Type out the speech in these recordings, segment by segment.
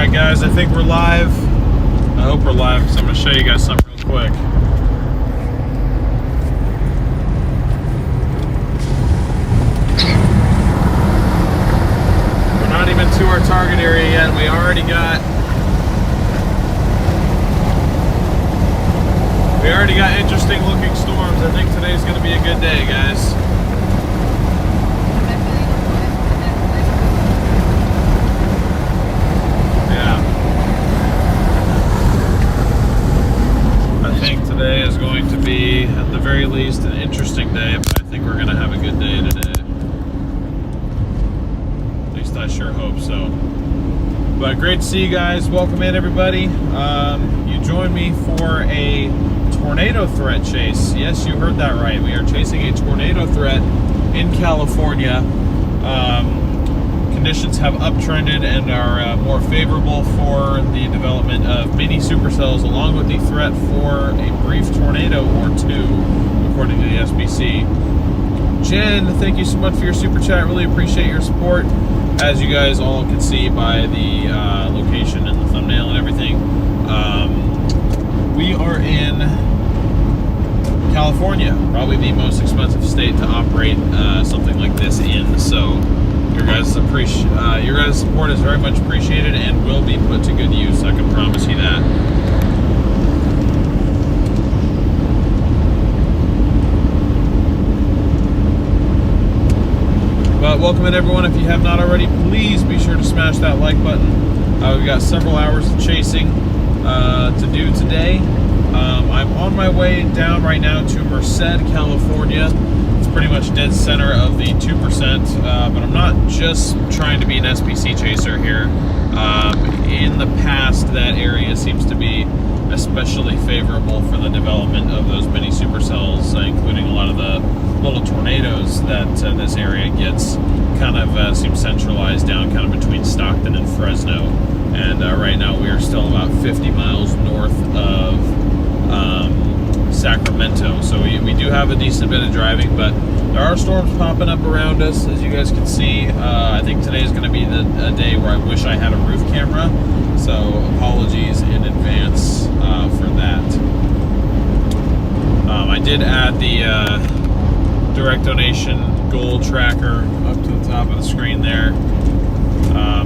Alright guys, I think we're live. I hope we're live because I'm going to show you guys something real quick. We're not even to our target area yet. We already got interesting looking storms. I think today's going to be a good day, guys. Today is going to be, at the very least, an interesting day, but I think we're going to have a good day today. At least I sure hope so. But great to see you guys. Welcome in, everybody. You joined me for a tornado threat chase. Yes, you heard that right. We are chasing a tornado threat in California. Conditions have uptrended and are more favorable for the development of mini supercells, along with the threat for a brief tornado or two, according to the SBC. Jen, thank you so much for your super chat. Really appreciate your support. As you guys all can see by the location and the thumbnail and everything, we are in California, probably the most expensive state to operate something like this in. So your guys' support is very much appreciated and will be put to good use. I can promise you that. But welcome in, everyone. If you have not already, please be sure to smash that like button. We've got several hours of chasing to do today. I'm on my way down right now to Merced, California. Pretty much dead center of the 2%, but I'm not just trying to be an SPC chaser here. In the past, that area seems to be especially favorable for the development of those mini supercells, including a lot of the little tornadoes that this area gets. Kind of seems centralized down kind of between Stockton and Fresno, and right now we are still about 50 miles north of Sacramento, so we do have a decent bit of driving, but there are storms popping up around us, as you guys can see. I think today is going to be a day where I wish I had a roof camera, so apologies in advance for that. I did add the direct donation goal tracker up to the top of the screen there.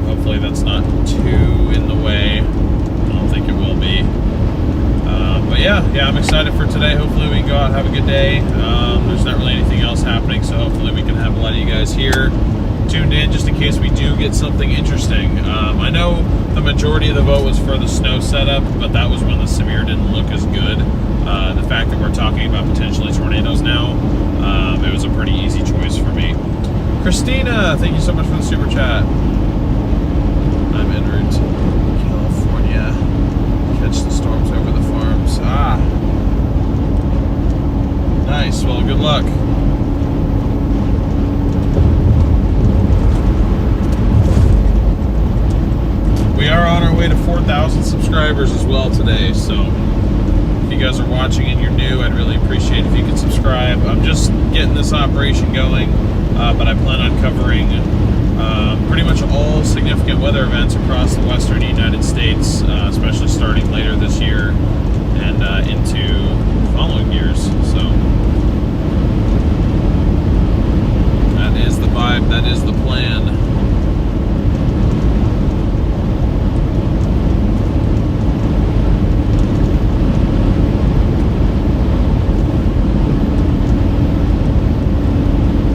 Hopefully that's not too in the way. I don't think it will be. But yeah, I'm excited for today. Hopefully we can go out and have a good day. There's not really anything else happening, so hopefully we can have a lot of you guys here tuned in just in case we do get something interesting. I know the majority of the vote was for the snow setup, but that was when the severe didn't look as good. The fact that we're talking about potentially tornadoes now, it was a pretty easy choice for me. Christina, thank you so much for the super chat. I'm en route to California. Catch the storms over the farms. Nice. Well, good luck. We are on our way to 4,000 subscribers as well today, so if you guys are watching and you're new, I'd really appreciate if you could subscribe. I'm just getting this operation going, but I plan on covering pretty much all significant weather events across the western United States, especially starting later this year and into following years. So that is the vibe, that is the plan.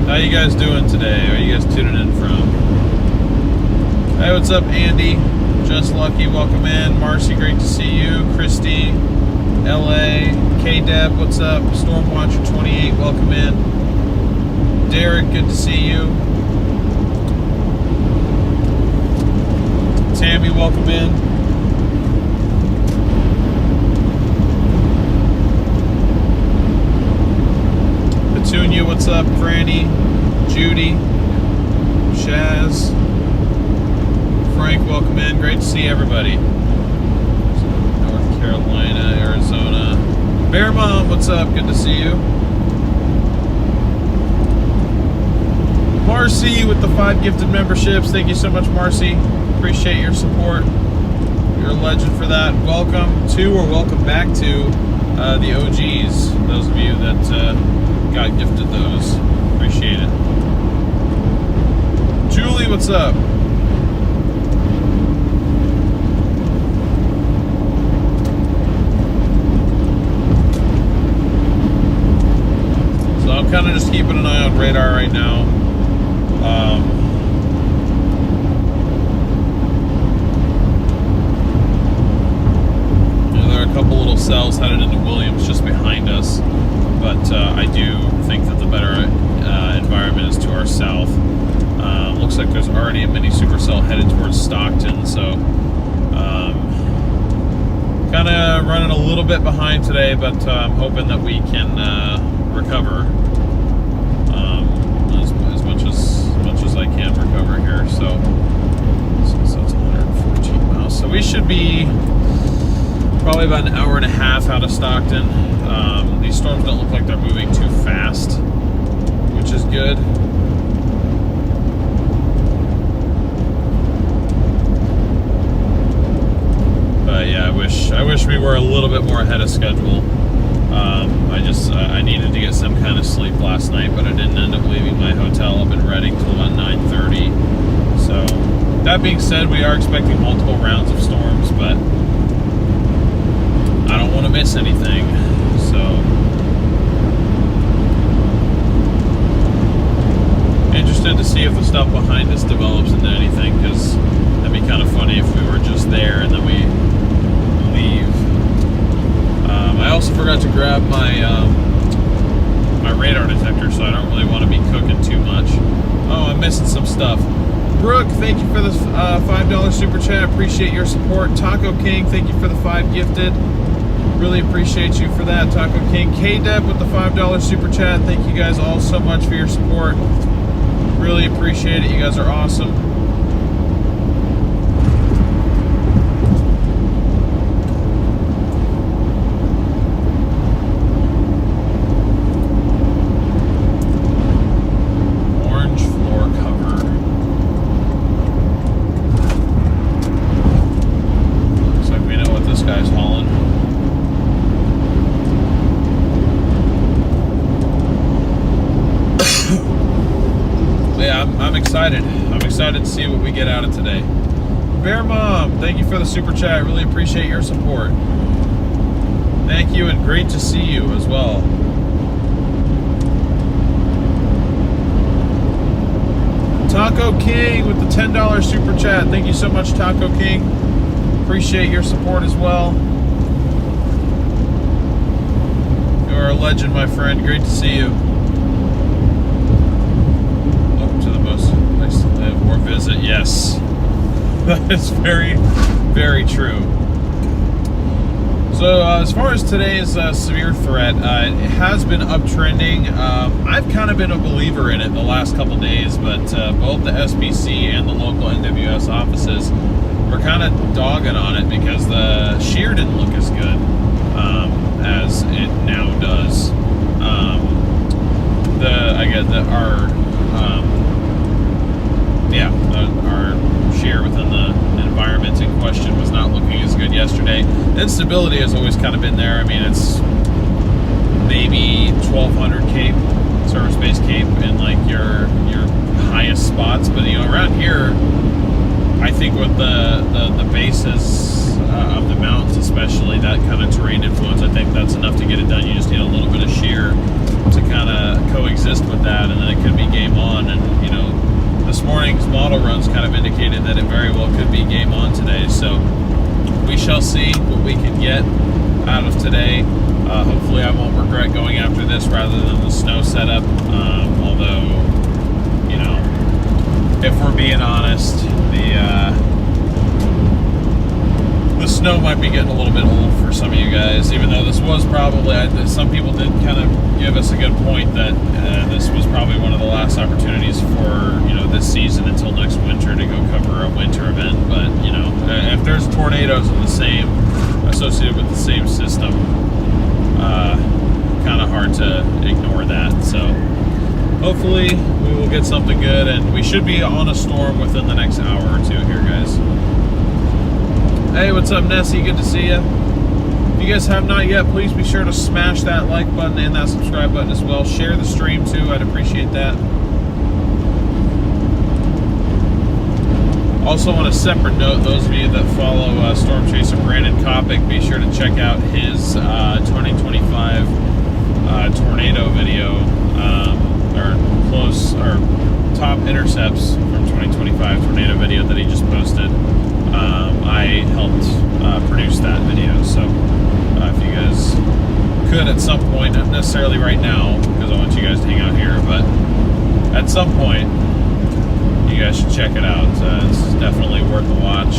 How you guys doing today? Where are you guys tuning in from? Hey, what's up, Andy? Just Lucky, welcome in. Marcy, great to see you. Christy, LA, K-Deb, what's up? Stormwatcher 28, welcome in. Derek, good to see you. Tammy, welcome in. Petunia, what's up? Franny, Judy, Shaz, Frank, welcome in. Great to see everybody. North Carolina, Arizona. Bear Mom, what's up? Good to see you. Marcy with the 5 gifted memberships. Thank you so much, Marcy. Appreciate your support. You're a legend for that. Welcome to, or welcome back to, the OGs. Those of you that got gifted those. Appreciate it. Julie, what's up? So I'm kind of just keeping an eye on radar right now. There are a couple little cells headed into Williams just behind us, but I do think that the better environment is to our south. Looks like there's already a mini Supercell headed towards Stockton, so kind of running a little bit behind today, but I'm hoping that we can recover as much as I can recover here. So that's 114 miles. So we should be probably about an hour and a half out of Stockton. These storms don't look like they're moving too fast, which is good. But yeah, I wish we were a little bit more ahead of schedule. I needed to get some kind of sleep last night, but I didn't end up leaving my hotel up in Reading till about 9:30. So that being said, we are expecting multiple rounds of storms, but I don't want to miss anything. So interested to see if the stuff behind us develops into anything, because that'd be kind of funny if we were just there and then we leave. I also forgot to grab my my radar detector, so I don't really want to be cooking too much. Oh, I'm missing some stuff. Brooke, thank you for the $5 super chat. Appreciate your support. Taco King, thank you for the 5 gifted. Really appreciate you for that, Taco King. K-Deb with the $5 super chat. Thank you guys all so much for your support. Really appreciate it. You guys are awesome. I'm excited to see what we get out of today. Bear Mom, thank you for the super chat. Really appreciate your support. Thank you, and great to see you as well. Taco King with the $10 super chat. Thank you so much, Taco King. Appreciate your support as well. You are a legend, my friend. Great to see you. Or visit, yes. That is very, very true. So as far as today's severe threat, it has been uptrending. I've kind of been a believer in it the last couple days, but both the SBC and the local NWS offices were kind of dogging on it because the shear didn't look as good as it now does. Our shear within the environment in question was not looking as good yesterday. Instability has always kind of been there. I mean, it's maybe 1200 cape, service base cape in like your highest spots, but you know, around here, I think with the bases of the mountains, especially that kind of terrain influence, I think that's enough to get it done. You just need a little bit of shear to kind of coexist with that, and then it could be game on. And you know, this morning's model runs kind of indicated that it very well could be game on today. So we shall see what we can get out of today. Hopefully I won't regret going after this rather than the snow setup. Although, you know, if we're being honest, the snow might be getting a little bit old for some of you guys, even though this was probably, some people did kind of give us a good point that this was probably one of the last opportunities for, you know, this season until next winter to go cover a winter event. But, you know, if there's tornadoes in the same, associated with the same system, kind of hard to ignore that. So hopefully we will get something good, and we should be on a storm within the next hour or two here, guys. Hey, what's up, Nessie? Good to see you. If you guys have not yet, please be sure to smash that like button and that subscribe button as well. Share the stream too, I'd appreciate that. Also, on a separate note, those of you that follow Storm Chaser Brandon Kopic, be sure to check out his 2025 tornado video, or top intercepts from 2025 tornado video that he just posted. I helped produce that video, so if you guys could at some point, not necessarily right now, because I want you guys to hang out here, but at some point, you guys should check it out. It's definitely worth a watch.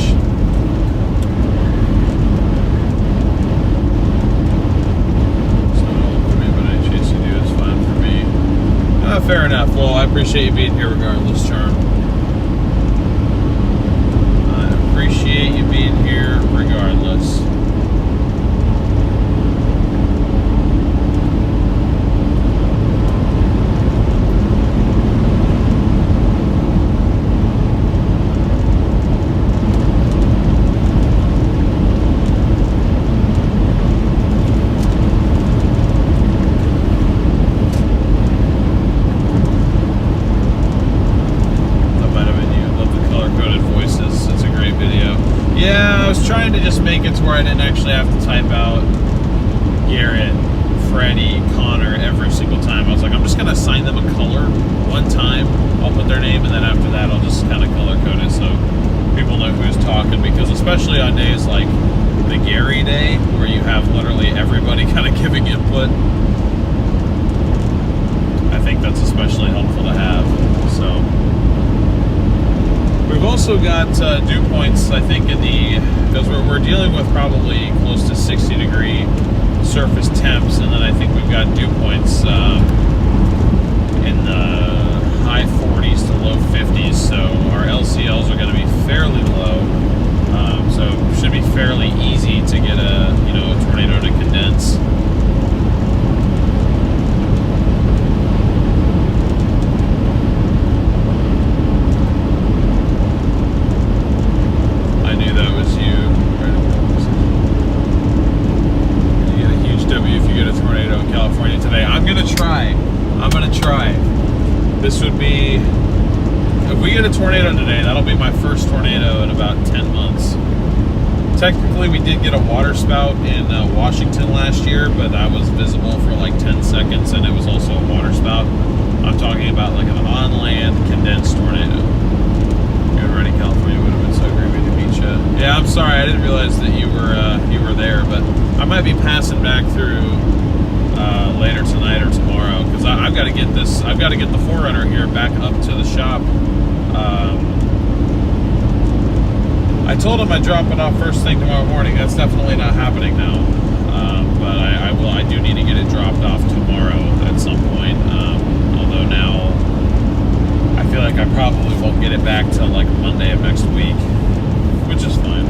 So, for me, but any chase you do is fine for me. Fair enough. Well, I appreciate you being here regardless, Charm. I appreciate you being here regardless. Trying to just make it to where I didn't actually have to type out Garrett, Freddie, Connor every single time. I was like, I'm just going to assign them a color one time. I'll put their name, and then after that, I'll just kind of color code it so people know who's talking. Because especially on days like the Gary Day, where you have literally everybody kind of giving input, I think that's especially helpful to have. So we've also got dew points, I think, in the, because we're dealing with probably close to 60-degree surface temps, and then I think we've got dew points in the high 40s to low 50s, so our LCLs are going to be fairly low, so it should be fairly easy to get a tornado to condense. This would be, if we get a tornado today, that'll be my first tornado in about 10 months. Technically, we did get a water spout in Washington last year, but that was visible for like 10 seconds, and it was also a water spout. I'm talking about like an on-land condensed tornado. Good running California would have been so great to meet you. Yeah, I'm sorry, I didn't realize that you were there, but I might be passing back through later tonight or tomorrow, because I've got to get this. I've got to get the 4Runner here back up to the shop. I told him I'd drop it off first thing tomorrow morning. That's definitely not happening now, but I will. I do need to get it dropped off tomorrow at some point. Although now I feel like I probably won't get it back till like Monday of next week, which is fine.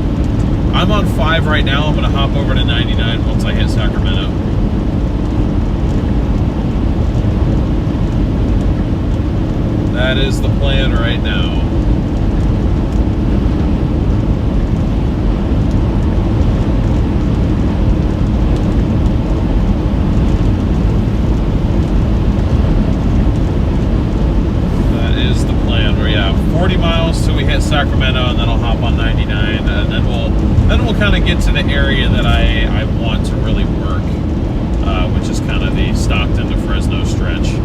I'm on 5 right now. I'm gonna hop over to 99 once I hit Sacramento. That is the plan right now. That is the plan. We're 40 miles till we hit Sacramento, and then I'll hop on 99, and then we'll kind of get to the area that I want to really work, which is kind of the Stockton to Fresno stretch.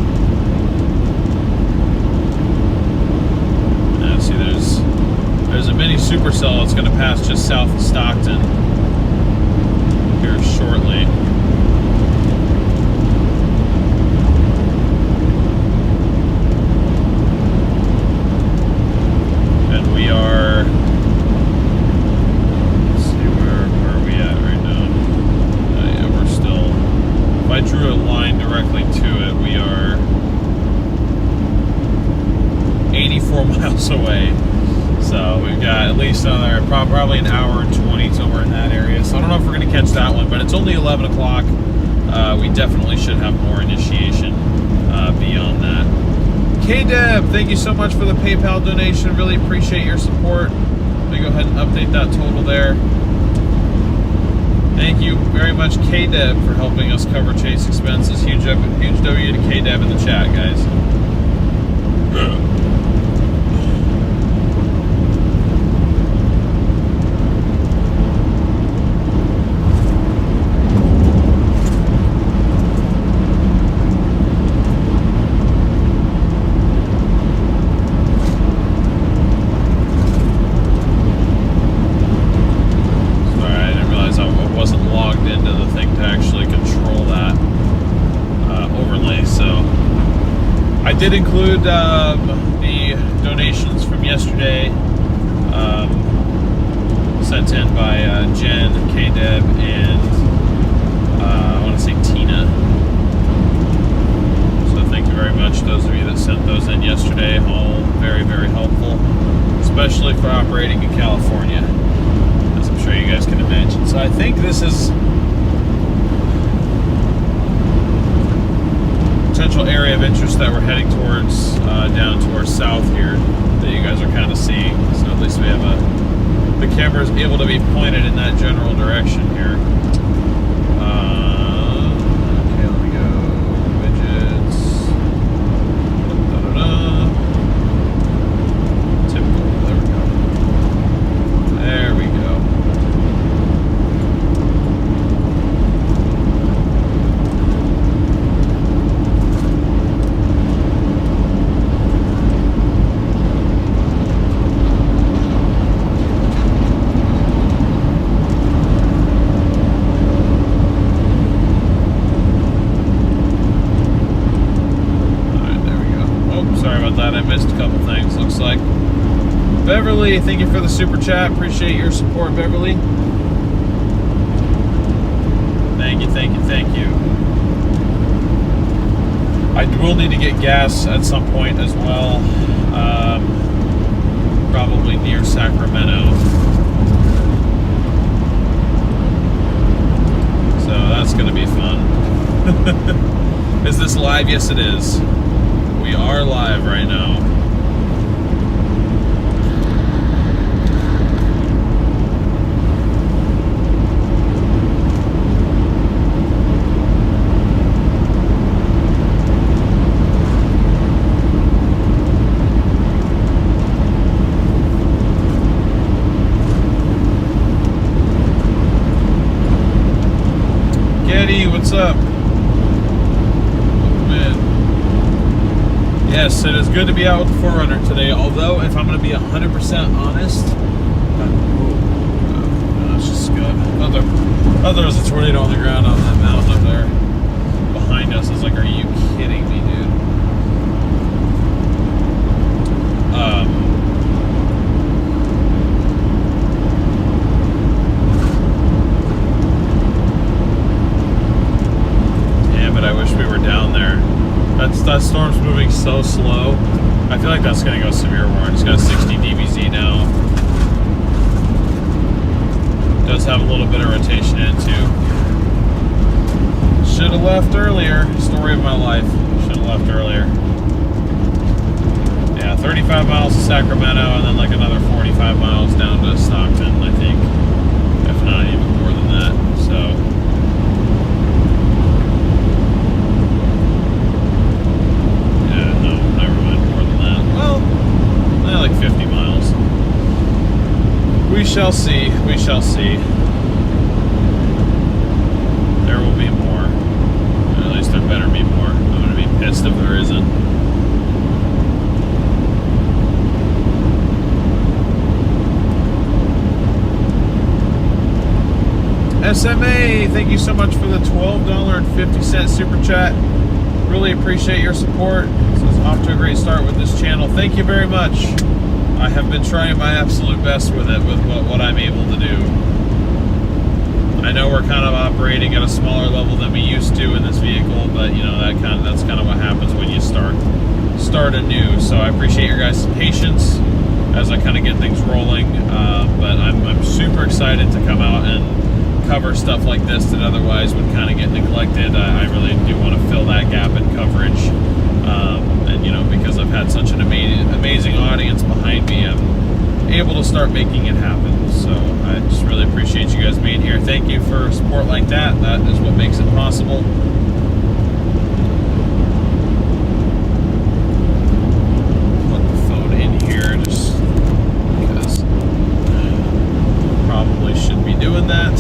See, there's a mini Supercell that's going to pass just south of Stockton here shortly. And we are, let's see, where are we at right now? Yeah, we're still, if I drew a line directly to it, we are 84 miles away, so we've got at least another probably an hour and 20 somewhere in that area. So I don't know if we're going to catch that one, but it's only 11 o'clock. We definitely should have more initiation beyond that. K-Deb, thank you so much for the PayPal donation. Really appreciate your support. Let me go ahead and update that total there. Thank you very much, K-Deb, for helping us cover Chase expenses. Huge W to K-Deb in the chat, guys. I did include the donations from yesterday, sent in by Jen, K-Deb, and I want to say Tina. So thank you very much, those of you that sent those in yesterday. All very, very helpful, especially for operating in California, as I'm sure you guys can imagine. So I think this is potential area of interest that we're heading towards, down towards south here, that you guys are kind of seeing. So at least we have the camera is able to be pointed in that general direction here. Okay, let me go widgets. Typical. There we go. Beverly, thank you for the super chat. Appreciate your support, Beverly. Thank you, thank you, thank you. I will need to get gas at some point as well. Probably near Sacramento. So that's going to be fun. Is this live? Yes, it is. We are live right now. What's up? Man. Yes, it is good to be out with the 4Runner today, although if I'm going to be 100% honest, it's just good. I thought there was a tornado on the ground on that mountain up there behind us. I was like, are you kidding me, dude? That storm's moving so slow. I feel like that's going to go severe warning. It's got 60 DBZ now. It does have a little bit of rotation in too. Should have left earlier. Story of my life. Should have left earlier. Yeah, 35 miles to Sacramento and then like another 45 miles down to Stockton, I think. If not even more than that. So like 50 miles. We shall see. We shall see. There will be more. Or at least there better be more. I'm going to be pissed if there isn't. SMA, thank you so much for the $12.50 super chat. Really appreciate your support. This is off to a great start with this channel. Thank you very much. I have been trying my absolute best with it, with what I'm able to do. I know we're kind of operating at a smaller level than we used to in this vehicle, but you know that's kind of what happens when you start anew. So I appreciate your guys' patience as I kind of get things rolling. But I'm super excited to come out and cover stuff like this that otherwise would kind of get neglected. I really do want to fill that gap in coverage, and you know, because I've had such an amazing audience behind me, I'm able to start making it happen. So I just really appreciate you guys being here. Thank you for support like that. That is what makes it possible. Put the phone in here just because probably should be doing that.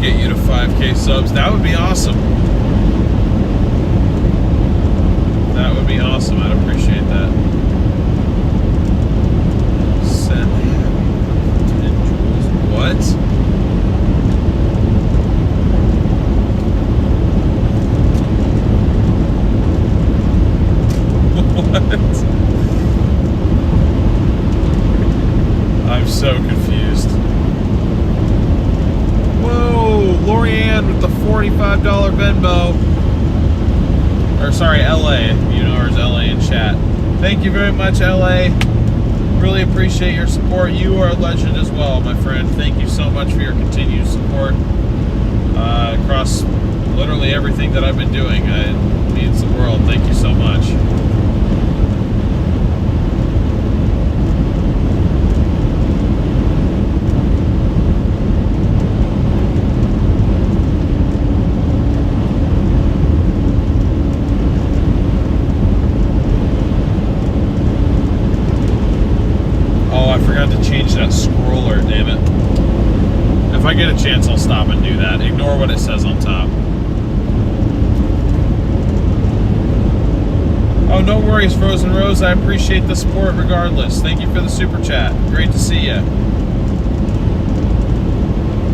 Get you to 5K subs. That would be awesome. That would be awesome. I'd appreciate that. Send 10 joules. What? What? I'm so confused. Lorianne with the $45 Venmo. Or sorry, LA. You know, there's LA in chat. Thank you very much, LA. Really appreciate your support. You are a legend as well, my friend. Thank you so much for your continued support across literally everything that I've been doing. It means the world. Thank you so much. That scroller, damn it. If I get a chance, I'll stop and do that. Ignore what it says on top. Oh, no worries, Frozen Rose. I appreciate the support regardless. Thank you for the super chat. Great to see you.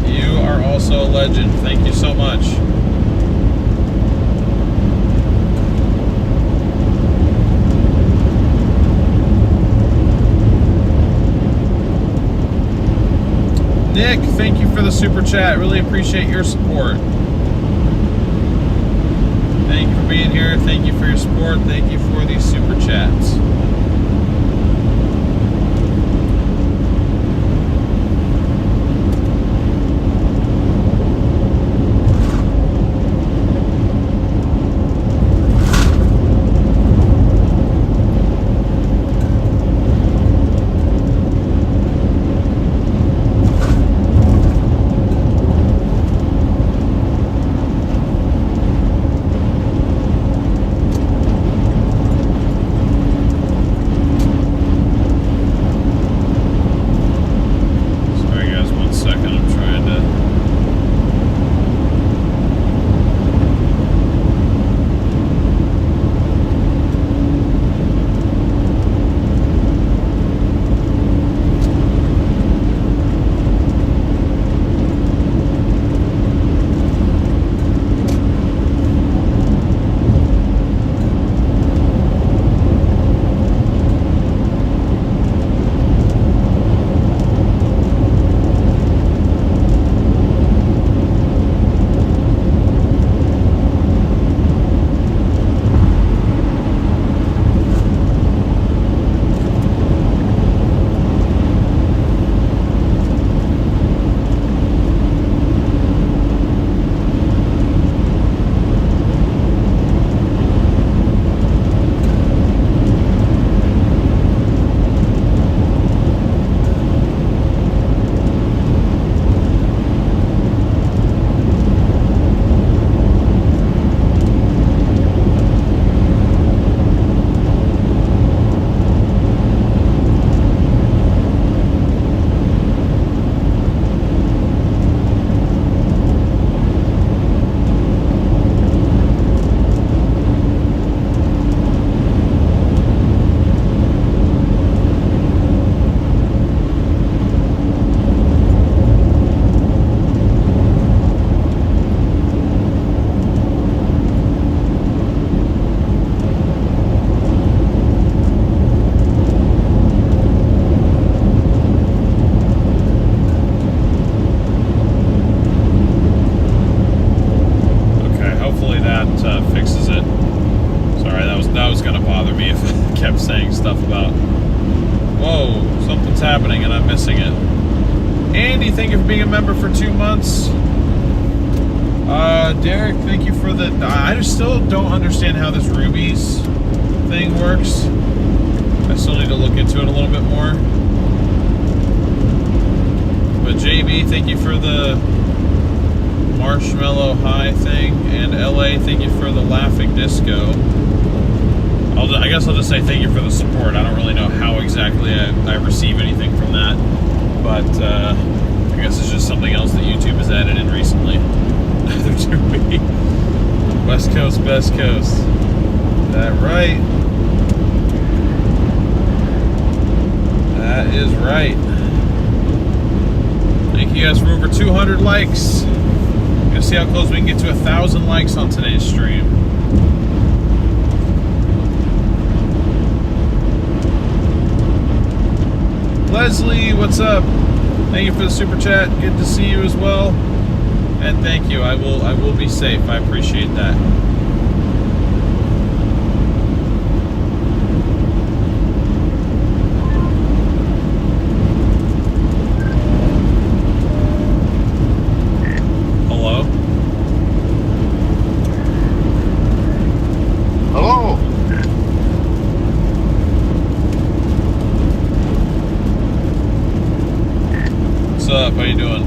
You are also a legend. Thank you so much. Nick, thank you for the super chat. Really appreciate your support. Thank you for being here. Thank you for your support. Thank you for these super chats. Andy, thank you for being a member for 2 months. Derek, thank you for the... I just still don't understand how this Rubies thing works. I still need to look into it a little bit more. But JB, thank you for the Marshmallow High thing. And LA, thank you for the Laughing Disco. I guess I'll just say thank you for the support. I don't really know how exactly I receive anything from that. But I guess it's just something else that YouTube has added in recently. Neither do we. West Coast, best coast. Is that right? That is right. Thank you guys for over 200 likes. Gonna see how close we can get to 1,000 likes on today's stream. Leslie, what's up? Thank you for the super chat. Good to see you as well. And thank you. I will be safe. I appreciate that. Hello? Hello. What's up? How you doing?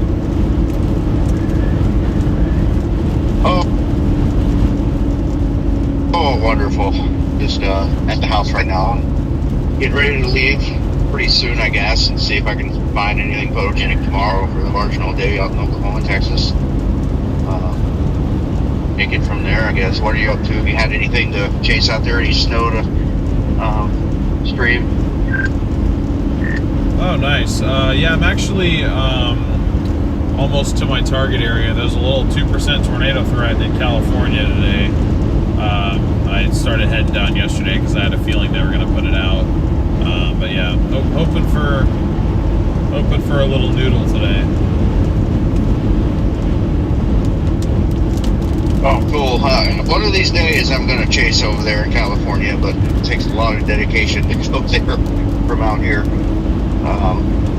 Oh, wonderful. Just at the house right now. Getting ready to leave pretty soon, I guess, and see if I can find anything photogenic tomorrow for the marginal day out in Oklahoma, Texas. Take it from there, I guess. What are you up to? Have you had anything to chase out there? Any snow to stream? Oh, nice. Yeah, I'm actually almost to my target area. There's a little 2% tornado threat in California today. I started heading down yesterday because I had a feeling they were going to put it out. But yeah, hoping for a little noodle today. Oh, cool. One of these days I'm going to chase over there in California, but it takes a lot of dedication to go there from out here.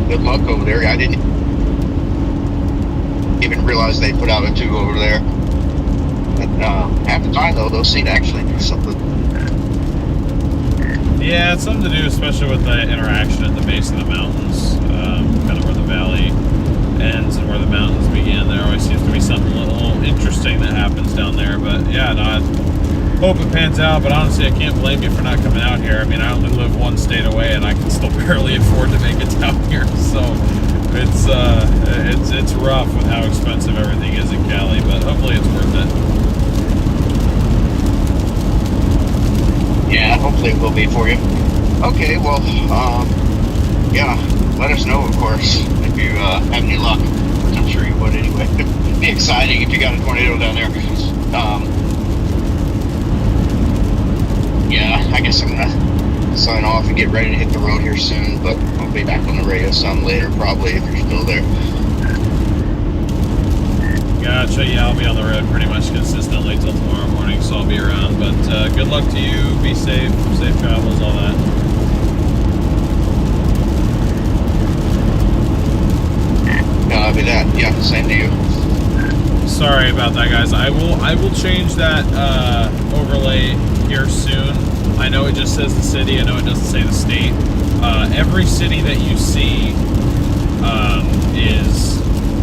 Good luck over there. I didn't even realize they put out a 2 over there. But half the time, though, those seem to actually do something. Yeah, it's something to do, especially with the interaction at the base of the mountains, kind of where the valley ends and where the mountains begin. There always seems to be something a little interesting that happens down there. But yeah, no, I hope it pans out. But honestly, I can't blame you for not coming out here. I mean, I only live one state away, and I can still barely afford to make it down here. So it's rough with how expensive everything is in Cali. But hopefully, it's worth it. Yeah, hopefully it will be for you. Okay, well, yeah, let us know, of course, if you have any luck, which I'm sure you would anyway. It'd be exciting if you got a tornado down there. Yeah, I guess I'm gonna sign off and get ready to hit the road here soon, but I'll be back on the radio some later, probably, if you're still there. Gotcha, yeah, I'll be on the road pretty much consistently till tomorrow morning, so I'll be around. But good luck to you, be safe, safe travels, all that. I'll be that. Yeah, same to you. Sorry about that, guys. I will change that overlay here soon. I know it just says the city, I know it doesn't say the state. Every city that you see is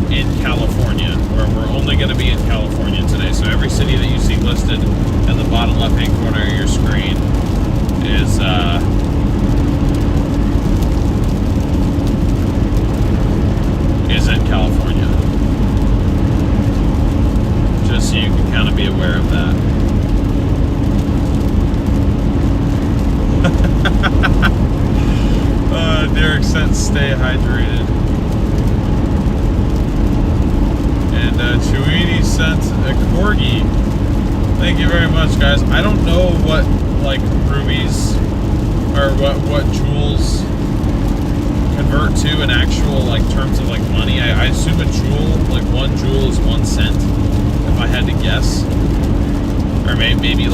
in California, where we're only going to be in California today. So every city that you see listed in the bottom left-hand corner of your screen is in California. Just so you can kind of be aware of that. Derek said stay hydrated. And Chuidi sent a corgi. Thank you very much, guys. I don't know what like rubies or what jewels convert to in actual like terms of like money. I assume a jewel, like 1 jewel is 1 cent, if I had to guess. Or maybe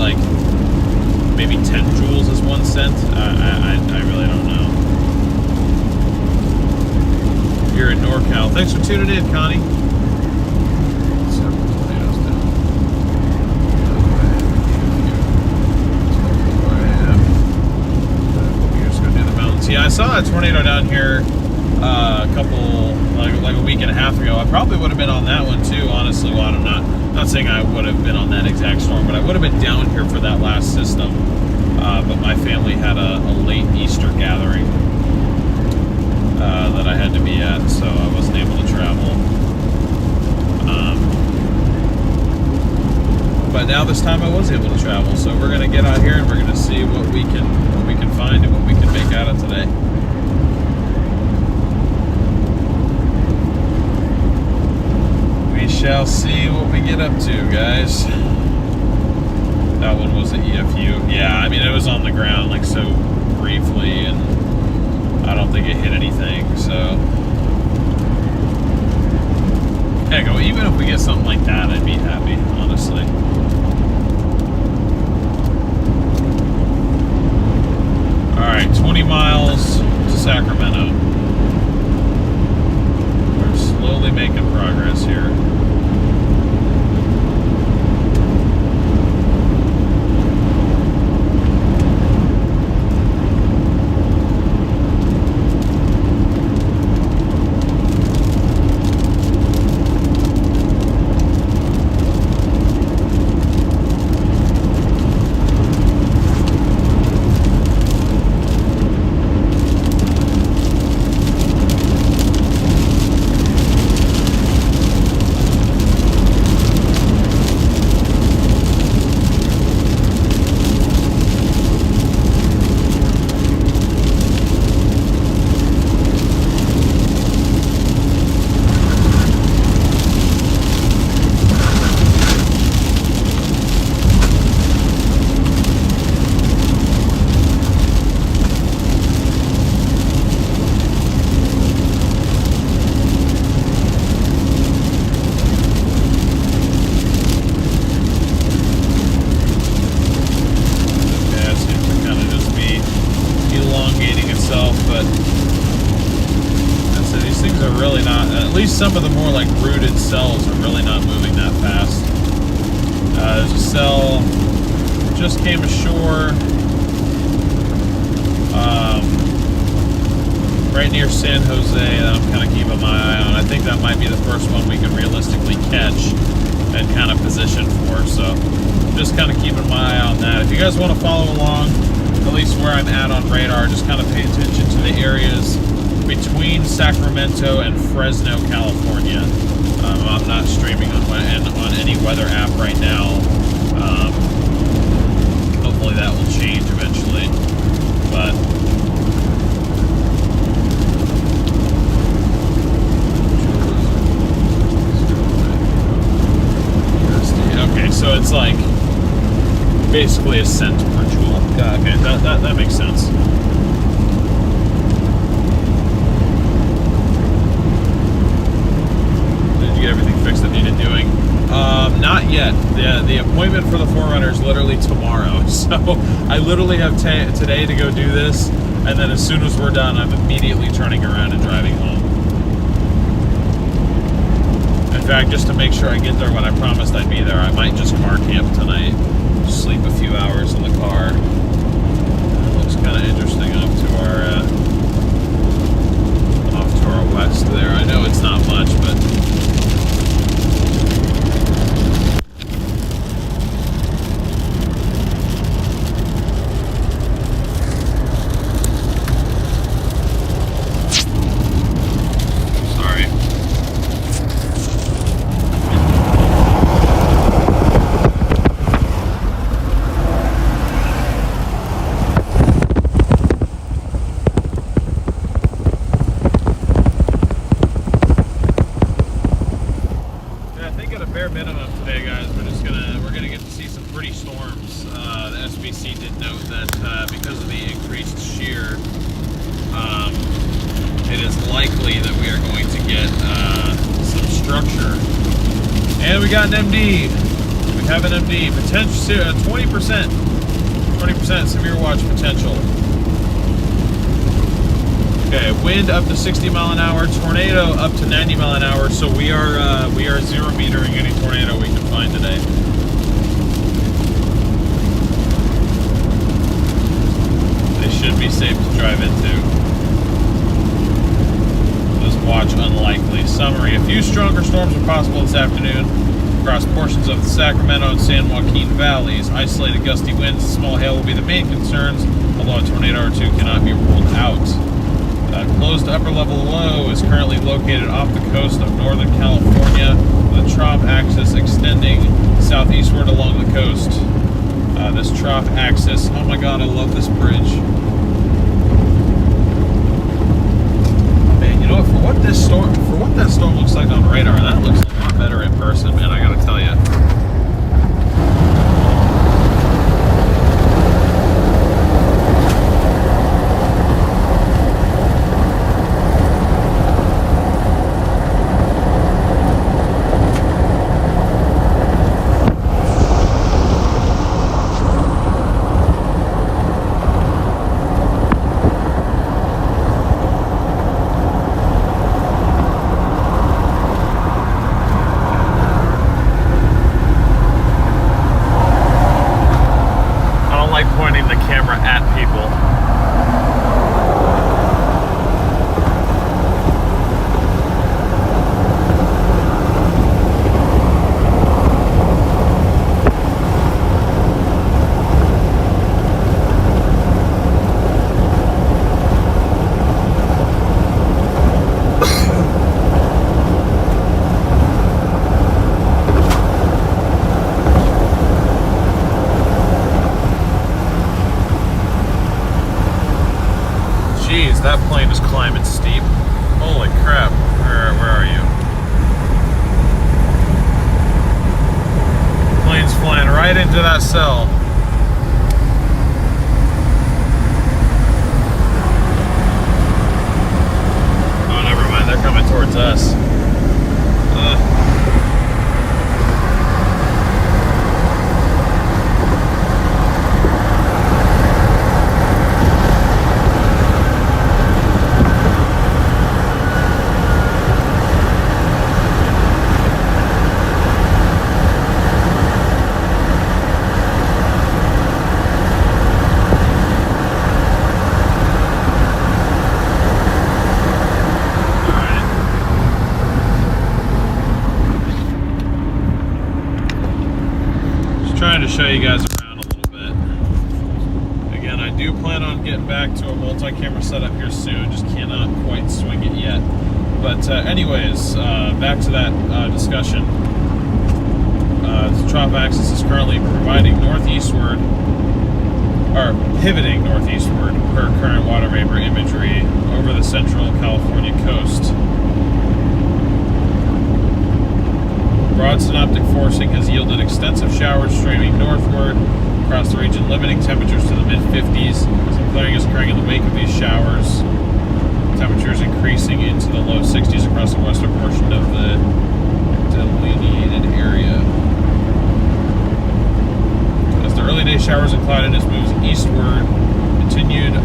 10 jewels is 1 cent. I really don't know. You're in NorCal. Thanks for tuning in, Connie. Several tornadoes down. saw that tornado down here a couple, like a week and a half ago. I probably would have been on that one too, honestly. Well, I'm not saying I would have been on that exact storm, but I would have been down here for that last system. But my family had a late Easter gathering that I had to be at, so I wasn't able to travel. But now this time I was able to travel, so we're gonna get out here and we're gonna see what we can find and what we can make out of today. We shall see what we get up to, guys. That one was the EFU. Yeah, I mean it was on the ground like so briefly, and I don't think it hit anything. So, heck, even if we get something like that, I'd be happy, honestly. Alright, 20 miles to Sacramento. We're slowly making progress here. Some of the more like rooted cells are really not moving that fast. There's a cell just came ashore right near San Jose that I'm kind of keeping my eye on. I think that might be the first one we can realistically catch and kind of position for. So just kind of keeping my eye on that. If you guys want to follow along, at least where I'm at on radar, just kind of pay attention to the areas between Sacramento and Fresno, California. I'm not streaming on any weather app right now. Hopefully that will change eventually. But okay, so it's like basically a cent per joule. Okay, that makes sense. Get everything fixed that needed doing. Not yet. The appointment for the Forerunner is literally tomorrow. So I literally have today to go do this, and then as soon as we're done, I'm immediately turning around and driving home. In fact, just to make sure I get there when I promised I'd be there, I might just car camp tonight. Sleep a few hours in the car. It looks kind of interesting off to our west there. I know it's not much, but MD. We have an MD. Potential 20% severe watch potential. Okay, wind up to 60 mile an hour, tornado up to 90 mile an hour. So we are 0 metering any tornado we can find today. They should be safe to drive into. Sacramento and San Joaquin valleys. Isolated gusty winds and small hail will be the main concerns, although a tornado or two cannot be ruled out. Closed upper level low is currently located off the coast of Northern California, with a trough axis extending southeastward along the coast. This trough axis, oh my god, I love this bridge. Man, you know what? For what that storm looks like on radar, that looks a lot better in person, man. I gotta tell you. Pointing the camera at people. Jeez, that plane is climbing steep. Holy crap. Where are you? Plane's flying right into that cell. Oh, never mind. They're coming towards us. Trying to show you guys around a little bit. Again, I do plan on getting back to a multi-camera setup here soon, just cannot quite swing it yet. But anyways, back to that discussion. The trough axis is currently providing northeastward, or pivoting northeastward per current water vapor imagery over the central California coast. Broad synoptic forcing has yielded extensive showers streaming northward across the region, limiting temperatures to the mid-50s. Some clearing is occurring in the wake of these showers. Temperatures increasing into the low 60s across the western portion of the delineated area. As the early day showers and cloudiness moves eastward, continued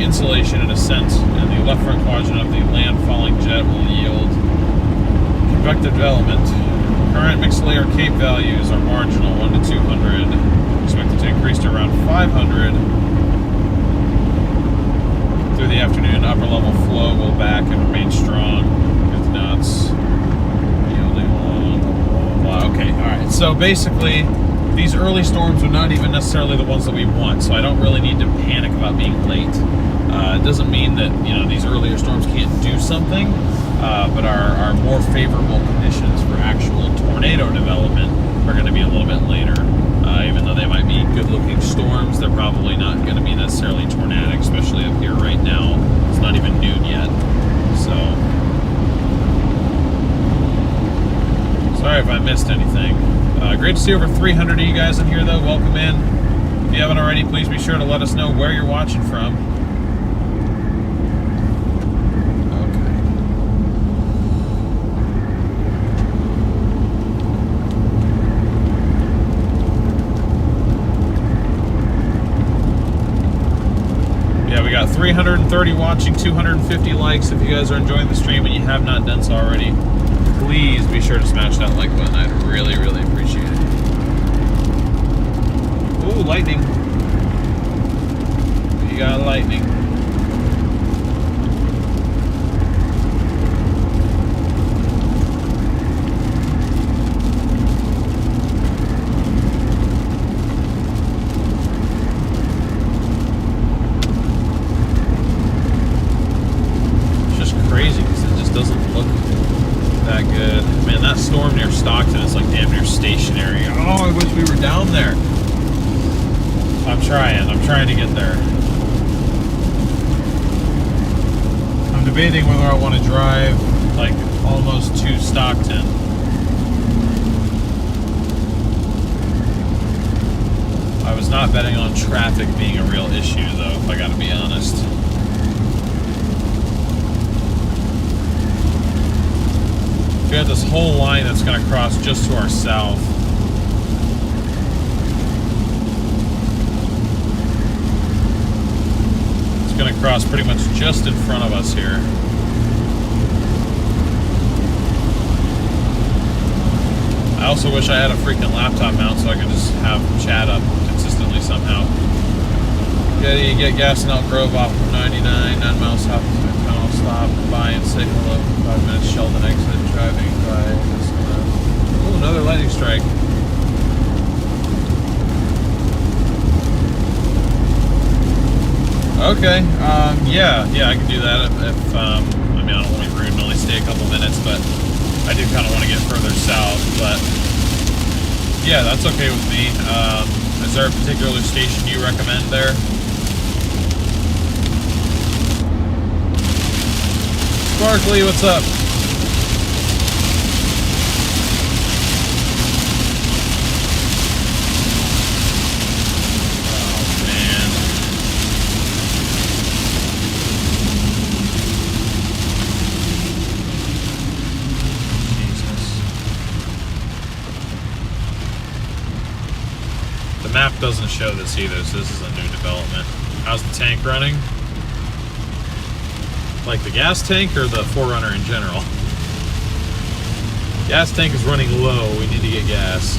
insulation and ascent in the left front quadrant of the land-falling jet will yield convective development. Current mixed layer Cape values are marginal, 1 to 200. Expected to increase to around 500 through the afternoon. Upper level flow will back and remain strong with knots yielding along. Blah, blah, blah. Okay, alright. So basically, these early storms are not even necessarily the ones that we want, so I don't really need to panic about being late. It doesn't mean that, you know, these earlier storms can't do something. But our more favorable conditions for actual tornado development are going to be a little bit later. Even though they might be good-looking storms, they're probably not going to be necessarily tornadic, especially up here right now. It's not even noon yet. So, sorry if I missed anything. Great to see over 300 of you guys in here, though. Welcome in. If you haven't already, please be sure to let us know where you're watching from. We got 330 watching, 250 likes. If you guys are enjoying the stream and you have not done so already, please be sure to smash that like button. I'd really, really appreciate it. Ooh, lightning. We got lightning. trying to get there. I'm debating whether I want to drive like almost to Stockton. I was not betting on traffic being a real issue though, if I gotta be honest. We have this whole line that's gonna cross just to our south. Going to cross pretty much just in front of us here. I also wish I had a freaking laptop mount so I could just have chat up consistently somehow. Yeah, you get gas in Elk Grove off of 99, 9 miles south of the tunnel, stop, buy and say hello, 5 minutes, Sheldon exit, driving by this. Oh, another lightning strike. Okay, yeah, I can do that if I mean, I don't want to be rude and only stay a couple minutes, but I do kind of want to get further south, but yeah, that's okay with me. Is there a particular station you recommend there? Sparkly, what's up? Map doesn't show this either, so this is a new development. How's the tank running? Like the gas tank or the 4Runner in general? Gas tank is running low. We need to get gas.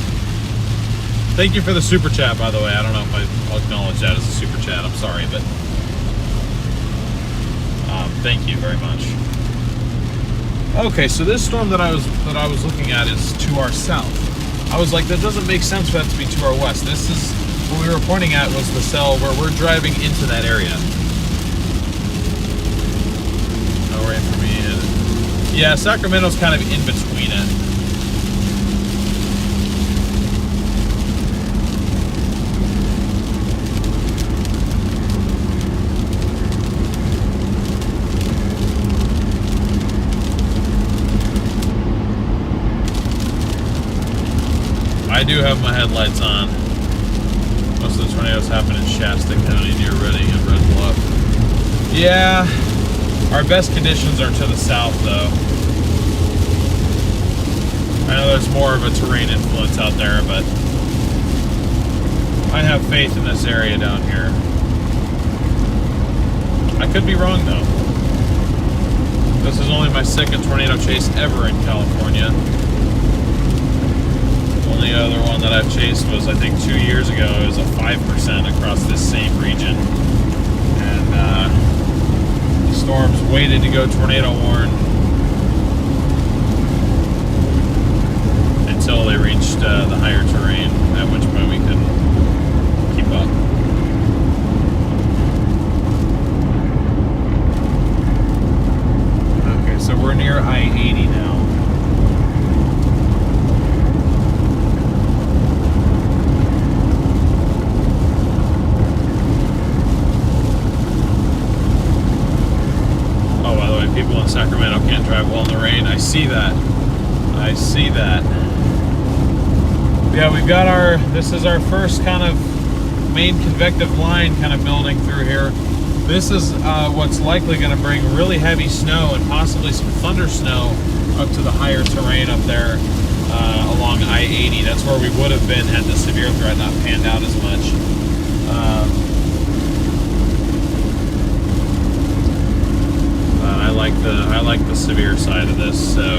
Thank you for the super chat, by the way. I don't know if I'll acknowledge that as a super chat. I'm sorry, but thank you very much. Okay, so this storm that I was looking at is to our south. I was like, that doesn't make sense for that to be to our west. This is what we were pointing at, was the cell where we're driving into that area. No rain for me. Yeah, Sacramento's kind of in between it. I do have my headlights on. Most of the tornadoes happen in Shasta County near Redding and Red Bluff. Yeah, our best conditions are to the south though. I know there's more of a terrain influence out there, but I have faith in this area down here. I could be wrong though. This is only my second tornado chase ever in California. The only other one that I've chased was, I think, 2 years ago. It was a 5% across this same region. And the storms waited to go tornado warn until they reached the higher terrain, at which point we could keep up. Okay, so we're near I-80 now. People in Sacramento can't drive well in the rain. I see that. I see that. Yeah, we've got our, this is our first kind of main convective line kind of building through here. This is what's likely going to bring really heavy snow and possibly some thunder snow up to the higher terrain up there along I-80. That's where we would have been had the severe threat not panned out as much. I like the severe side of this, so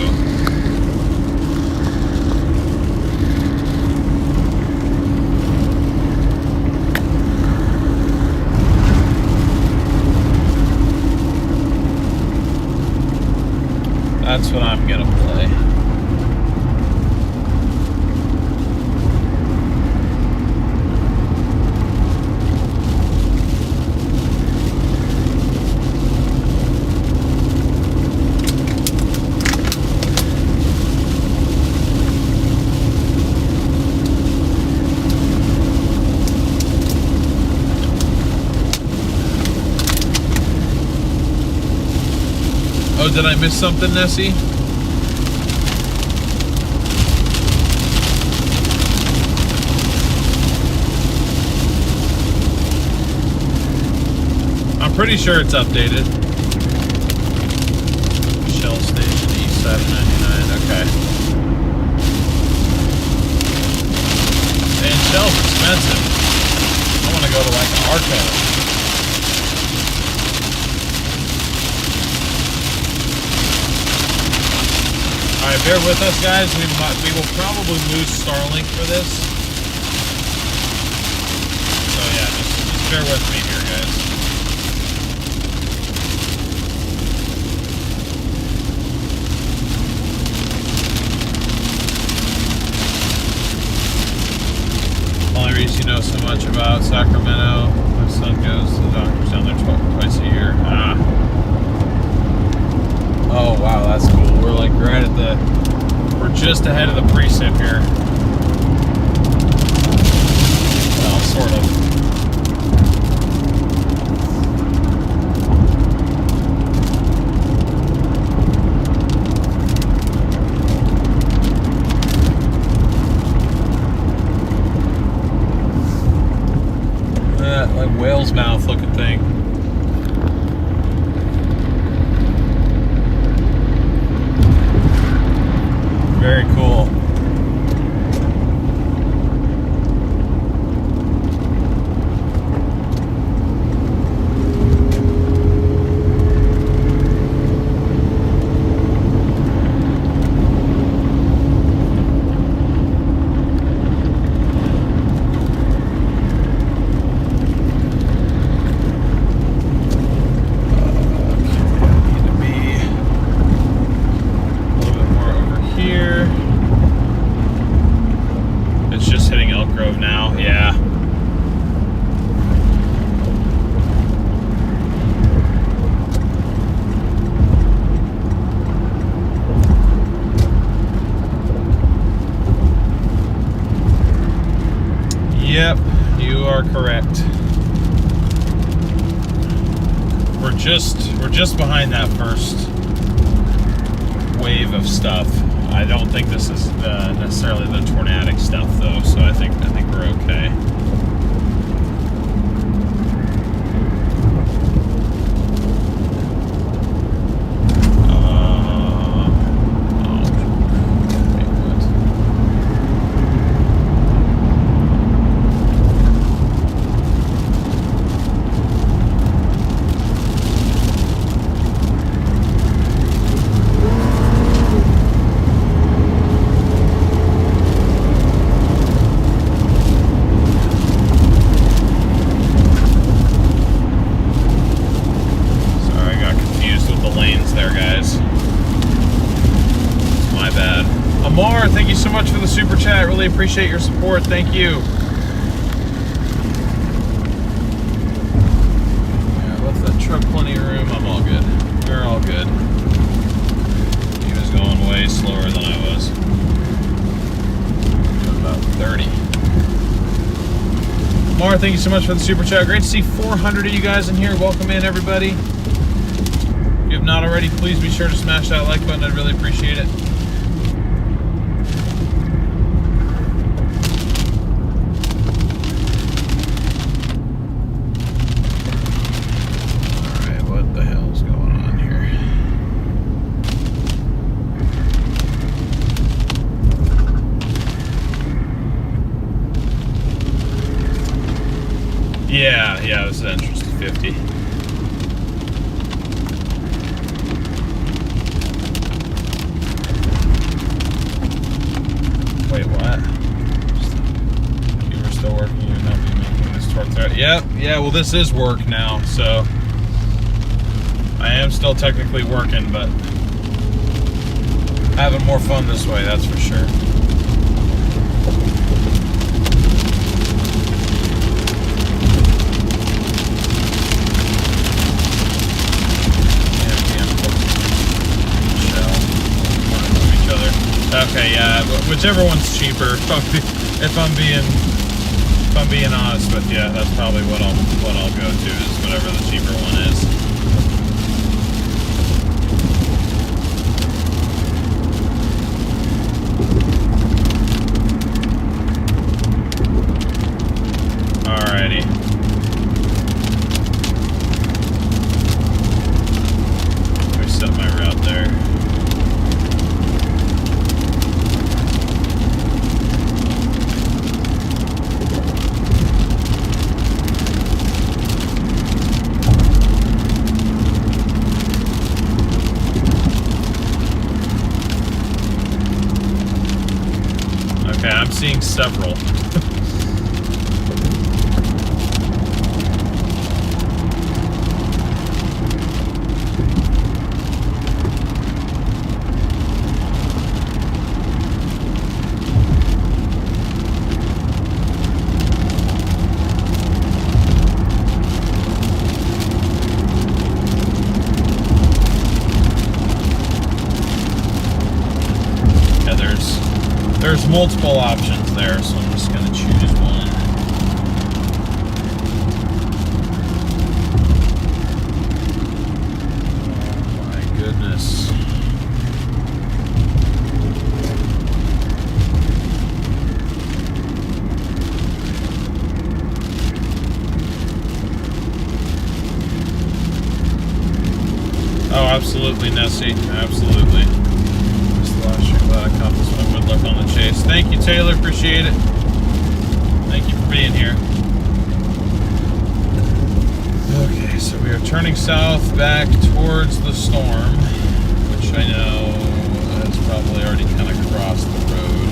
that's what I'm gonna play. Oh, did I miss something, Nessie? I'm pretty sure it's updated. Shell station, east side of 99. Okay. Man, Shell's expensive. I want to go to like Arco. Alright, bear with us, guys. We will probably lose Starlink for this. So yeah, just bear with me here, guys. Only reason you know so much about Sacramento. My son goes to the doctor's down there twice a year. Ah. Oh wow, that's cool. We're like right at we're just ahead of the precip here. Well, sort of. Like whale's mouth looking thing. Very cool. Yep, you are correct. We're just behind that first wave of stuff. I don't think this is necessarily the tornadic stuff though, so I think we're okay. Thank you so much for the super chat. Really appreciate your support. Thank you. Yeah, left that truck plenty of room. I'm all good. We're all good. He was going way slower than I was. About 30. Mar, thank you so much for the super chat. Great to see 400 of you guys in here. Welcome in, everybody. If you have not already, please be sure to smash that like button. I'd really appreciate it. Yeah, this is entrance to 50. Wait, what? You were still working, you would not be making this torque thread. Yep, yeah, well this is work now, so I am still technically working, but having more fun this way, that's for sure. Okay, yeah, whichever one's cheaper. If I'm being honest with you, that's probably what I'll go to, is whatever the cheaper one is. Okay, I'm seeing several. There's multiple options there, so I'm just going to choose one. Oh my goodness. Oh, absolutely, Nessie. Absolutely. Glad I caught this one. Good luck on the chase. Thank you, Taylor. Appreciate it. Thank you for being here. Okay, so we are turning south back towards the storm, which I know has probably already kind of crossed the road.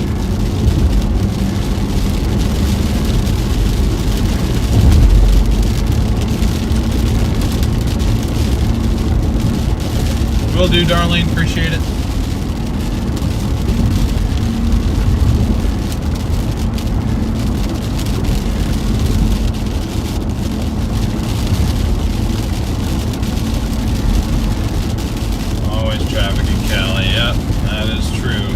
Will do, Darlene. Appreciate it. Traffic in Cali, yep, that is true.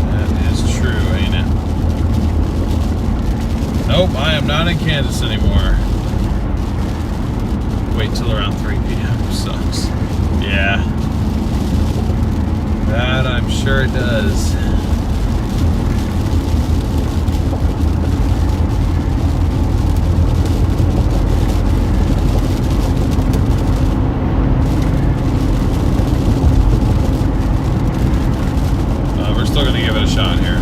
That is true, ain't it? Nope, I am not in Kansas anymore. Wait till around 3 p.m. Sucks. Yeah. That I'm sure it does. We're still going to give it a shot here.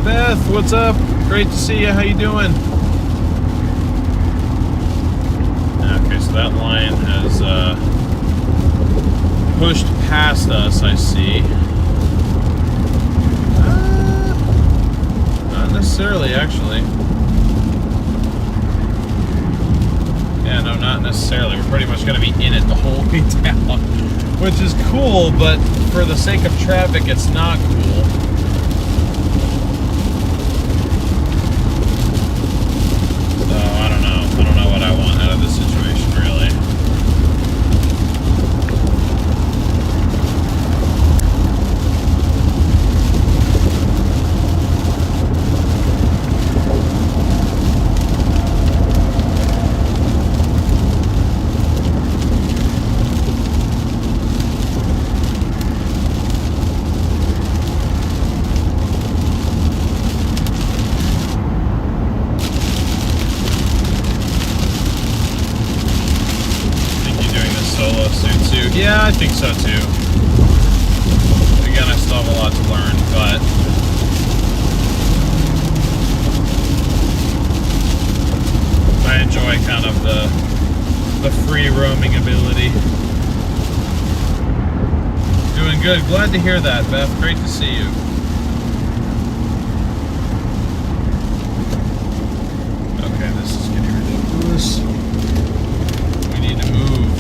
Beth, what's up? Great to see you. How you doing? Okay, so that line has pushed past us, I see. Not necessarily, actually. Yeah, no, not necessarily. We're pretty much going to be in it the whole way down, which is cool, but for the sake of traffic, it's not cool. So, I don't know. I don't know what I want out of this situation, really. Yeah, I think so too. Again, I still have a lot to learn, but I enjoy kind of the free roaming ability. Doing good. Glad to hear that, Beth. Great to see you. Okay, this is getting ridiculous. We need to move.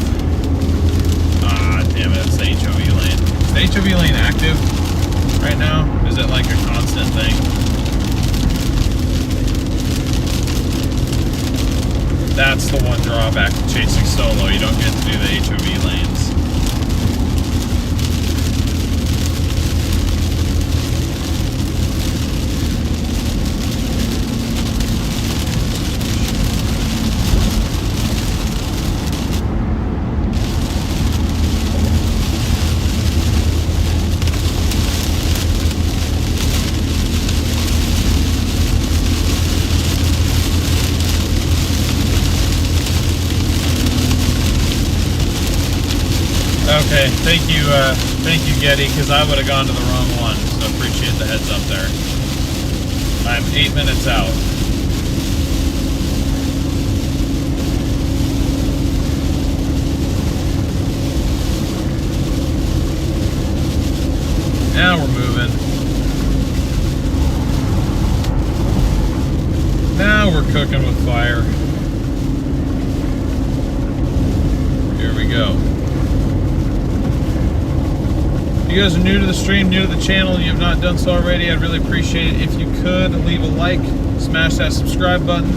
Damn it, it's the HOV lane. Is the HOV lane active right now? Is it like a constant thing? That's the one drawback to chasing solo. You don't get to do the HOV lanes. Thank you, Getty, because I would have gone to the wrong one. So appreciate the heads up there. I'm 8 minutes out. Now we're moving. Now we're cooking with fire. Here we go. If you guys are new to the stream, new to the channel, and you have not done so already, I'd really appreciate it if you could leave a like, smash that subscribe button,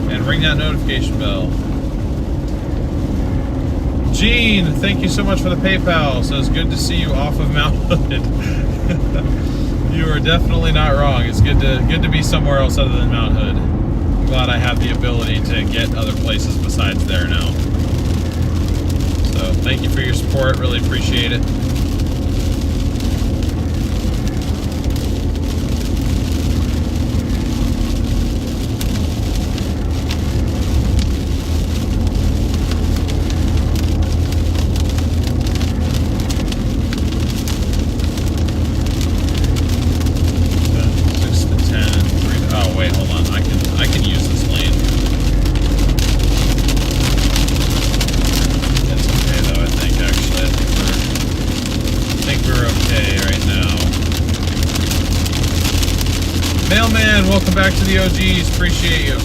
and ring that notification bell. Gene, thank you so much for the PayPal. So it's good to see you off of Mount Hood. You are definitely not wrong. It's good to be somewhere else other than Mount Hood. I'm glad I have the ability to get other places besides there now. So thank you for your support. Really appreciate it. Welcome back to the OGs. Appreciate you.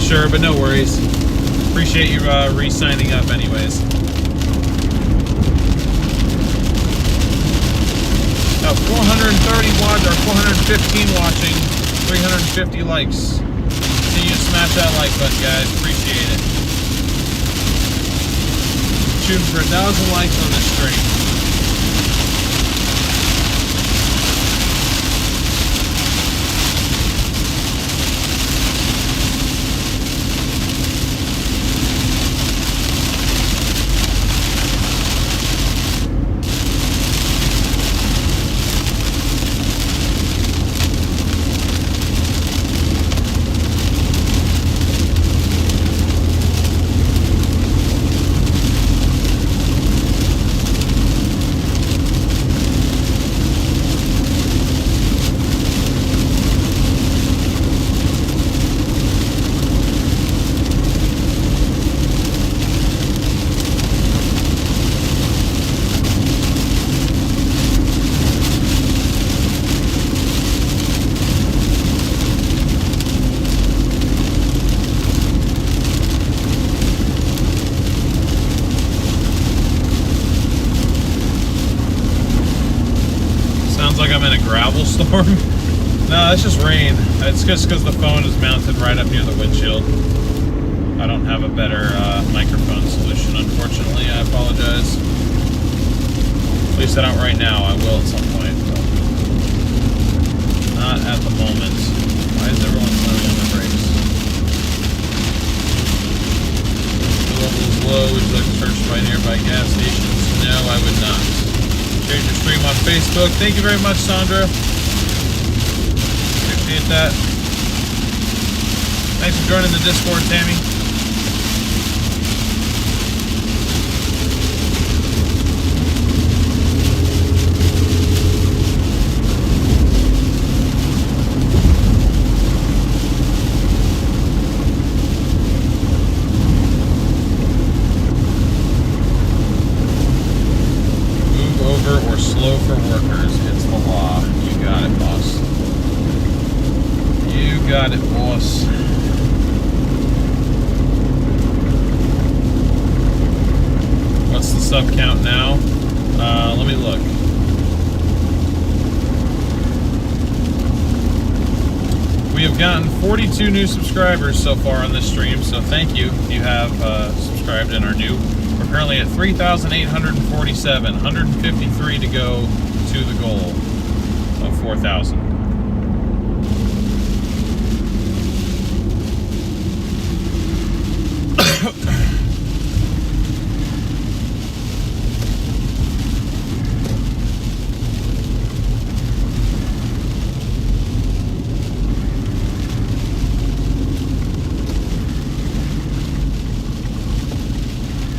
Sure, but no worries. Appreciate you re-signing up anyways. Now 430 watch or 415 watching, 350 likes. See you smash that like button, guys. Appreciate it. Shooting for 1,000 likes on this stream. Storm? No, it's just rain. It's just because the phone is mounted right up near the windshield. I don't have a better microphone solution, unfortunately. I apologize. At least I don't right now. I will at some point. But not at the moment. Why is everyone slamming on the brakes? The level is low. Would you like to search by nearby gas stations? No, I would not. Share your stream on Facebook. Thank you very much, Sandra. Appreciate that. Thanks for joining the Discord, Tammy. Move over or slow for workers. It's the law. You got it, boss. You got it, boss. What's the sub count now. Let me look. We have gotten 42 new subscribers so far on this stream, so thank you if you have subscribed and are new. We're currently at 3,847, 153 to go to the goal of 4,000.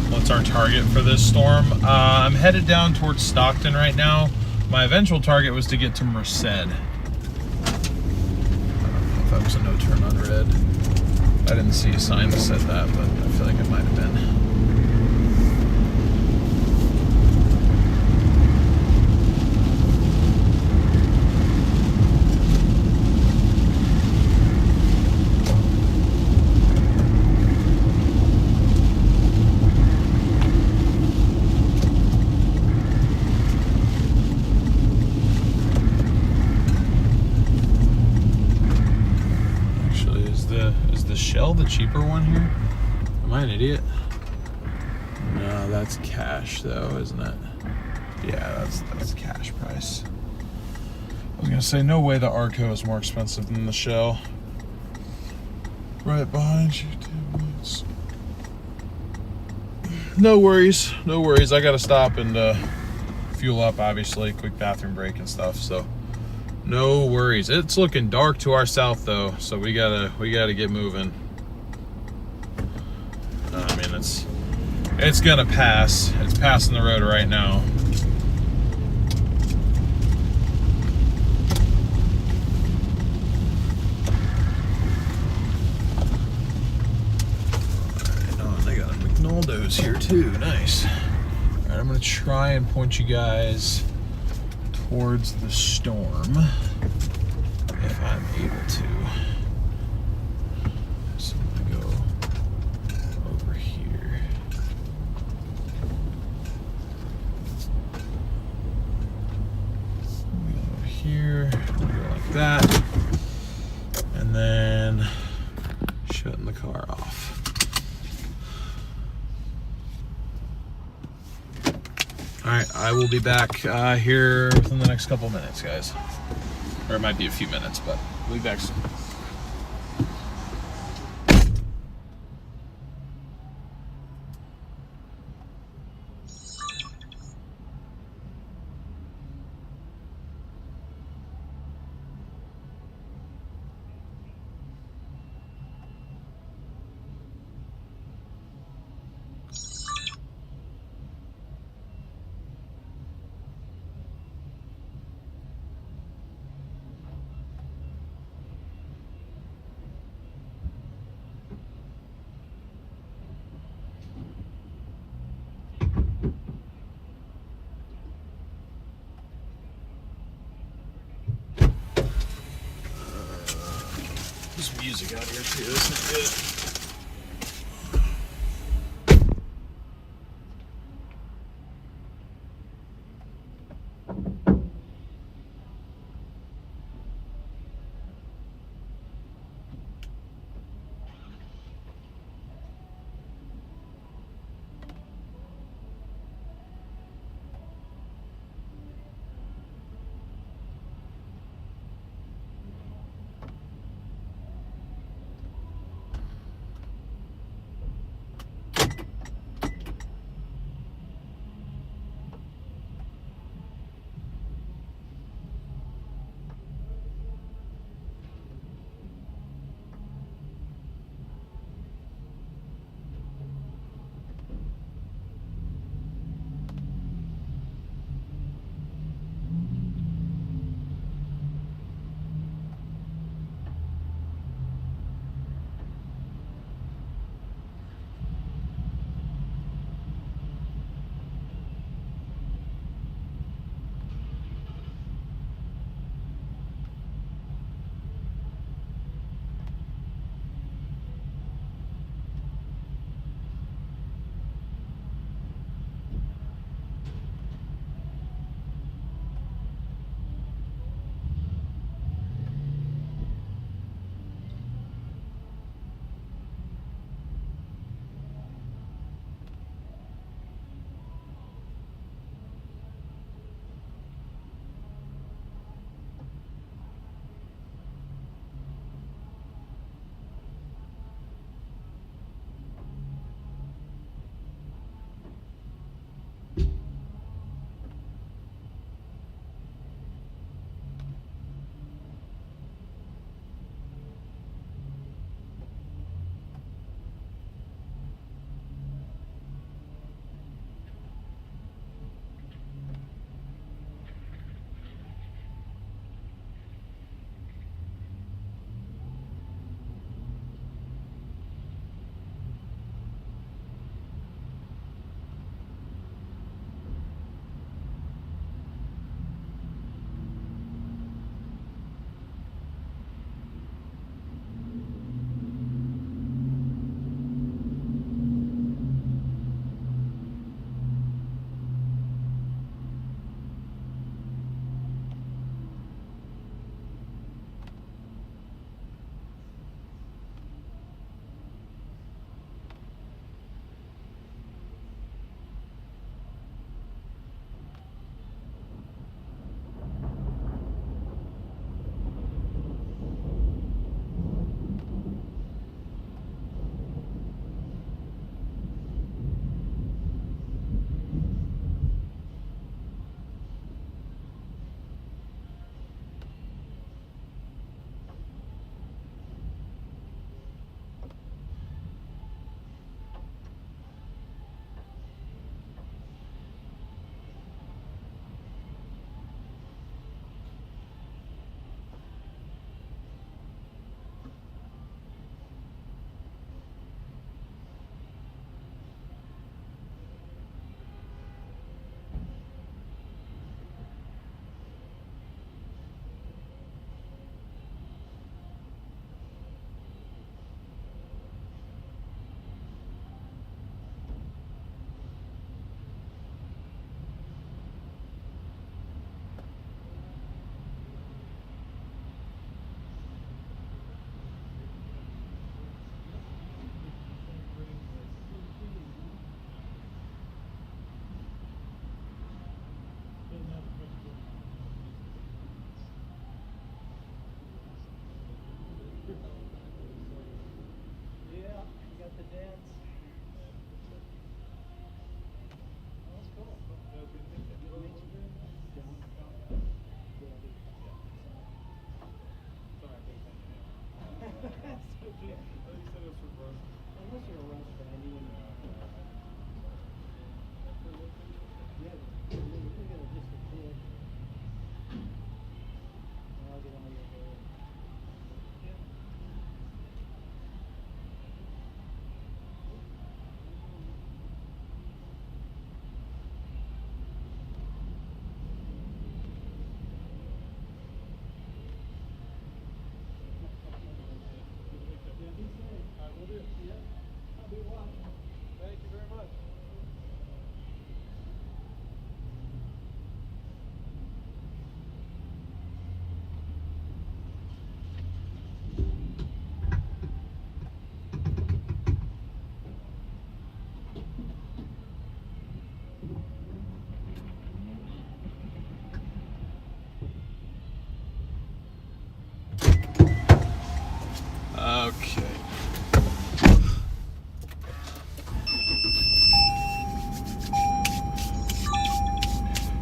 What's our target for this storm? I'm headed down towards Stockton right now. My eventual target was to get to Merced. I don't know if that was a no turn on red. I didn't see a sign that said that, but I feel like it might have been. Shell the cheaper one here? Am I an idiot? No, that's cash though, isn't it? Yeah, that's cash price. I was gonna say no way the Arco is more expensive than the Shell. Right behind you, 2 minutes. No worries, no worries. I gotta stop and fuel up, obviously, quick bathroom break and stuff, so no worries. It's looking dark to our south though, so we gotta get moving. I mean, it's gonna pass. It's passing the road right now. Alright, oh, they got a McNaldo's here too. Nice. Alright, I'm gonna try and point you guys towards the storm if I'm able to. So I'm gonna go over here. Go over here, go like that, and then shutting the car off. Alright, I will be back here within the next couple minutes, guys. Or it might be a few minutes, but we'll be back soon. There's music out here too, this is good.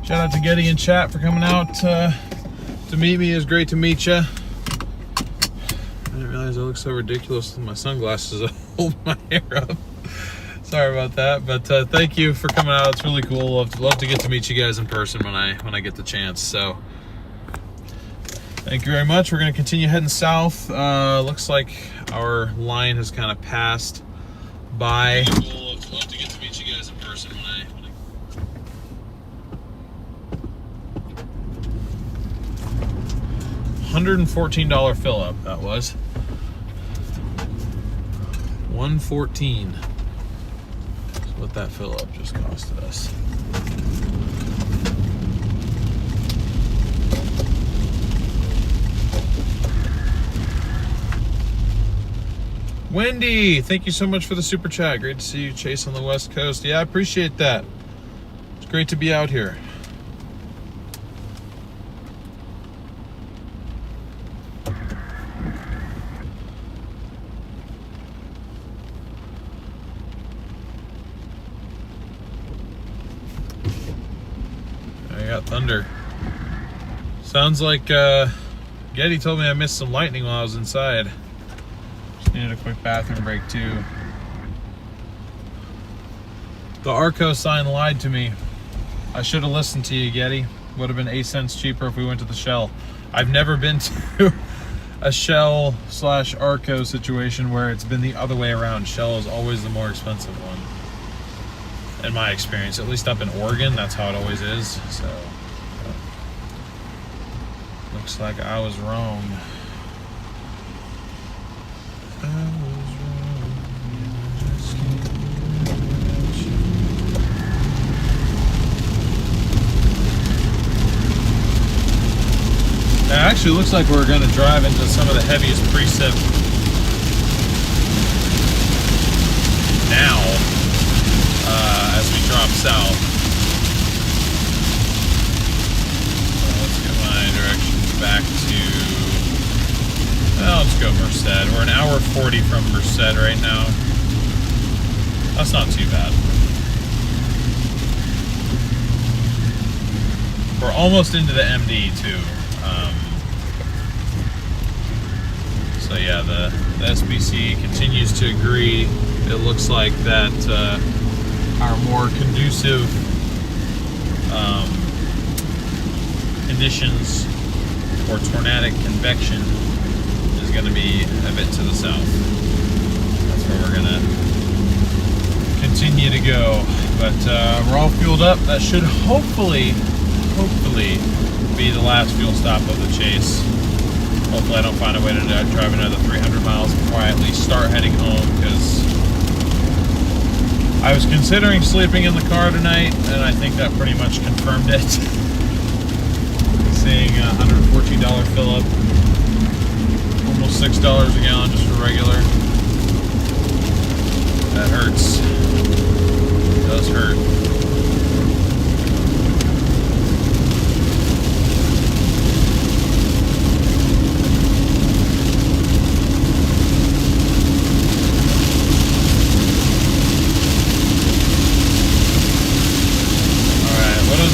Shout out to Getty in chat for coming out to meet me. It was great to meet you. I didn't realize I look so ridiculous with my sunglasses. I hold my hair up. Sorry about that, but thank you for coming out. It's really cool. Love to get to meet you guys in person when I get the chance. So thank you very much. We're going to continue heading south. Looks like our line has kind of passed by. Cool. Love to get to meet you guys in person when I $114 fill up. That was $114. That's what that fill up just costed us. Wendy, thank you so much for the super chat. Great to see you, Chase, on the West Coast. Yeah, I appreciate that. It's great to be out here. I got thunder. Sounds like Getty told me I missed some lightning while I was inside. Needed a quick bathroom break too. The Arco sign lied to me. I should have listened to you, Getty. Would have been 8 cents cheaper if we went to the Shell. I've never been to a Shell / Arco situation where it's been the other way around. Shell is always the more expensive one. In my experience, at least up in Oregon, that's how it always is. So looks like I was wrong. It actually looks like we're going to drive into some of the heaviest precip now as we drop south. Let's get my directions back to, well, let's go Merced. We're an hour 40 from Merced right now. That's not too bad. We're almost into the MD too. So yeah, the SBC continues to agree. It looks like that our more conducive conditions for tornadic convection is going to be a bit to the south. That's where we're going to continue to go. But we're all fueled up. That should hopefully be the last fuel stop of the chase. Hopefully I don't find a way to drive another 300 miles before I at least start heading home, because I was considering sleeping in the car tonight, and I think that pretty much confirmed it. Seeing a $114 fill up, almost $6 a gallon just for regular. That hurts. It does hurt.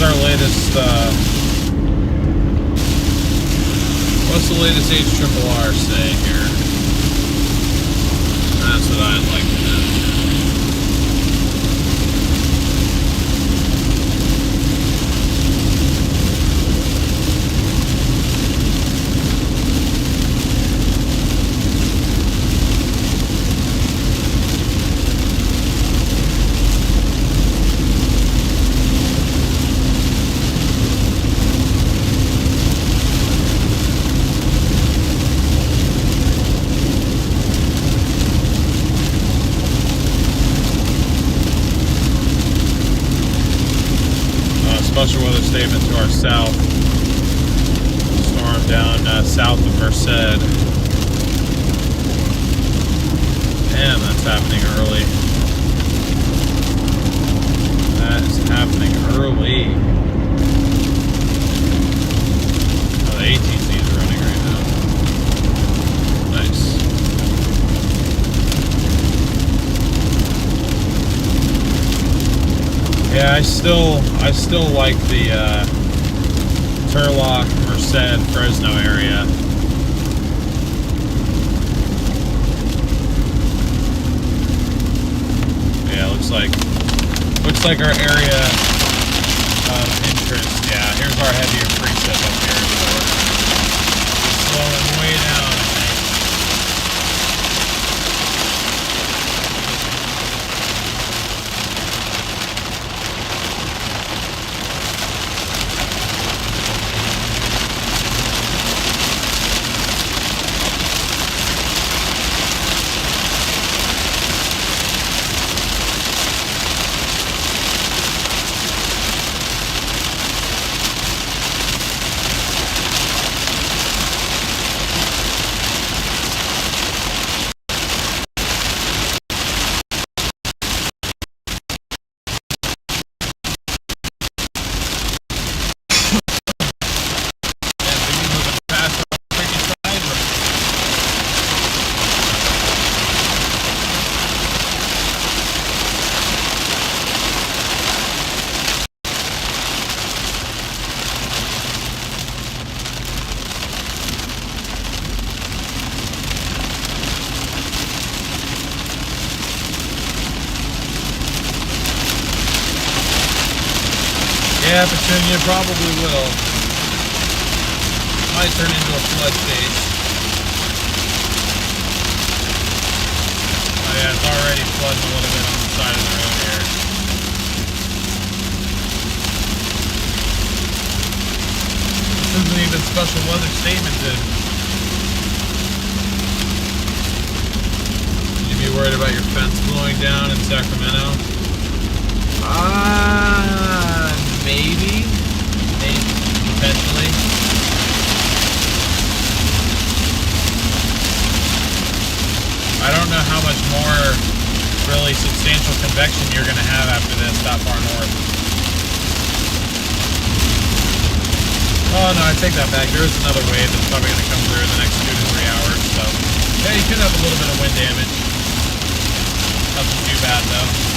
Our latest, what's the latest HRRR say here? That's what I'd like to know. Special weather statement to our south. Storm down south of Merced. Damn, that's happening early. That is happening early. Oh, the ATC is running right now. Nice. Yeah, I still like the Turlock, Merced, Fresno area. Yeah, looks like our area of interest. Yeah, here's our heavier precip up here. So slowing way down, I think. Yeah, Petunia probably will. Might turn into a flood stage. Oh yeah, it's already flooding a little bit on the side of the road here. This isn't even special weather statemented. Should you be worried about your fence blowing down in Sacramento? Maybe, potentially. I don't know how much more really substantial convection you're going to have after this that far north. Oh no, I take that back. There is another wave that's probably going to come through in the next 2 to 3 hours. So yeah, you could have a little bit of wind damage. Nothing too bad though.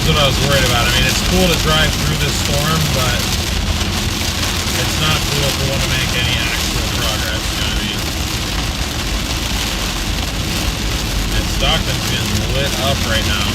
What I was worried about. I mean, it's cool to drive through this storm, but it's not cool if we want to make any actual progress, you know what I mean? And Stockton's getting lit up right now.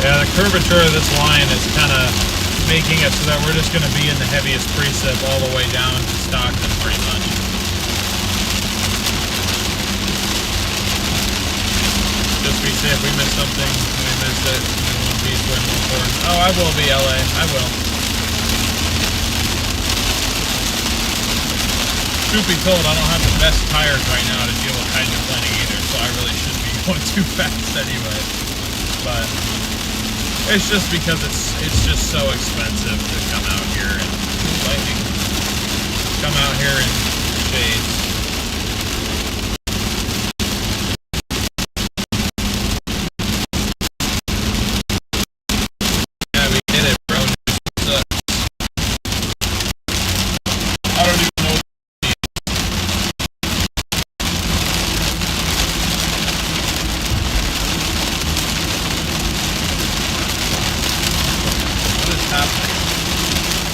Yeah, the curvature of this line is kind of making it so that we're just going to be in the heaviest precip all the way down to Stockton pretty much. Just be safe, we missed something, we missed it, we won't be so important. Oh, I will be LA, I will. truth be told, I don't have the best tires right now to deal with hydroplaning either, so I really shouldn't be going too fast anyway. But it's just because it's just so expensive to come out here and come out here in shades. Yeah, we did it, bro. I don't even know.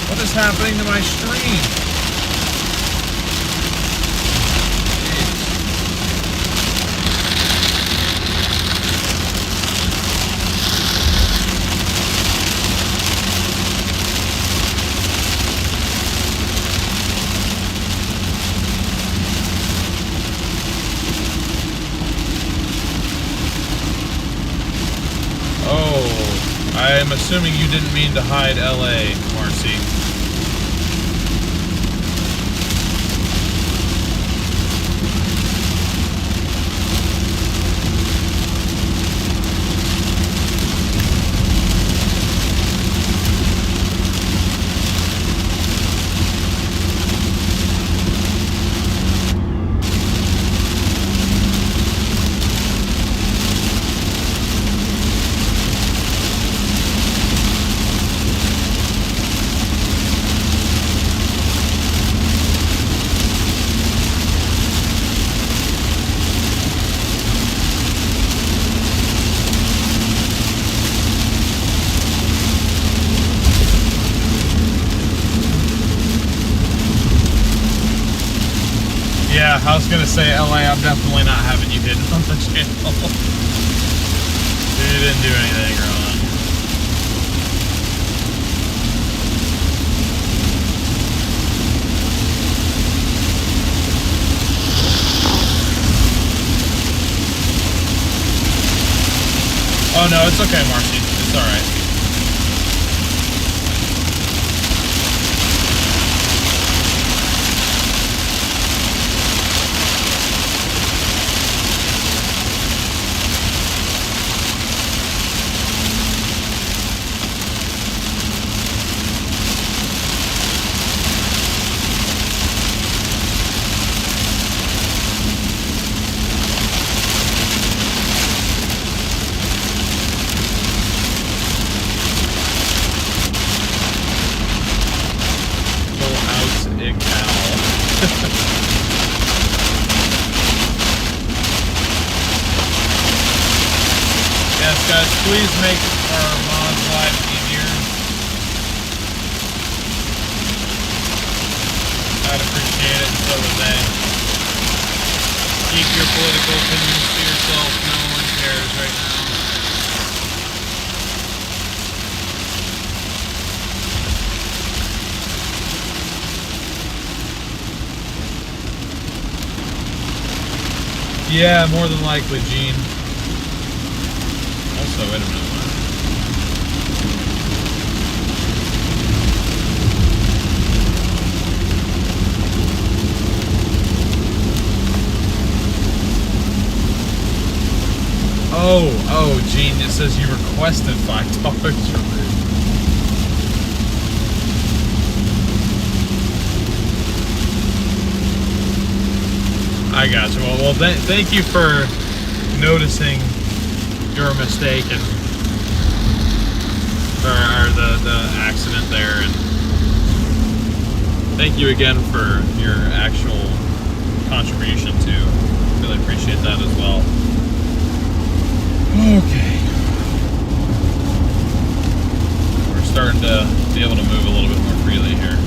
What is happening to my stream? Oh, I'm assuming you didn't mean to hide LA, Marcy. Yeah, I was gonna say LA, I'm definitely not having you hidden on the channel. You didn't do anything wrong. Oh no, it's okay, Marcy. It's alright. Yes, guys, please make our mods lives easier. I'd appreciate it, and so would they. Keep your political opinions to yourself. No one cares right now. Yeah, more than likely, Gene. Also, wait a minute. Oh, Gene, it says you requested $5 from me. I got you. Well, thank you for noticing your mistake and or the accident there, and thank you again for your actual contribution too. Really appreciate that as well. Okay, we're starting to be able to move a little bit more freely here.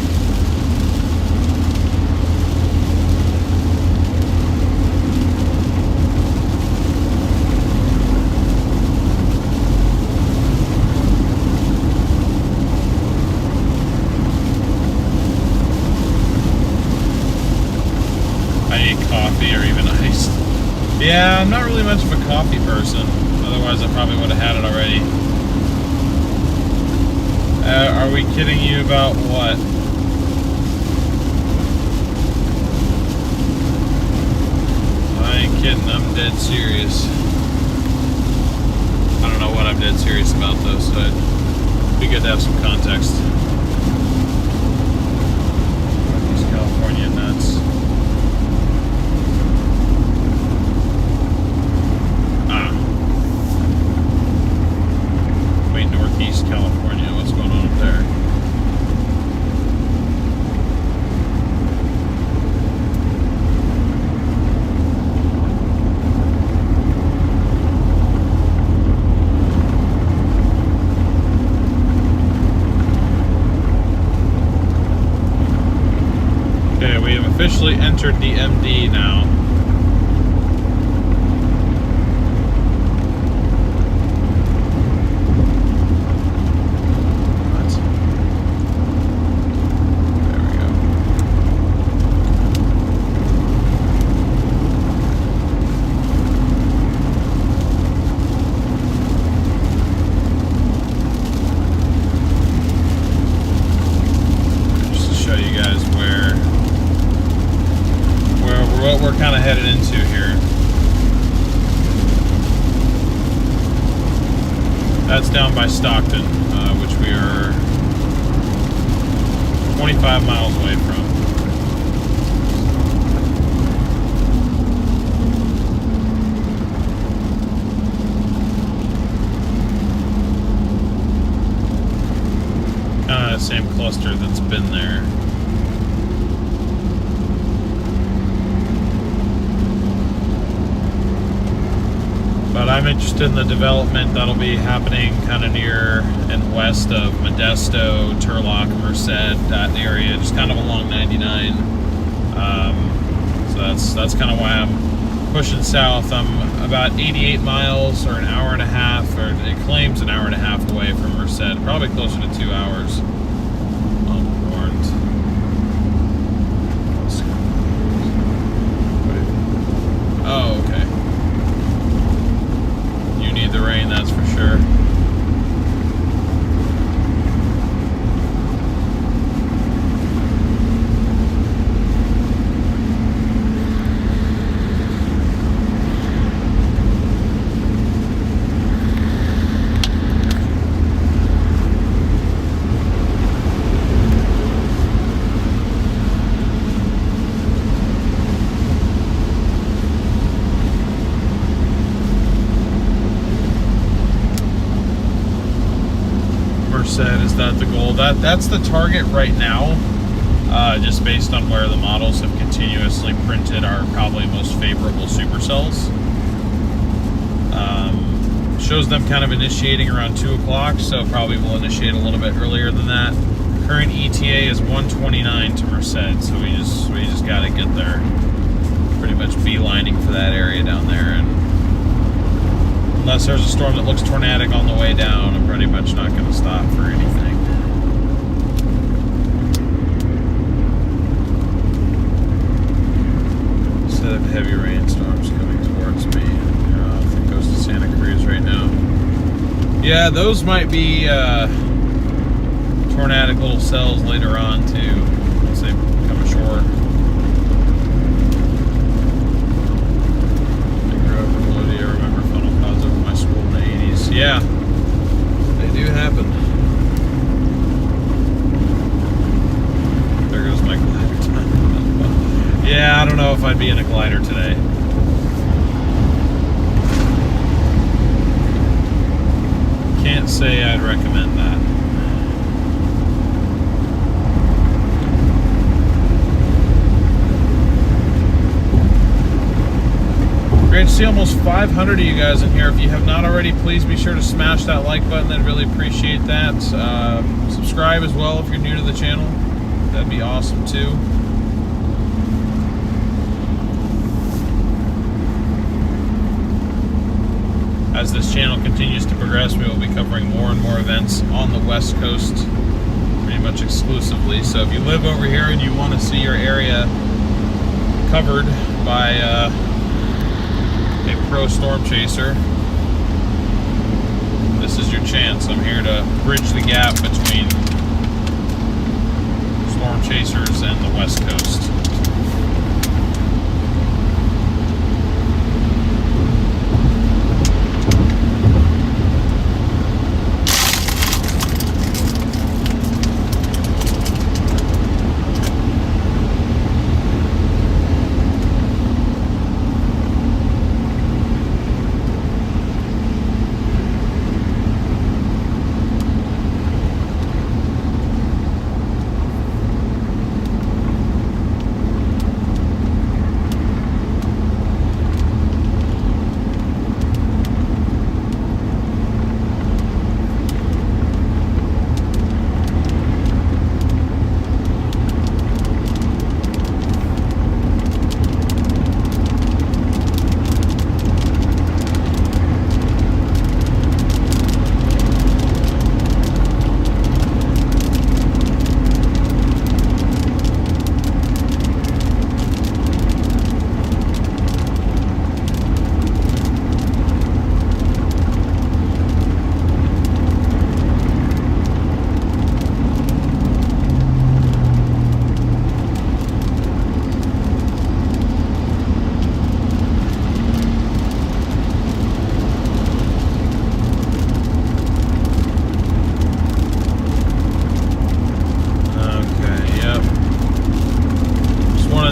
Coffee or even iced. Yeah, I'm not really much of a coffee person. Otherwise, I probably would have had it already. Are we kidding you about what? kidding, I'm dead serious. I don't know what I'm dead serious about though, so it'd be good to have some context. Northeast California nuts. Wait, Northeast California, what's going on up there? Officially entered the MD now. What? There we go. Just to show you guys what we're kind of headed into here. That's down by Stockton, which we are 25 miles away from. Kind of that same cluster that's been there. But I'm interested in the development that'll be happening kind of near and west of Modesto, Turlock, Merced, that area, just kind of along 99. So that's kind of why I'm pushing south. I'm about 88 miles, or an hour and a half, or it claims an hour and a half away from Merced, probably closer to 2 hours. Unwarned. Oh, okay. The rain, that's for sure. Is that the goal? That's the target right now, just based on where the models have continuously printed our probably most favorable supercells. Shows them kind of initiating around 2 o'clock, so probably we'll initiate a little bit earlier than that. Current ETA is 129 to Merced, so we just got to get there. Pretty much beelining for that area down there, and unless there's a storm that looks tornadic on the way down, I'm pretty much not going to stop for anything. Instead of heavy rainstorms coming towards me, off the coast of Santa Cruz right now. Yeah, those might be tornadic little cells later on too, once they come ashore. Yeah, they do happen. There goes my glider time. Yeah, I don't know if I'd be in a glider today. Can't say I'd recommend that. Great to see almost 500 of you guys in here. If you have not already, please be sure to smash that like button. I'd really appreciate that. Subscribe as well if you're new to the channel. That'd be awesome too. As this channel continues to progress, we will be covering more and more events on the West Coast, pretty much exclusively. So if you live over here and you want to see your area covered by a pro storm chaser, this is your chance. I'm here to bridge the gap between storm chasers and the West Coast.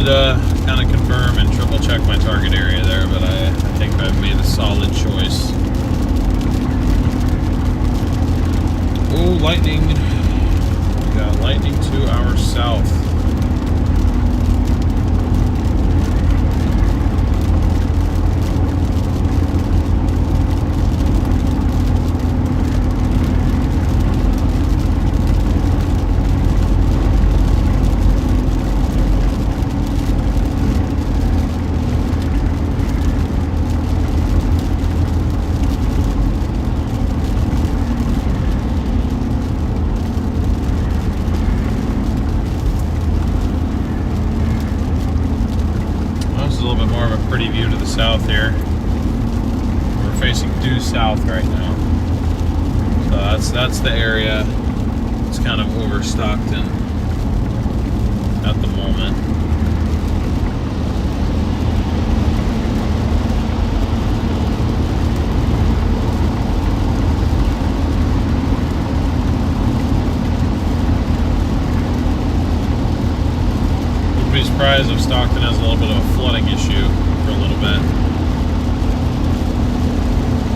wanted to kind of confirm and triple check my target area there, but I think I've made a solid choice. Oh, lightning. We got lightning to our south. Pretty view to the south here. We're facing due south right now, so that's the area. It's kind of overstocked in at the moment. Wouldn't be surprised if Stockton has a little bit of a flooding issue for a little bit.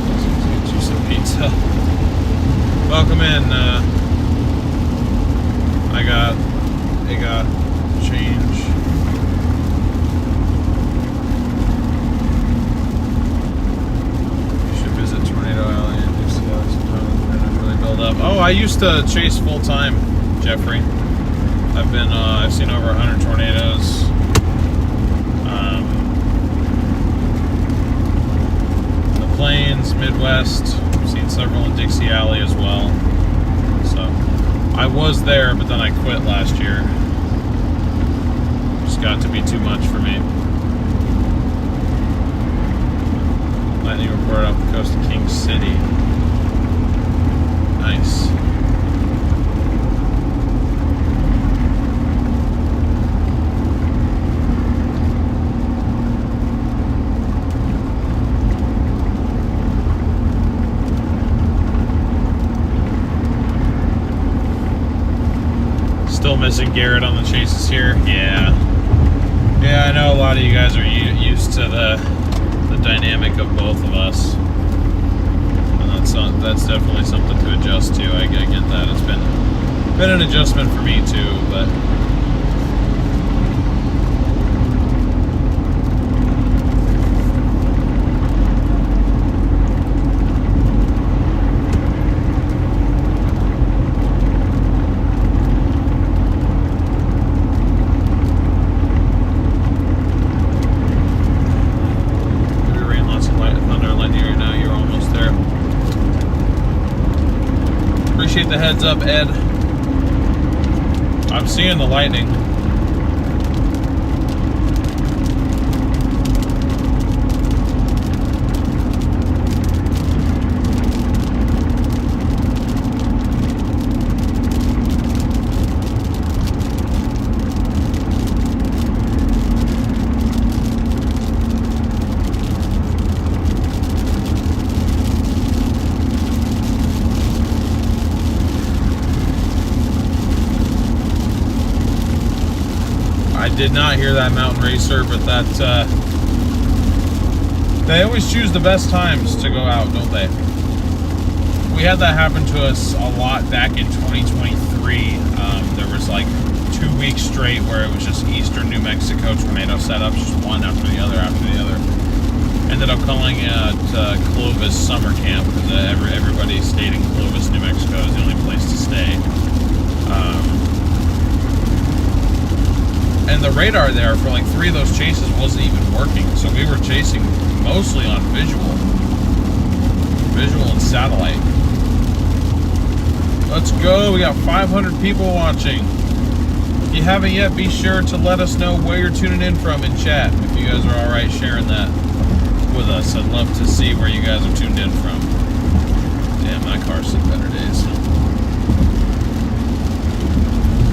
Let's get you some pizza. Welcome in. I got change. You should visit Tornado Alley and do see how it's really build up. Oh, I used to chase full time, Jeffrey. I've seen over 100 tornadoes. Plains, Midwest. I've seen several in Dixie Alley as well. So I was there, but then I quit last year. Just got to be too much for me. Lightning reported off the coast of King City. Nice. Still missing Garrett on the chases here. Yeah, I know a lot of you guys are used to the dynamic of both of us, and that's definitely something to adjust to. I get that. It's been an adjustment for me too, but the heads up, Ed. I'm seeing the lightning. Did not hear that mountain racer, but that they always choose the best times to go out, don't they? We had that happen to us a lot back in 2023. There was like 2 weeks straight where it was just eastern New Mexico tornado setups, just one after the other after the other. Ended up calling it Clovis summer camp because everybody stayed in Clovis, New Mexico is the only place to stay. And the radar there for like 3 of those chases wasn't even working, so we were chasing mostly on visual and satellite. Let's go. We got 500 people watching. If you haven't yet, be sure to let us know where you're tuning in from in chat. If you guys are all right sharing that with us, I'd love to see where you guys are tuned in from. Damn, my car's seen better days.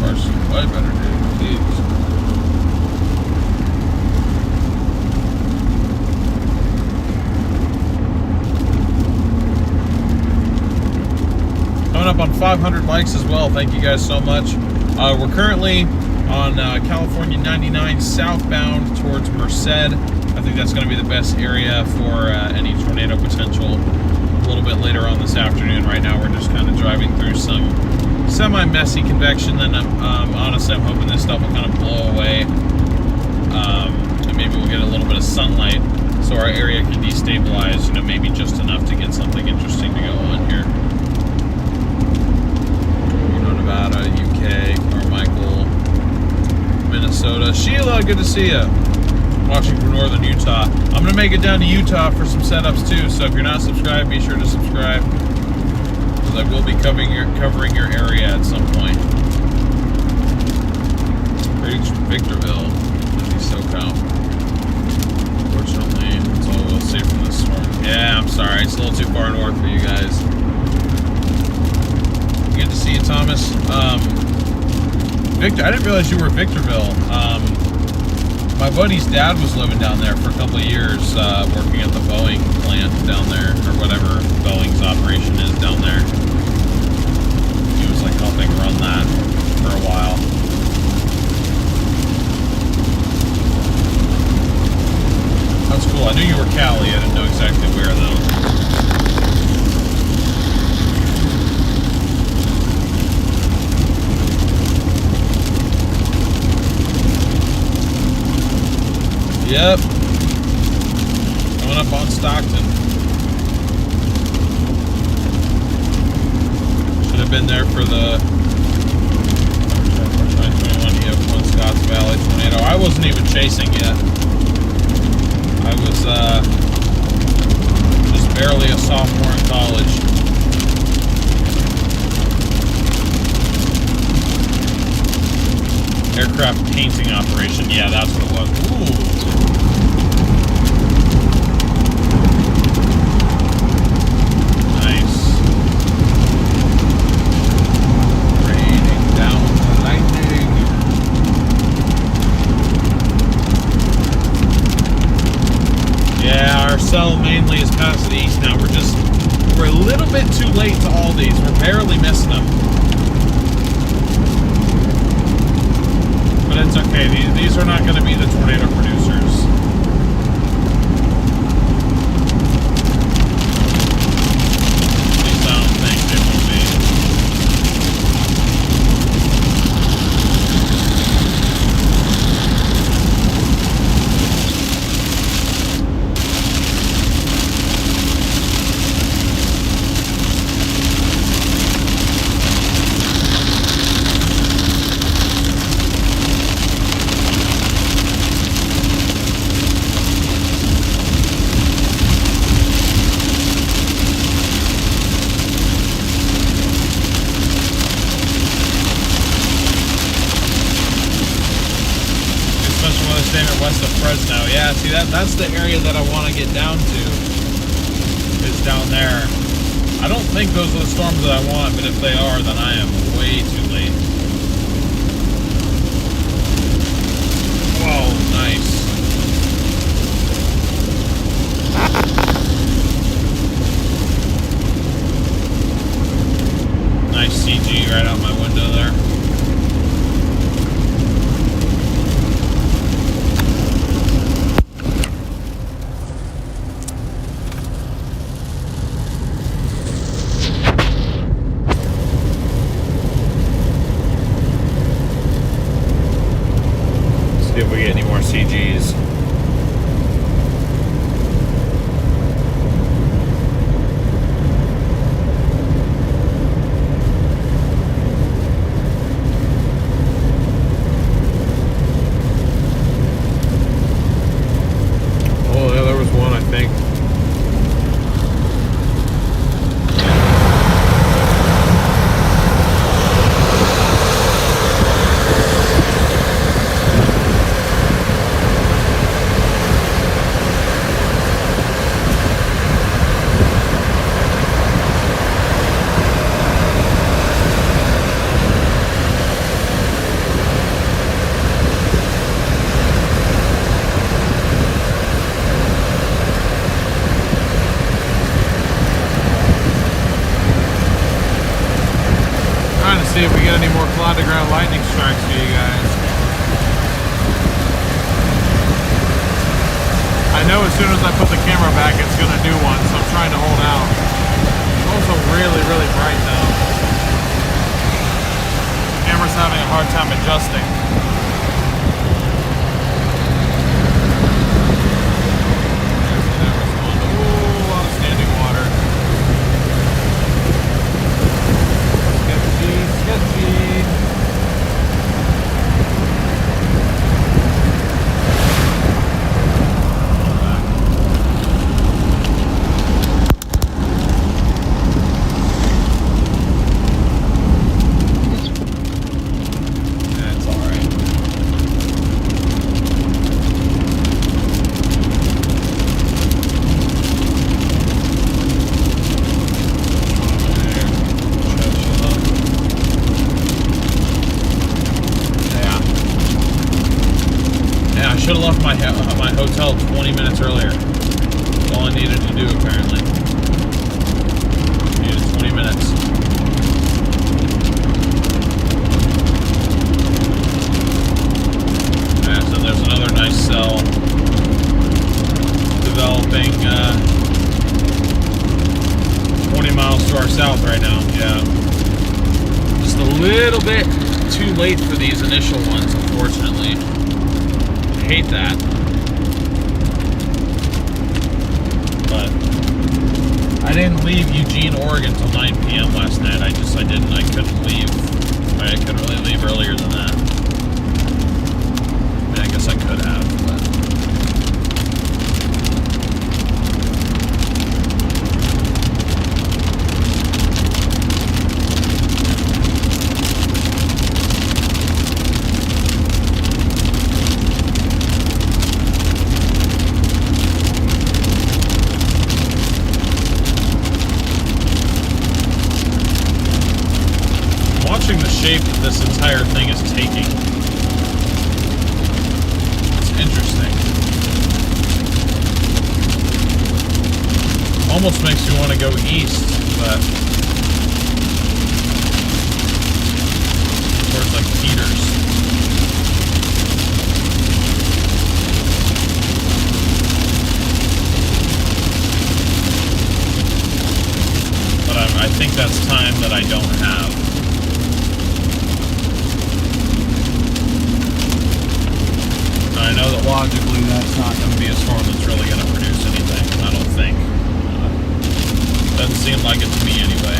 Car's seen way better days. Jeez. Coming up on 500 likes as well. Thank you guys so much. We're currently on California 99 southbound towards Merced. I think that's going to be the best area for any tornado potential a little bit later on this afternoon. Right now we're just kind of driving through some semi-messy convection. Then honestly I'm hoping this stuff will kind of blow away, and maybe we'll get a little bit of sunlight so our area can destabilize, maybe just enough to get something interesting to go on here. Nevada, UK, Carmichael, Minnesota. Sheila, good to see you. Watching from northern Utah. I'm going to make it down to Utah for some setups too, so if you're not subscribed, be sure to subscribe, because I will be covering your area at some point. Greetings from Victorville, SoCal. Unfortunately, that's all we'll see from this storm. Yeah, I'm sorry, it's a little too far north for you guys. Good to see you, Thomas. Victor, I didn't realize you were Victorville. My buddy's dad was living down there for a couple of years, working at the Boeing plant down there, or whatever Boeing's operation is down there. He was like helping run that for a while. That's cool. I knew you were Cali. I didn't know exactly where though. Yep. Coming up on Stockton. Should have been there for the 2021 EF1 Scotts Valley tornado. I wasn't even chasing yet. I was just barely a sophomore in college. Aircraft painting operation. Yeah, that's what it was. Ooh. Nice. Raining down the lightning. Yeah, our cell mainly is past the east now. We're a little bit too late to all these. We're barely missing them. But it's okay. These are not going to be the tornado producers. At least I don't think they will be. West of Fresno. Yeah, see that's the area that I want to get down to. Is down there. I don't think those are the storms that I want, but if they are, then I am way too late. Whoa, nice. Nice CG right out my window there. See if we get any more CGs. Oh yeah, there was one, I think. know as soon as I put the camera back, it's going to do one, so I'm trying to hold out. It's also really, really bright now. The camera's having a hard time adjusting. Should have left my hotel 20 minutes earlier. That's all I needed to do, apparently. Needed 20 minutes. Yeah, so there's another nice cell developing 20 miles to our south right now. Yeah. Just a little bit too late for these initial ones, unfortunately. Hate that, but I didn't leave Eugene, Oregon till 9 p.m. last night. I couldn't leave. I couldn't really leave earlier than that. I mean, I guess I could have, but watching the shape that this entire thing is taking. It's interesting. Almost makes you want to go east, but towards like Peters. But I think that's time that I don't have. I know that logically that's not going to be a storm that's really going to produce anything, I don't think. Doesn't seem like it to me anyway.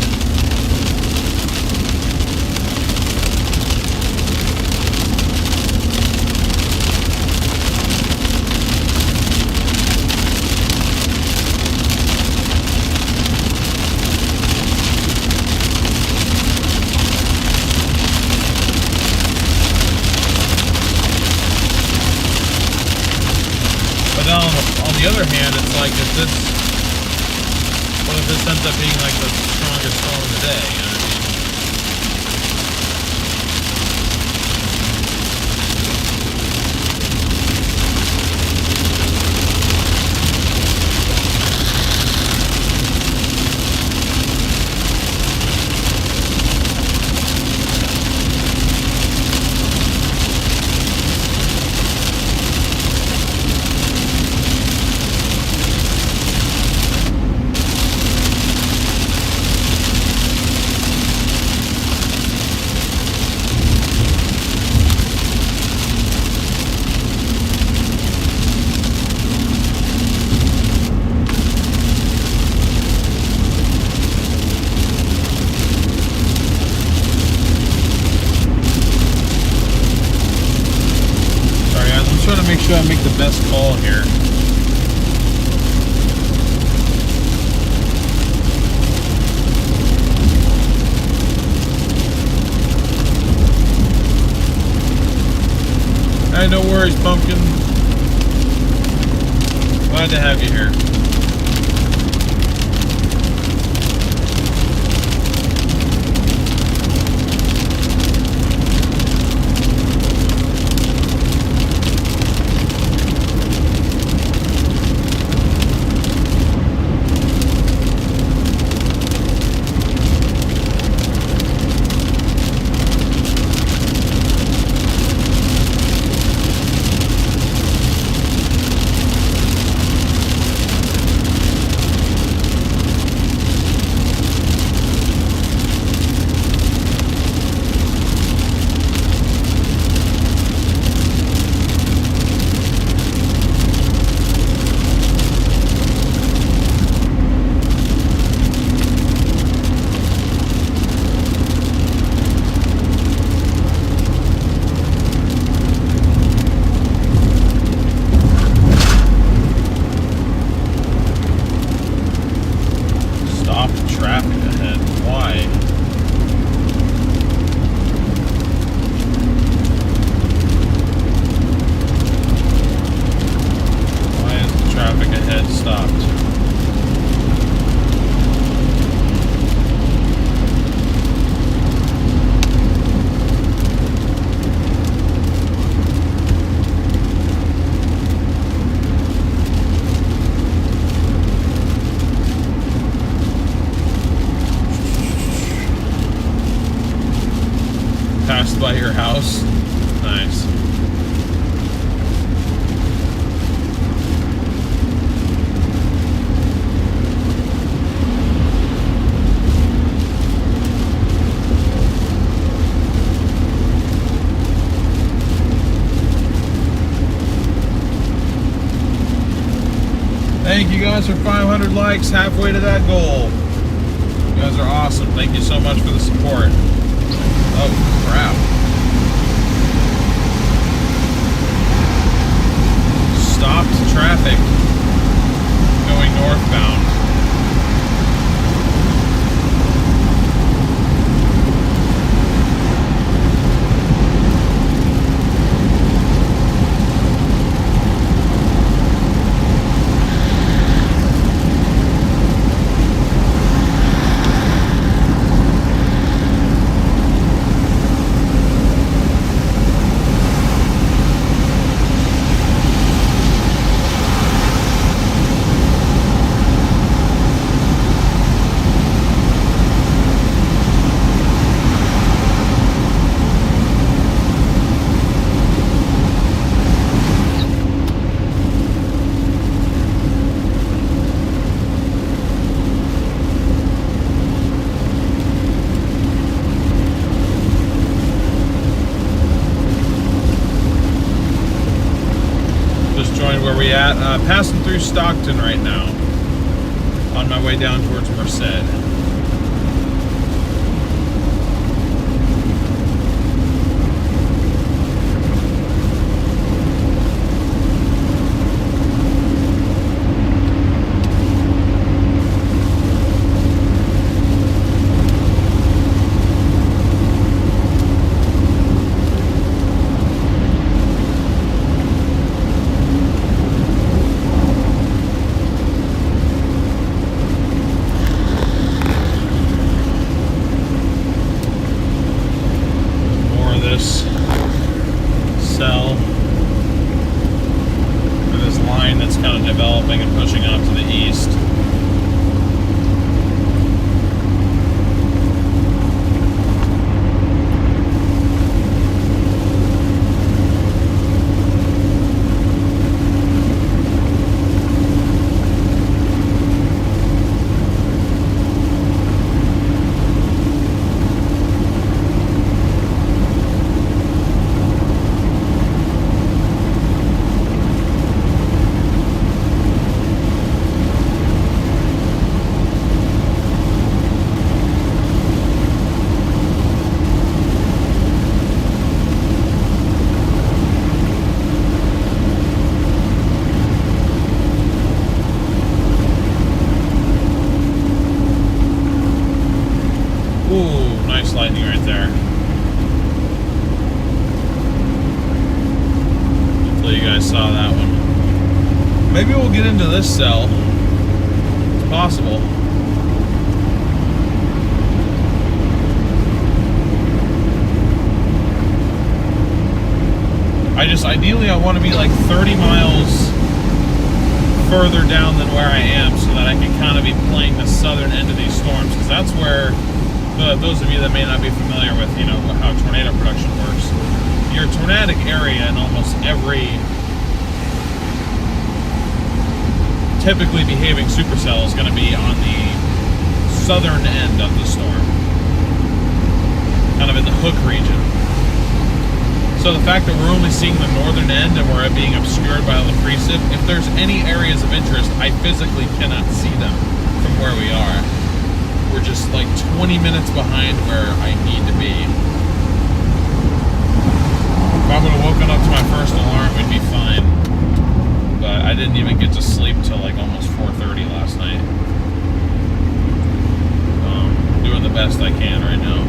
On the other hand, it's like, what if this ends up being like the strongest storm of the day, you know what I mean? Make sure I make the best call here. Hey, no worries, Pumpkin. Glad to have you here. Thank you guys for 500 likes, halfway to that goal. You guys are awesome. Thank you so much for the support. Oh, crap. Stopped traffic going northbound. Where we at? Passing through Stockton right now, on my way down towards Merced. Developing and pushing off to the east. Ooh, nice lightning right there. Hopefully you guys saw that one. Maybe we'll get into this cell. It's possible. Ideally I want to be like 30 miles further down than where I am so that I can kind of be playing the southern end of these storms, because that's where, those of you that may not be familiar with, you know, how tornado production works, your tornadic area in almost every typically behaving supercell is going to be on the southern end of the storm, kind of in the hook region. So the fact that we're only seeing the northern end and we're being obscured by all the precip, if there's any areas of interest, I physically cannot see them from where we are. We're just like 20 minutes behind where I need to be. If I would have woken up to my first alarm, we'd be fine. But I didn't even get to sleep till like almost 4:30 last night. Doing the best I can right now.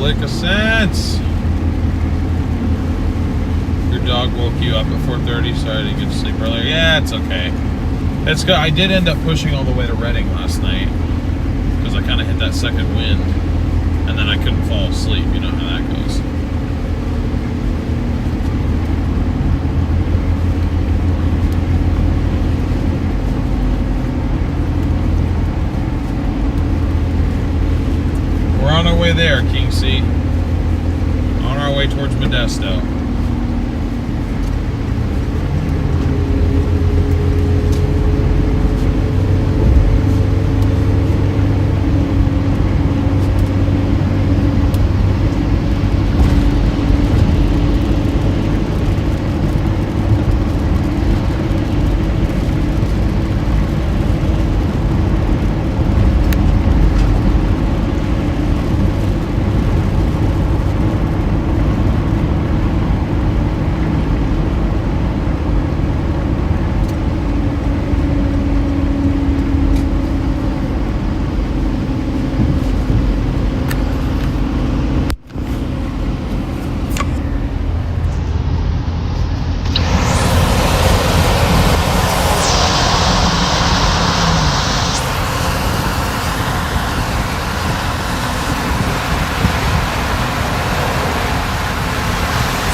lick of sense. Your dog woke you up at 4:30. Sorry I didn't get to sleep earlier. Yeah, it's okay. It's good. I did end up pushing all the way to Reading last night because I kind of hit that second wind, and then I couldn't fall asleep. You know how that goes. We're on our way there, King C. On our way towards Modesto.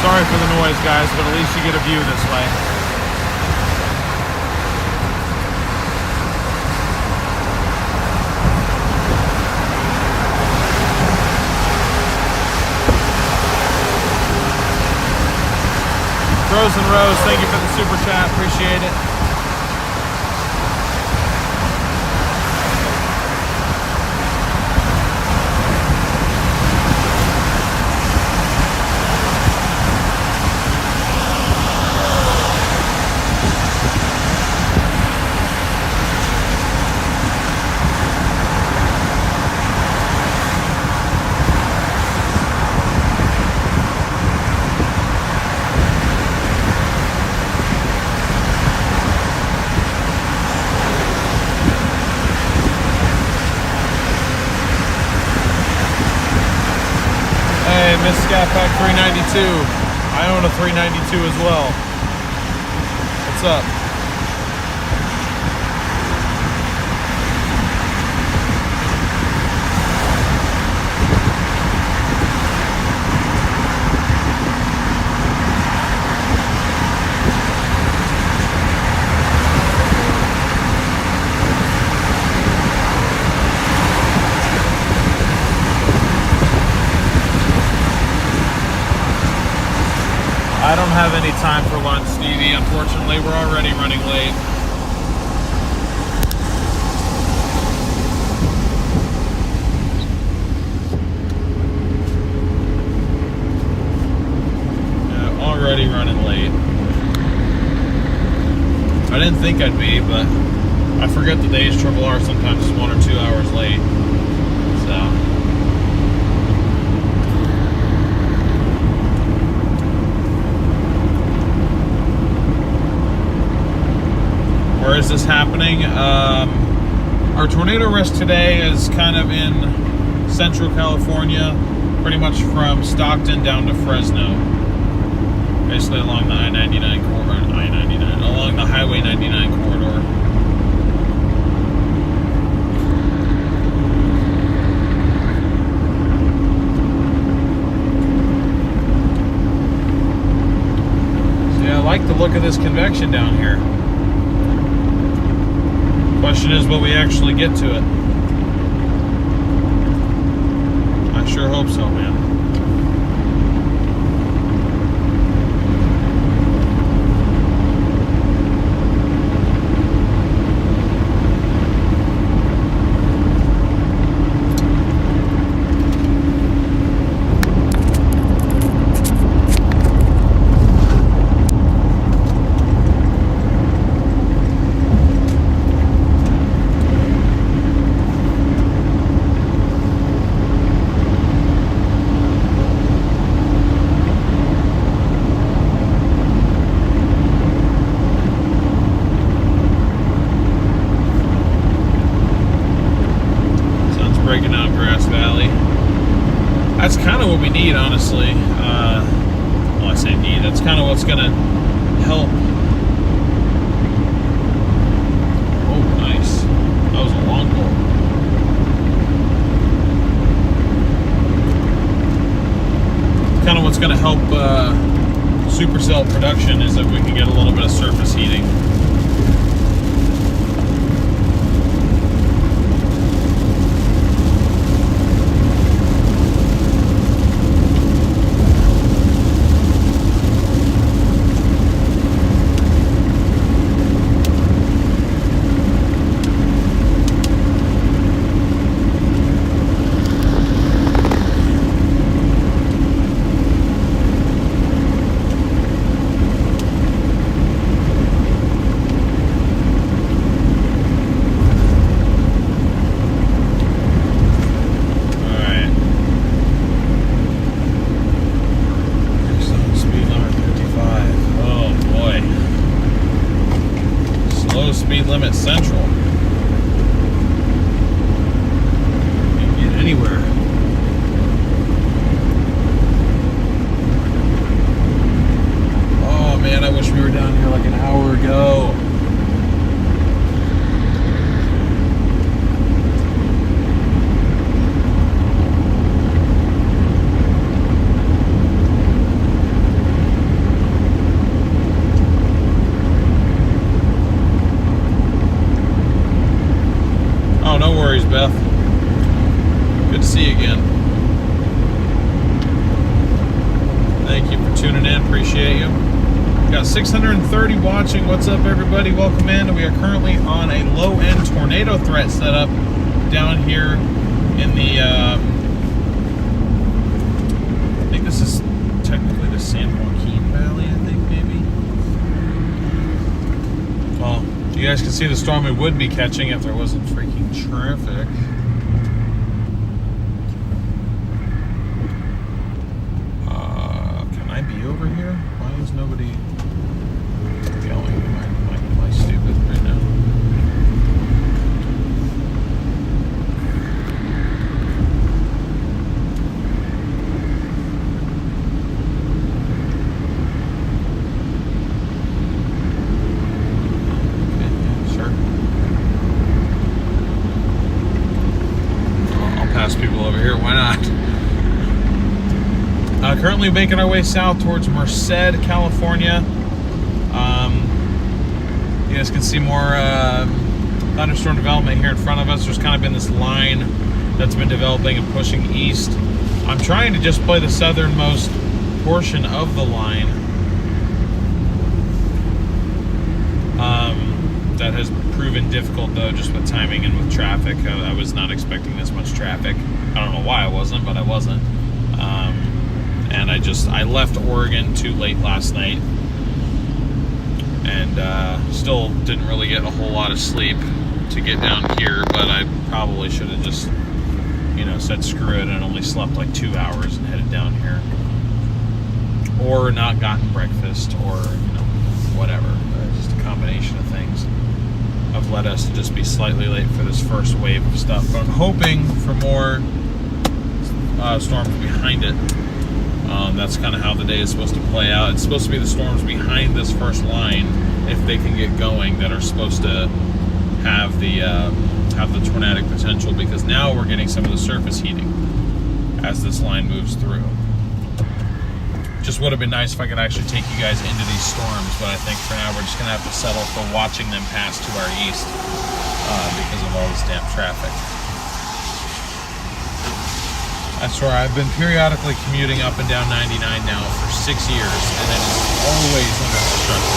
Sorry for the noise, guys, but at least you get a view this way. Rose and Rose, thank you for the super chat. Appreciate it. Miss Scat Pack 392. I own a 392 as well. What's up? I don't have any time for lunch, Stevie. Unfortunately, we're already running late. Yeah, already running late. I didn't think I'd be, but I forget the days Triple R sometimes is 1 or 2 hours late. So. Where is this happening? Our tornado risk today is kind of in central California, pretty much from Stockton down to Fresno. Basically along the I-99 corridor, along the Highway 99 corridor. So yeah, I like the look of this convection down here. Question is, will we actually get to it? I sure hope so, man. Breaking out Grass Valley. That's kind of what we need, honestly. Well, I say need. That's kind of what's going to help. Oh, nice. That was a long pull. Kind of what's going to help Supercell production is if we can get a little bit of surface heating. Speed limit central. Can't get anywhere. Oh man, I wish we were down here like an hour ago. No worries, Beth. Good to see you again. Thank you for tuning in. Appreciate you. Got 630 watching. What's up, everybody? Welcome in. We are currently on a low-end tornado threat setup down here in the, I think this is technically the San Joaquin Valley, I think, maybe. Well, you guys can see the storm we would be catching if there wasn't freaking traffic. Can I be over here? Why is nobody going? Am I stupid right now? People over here, why not? Currently making our way south towards Merced, California. You guys can see more thunderstorm development here in front of us. There's kind of been this line that's been developing and pushing east. I'm trying to just play the southernmost portion of the line. That has proven difficult though, just with timing and with traffic. I was not expecting this much traffic. I don't know why I wasn't, but I wasn't. And I left Oregon too late last night, and still didn't really get a whole lot of sleep to get down here. But I probably should have just, said screw it and only slept like 2 hours and headed down here, or not gotten breakfast, or whatever. Just a combination of things have led us to just be slightly late for this first wave of stuff. But I'm hoping for more storms behind it. That's kind of how the day is supposed to play out. It's supposed to be the storms behind this first line, if they can get going, that are supposed to have the tornadic potential, because now we're getting some of the surface heating as this line moves through. Just would have been nice if I could actually take you guys into these storms, but I think for now we're just going to have to settle for watching them pass to our east because of all this damn traffic. I swear, I've been periodically commuting up and down 99 now for 6 years, and it is always under construction.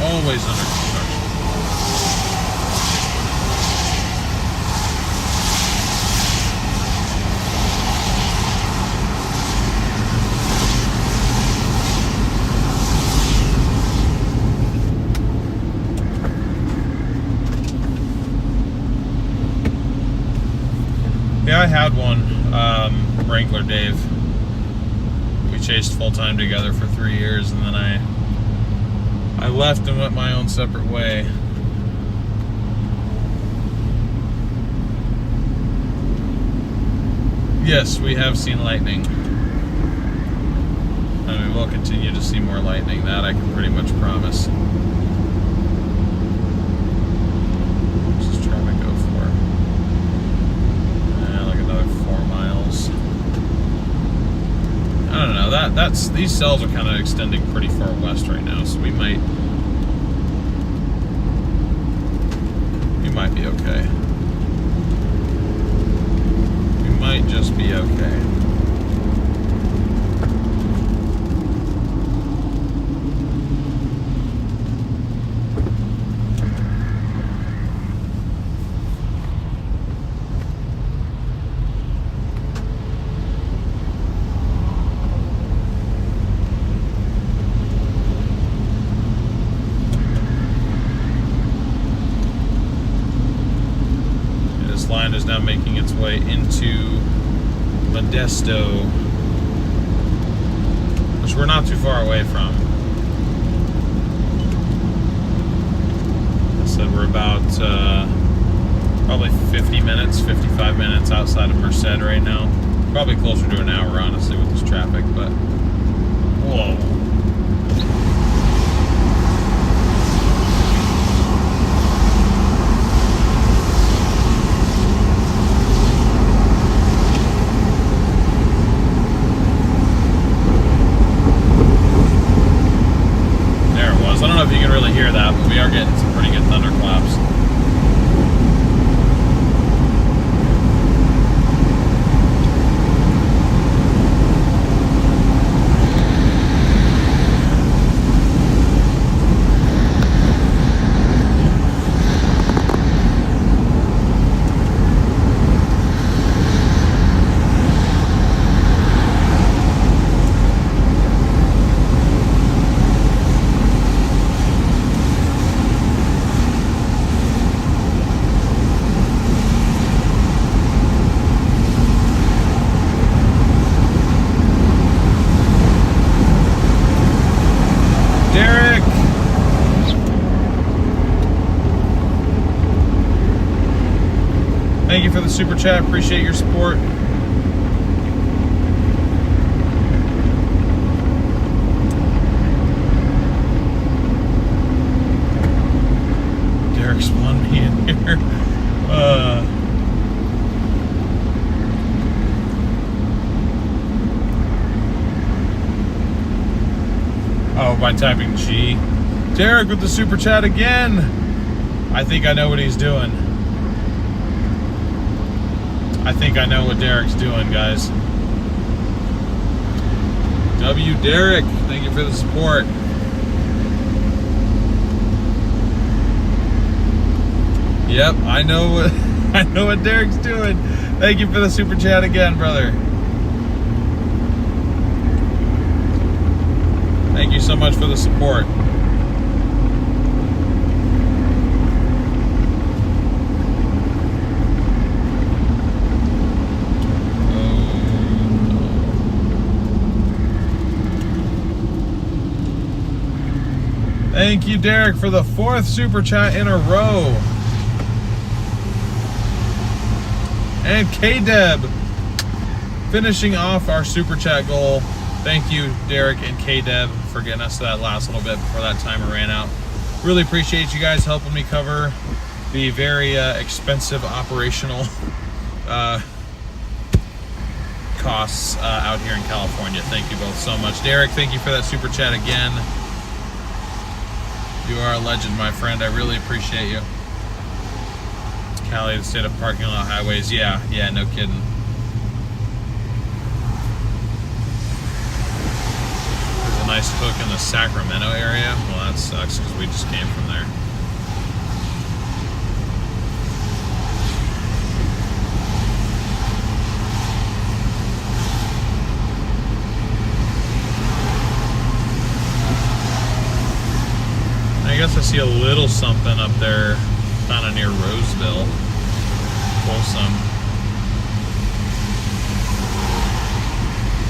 Always under construction. Yeah, I had one, Wrangler Dave. We chased full-time together for 3 years, and then I left and went my own separate way. Yes, we have seen lightning. I mean, we'll continue to see more lightning. That I can pretty much promise. What's this traffic go for? Like another 4 miles. I don't know. That's these cells are kind of extending pretty far west right now, so we might be okay. We might just be okay. Line is now making its way into Modesto, which we're not too far away from. I said we're about probably 55 minutes outside of Merced right now. Probably closer to an hour, honestly, with this traffic, but whoa. I don't know if you can really hear that, but we are getting some pretty good thunderclaps. Thank you for the super chat. Appreciate your support. Derek spawned me in here. Oh, by typing G. Derek with the super chat again. I think I know what he's doing. I think I know what Derek's doing, guys. W. Derek, thank you for the support. Yep, I know what Derek's doing. Thank you for the super chat again, brother. Thank you so much for the support. Thank you, Derek, for the 4th super chat in a row. And K-Deb finishing off our super chat goal. Thank you, Derek and K-Deb, for getting us to that last little bit before that timer ran out. Really appreciate you guys helping me cover the very expensive operational costs out here in California. Thank you both so much. Derek, thank you for that super chat again. You are a legend, my friend. I really appreciate you. Cali, the state of parking lot highways. Yeah, no kidding. There's a nice hook in the Sacramento area. Well, that sucks because we just came from there. I guess I see a little something up there, kind of near Roseville. Folsom.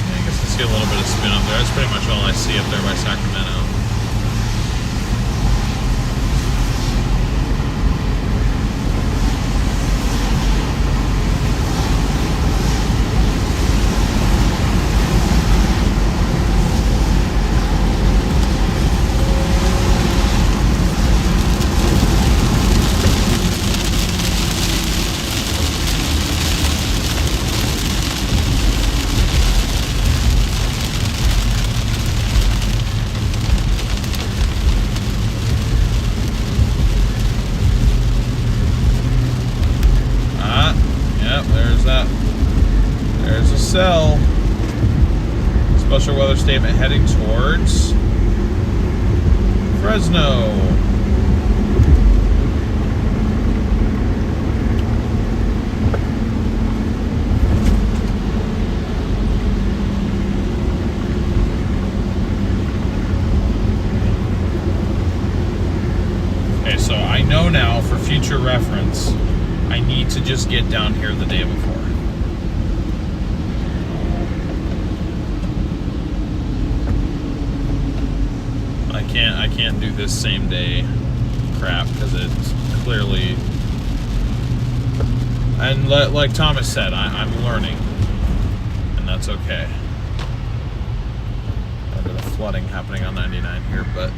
Yeah, I guess I see a little bit of spin up there. That's pretty much all I see up there by Sacramento. Supercell. Special weather statement heading towards Fresno. Okay, so I know now for future reference, I need to just get down here the day before. I can't do this same day crap because it's clearly, and like Thomas said, I'm learning, and that's okay. A bit of flooding happening on 99 here, but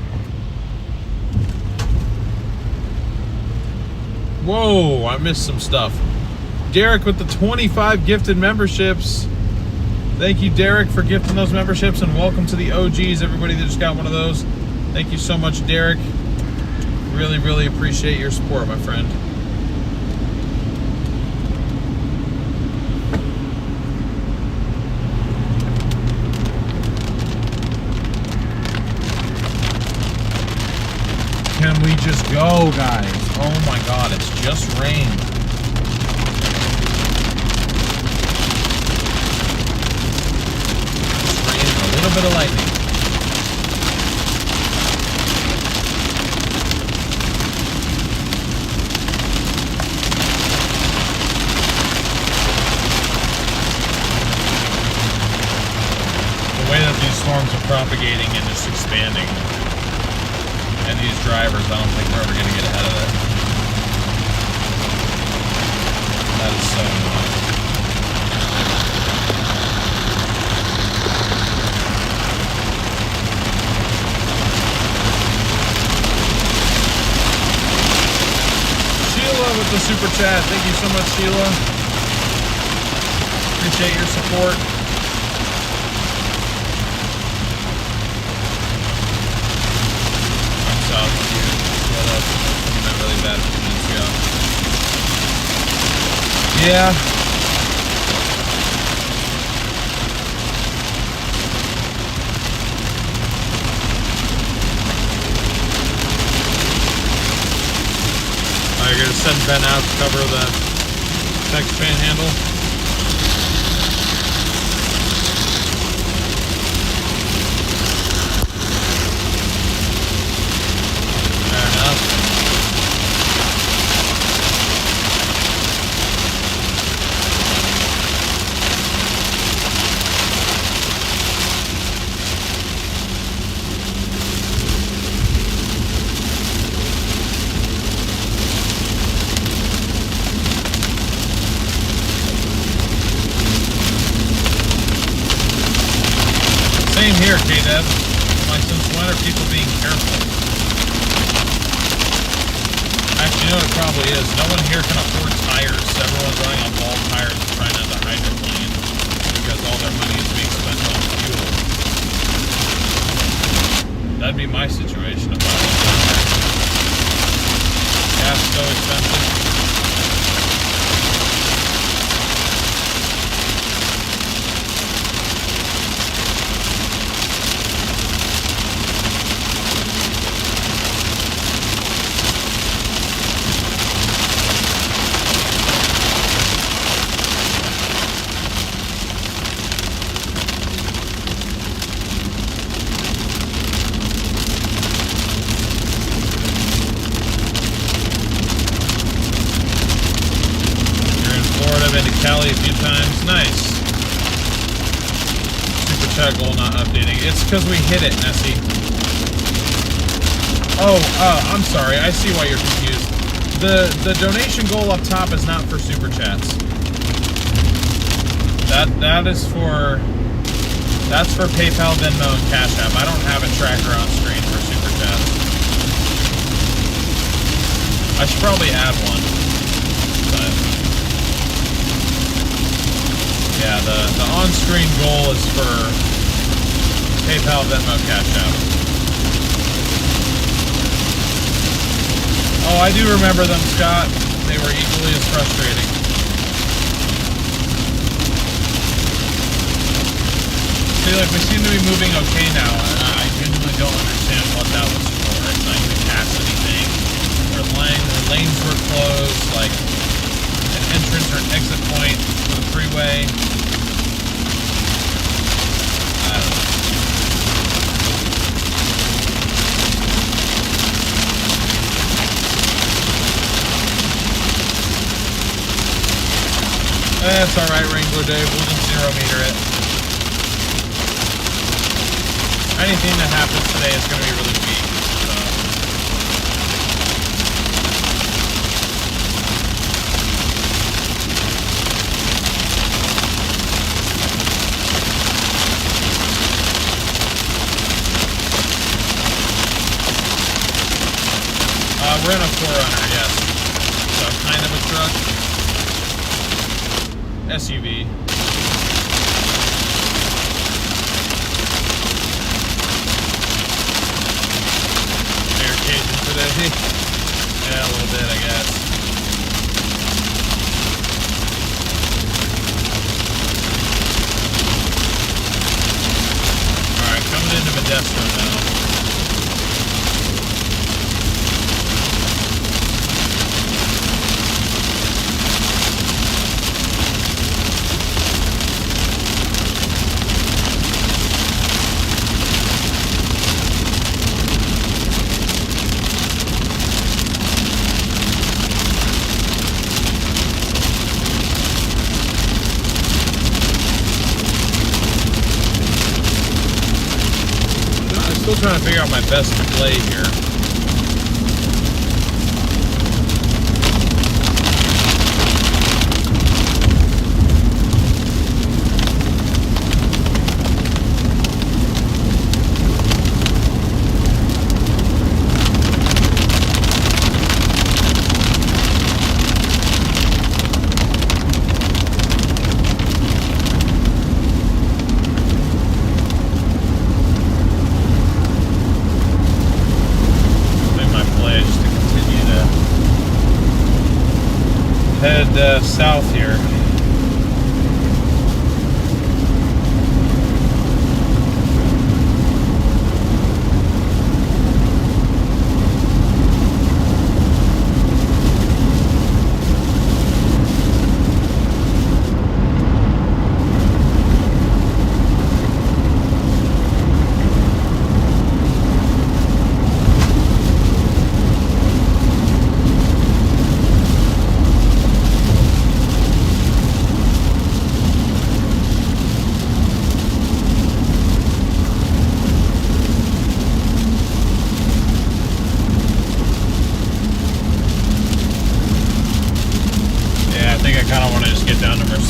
whoa, I missed some stuff. Derek with the 25 gifted memberships. Thank you, Derek, for gifting those memberships, and welcome to the OGs, everybody that just got one of those. Thank you so much, Derek. Really, really appreciate your support, my friend. Can we just go, guys? Oh my God, it's just rain. Just rain and a little bit of lightning. The way that these storms are propagating and just expanding, and these drivers, I don't think we're ever going to get ahead of it. That is so annoying. Sheila with the super chat. Thank you so much, Sheila. Appreciate your support. Really bad a few minutes ago. Yeah. Alright, you're gonna send Ben out to cover the text panhandle. Fair enough. Same here, K-Dev. Like, since when are people being careful? Actually, you know what it probably is? No one here can afford tires. Everyone's running on ball tires and trying not to hydroplane because all their money is being spent on fuel. That'd be my situation if I was down there. Gas so expensive. Cali a few times. Nice. Super chat goal not updating. It's because we hit it, Nessie. Oh, I'm sorry. I see why you're confused. The donation goal up top is not for super chats. That's for PayPal, Venmo, and Cash App. I don't have a tracker on screen for super chats. I should probably add one. But yeah, the on-screen goal is for PayPal, Venmo, Cash App. Oh, I do remember them, Scott. They were equally as frustrating. See, like, we seem to be moving okay now, and I genuinely don't understand what that was for. It's not even past anything. Our lanes were closed, like an entrance or an exit point for the freeway. I don't know. That's alright, Wrangler Dave. We'll just 0 meter it. Anything that happens today is going to be really weak. We're in a 4Runner, yes. So kind of a truck. SUV. Barricading today. Yeah, a little bit, I guess. Alright, coming into Modesto now. Still trying to figure out my best play here. Head south here.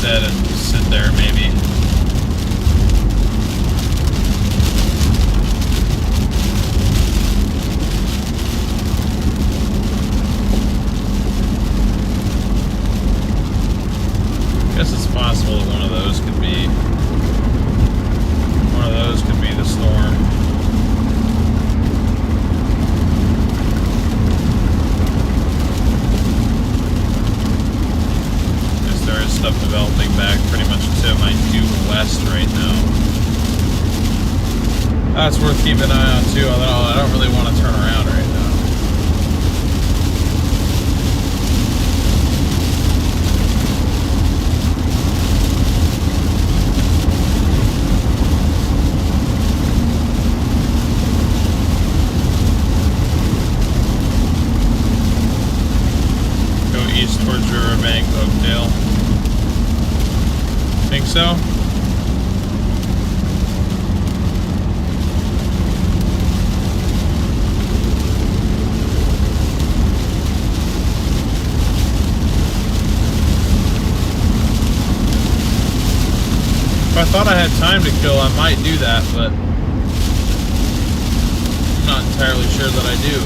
And sit there maybe. Guess it's possible that one of those could be the storm. There is stuff developing back pretty much to my due west right now. That's worth keeping an eye on too, although I don't really want to turn around right now. Go east towards Riverbank, Oakdale. Think so? If I thought I had time to kill, I might do that, but I'm not entirely sure that I do.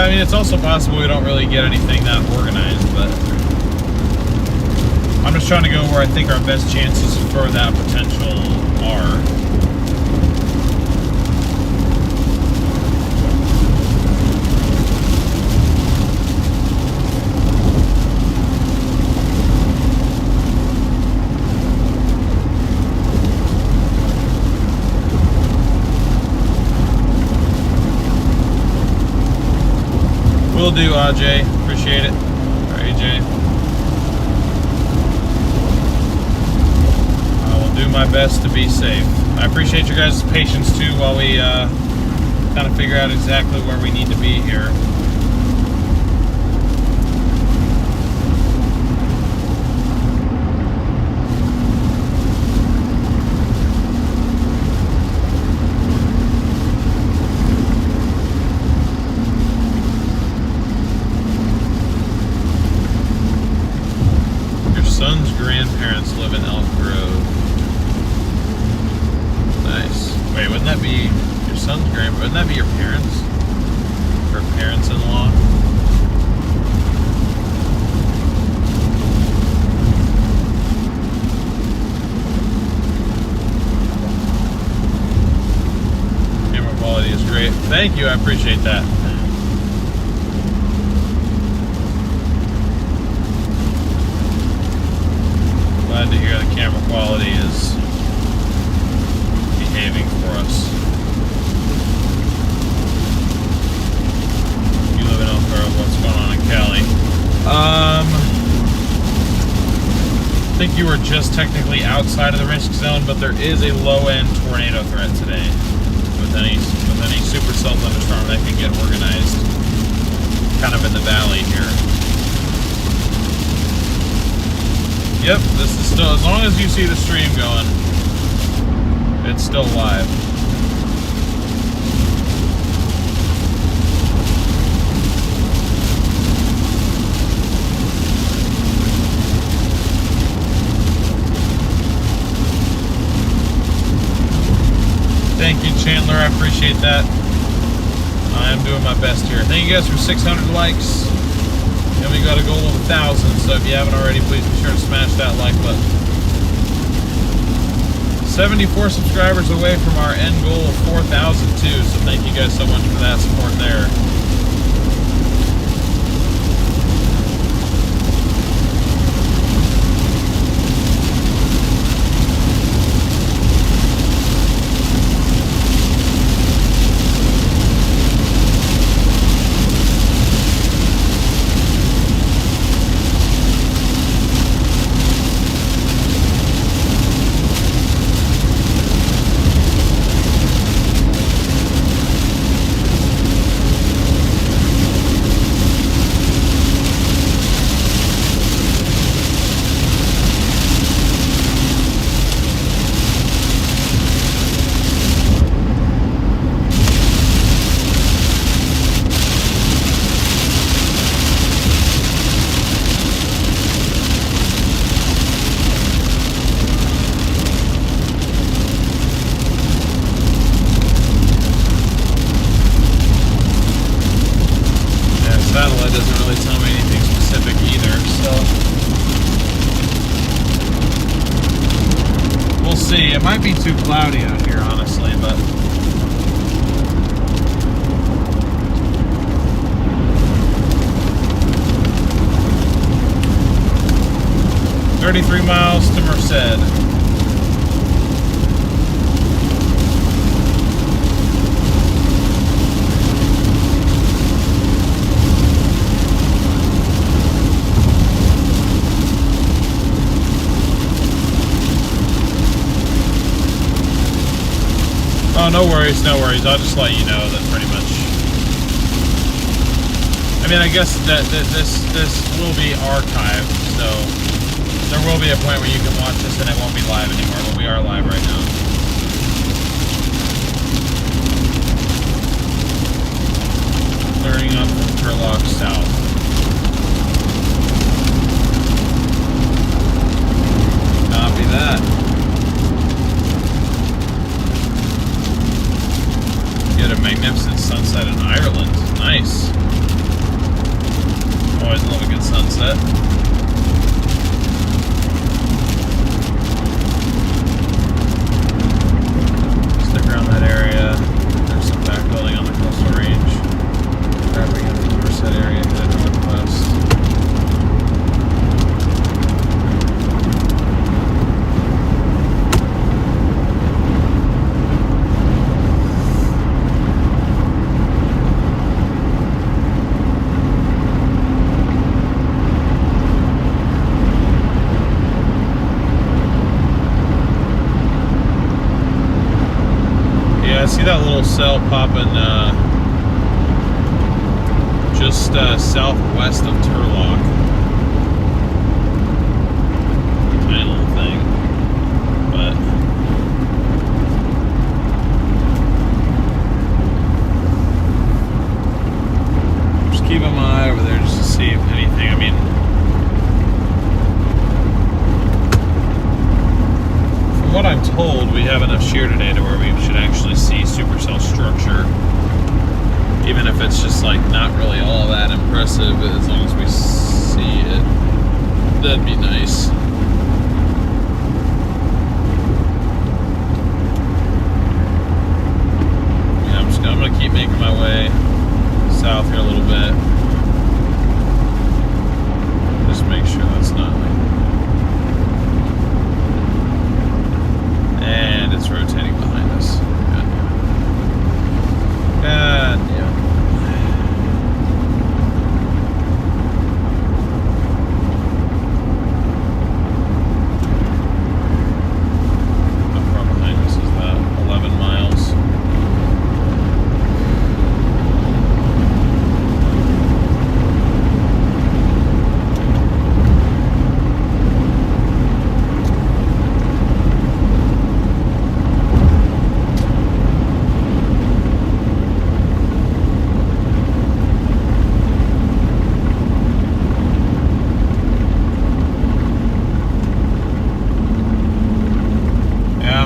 I mean, it's also possible we don't really get anything that organized, but I'm just trying to go where I think our best chances for that potential are. Will do, AJ. Appreciate it. Or AJ. I will do my best to be safe. I appreciate your guys' patience too while we kind of figure out exactly where we need to be here. Son's grandparents live in Elk Grove. Nice. Wait, wouldn't that be your son's wouldn't that be your parents? Or parents-in-law? Camera quality is great. Thank you, I appreciate that. Glad to hear the camera quality is behaving for us. You live in Elk Grove, what's going on in Cali? I think you were just technically outside of the risk zone, but there is a low-end tornado threat today. With any supercell thunderstorm that can get organized kind of in the valley here. Yep, this is still, as long as you see the stream going, it's still live. Thank you, Chandler, I appreciate that. I am doing my best here. Thank you guys for 600 likes. And we got a goal of 1,000, so if you haven't already, please be sure to smash that like button. 74 subscribers away from our end goal of 4,000 too, so thank you guys so much for that support there. It might be too cloudy out here, honestly, but $33 miles to Merced. Oh, no worries, no worries. I'll just let you know that pretty much. I mean, I guess that this will be archived, so there will be a point where you can watch this and it won't be live anymore, but we are live right now. Clearing up from Turlock South. Copy that. Get a magnificent sunset in Ireland. Nice. Always love a good sunset. Stick around that area. There's some back building on the coastal range. Wrapping up the Intercept area headed northwest. I see that little cell popping just southwest of Turlock. Tiny little thing, but just keeping my eye over there just to see if anything. I mean, from what I'm told, we have enough shear today to where we should actually see Supercell structure, even if it's just like not really all that impressive. As long as we see it, that'd be nice. Yeah, I'm gonna keep making my way south here a little bit. Just make sure that's not like. And it's rotating behind us. God damn. How far behind us is that? 11 miles.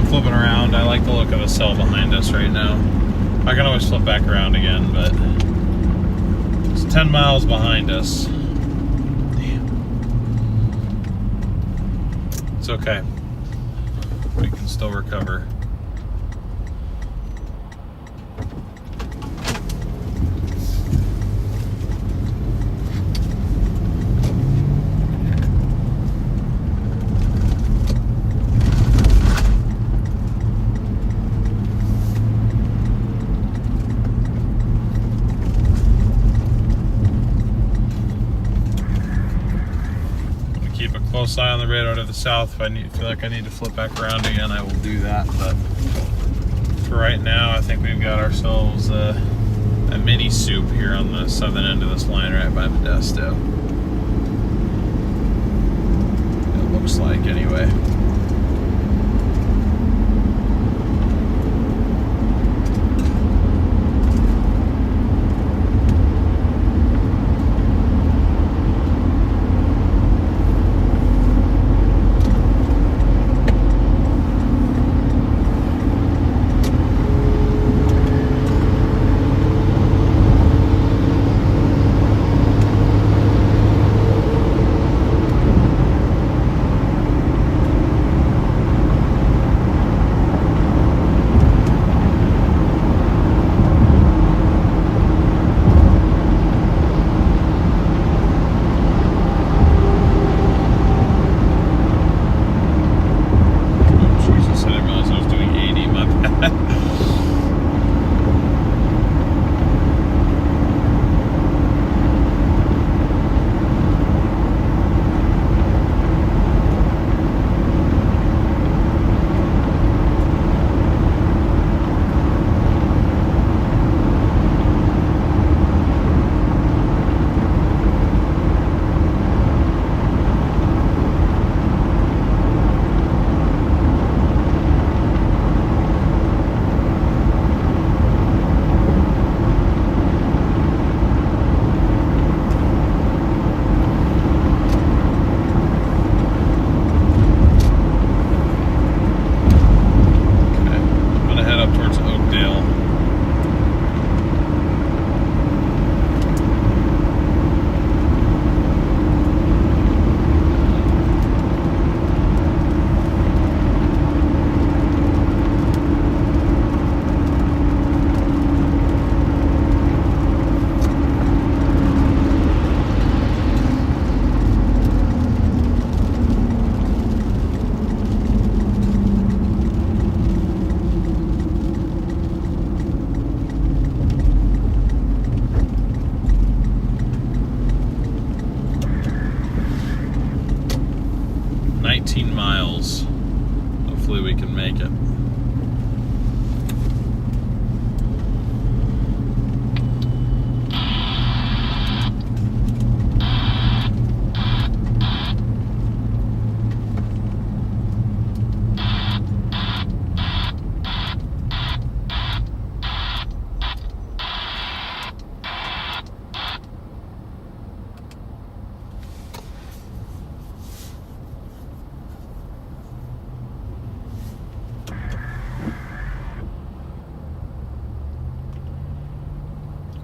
Flipping around. I like the look of the cell behind us right now. I can always flip back around again, but it's 10 miles behind us. Damn. It's okay. We can still recover. Keep a close eye on the radar to the south. If I feel like I need to flip back around again, I will do that. But for right now, I think we've got ourselves a mini soup here on the southern end of this line right by Modesto. It looks like, anyway.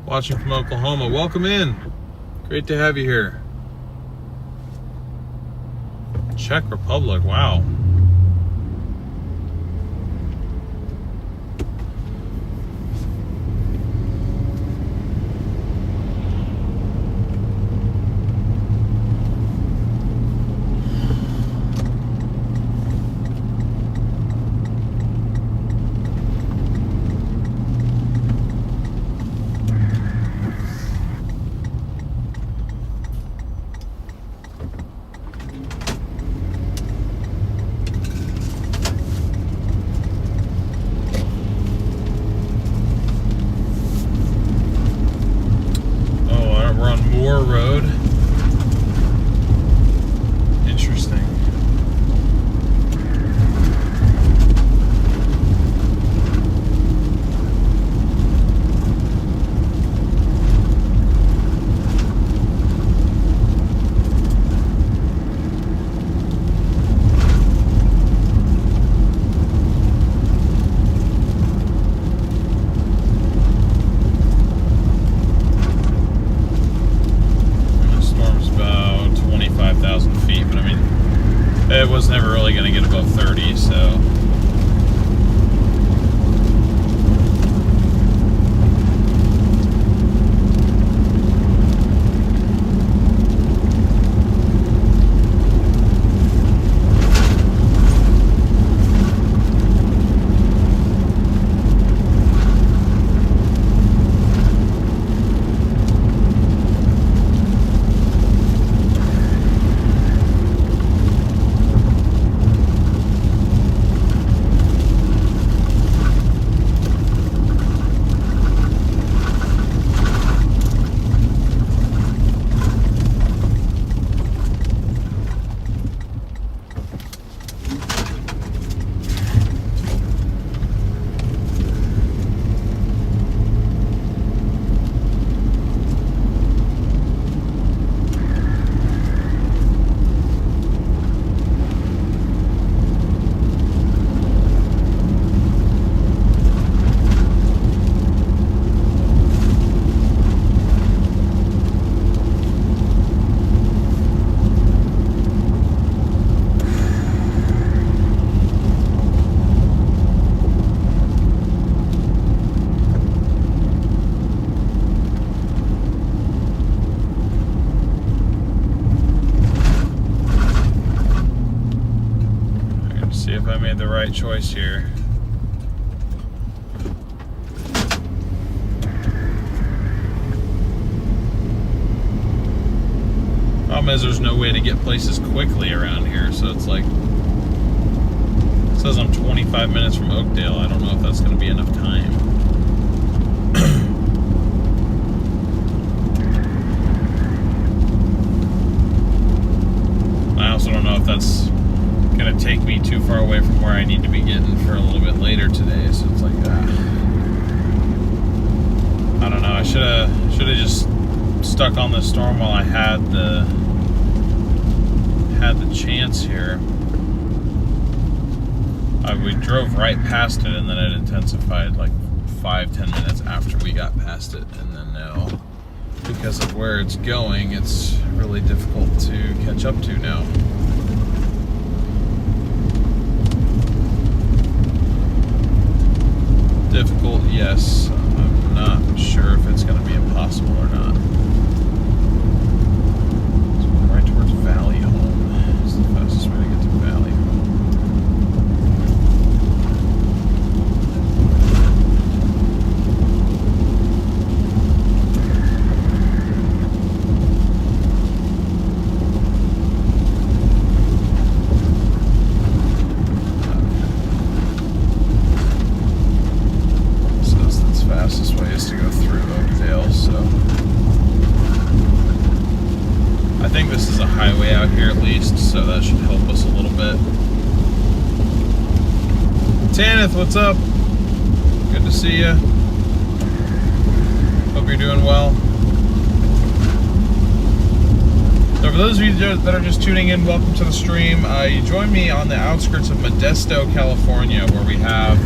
Watching from Oklahoma. Welcome in. Great to have you here. Czech Republic. Wow. Road. Interesting. It was never really going to get above 30, so. If I made the right choice here. Problem is there's no way to get places quickly around here, so it's like, it says I'm 25 minutes from Oakdale. I don't know if that's going to be enough time. I also don't know if that's going to take me too far away from where I need to be getting for a little bit later today, so it's like, I don't know. I should have just stuck on the storm while I had the chance here. We drove right past it, and then it intensified like 5-10 minutes after we got past it, and then now, because of where it's going, it's really difficult to catch up to now. Difficult, yes. I'm not sure if it's going to be impossible or not. So right towards Valley Home is the fastest way to get to Valley Home. Fastest way is to go through Oakdale, so I think this is a highway out here at least, so that should help us a little bit. Tanith, what's up? Good to see you. Hope you're doing well. So for those of you that are just tuning in, welcome to the stream. You join me on the outskirts of Modesto, California, where we have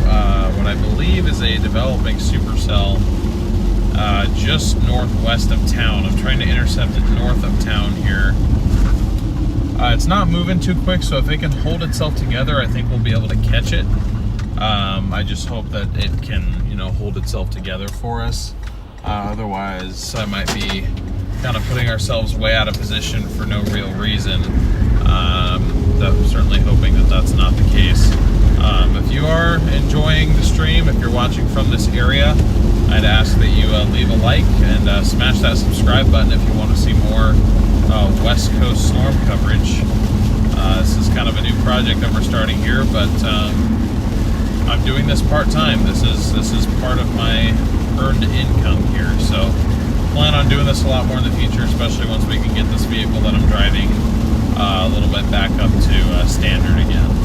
what I believe is a developing Supercell just northwest of town. I'm trying to intercept it north of town here. It's not moving too quick, so if it can hold itself together, I think we'll be able to catch it. I just hope that it can, hold itself together for us. Otherwise, I might be kind of putting ourselves way out of position for no real reason. I'm certainly hoping that that's not the case. If you are enjoying the stream, if you're watching from this area, I'd ask that you leave a like and smash that subscribe button if you want to see more West Coast storm coverage. This is kind of a new project that we're starting here, but I'm doing this part-time. This is part of my earned income here, so plan on doing this a lot more in the future, especially once we can get this vehicle that I'm driving a little bit back up to standard again.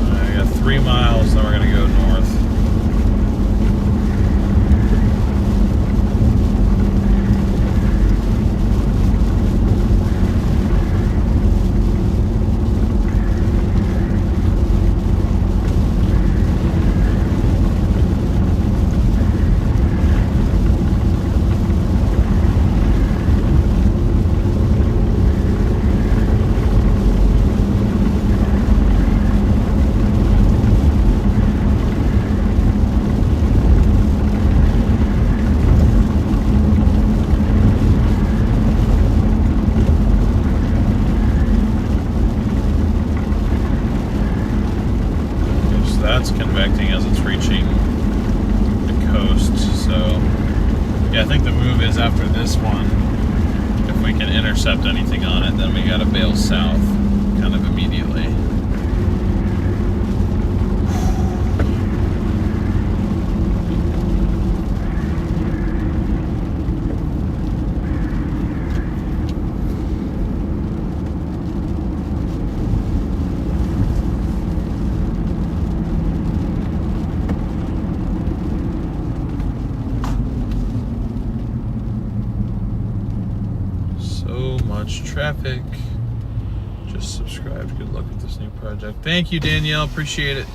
I got 3 miles, then we're going to go north. That's convecting as it's reaching the coast, so yeah, I think the move is after this one. If we can intercept anything on it, then we gotta bail south kind of immediately. Much traffic. Just subscribed. Good luck with this new project. Thank you, Danielle. Appreciate it.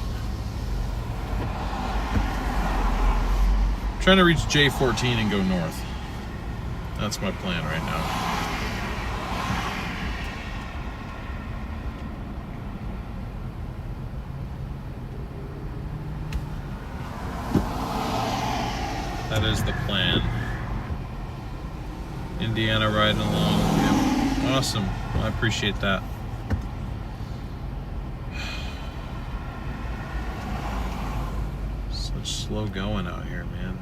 I'm trying to reach J14 and go north. That's my plan right now. That is the plan. Indiana riding along. Yep. Awesome. Well, I appreciate that. Such slow going out here, man.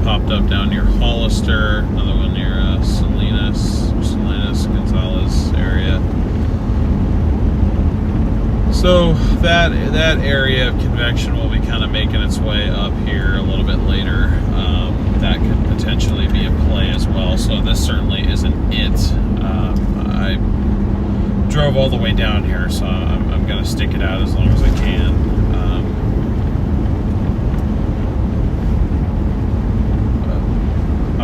Popped up down near Hollister, another one near Salinas, Gonzales area. So that area of convection will be kind of making its way up here a little bit later. That could potentially be a play as well. So this certainly isn't it. I drove all the way down here, so I'm going to stick it out as long as I can.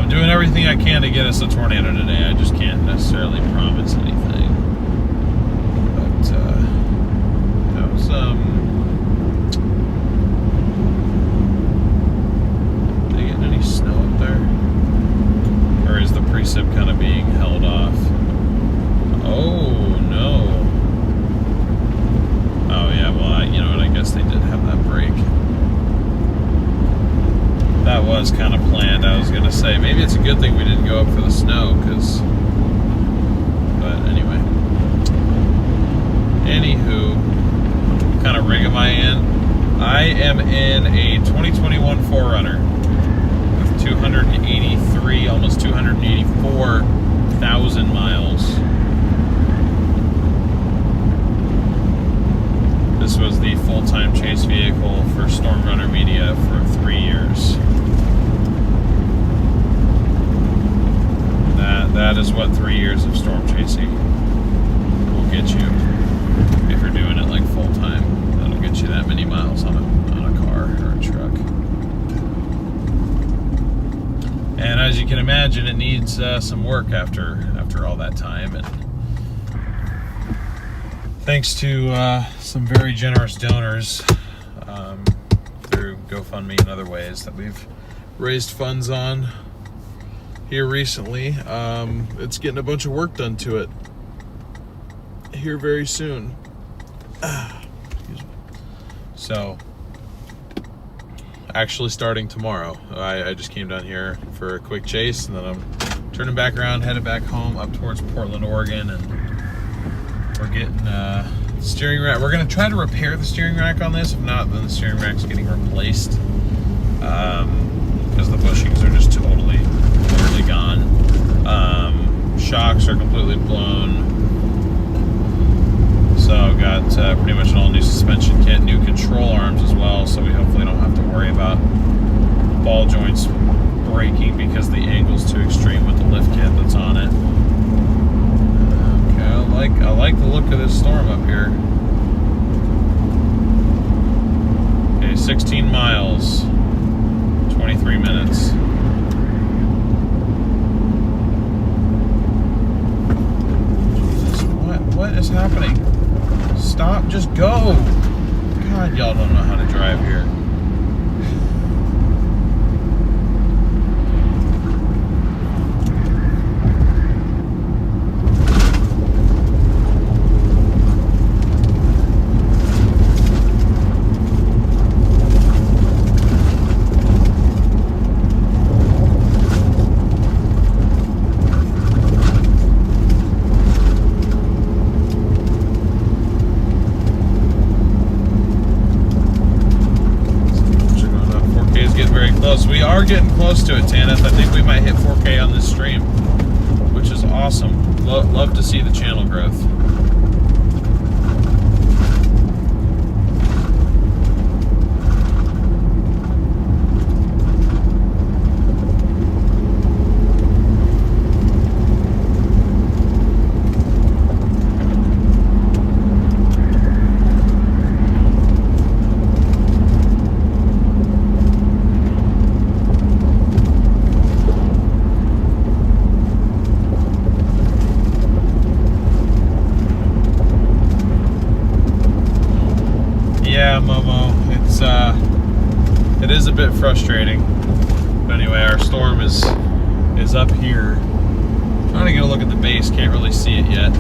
Doing everything I can to get us a tornado today. I just can't necessarily promise anything. But that was they getting any snow up there? That was kind of planned. I was going to say, maybe it's a good thing we didn't go up for the snow, but anyway. Anywho, what kind of rig am I in? I am in a 2021 4Runner with 283, almost 284,000 miles. This was the full-time chase vehicle for Storm Runner Media for 3 years. That is what 3 years of storm chasing will get you if you're doing it like full-time. That'll get you that many miles on a car or a truck. And as you can imagine, it needs some work after all that time. And thanks to some very generous donors through GoFundMe and other ways that we've raised funds on here recently, it's getting a bunch of work done to it here very soon. Excuse me. So, actually starting tomorrow. I just came down here for a quick chase, and then I'm turning back around, headed back home up towards Portland, Oregon, and we're getting steering rack. We're going to try to repair the steering rack on this. If not, then the steering rack's getting replaced because the bushings are just totally gone. Shocks are completely blown. So I've got pretty much an all new suspension kit, new control arms as well, so we hopefully don't have to worry about ball joints breaking because the angle's too extreme with the lift kit that's on it. Okay, I like the look of this storm up here. Okay, 16 miles, 23 minutes. What is happening? Stop, just go. God, y'all don't know how to drive here. We are getting close to it, Tanith. I think we might hit 4K on this stream, which is awesome. Love to see the channel growth. It is a bit frustrating, but anyway, our storm is up here. Trying to get a look at the base, can't really see it yet.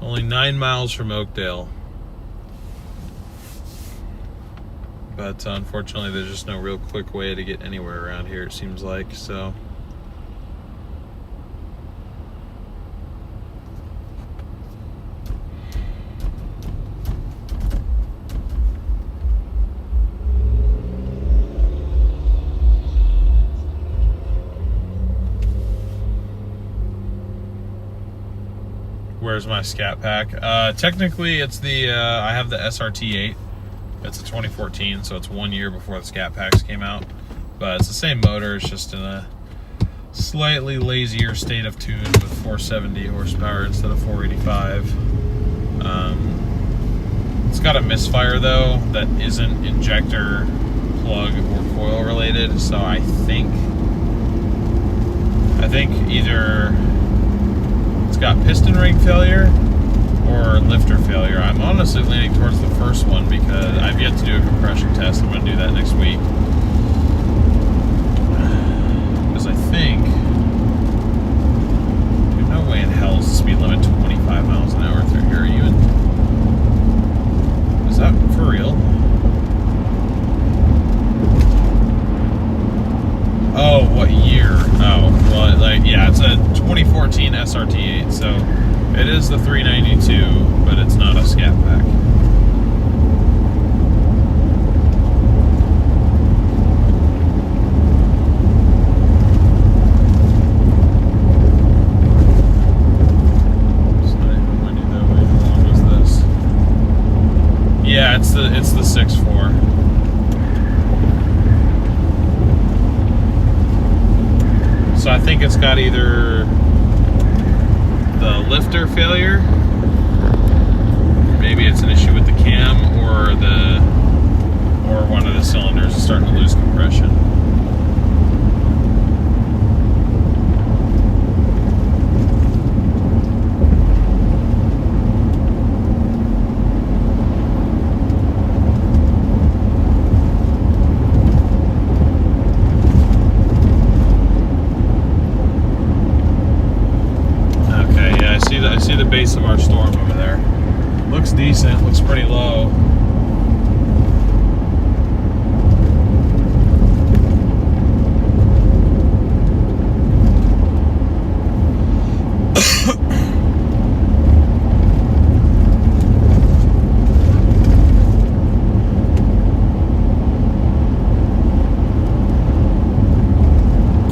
Only 9 miles from Oakdale. But unfortunately, there's just no real quick way to get anywhere around here, it seems like, so. Where's my scat pack? Technically, it's the, I have the SRT8. It's a 2014, so it's 1 year before the scat packs came out. But it's the same motor, it's just in a slightly lazier state of tune with 470 horsepower instead of 485. It's got a misfire though that isn't injector, plug, or coil related, so I think either it's got piston ring failure or lifter failure. I'm honestly leaning towards the first one because I've yet to do a compression test. I'm going to do that next week. Because I think there's no way in hell is the speed limit 25 miles an hour through here even. Is that for real? Oh, what year? Oh, well, like, yeah, it's a 2014 SRT8, so it is the 392, but it's not a Scat Pack. Yeah, it's the 6.4. So I think it's got either the lifter failure, maybe it's an issue with the cam, or one of the cylinders is starting to lose compression. I see the base of our storm over there. Looks decent, looks pretty low.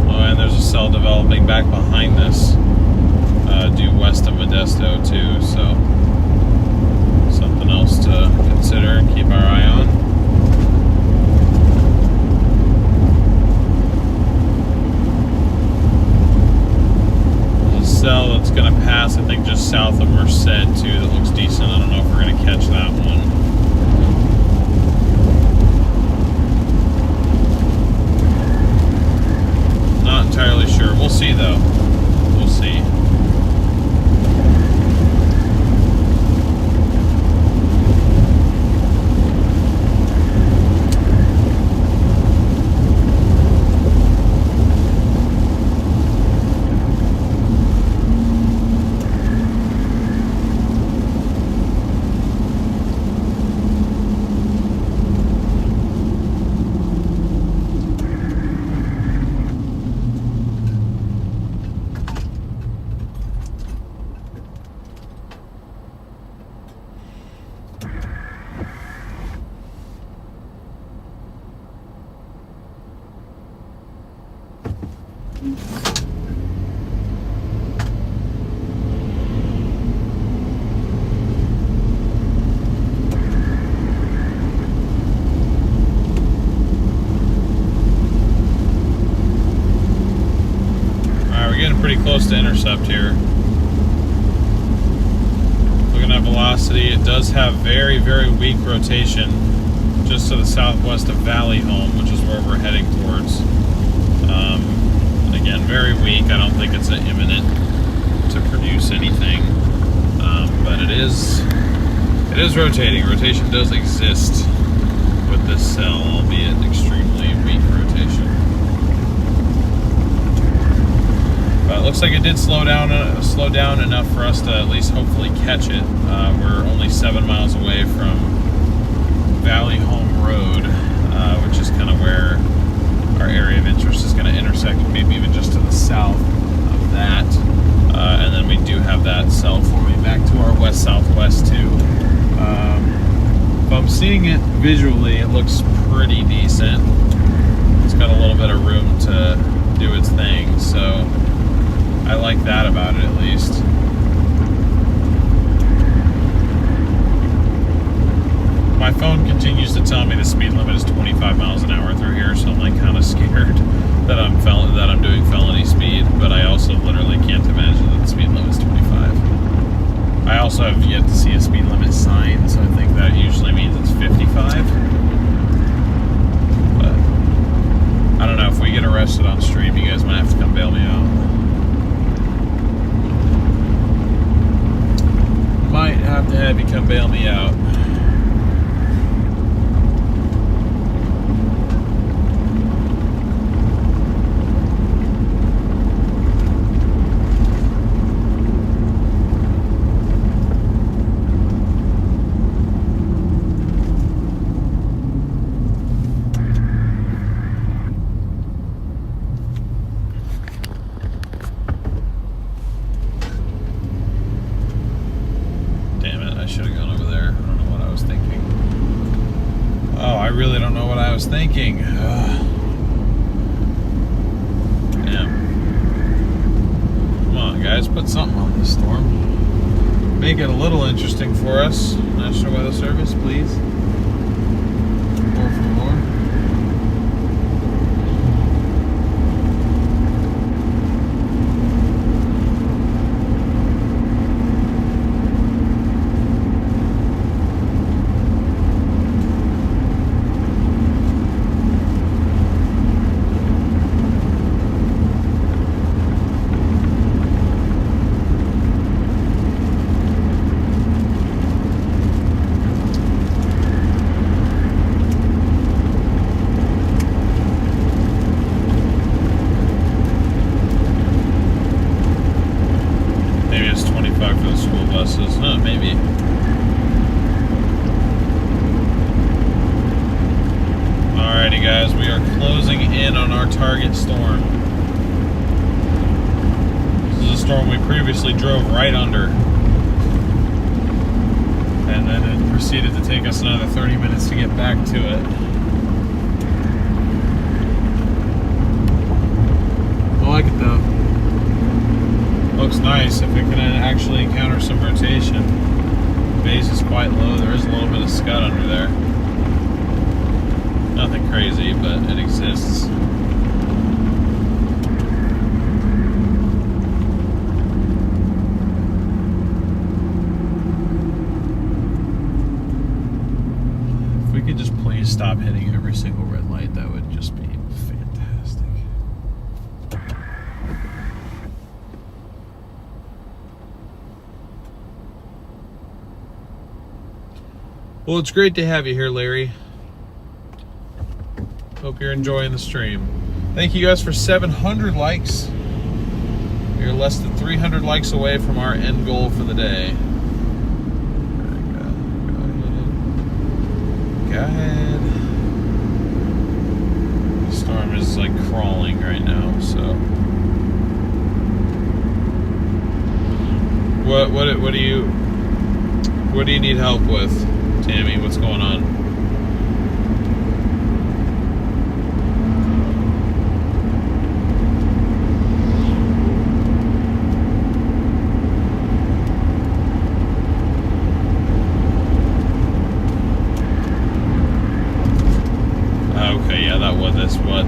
Oh, and there's a cell developing back behind this. Due west of Modesto too, so something else to consider and keep our eye on. There's a cell that's going to pass, I think, just south of Merced too, that looks decent. I don't know if we're going to catch that one. Not entirely sure. We'll see though. We'll see. Pretty close to Intercept here. Looking at velocity, it does have very, very weak rotation just to the southwest of Valley Home, which is where we're heading towards. And again, very weak. I don't think it's imminent to produce anything, but it is rotating. Rotation does exist with this cell, albeit extremely weak rotation. But it looks like it did slow down enough for us to at least hopefully catch it. We're only 7 miles away from Valley Home Road, which is kind of where our area of interest is going to intersect, maybe even just to the south of that. And then we do have that cell forming back to our west-southwest too. If I'm seeing it visually, it looks pretty decent. It's got a little bit of room to do its thing, so I like that about it at least. My phone continues to tell me the speed limit is 25 miles an hour through here, so I'm like kind of scared. address it on stream. You guys might have to come bail me out. Might have to have you come bail me out. Thinking. Damn. Come on, guys, put something on this storm. Make it a little interesting for us. National Weather Service, please. More for more. Drove right under, and then it proceeded to take us another 30 minutes to get back to it. I like it though. Looks nice. If it can actually encounter some rotation, base is quite low. There is a little bit of scud under there. Nothing crazy, but it exists. Stop hitting every single red light. That would just be fantastic. Well, it's great to have you here, Larry. Hope you're enjoying the stream. Thank you guys for 700 likes. We're less than 300 likes away from our end goal for the day. Go ahead. The storm is like crawling right now, so. What do you need help with, Tammy? What's going on?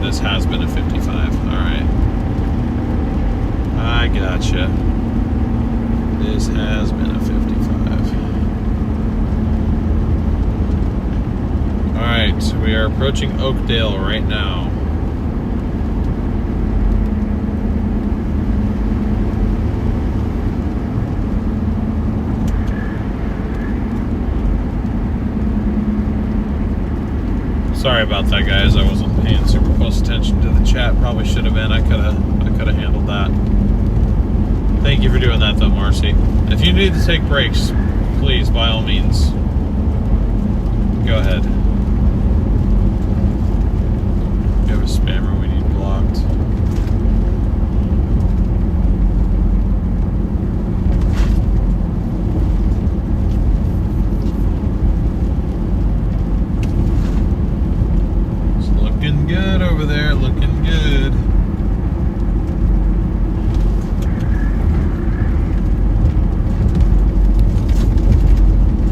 This has been a 55. Alright. I gotcha. This has been a 55. Alright, so we are approaching Oakdale right now. Sorry about that, guys. I wasn't paying super close attention to the chat. Probably should have been. I could have handled that. Thank you for doing that, though, Marcy. If you need to take breaks, please, by all means, go ahead. You have a spammer we need blocked. Looking good over there, looking good.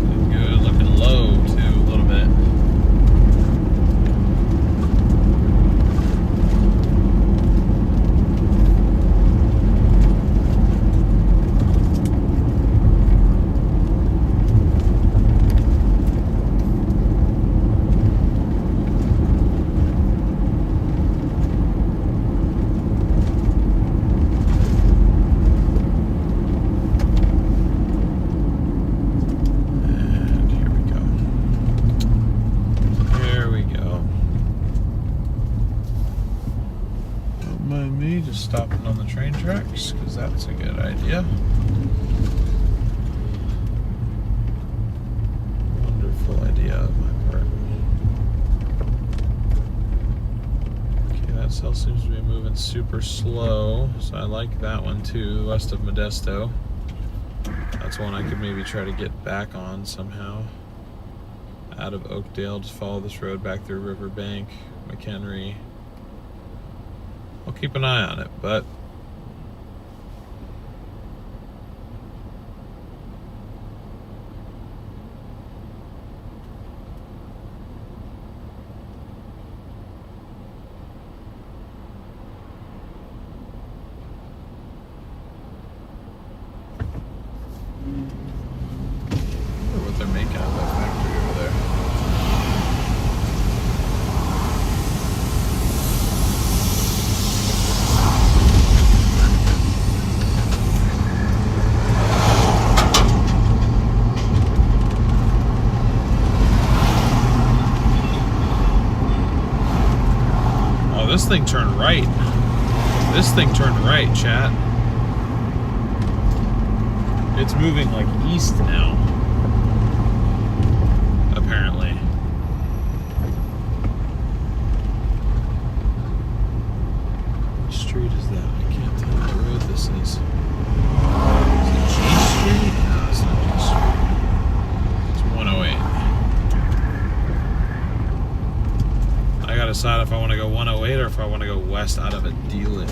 Looking good, looking low too, a little bit. Mind me just stopping on the train tracks, because that's a good idea. Wonderful idea on my part. Okay, that cell seems to be moving super slow, so I like that one too, west of Modesto. That's one I could maybe try to get back on somehow. Out of Oakdale, just follow this road back through Riverbank, McHenry. I'll keep an eye on it, but I wonder what they're making out of that factory over there. This thing turned right. This thing turned right, chat. It's moving like east now. Apparently. What street is that? I can't tell what road this is. Is it G Street? No, it's not G Street. It's 108. I gotta decide if I want to go 108 or if I want to go west out of Adela. Don't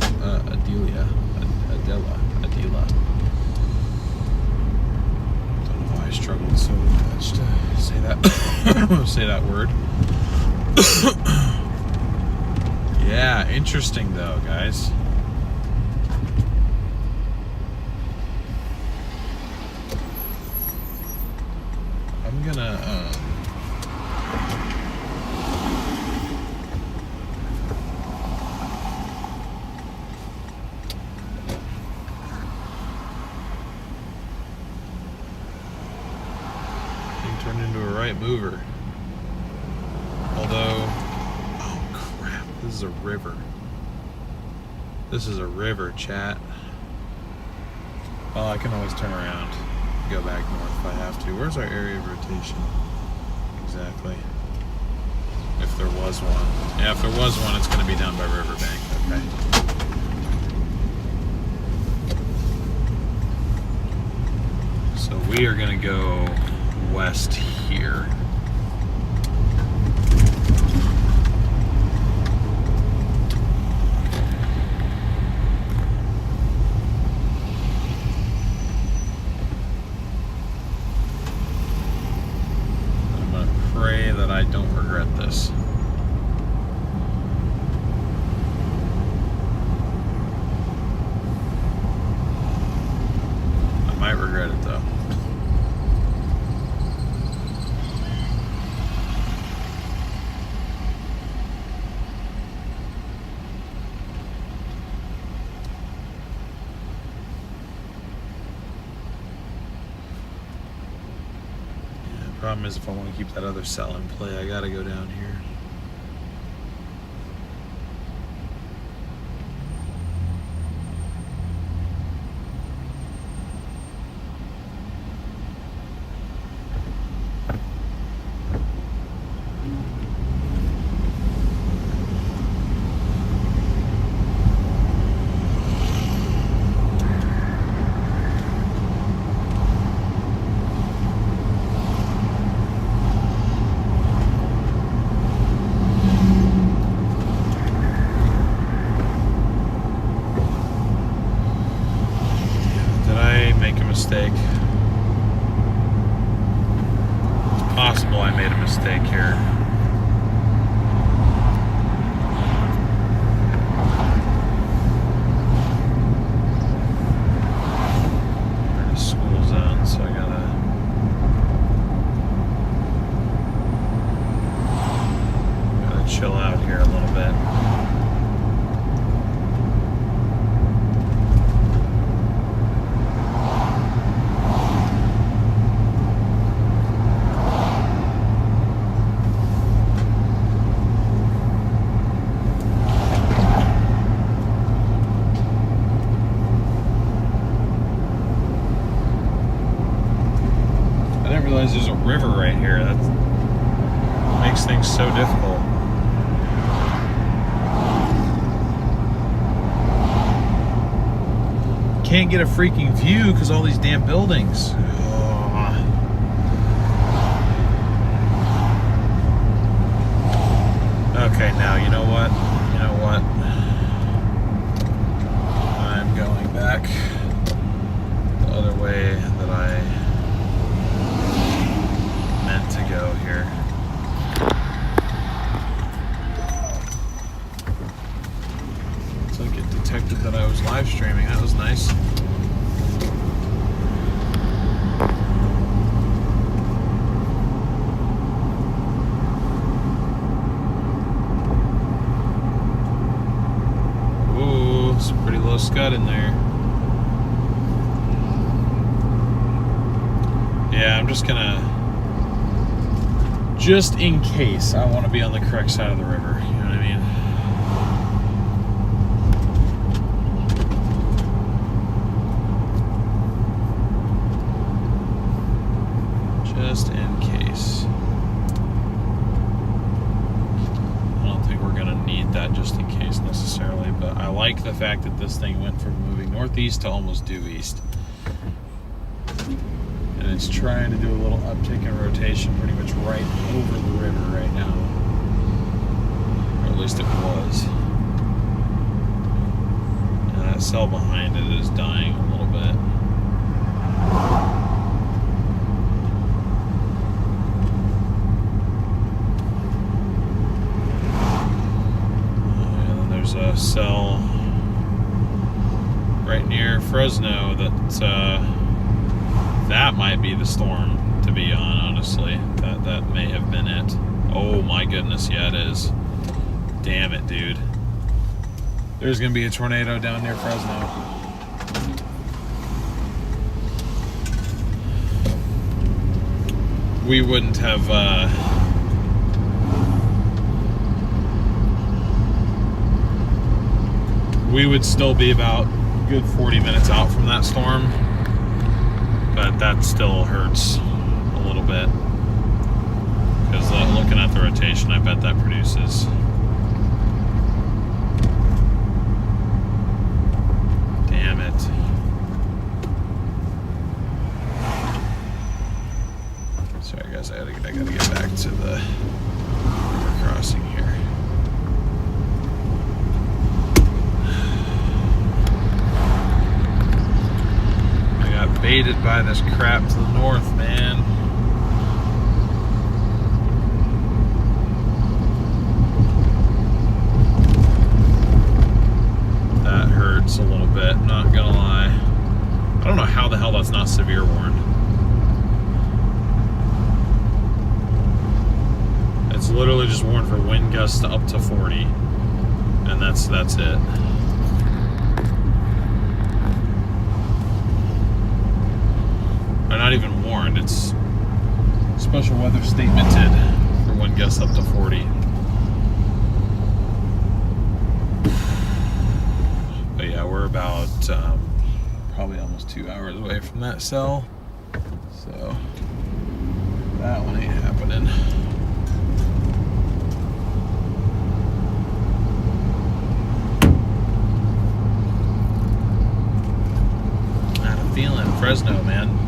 know why I struggled so much to say that say that word. Yeah, interesting though, guys. I'm gonna turned into a right mover. Although, oh crap, this is a river. This is a river, chat. Well, I can always turn around, go back north if I have to. Where's our area of rotation? Exactly. If there was one. Yeah, if there was one, it's going to be down by Riverbank. Okay. So we are going to go west here. I'm going to pray that I don't regret this. I might regret it though. Problem is, if I want to keep that other cell in play, I gotta go down here. Mistake. It's possible I made a mistake here. We're in a school zone, so I gotta chill out here a little bit. driving's so difficult. Can't get a freaking view because all these damn buildings. Okay, now you know what? You know what? I'm going back the other way that I meant to go here. Looks like it detected that I was live streaming. That was nice. Scud in there. Yeah, I'm just gonna, just in case, I want to be on the correct side of the river. You know what I mean? Just in case. I don't think we're gonna need that just in case necessarily, but I like the fact that this thing went from moving northeast to almost due east. And it's trying to do a little uptick in rotation pretty much right over the river right now. Or at least it was. And that cell behind it is dying a little bit. And then there's a cell right near Fresno that that might be the storm to be on, honestly. That may have been it. Oh my goodness, yeah it is. Damn it, dude. There's gonna be a tornado down near Fresno. We wouldn't have we would still be about a good 40 minutes out from that storm, but that still hurts a little bit because looking at the rotation, I bet that produces. Damn it. Sorry guys, I gotta get back to the river crossing here. Baited by this crap to the north, man. That hurts a little bit, not gonna lie. I don't know how the hell that's not severe warned. It's literally just warned for wind gusts up to 40. And that's it. Not even warned, it's special weather statemented for wind gusts up to 40. But yeah, we're about probably almost 2 hours away from that cell, so that one ain't happening. I had a feeling Fresno, man.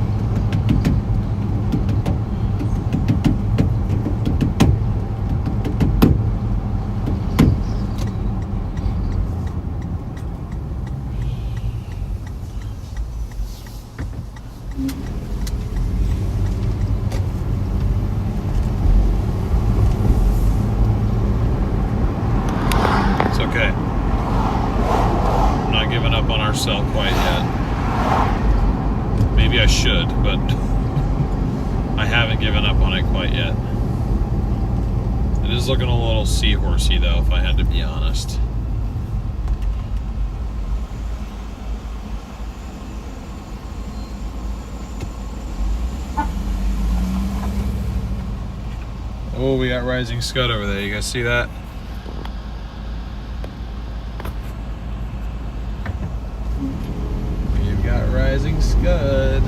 Cell quite yet. Maybe I should, but I haven't given up on it quite yet. It is looking a little seahorsey though, if I had to be honest. Oh, we got rising scud over there. You guys see that? Rising scud.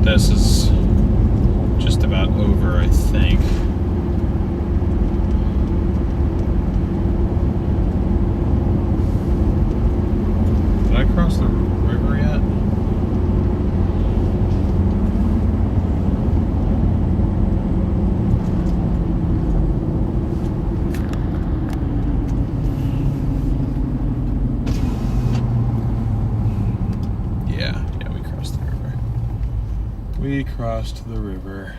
about this is just about over, I think. Did I cross the river yet? Yeah, we crossed the river. We crossed the river.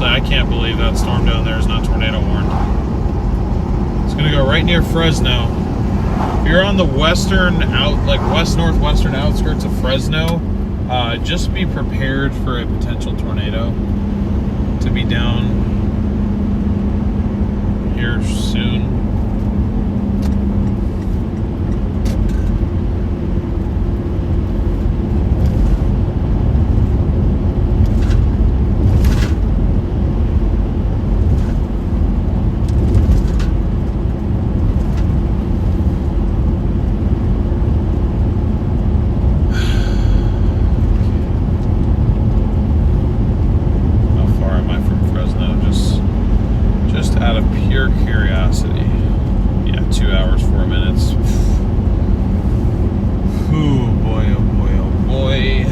I can't believe that storm down there is not tornado warned. It's gonna go right near Fresno. If you're on the western west-northwestern outskirts of Fresno, just be prepared for a potential tornado to be down here soon. Out of pure curiosity. Yeah, 2 hours, 4 minutes. Oh boy, oh boy, oh boy.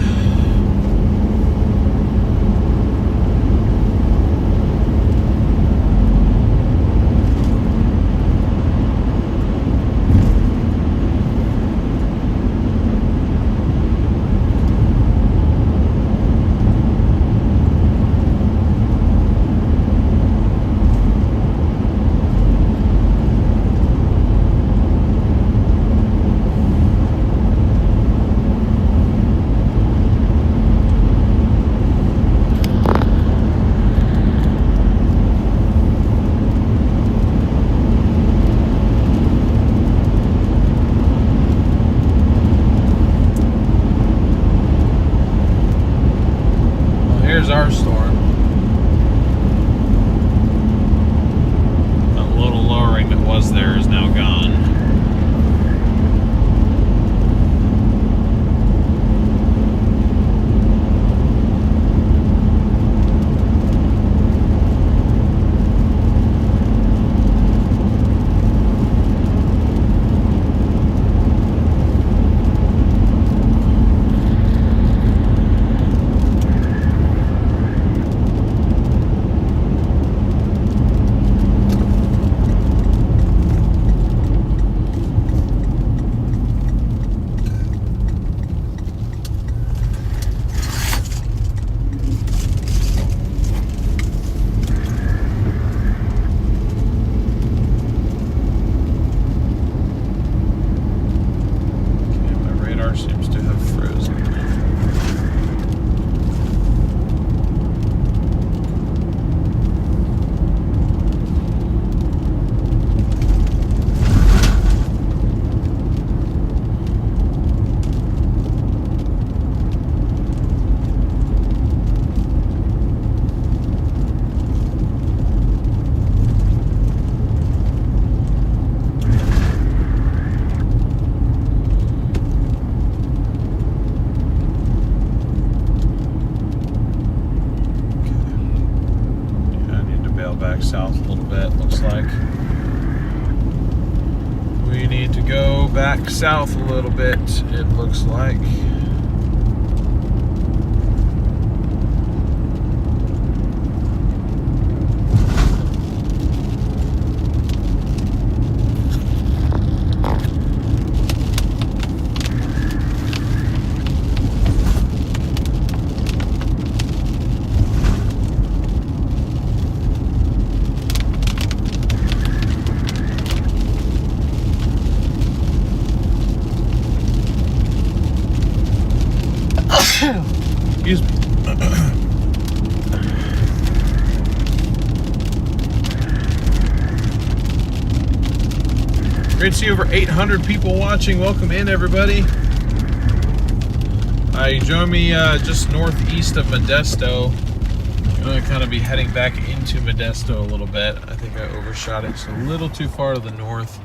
Here's our storm. That little lowering that was there is now gone. Seems to have frozen. Back south a little bit, looks like. We need to go back south a little bit, it looks like. Excuse me. Great to see over 800 people watching. Welcome in, everybody. You join me just northeast of Modesto. I'm going to kind of be heading back into Modesto a little bit. I think I overshot it just a little too far to the north.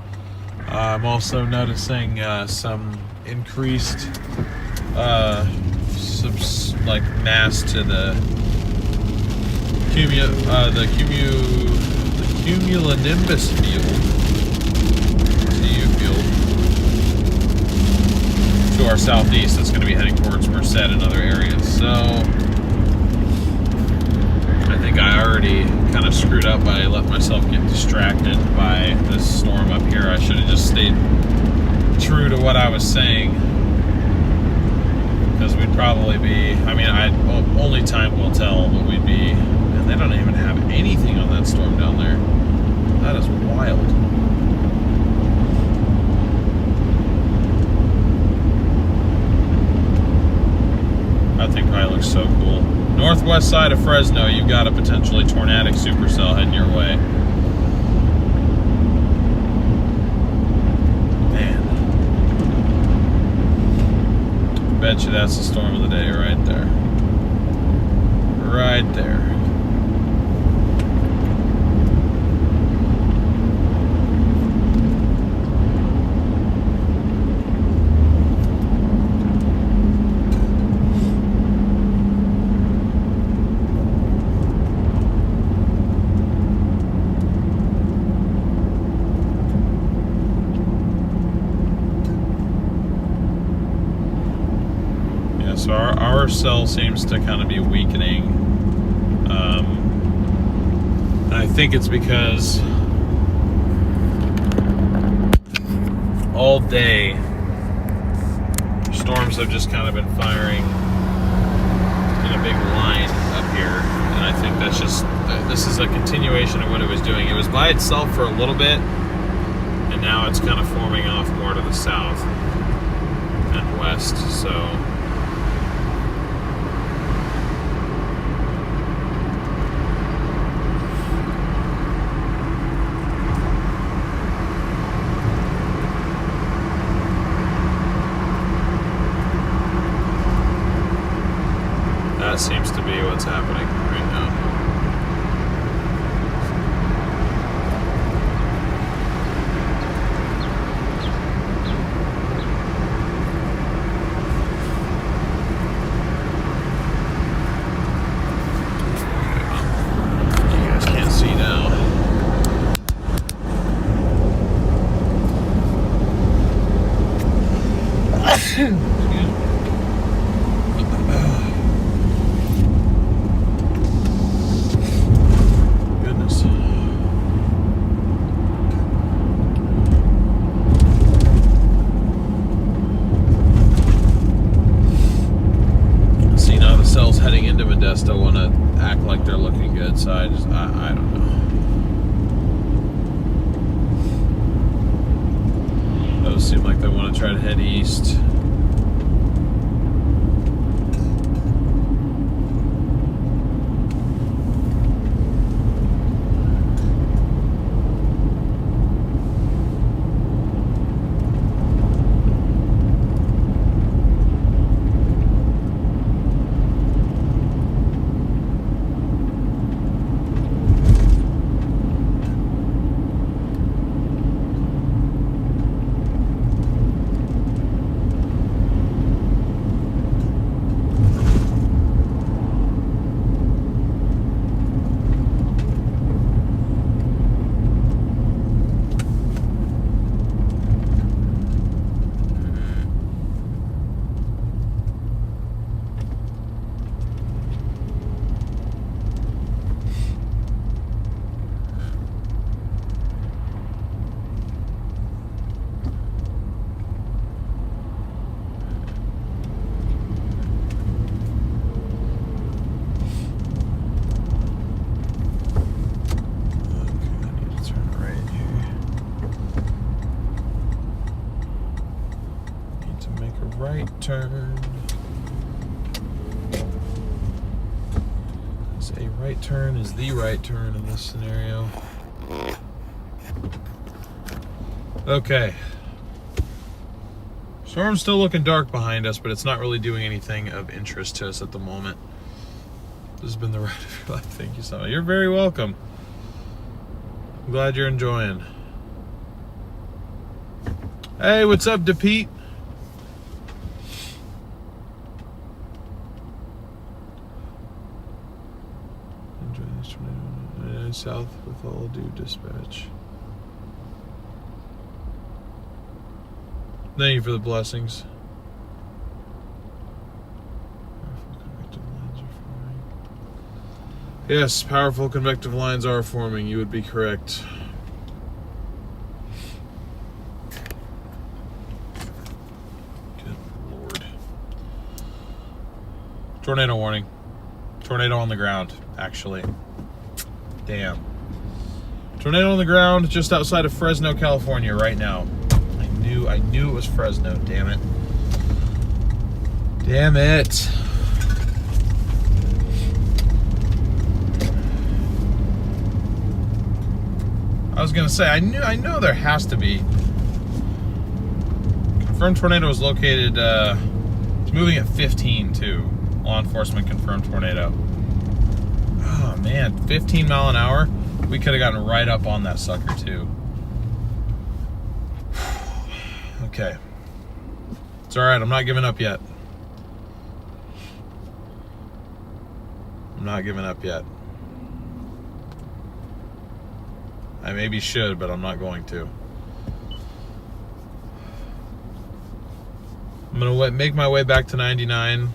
I'm also noticing some increased mass to the cumulonimbus field, CU field, to our southeast. That's going to be heading towards Merced and other areas. So I think I already kind of screwed up by letting myself get distracted by this storm up here. I should have just stayed true to what I was saying, because we'd probably be, only time will tell, but we'd be, and they don't even have anything on that storm down there. That is wild. That thing probably looks so cool. Northwest side of Fresno, you've got a potentially tornadic supercell heading your way. Man. Bet you that's the storm of the day right there. Right there. So our cell seems to kind of be weakening. And I think it's because all day storms have just kind of been firing in a big line up here. And I think that's just, this is a continuation of what it was doing. It was by itself for a little bit, and now it's kind of forming off more to the south and west. So that seems to be what's happening right now. You guys can't see now. Heading into Modesto want to act like they're looking good, so I don't know. Those seem like they want to try to head east. Right turn. So a right turn is the right turn in this scenario. Okay. Storm's still looking dark behind us, but it's not really doing anything of interest to us at the moment. This has been the ride of your life. Thank you so much. You're very welcome. I'm glad you're enjoying. Hey, what's up, DePete? Enjoy this tornado. South with all due dispatch. Thank you for the blessings. Yes, powerful convective lines are forming. You would be correct. Good Lord. Tornado warning. Tornado on the ground, actually. Damn. Tornado on the ground just outside of Fresno, California right now. I knew it was Fresno, damn it. Damn it. I was gonna say, I know there has to be. Confirmed tornado is located, it's moving at 15 too. Law enforcement confirmed tornado. Oh man, 15 mile an hour? We could have gotten right up on that sucker too. Okay. It's alright, I'm not giving up yet. I'm not giving up yet. I maybe should, but I'm not going to. I'm going to make my way back to 99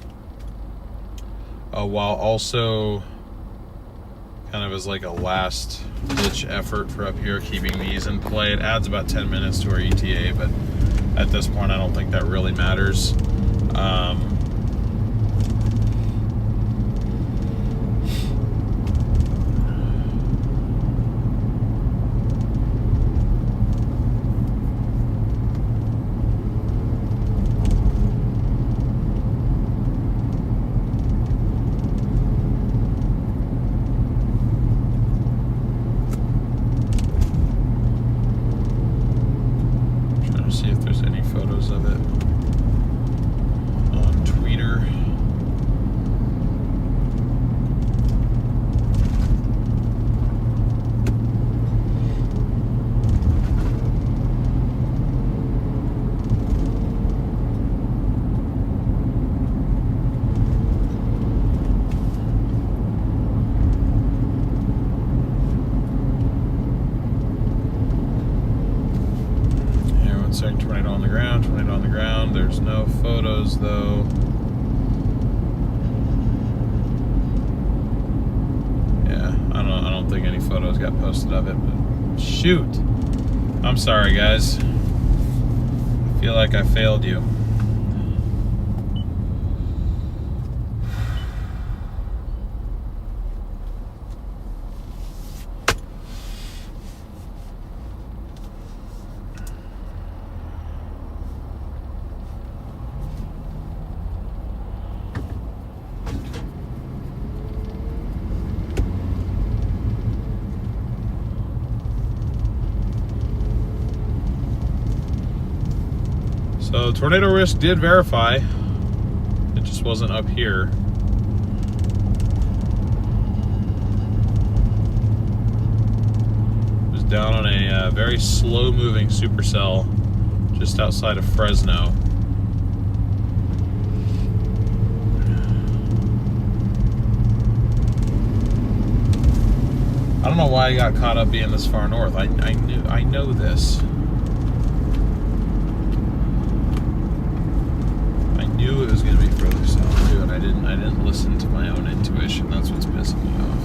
while also kind of as like a last ditch effort for up here, keeping these in play. It adds about 10 minutes to our ETA, but at this point I don't think that really matters. See if there's any photos of it on Twitter. Tornado on the ground, tornado on the ground. There's no photos though. Yeah, I don't think any photos got posted of it, but shoot. I'm sorry guys. I feel like I failed you. So tornado risk did verify. It just wasn't up here. It was down on a very slow moving supercell just outside of Fresno. I don't know why I got caught up being this far north. I know this. I knew it was going to be further south too, and I didn't listen to my own intuition. That's what's pissing me off.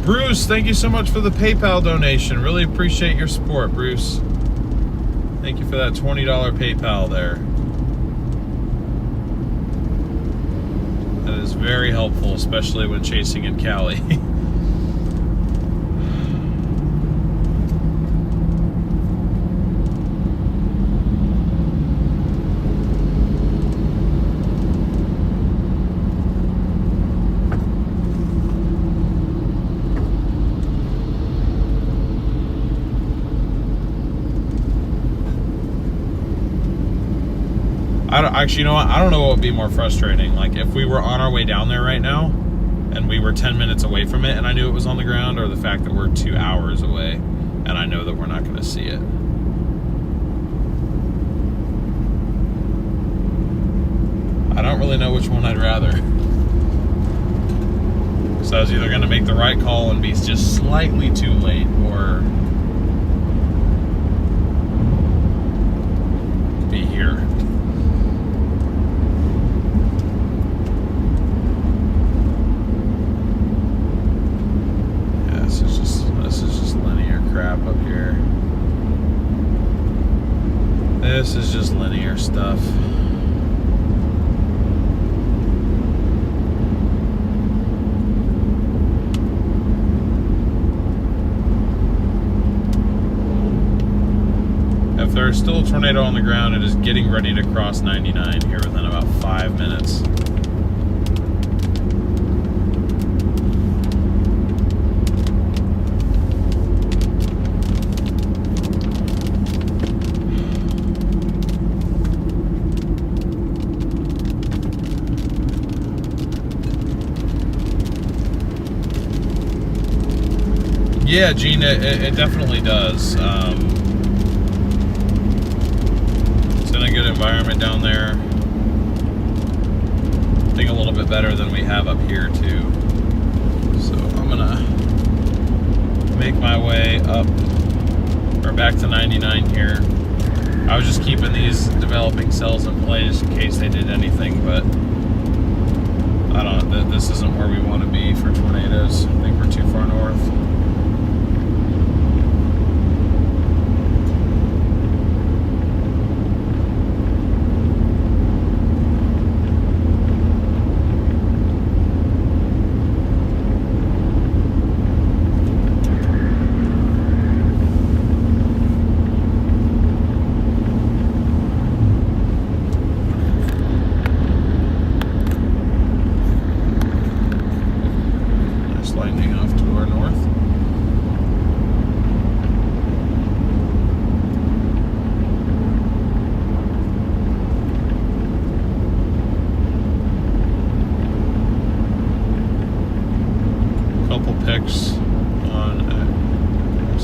Bruce, thank you so much for the PayPal donation. Really appreciate your support, Bruce. Thank Thank you for that $20 PayPal there. That is very helpful, especially when chasing in Cali. Actually, you know what? I don't know what would be more frustrating. Like, if we were on our way down there right now, and we were 10 minutes away from it, and I knew it was on the ground, or the fact that we're 2 hours away, and I know that we're not going to see it. I don't really know which one I'd rather. So I was either going to make the right call and be just slightly too late, or be here. Crap up here. This is just linear stuff. If there's still a tornado on the ground, it is getting ready to cross 99 here within about 5 minutes. Yeah, Gene, it definitely does. It's in a good environment down there. I think a little bit better than we have up here, too. So I'm going to make my way up, or back to 99 here. I was just keeping these developing cells in place in case they did anything, but I don't know. This isn't where we want to be for tornadoes. I think we're too far north.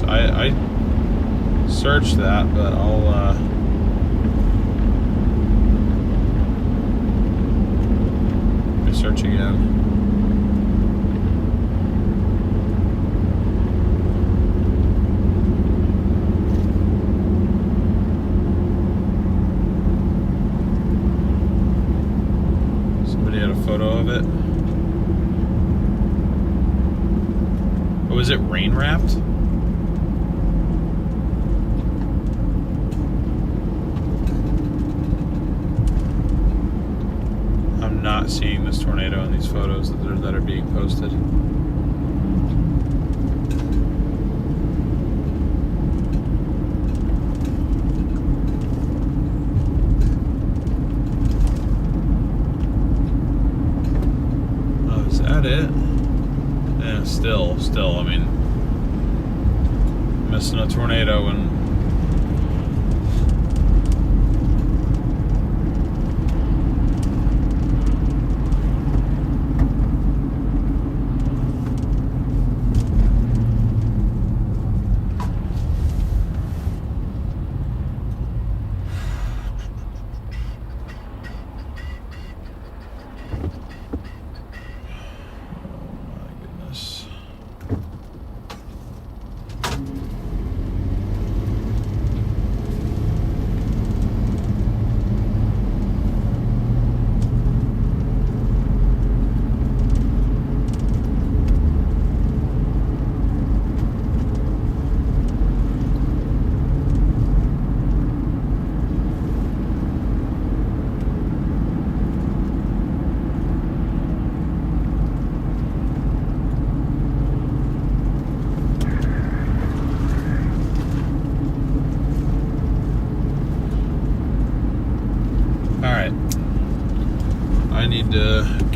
I searched that, but I'll search again. Somebody had a photo of it. Oh, is it rain wrapped? Not seeing this tornado in these photos that are being posted. Oh, is that it? Yeah, still, I mean, missing a tornado and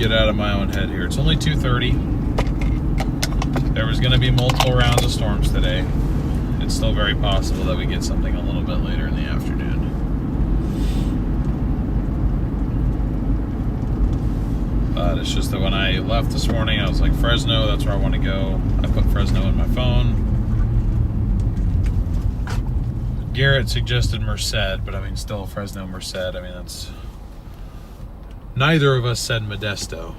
get out of my own head here. It's only 2:30. There was going to be multiple rounds of storms today. It's still very possible that we get something a little bit later in the afternoon. But it's just that when I left this morning, I was like, Fresno, that's where I want to go. I put Fresno in my phone. Garrett suggested Merced, but I mean, still Fresno, Merced. I mean, that's... Neither of us said Modesto.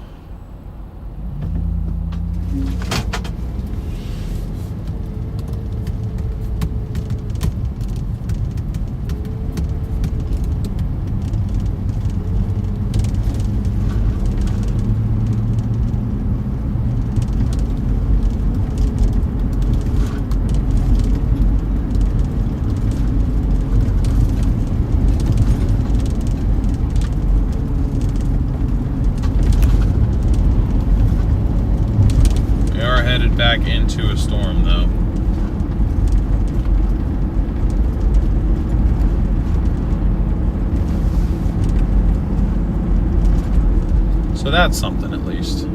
Back into a storm though. So that's something at least.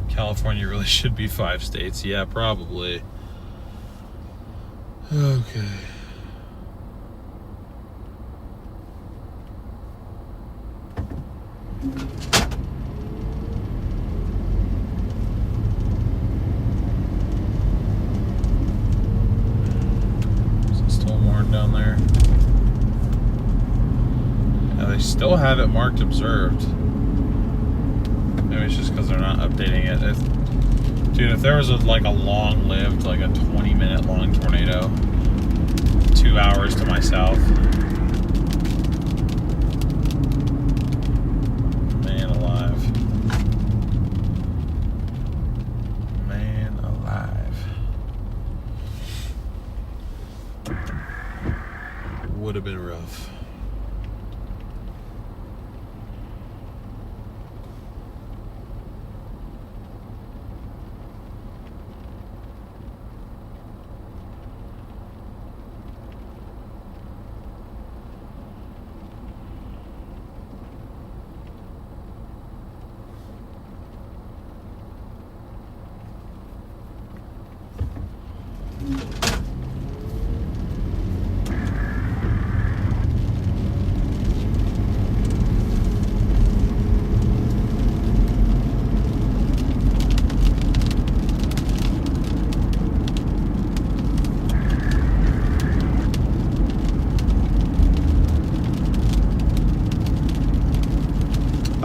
California really should be 5 states. Yeah, probably. Okay. Is it still warm down there? Yeah, they still have it marked observed. Maybe it's just because they're not updating it. Dude, if there was a long-lived, like a 20-minute long tornado 2 hours to my south, man alive. Man alive. Would have been rough.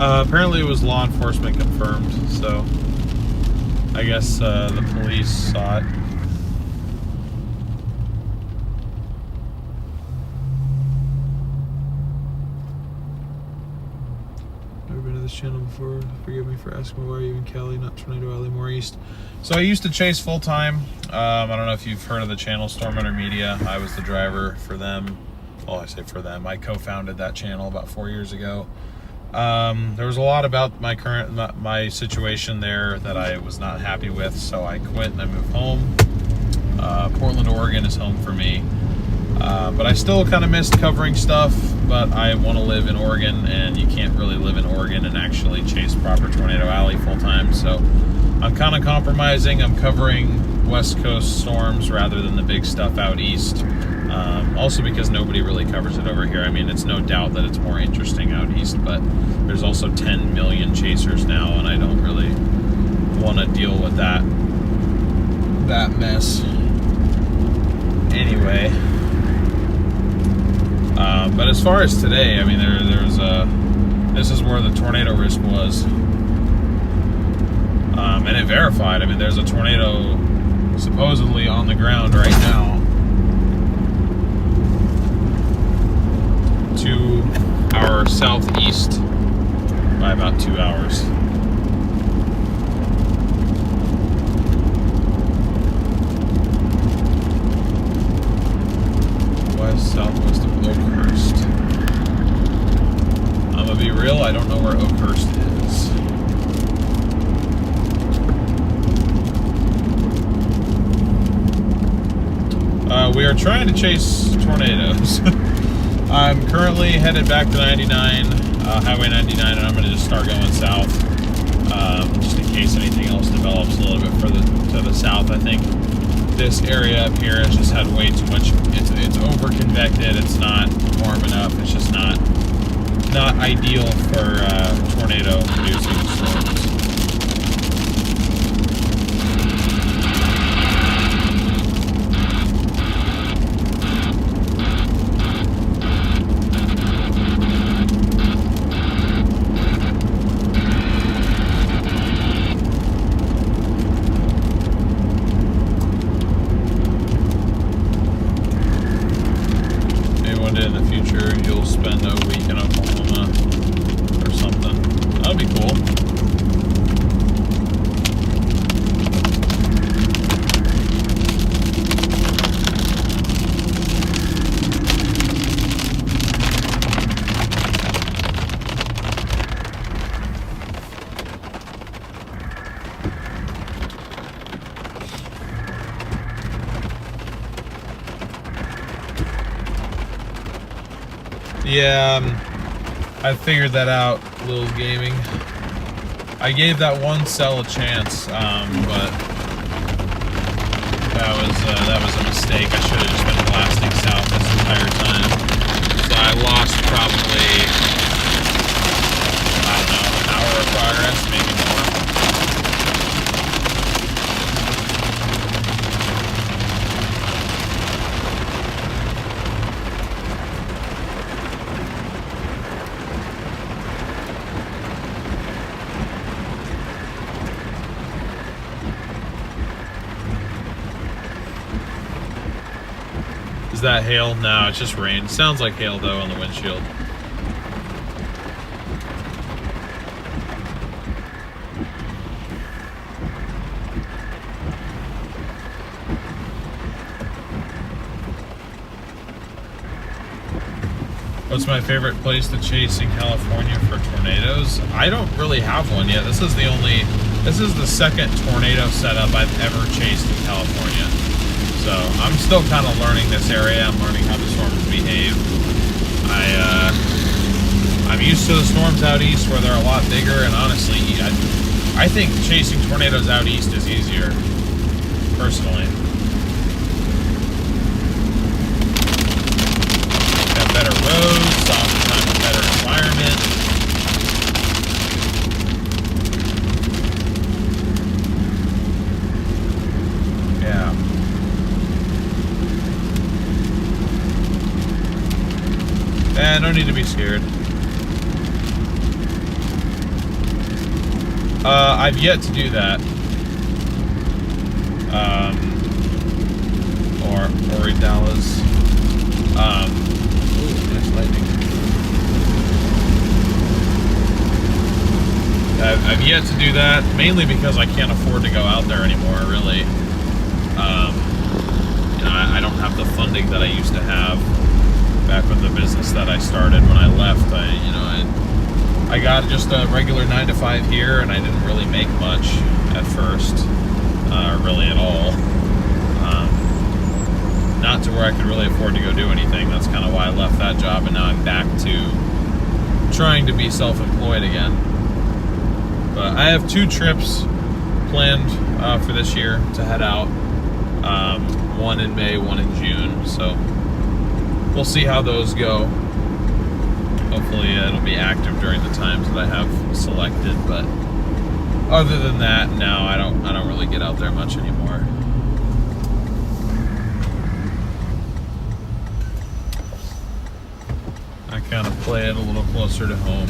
Apparently it was law enforcement confirmed, so I guess the police saw it. Never been to this channel before. Forgive me for asking why are you in Cali, not Tornado Alley, more east. So I used to chase full time. I don't know if you've heard of the channel Storm Hunter Media. I was the driver for them. Well, I say for them. I co-founded that channel about 4 years ago. There was a lot about my situation there that I was not happy with, so I quit and I moved home. Portland, Oregon is home for me. But I still kind of missed covering stuff, but I want to live in Oregon, and you can't really live in Oregon and actually chase proper Tornado Alley full time, so I'm kind of compromising. I'm covering West Coast storms rather than the big stuff out east. Also because nobody really covers it over here. I mean, it's no doubt that it's more interesting out east, but there's also 10 million chasers now, and I don't really want to deal with that mess. Anyway, but as far as today, I mean, there's this is where the tornado risk was, and it verified. I mean, there's a tornado supposedly on the ground right now, to our southeast by about 2 hours. Southwest of Oakhurst. I'm gonna be real, I don't know where Oakhurst is. We are trying to chase tornadoes. I'm currently headed back to 99, Highway 99, and I'm gonna just start going south, just in case anything else develops a little bit further to the south. I think this area up here has just had way too much. It's over convected. It's not warm enough. It's just not ideal for tornado producing storms. In the future, you'll spend a week in Oklahoma or something. That'll be cool. Yeah, I figured that out, Little Gaming. I gave that one cell a chance, but that was a mistake. I should have just been blasting south this entire time. So I lost probably, I don't know, an hour of progress, maybe more. Is that hail? No, it's just rain. Sounds like hail though on the windshield. What's my favorite place to chase in California for tornadoes? I don't really have one yet. This is the second tornado setup I've ever chased in California. So I'm still kind of learning this area. I'm learning how the storms behave. I'm used to the storms out east where they're a lot bigger, and honestly, I think chasing tornadoes out east is easier, personally. Got better roads, oftentimes a better environment. Yeah. No need to be scared. I've yet to do that. Or Dallas. Ooh, there's lightning. I've yet to do that, mainly because I can't afford to go out there anymore, really. You know, I don't have the funding that I used to have back with the business that I started when I left. I got just a regular 9-to-5 here, and I didn't really make much at first, really at all. Not to where I could really afford to go do anything. That's kind of why I left that job, and now I'm back to trying to be self-employed again. But I have 2 trips planned for this year to head out. One in May, one in June. So we'll see how those go. Hopefully it'll be active during the times that I have selected. But other than that, no, I don't really get out there much anymore. I kind of play it a little closer to home.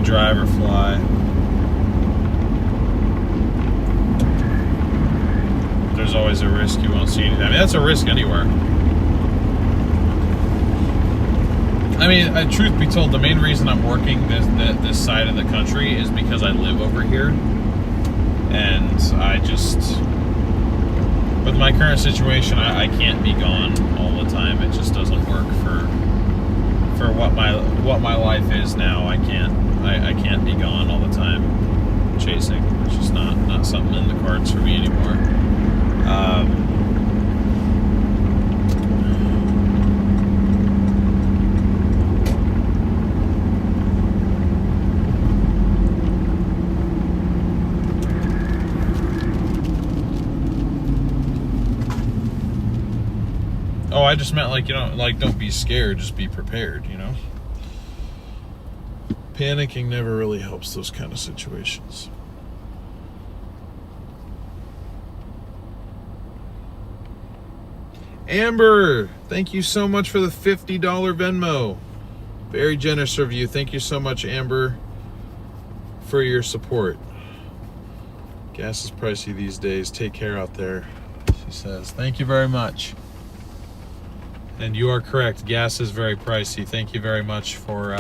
Drive or fly. There's always a risk you won't see anything. I mean, that's a risk anywhere. I mean, truth be told, the main reason I'm working this side of the country is because I live over here, and I just, with my current situation, I can't be gone all the time. It just doesn't work for what my life is now. I can't be gone all the time chasing. It's just not something in the cards for me anymore. Oh, I just meant, like, you know, like, don't be scared, just be prepared, you know? Panicking never really helps those kind of situations. Amber, thank you so much for the $50 Venmo. Very generous of you. Thank you so much, Amber, for your support. Gas is pricey these days. Take care out there, she says. Thank you very much. And you are correct. Gas is very pricey. Thank you very much for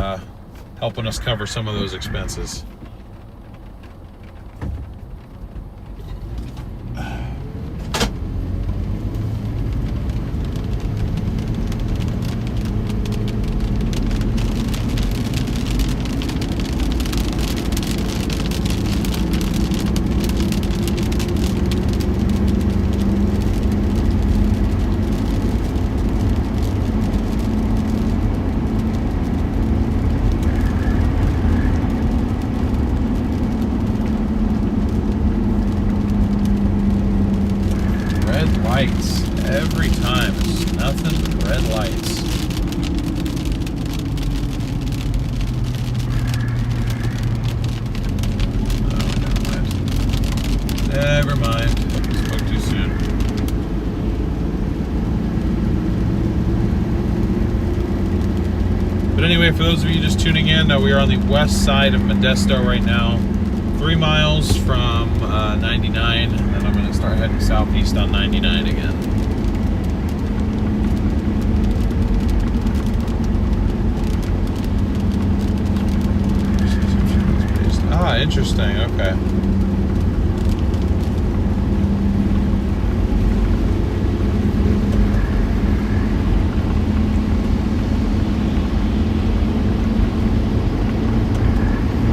helping us cover some of those expenses. Every time, it's nothing but red lights. Oh, never mind. Spoke too soon. But anyway, for those of you just tuning in, we are on the west side of Modesto right now. 3 miles from 99, and then I'm going to start heading southeast on 99 again. Ah, interesting. Okay.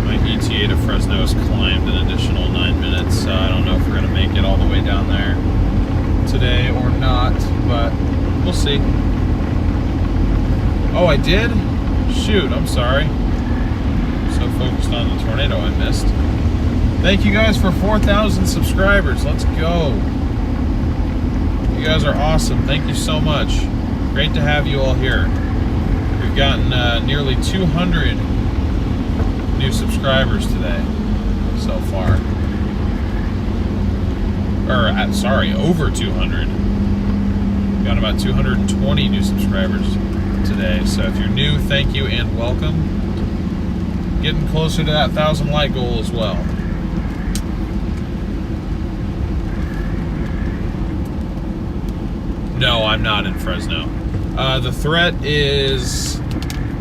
My ETA to Fresno has climbed an additional 9 minutes, so I don't know if we're going to make it all the way down there today or not, but we'll see. Oh, I did? Shoot, I'm sorry. So focused on the tornado I missed. Thank you guys for 4,000 subscribers. Let's go. You guys are awesome. Thank you so much. Great to have you all here. We've gotten nearly 200 new subscribers today so far. Or, sorry, over 200. We've got about 220 new subscribers today. So if you're new, thank you and welcome. Getting closer to that 1,000 like goal as well. No, I'm not in Fresno. The threat is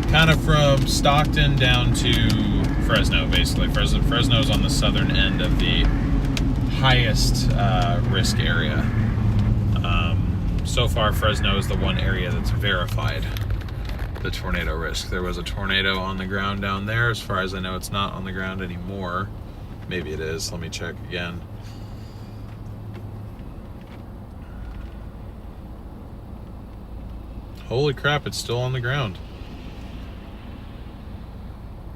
kind of from Stockton down to Fresno, basically. Fresno's on the southern end of the highest risk area. So far, Fresno is the one area that's verified. the tornado risk. There was a tornado on the ground down there. As far as I know, it's not on the ground anymore. Maybe it is. Let me check again. Holy crap, it's still on the ground.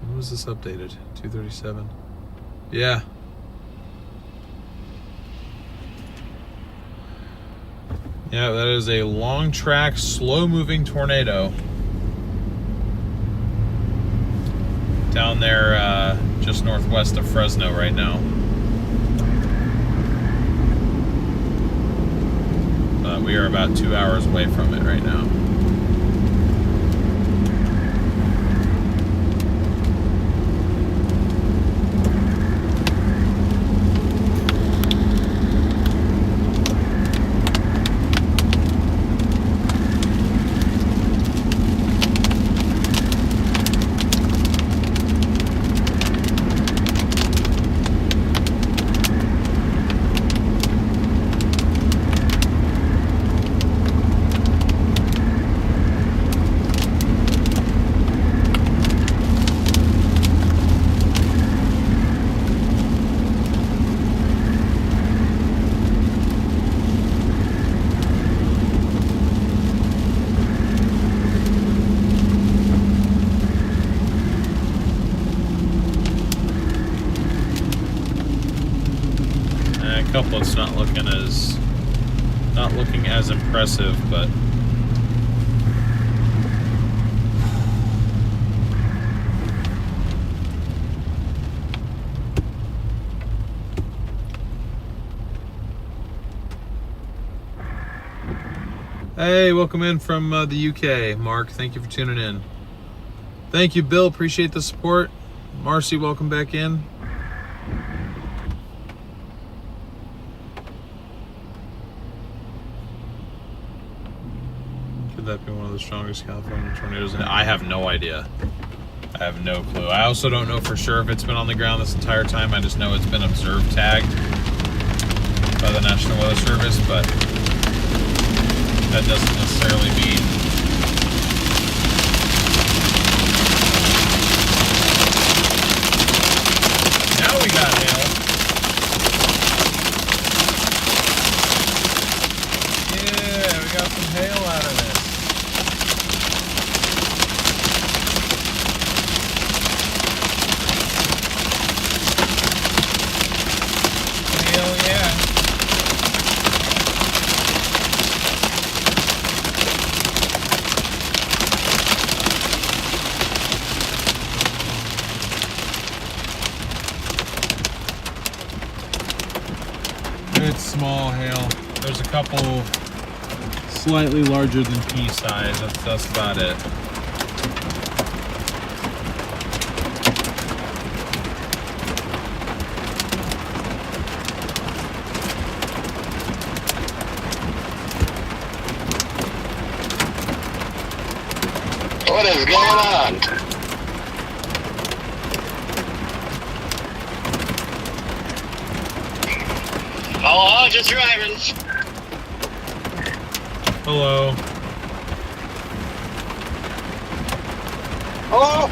When was this updated? 2:37. Yeah. Yeah, that is a long track, slow moving tornado. Down there, just northwest of Fresno right now. We are about 2 hours away from it right now. It's not looking as impressive, but hey, welcome in from the UK, Mark. Thank you for tuning in. Thank you, Bill. Appreciate the support. Marcy, welcome back in. Could that be one of the strongest California tornadoes? I have no idea. I have no clue. I also don't know for sure if it's been on the ground this entire time. I just know it's been observed tagged by the National Weather Service, but that doesn't necessarily mean now we got hail. Yeah, we got some hail out of it. Small hail. There's a couple slightly larger than pea size. That's about it. What is going on? Oh, just driving. Hello. Hello?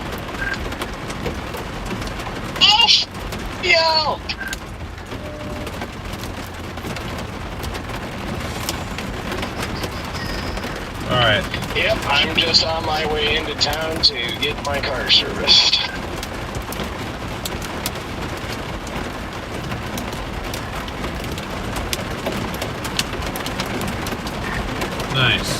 Oh! Yo! Alright. Yep, I'm just on my way into town to get my car serviced. Nice.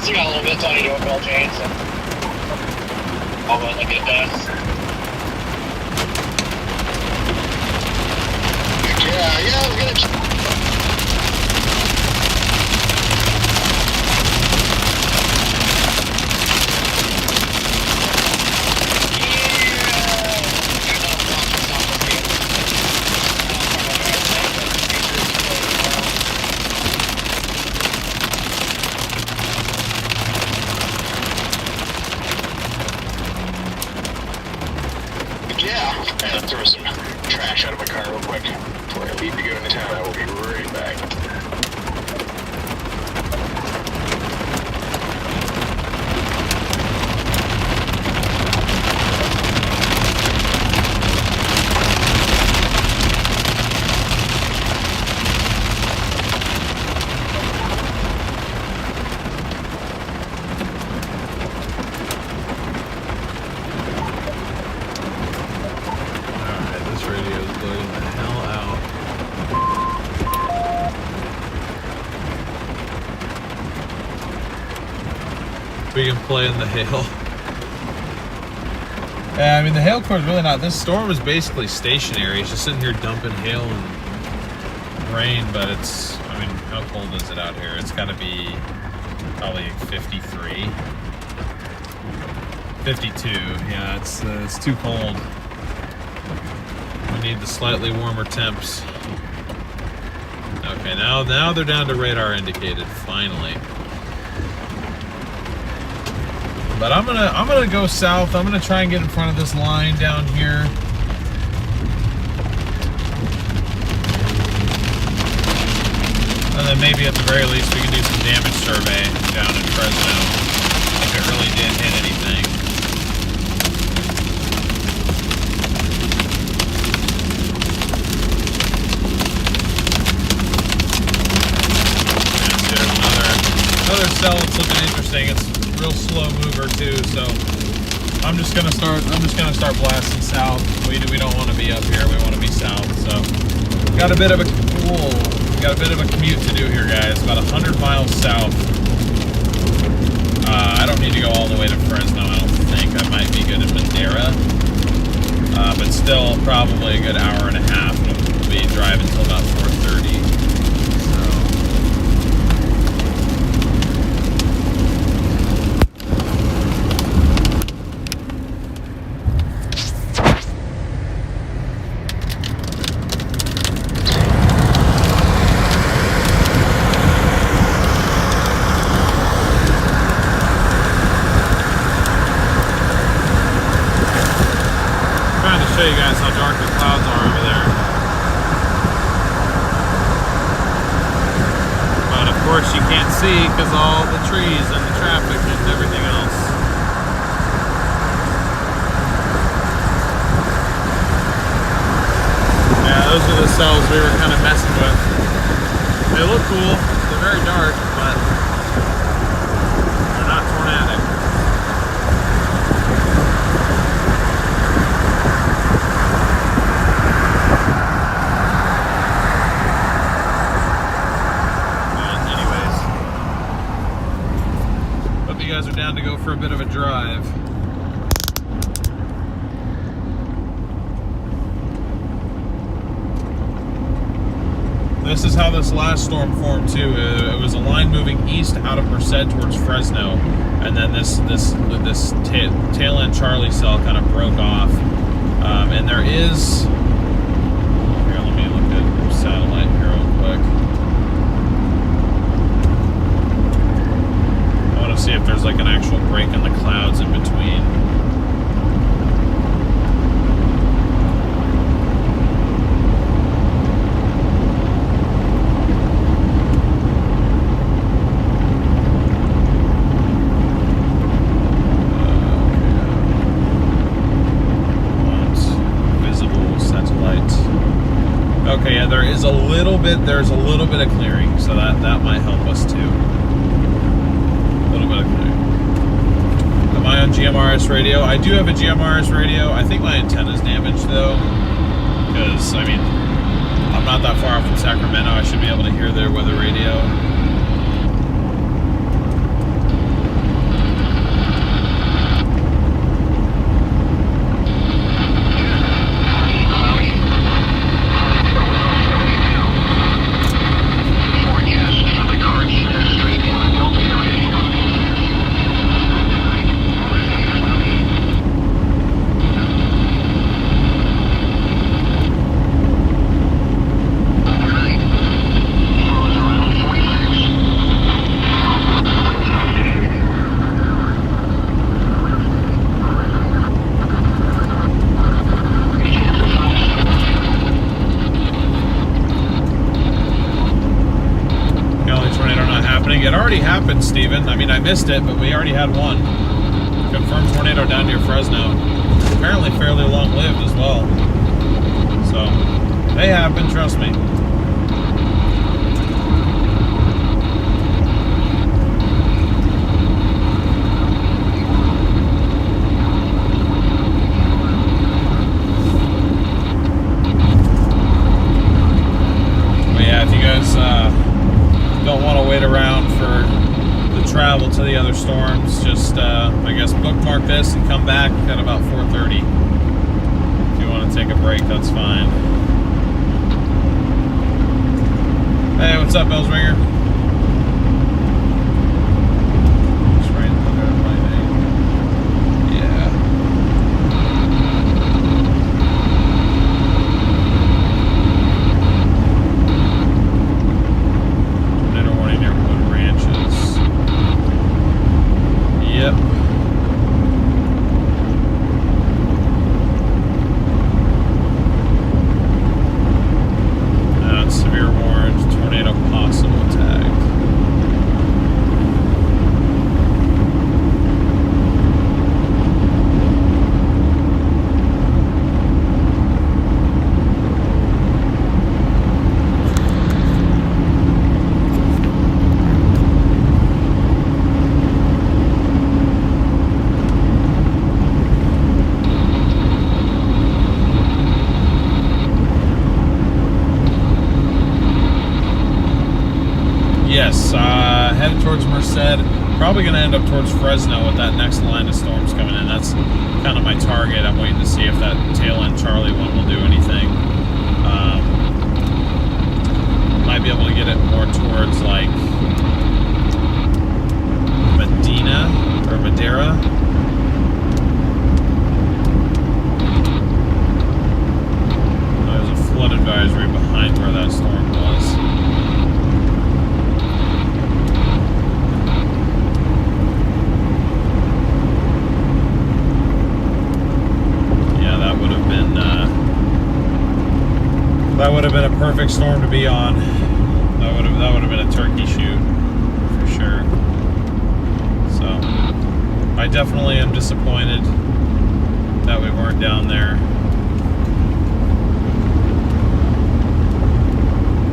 So you got a little bit on your doorbell chain, so I'll let it get done. Yeah, I was gonna. Throw some trash out of my car real quick before I leave to go into town. I will be right back. play in the hail. Yeah, I mean, the hail core is really not. This storm is basically stationary. It's just sitting here dumping hail and rain, but it's, I mean, how cold is it out here? It's got to be probably 53. 52. Yeah, it's too cold. We need the slightly warmer temps. Okay, now they're down to radar indicated, finally. But I'm gonna go south. I'm gonna try and get in front of this line down here. And then maybe at the very least we can do some damage survey down in Fresno if it really did hit anything. And there's another cell that's looking interesting. It's real slow mover too, so I'm just gonna start blasting south. We don't want to be up here. We want to be south. So got a bit of a commute to do here, guys. About 100 miles south. I don't need to go all the way to Fresno. I don't think. I might be good in Madera, but still probably a good hour and a half. We'll be driving until about 4:30. Show you guys how dark the clouds are over there. But of course you can't see because all the trees and the traffic and everything else. Yeah, those are the cells we were kind of messing with. They look cool. They're very dark, but they're not tornadic. You guys are down to go for a bit of a drive. This is how this last storm formed too. It was a line moving east out of Merced towards Fresno, and then this tail end Charlie cell kind of broke off. And there is, here, let me look at satellite here real quick. See if there's like an actual break in the clouds in between. Visible satellite. Okay, yeah, there's a little bit of clearing, so that might help us too. Am I on GMRS radio? I do have a GMRS radio. I think my antenna's damaged though, because I mean, I'm not that far off from Sacramento. I should be able to hear their weather radio. It already happened, Steven. I mean, I missed it, but we already had one. Confirmed tornado down near Fresno. Apparently fairly long-lived as well. So, they happen, trust me. But yeah, if you guys don't want to wait around for the travel to the other storms, just I guess bookmark this and come back at about 4:30. If you want to take a break, that's fine. Hey, what's up, Bellsringer? Just right under my name. Yeah. Tornado warning neighborhood ranches. Yep. Severe warned, tornado possible tagged. Yes, headed towards Merced. Probably going to end up towards Fresno with that next line of storms coming in. That's kind of my target. I'm waiting to see if that tail end Charlie one will do anything. Might be able to get it more towards like Medina or Madeira. There's a flood advisory behind where that storm was. That would have been a perfect storm to be on. That would have been a turkey shoot for sure. So I definitely am disappointed that we weren't down there.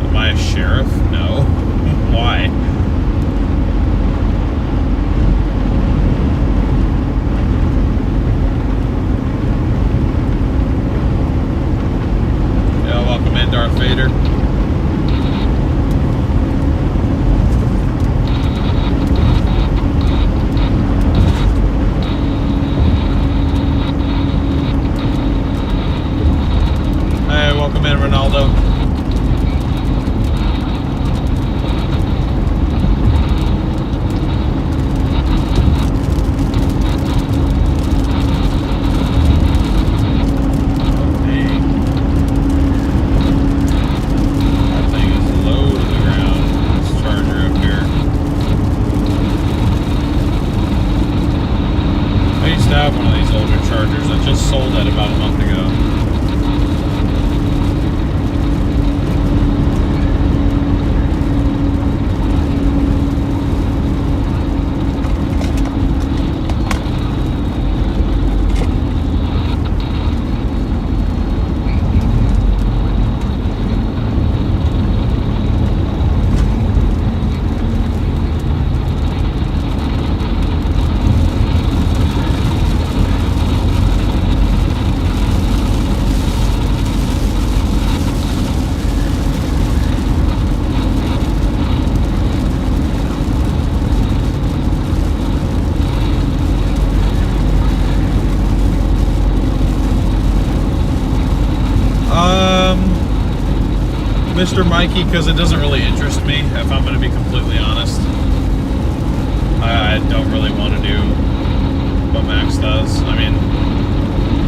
Am I a sheriff? No. Why? Welcome in, Darth Vader. Hey, welcome in, Ronaldo. Sold that about a month ago. Mr. Mikey, because it doesn't really interest me, if I'm going to be completely honest. I don't really want to do what Max does. I mean,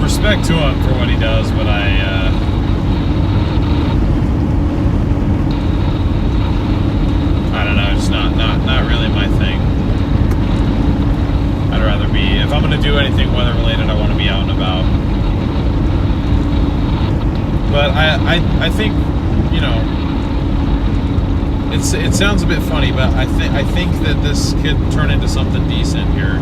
respect to him for what he does, but I don't know, it's not really my thing. I'd rather be, if I'm going to do anything weather related, I want to be out and about. But I think, you know, it sounds a bit funny, but I think that this could turn into something decent here,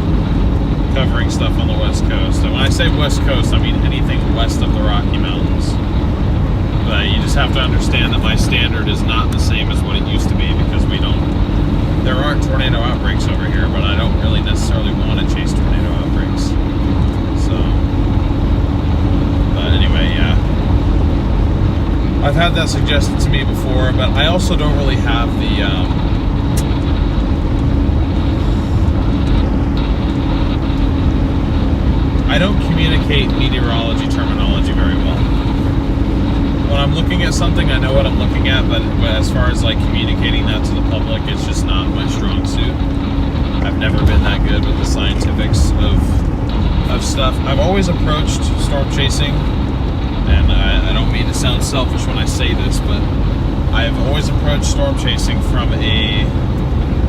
covering stuff on the West Coast. And when I say West Coast, I mean anything west of the Rocky Mountains. But you just have to understand that my standard is not the same as what it used to be, because there aren't tornado outbreaks over here, but I don't really necessarily want to chase tornado outbreaks. So, but anyway, yeah. I've had that suggested to me before, but I also don't really have I don't communicate meteorology terminology very well. When I'm looking at something, I know what I'm looking at, but as far as like communicating that to the public, it's just not my strong suit. I've never been that good with the scientifics of stuff. I've always approached storm chasing, and I don't mean to sound selfish when I say this, but I've always approached storm chasing from a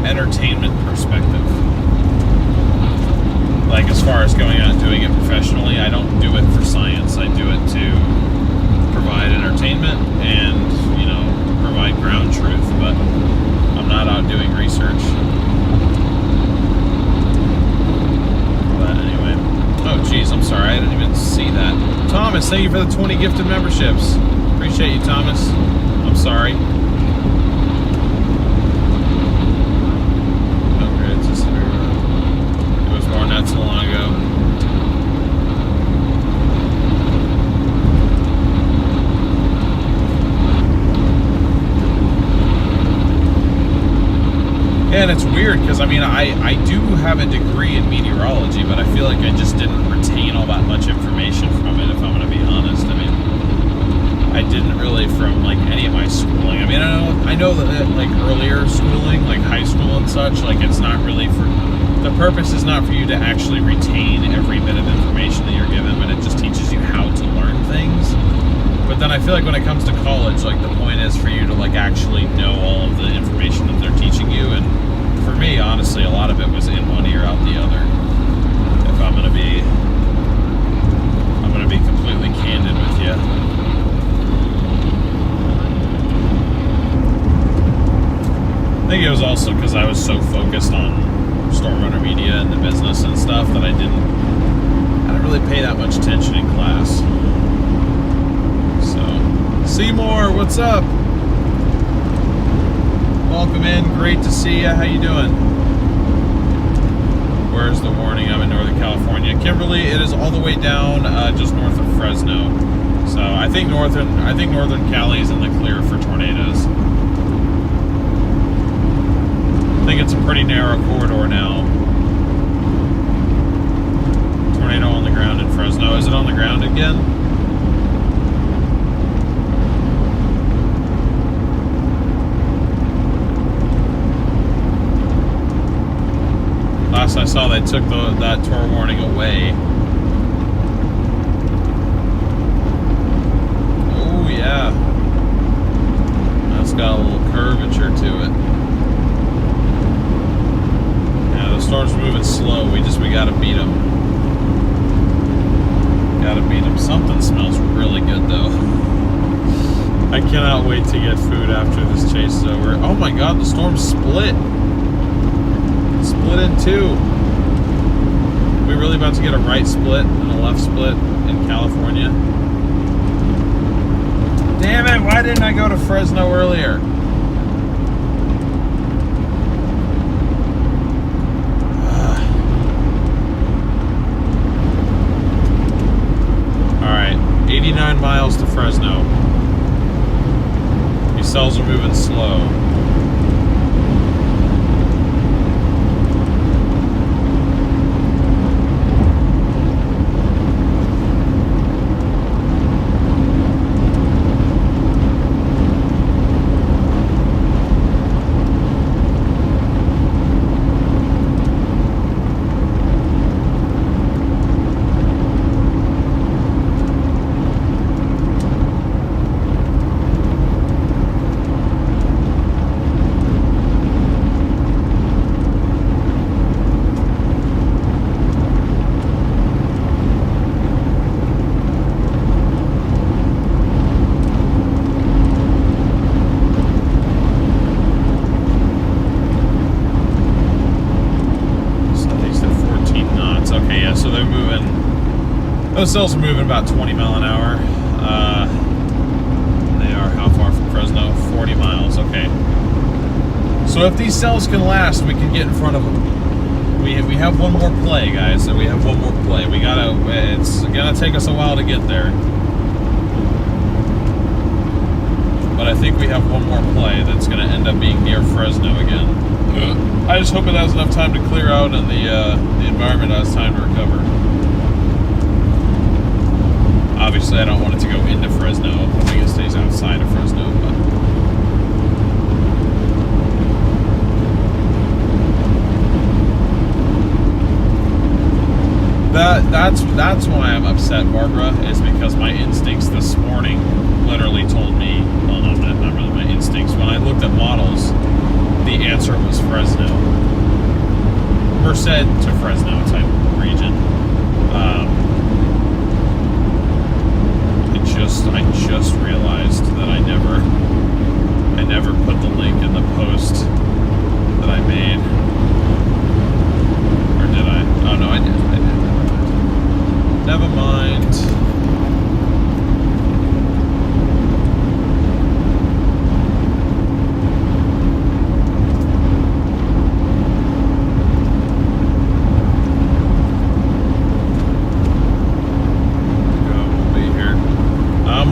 entertainment perspective. Like, as far as going out and doing it professionally, I don't do it for science. I do it to provide entertainment and, you know, provide ground truth, but I'm not out doing research. But anyway. Oh, geez, I'm sorry. I didn't even see that. Thomas, thank you for the 20 gifted memberships. Appreciate you, Thomas. I'm sorry. Not so long ago. And it's weird because I mean I do have a degree in meteorology, but I feel like I just didn't retain all that much information from it, if I'm going to be honest. I mean, I didn't really from like any of my schooling. I mean, I know that like earlier schooling, like high school and such, like it's not really for. The purpose is not for you to actually retain every bit of information that you're given, but it just teaches you how to learn things. But then I feel like when it comes to college, like the point is for you to like actually know all of the information that they're teaching you. And for me, honestly, a lot of it was in one ear, out the other. If I'm gonna be completely candid with you. I think it was also because I was so focused on Storm Runner Media and the business and stuff that I didn't really pay that much attention in class. So, Seymour, what's up? Welcome in, great to see you. How you doing? Where's the warning? I'm in Northern California. Kimberly, it is all the way down just north of Fresno. So I think Northern Cali is in the clear for tornadoes. I think it's a pretty narrow corridor now. Tornado on the ground in Fresno. Is it on the ground again? Last I saw, they took that tornado warning away. Oh yeah, that's got a little curvature to it. The storm's moving slow. We gotta beat them. Gotta beat them. Something smells really good though. I cannot wait to get food after this chase is over. Oh my god, the storm split. Split in two. We really about to get a right split and a left split in California. Damn it, why didn't I go to Fresno earlier? Alright, 89 miles to Fresno. These cells are moving slow. Those cells are moving about 20 mile an hour. They are how far from Fresno? 40 miles, okay. So if these cells can last, we can get in front of them. We have one more play, guys. We have one more play. It's gonna take us a while to get there. But I think we have one more play that's gonna end up being near Fresno again. I just hope it has enough time to clear out and the environment has time to recover. Obviously, I don't want it to go into Fresno. I'm hoping it stays outside of Fresno, but that's why I'm upset, Barbara, is because my instincts this morning literally told me, well, no, not really my instincts. When I looked at models, the answer was Fresno. Merced to Fresno type region. I just realized that I never put the link in the post that I made. Or did I? Oh no, I did. Never mind.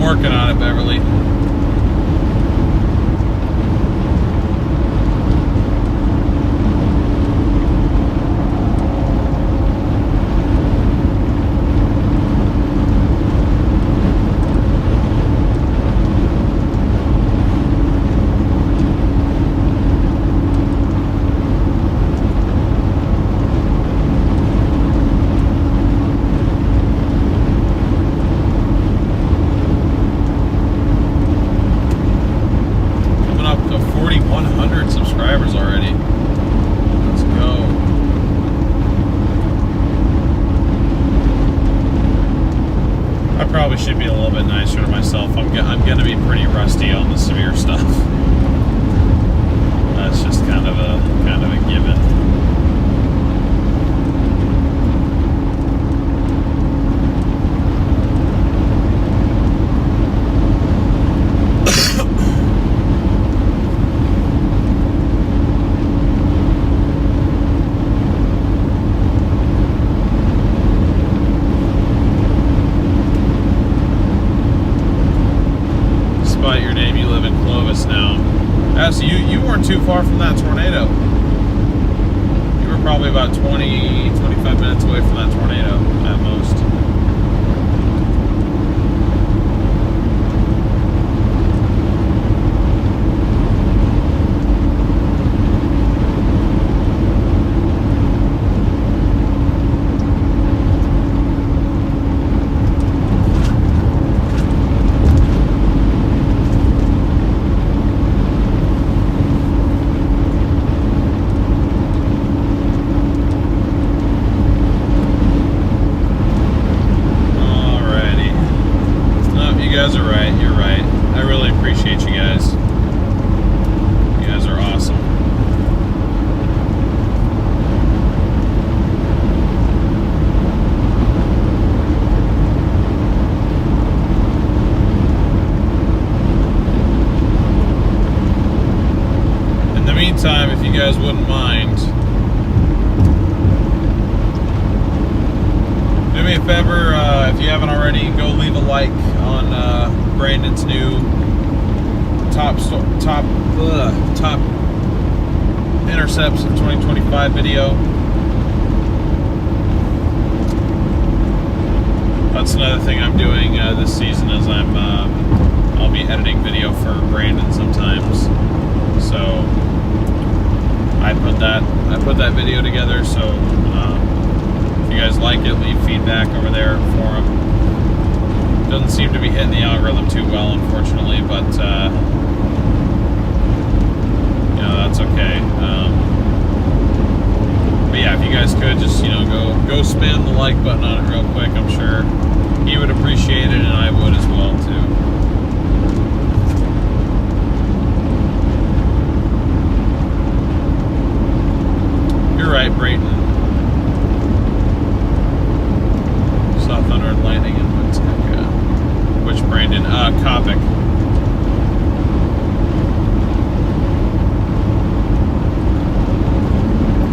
Working on it, Beverly. Should be a little bit nicer to myself. I'm going to be pretty rusty on the severe stuff. That's just kind of a given. Your name, you live in Clovis now. So you weren't too far from that tornado. You were probably about 20-25 minutes away from that tornado at most. You guys are right. You're right. I really appreciate you guys. You guys are awesome. In the meantime, if you guys wouldn't mind, do me a favor, if you haven't already, go leave a like on Brandon's new top intercepts of 2025 video. That's another thing I'm doing this season, is I'll be editing video for Brandon sometimes. So I put that video together. So if you guys like it, leave feedback over there for him. Doesn't seem to be hitting the algorithm too well, unfortunately, but you know, that's okay. But yeah, if you guys could just, you know, go spam the like button on it real quick, I'm sure he would appreciate it, and I would as well too. You're right, Brayton. Saw thunder and lightning in Winnetka. Which Brandon? Kopic.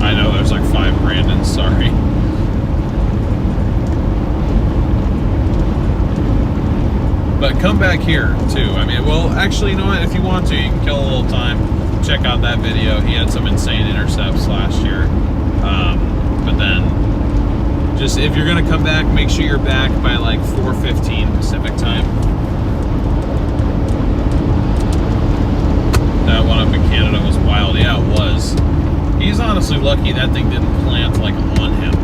I know there's like 5 Brandons, sorry. But come back here too. I mean, well, actually, you know what? If you want to, you can kill a little time. Check out that video. He had some insane intercepts last year. But then Just if you're gonna come back, make sure you're back by like 4:15 Pacific time. That one up in Canada was wild. Yeah, it was. He's honestly lucky that thing didn't plant like on him.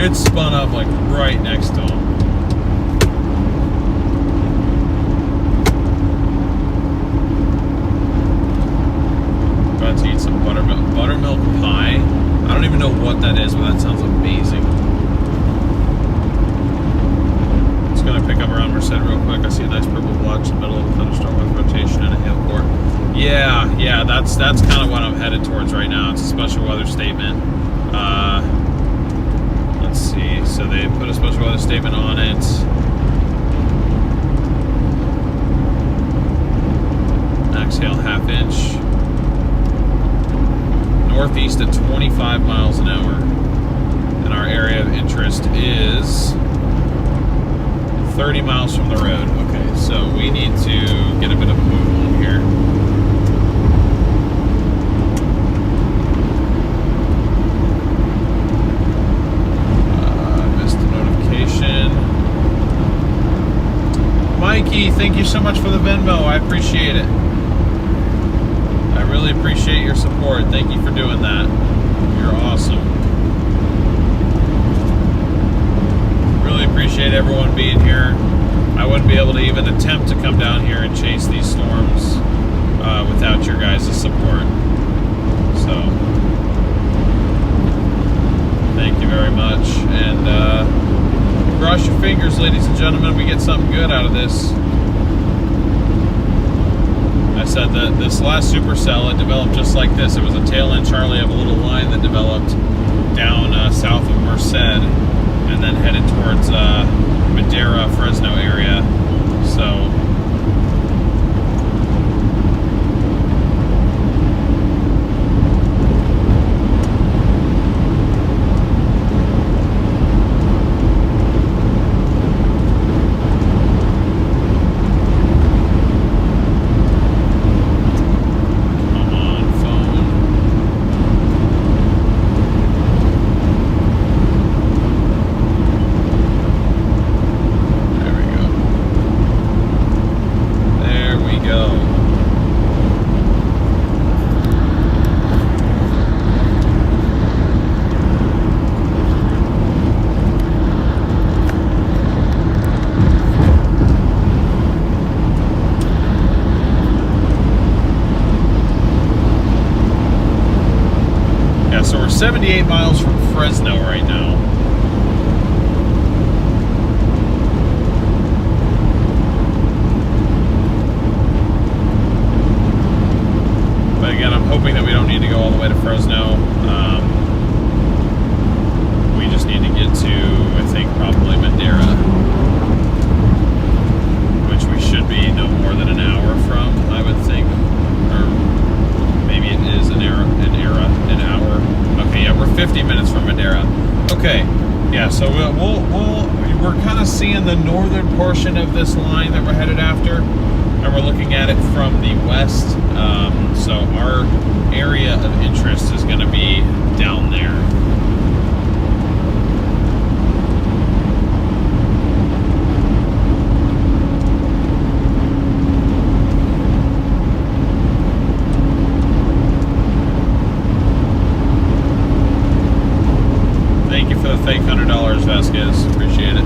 It spun up like right next to him. About to eat some buttermilk pie. I don't even know what that is, but that sounds amazing. Just gonna pick up around Merced real quick. I see a nice purple blotch in the middle of a thunderstorm with rotation and a hail core. Yeah, that's kind of what I'm headed towards right now. It's a special weather statement. Let's see. So they put a special weather statement on it. Max hail ½ inch. Northeast at 25 miles an hour. And our area of interest is 30 miles from the road. Okay, so we need to get a bit of a move on here. Missed a notification. Mikey, thank you so much for the Venmo. I appreciate it. I really appreciate your support. Thank you for doing that. You're awesome. Really appreciate everyone being here. I wouldn't be able to even attempt to come down here and chase these storms without your guys' support. So, thank you very much. And cross your fingers, ladies and gentlemen, we get something good out of this. I said that this last Supercell, it developed just like this. It was a tail end Charlie of a little line that developed down south of Merced and then headed towards Madera, Fresno area. So we're 78 miles from Fresno right now. But again, I'm hoping that we don't need to go all the way to Fresno. We just need to get to, I think, probably Madera, which we should be no more than an hour from, I would think. Or maybe it is an hour. Okay, yeah, we're 50 minutes from Madera. Okay, yeah, so we're kind of seeing the northern portion of this line that we're headed after, and we're looking at it from the west. So our area of interest is going to be down there. Thank you for the fake $100, Vasquez. Appreciate it.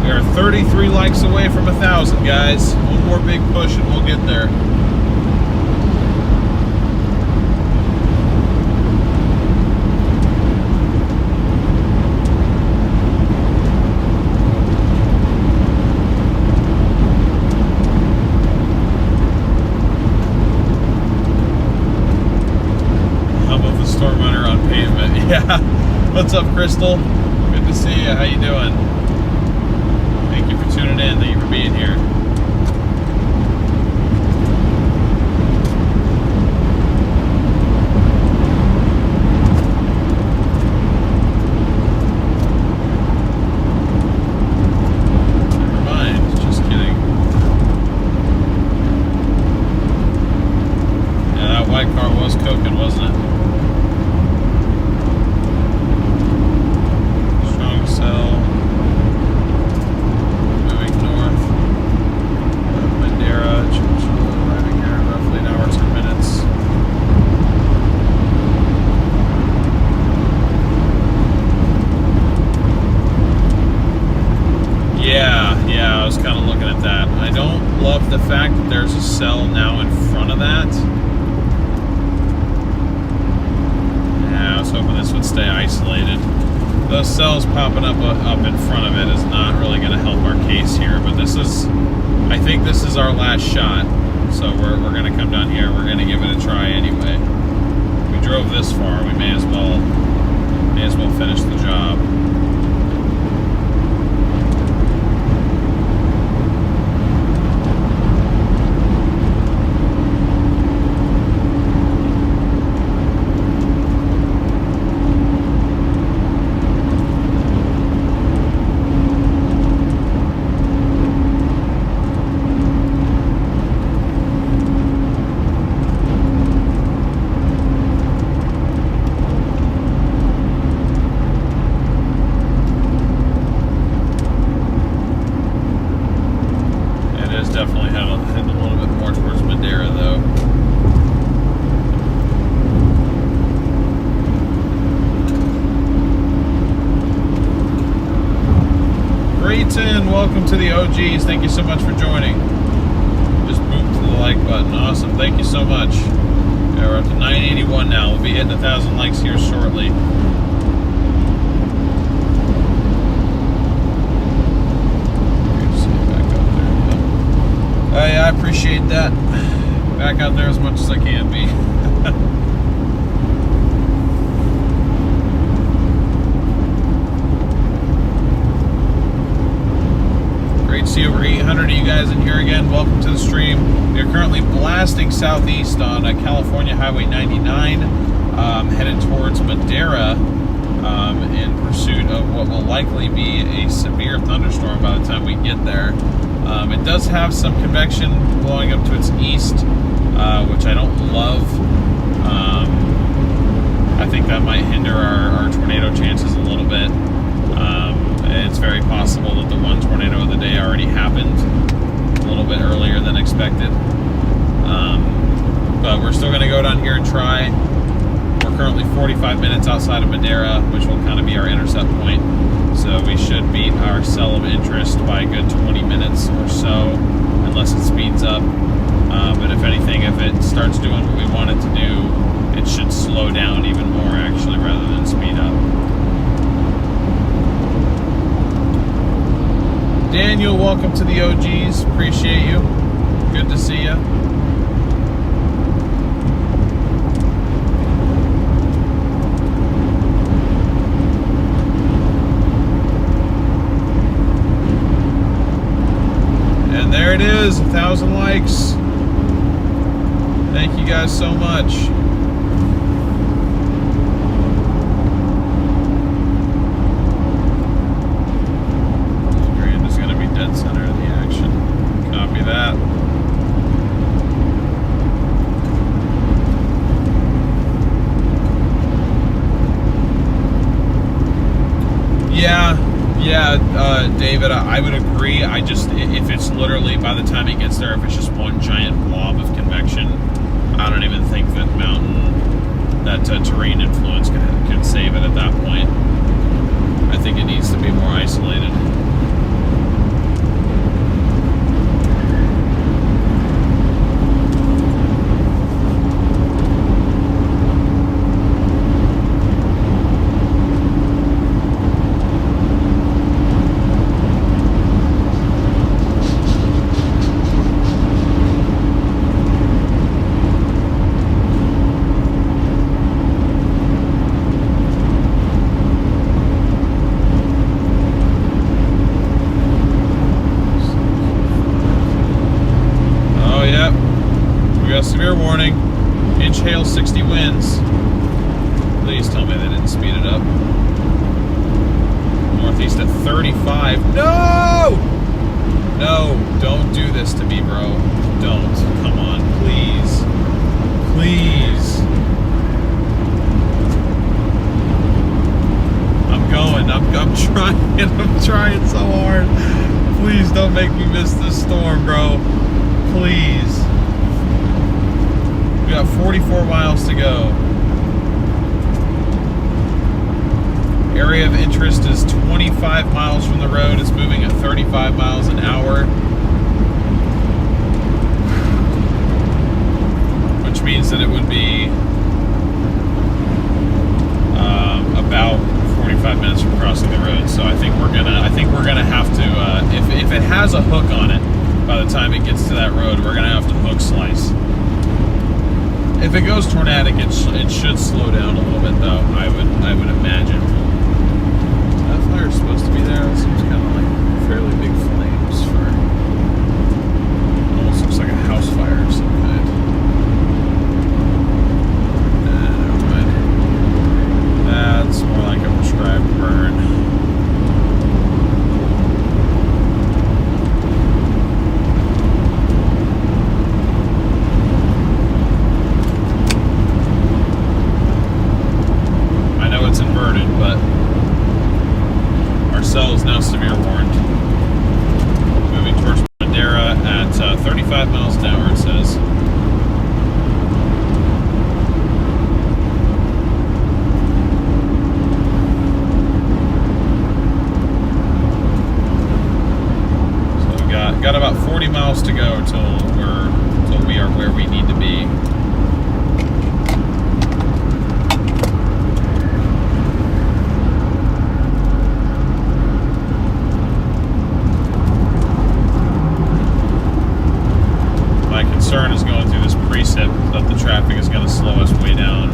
We are 33 likes away from 1,000, guys. One more big push and we'll get there. Hum of the storm runner on pavement. Yeah. What's up, Crystal? Good to see you. How you doing? Thank you for tuning in. Thank you for being here. Cell now in front of that. Yeah, I was hoping this would stay isolated. Those cells popping up in front of it is not really going to help our case here, but this is, I think this is our last shot. So we're going to come down here. We're going to give it a try anyway. We drove this far. We may as well finish the job. Welcome to the OGs. Thank you so much for joining. Just moved to the like button. Awesome. Thank you so much. Yeah, we're up to 981 now. We'll be hitting 1,000 likes here shortly. Hey, I appreciate that. Back out there as much as I can be. See over 800 of you guys in here again. Welcome to the stream. We are currently blasting southeast on California Highway 99, headed towards Madera in pursuit of what will likely be a severe thunderstorm by the time we get there. It does have some convection blowing up to its east, which I don't love. I think that might hinder our tornado chances a little bit. It's very possible that the one tornado of the day already happened a little bit earlier than expected. But we're still going to go down here and try. We're currently 45 minutes outside of Madera, which will kind of be our intercept point. So we should beat our cell of interest by a good 20 minutes or so, unless it speeds up. But if anything, if it starts doing what we want it to do, it should slow down even more, actually, rather than speed up. Daniel, welcome to the OGs. Appreciate you. Good to see you. And there it is, 1,000 likes. Thank you guys so much. Center of the action. Copy that. Yeah, David, I would agree. I just, if it's literally, by the time it gets there, if it's just one giant blob of convection, I don't even think that terrain influence can save it at that point. I think it needs to be more isolated. Inch hail, 60 winds. Please tell me they didn't speed it up. Northeast at 35. No! No, don't do this to me, bro. Don't. Come on, please. Please. I'm going. I'm trying. I'm trying so hard. Please don't make me miss this storm, bro. Please. We got 44 miles to go. Area of interest is 25 miles from the road. It's moving at 35 miles an hour. Which means that it would be about 45 minutes from crossing the road. So I think we're gonna have to if it has a hook on it, by the time it gets to that road, we're gonna have to hook slice. If it goes tornadic, it should slow down a little bit, though. I would imagine. That fire's supposed to be there. It seems kind of like fairly big flames for. Almost looks like a house fire of some kind. Never mind. That's more like a prescribed burn. Cell is now severe warned. Moving towards Madeira at 35 miles an hour, it says. So we got about 40 miles to go till we are where we need to be. Concern is going through this precip that the traffic is going to slow us way down.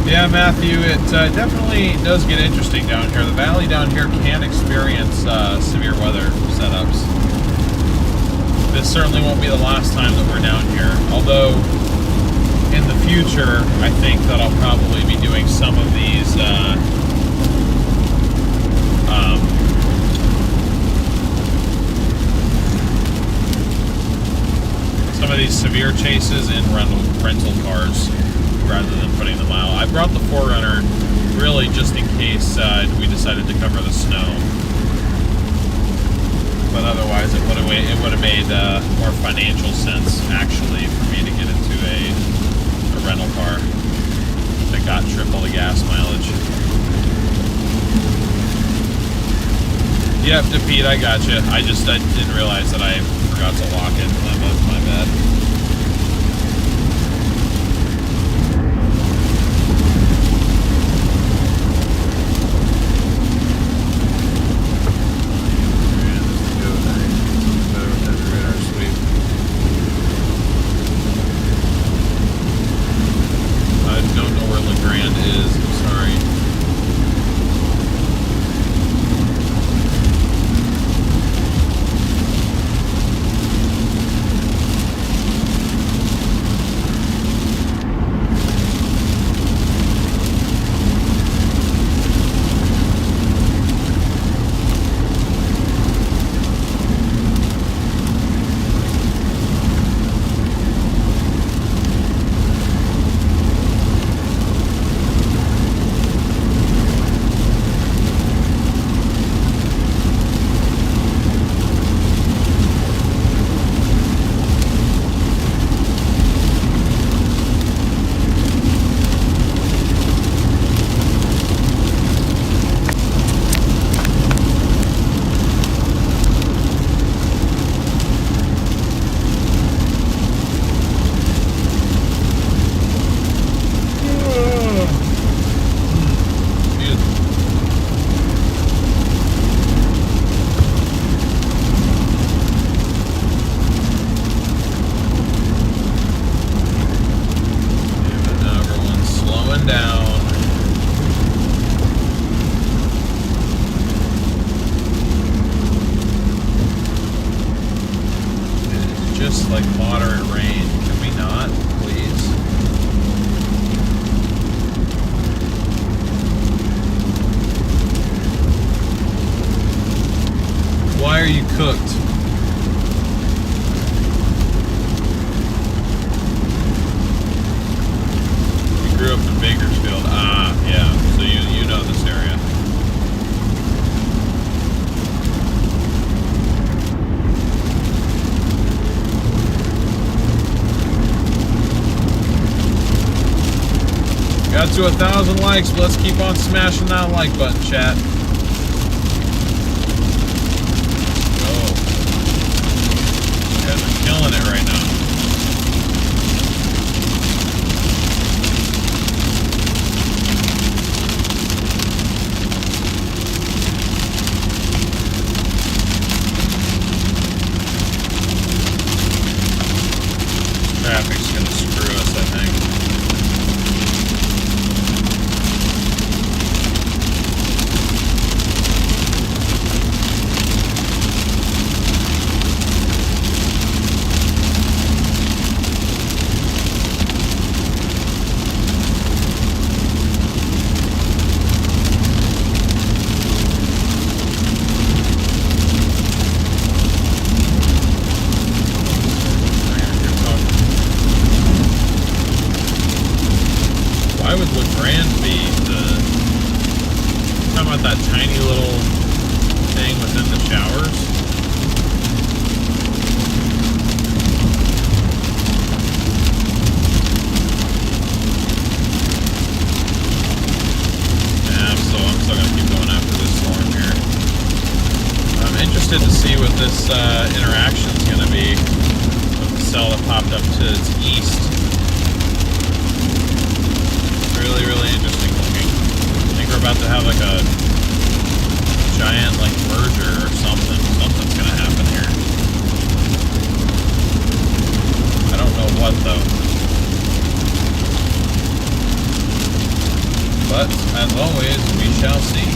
Yeah, Matthew, it definitely does get interesting down here. The valley down here can experience severe weather setups. This certainly won't be the last time that we're down here, although in the future, I think that I'll probably be doing some of these severe chases in rental cars rather than putting them out. I brought the 4Runner really just in case we decided to cover the snow. But otherwise, it would have made more financial sense actually for me to get into a rental car that got triple the gas mileage. Yep, Pete, I got you. I didn't realize that I forgot to lock it. That's my bad. Bakersfield. Ah, yeah. So you know this area. Got to 1,000 likes, but let's keep on smashing that like button, chat. Go. You guys are killing it right now. Traffic's gonna screw us, I think. Why would LeGrand be the... Talking about that tiny little thing within the showers? Yeah, I'm still gonna keep going after this storm here. I'm interested to see what this interaction's gonna be with the cell that popped up to its east. Really, really interesting looking. I think we're about to have like a giant like merger or something. Something's gonna happen here. I don't know what though. But as always, we shall see.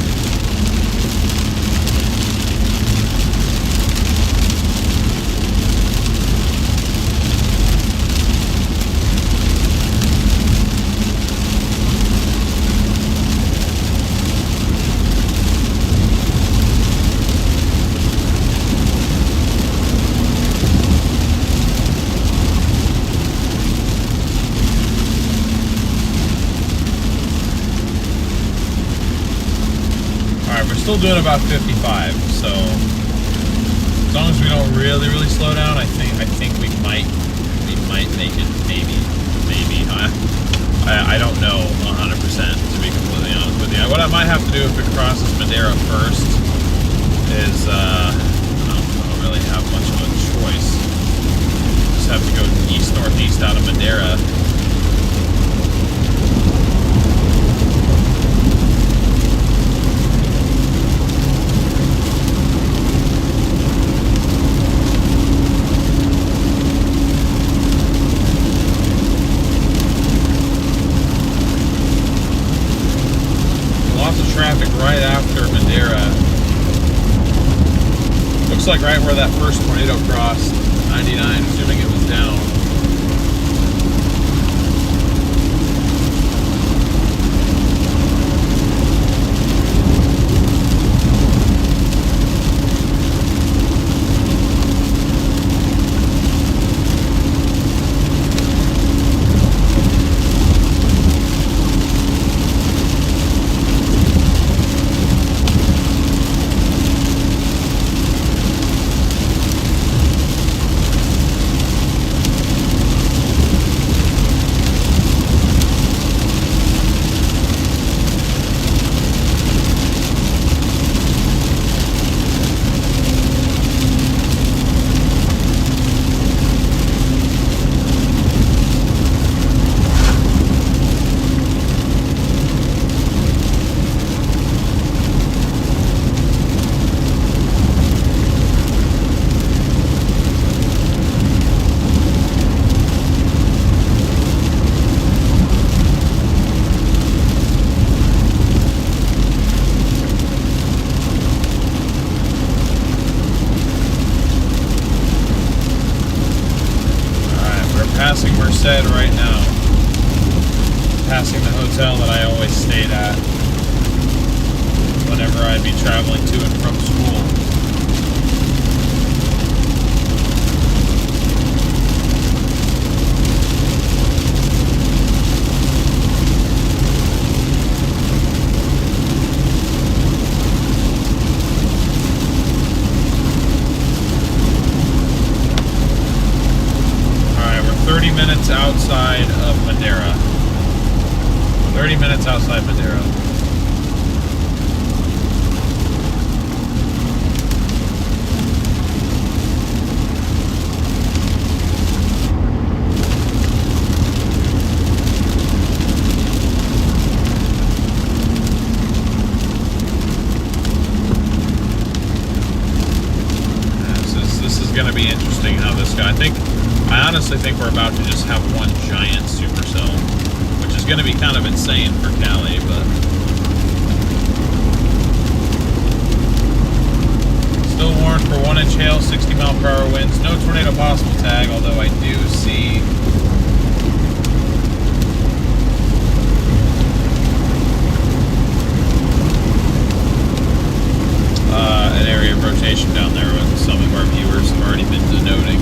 Still doing about 55, so as long as we don't really slow down, I think we might make it. Maybe I don't know 100% to be completely honest with you. What I might have to do if it crosses Madeira first is I don't really have much of a choice. Just have to go east northeast out of Madeira. Traffic right after Madeira. Looks like right where that first tornado crossed 99, assuming it was down. Merced right now. Passing the hotel that I always stayed at whenever I'd be traveling to and from school. outside of Madeira. 30 minutes outside Madeira. This is going to be interesting how this guy. I honestly think we're about to just have one giant supercell, which is going to be kind of insane for Cali, but still warned for 1-inch hail, 60-mile-per-hour winds, no tornado possible tag, although I do see an area of rotation down there with some of our viewers have already been denoting.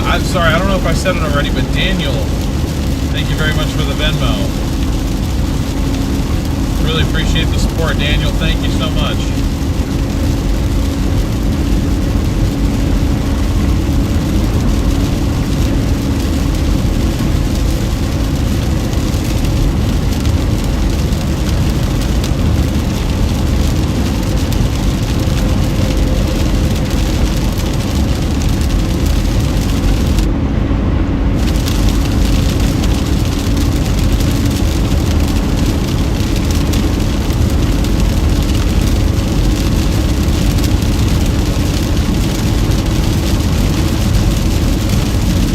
I'm sorry, I don't know if I said it already, but Daniel, thank you very much for the Venmo. Really appreciate the support, Daniel. Thank you so much.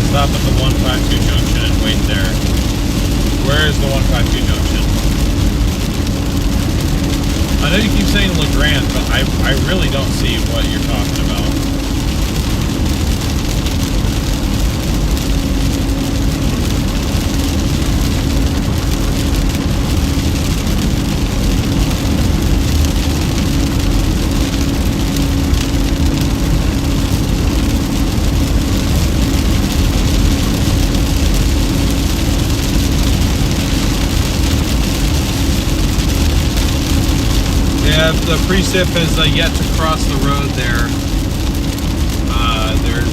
Stop at the 152 junction and wait there. Where is the 152 junction? I know you keep saying LeGrand, but I really don't see what you're talking about. Yeah, the precip is yet to cross the road there. There's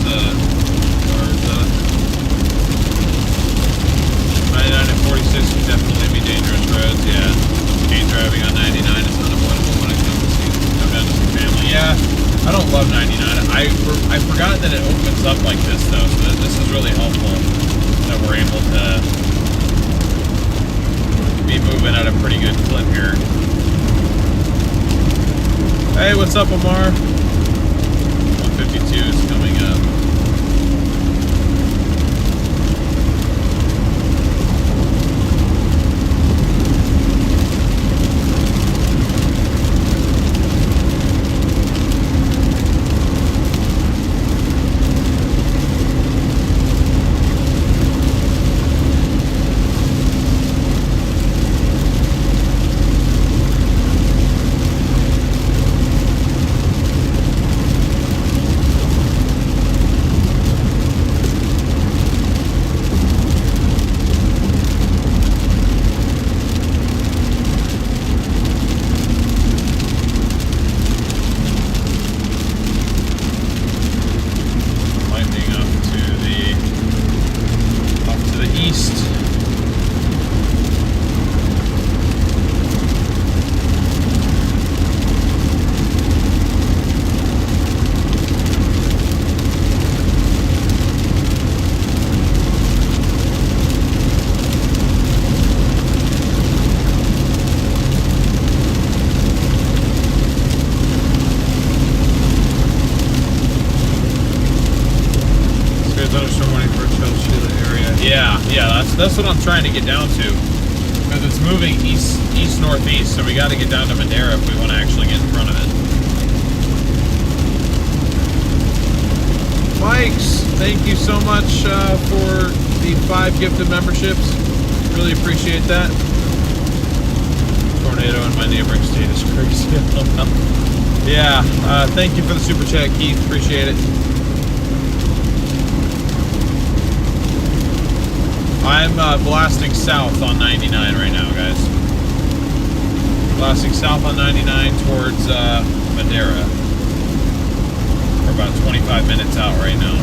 99 and 46 can definitely be dangerous roads, yeah. Speed driving on 99 is unavoidable when it comes to come down to some family. Yeah, I don't love 99. I forgot that it opens up like this though, so this is really helpful that we're able to be moving at a pretty good clip here. Hey, what's up, Omar? 152 is coming up. That's what I'm trying to get down to, because it's moving east-northeast, so we got to get down to Madeira if we want to actually get in front of it. Mikes, thank you so much for the 5 gifted memberships. Really appreciate that. Tornado in my neighboring state is crazy. Yeah, thank you for the super chat, Keith. Appreciate it. I'm blasting south on 99 right now, guys. Blasting south on 99 towards Madeira. Or about 25 minutes out right now.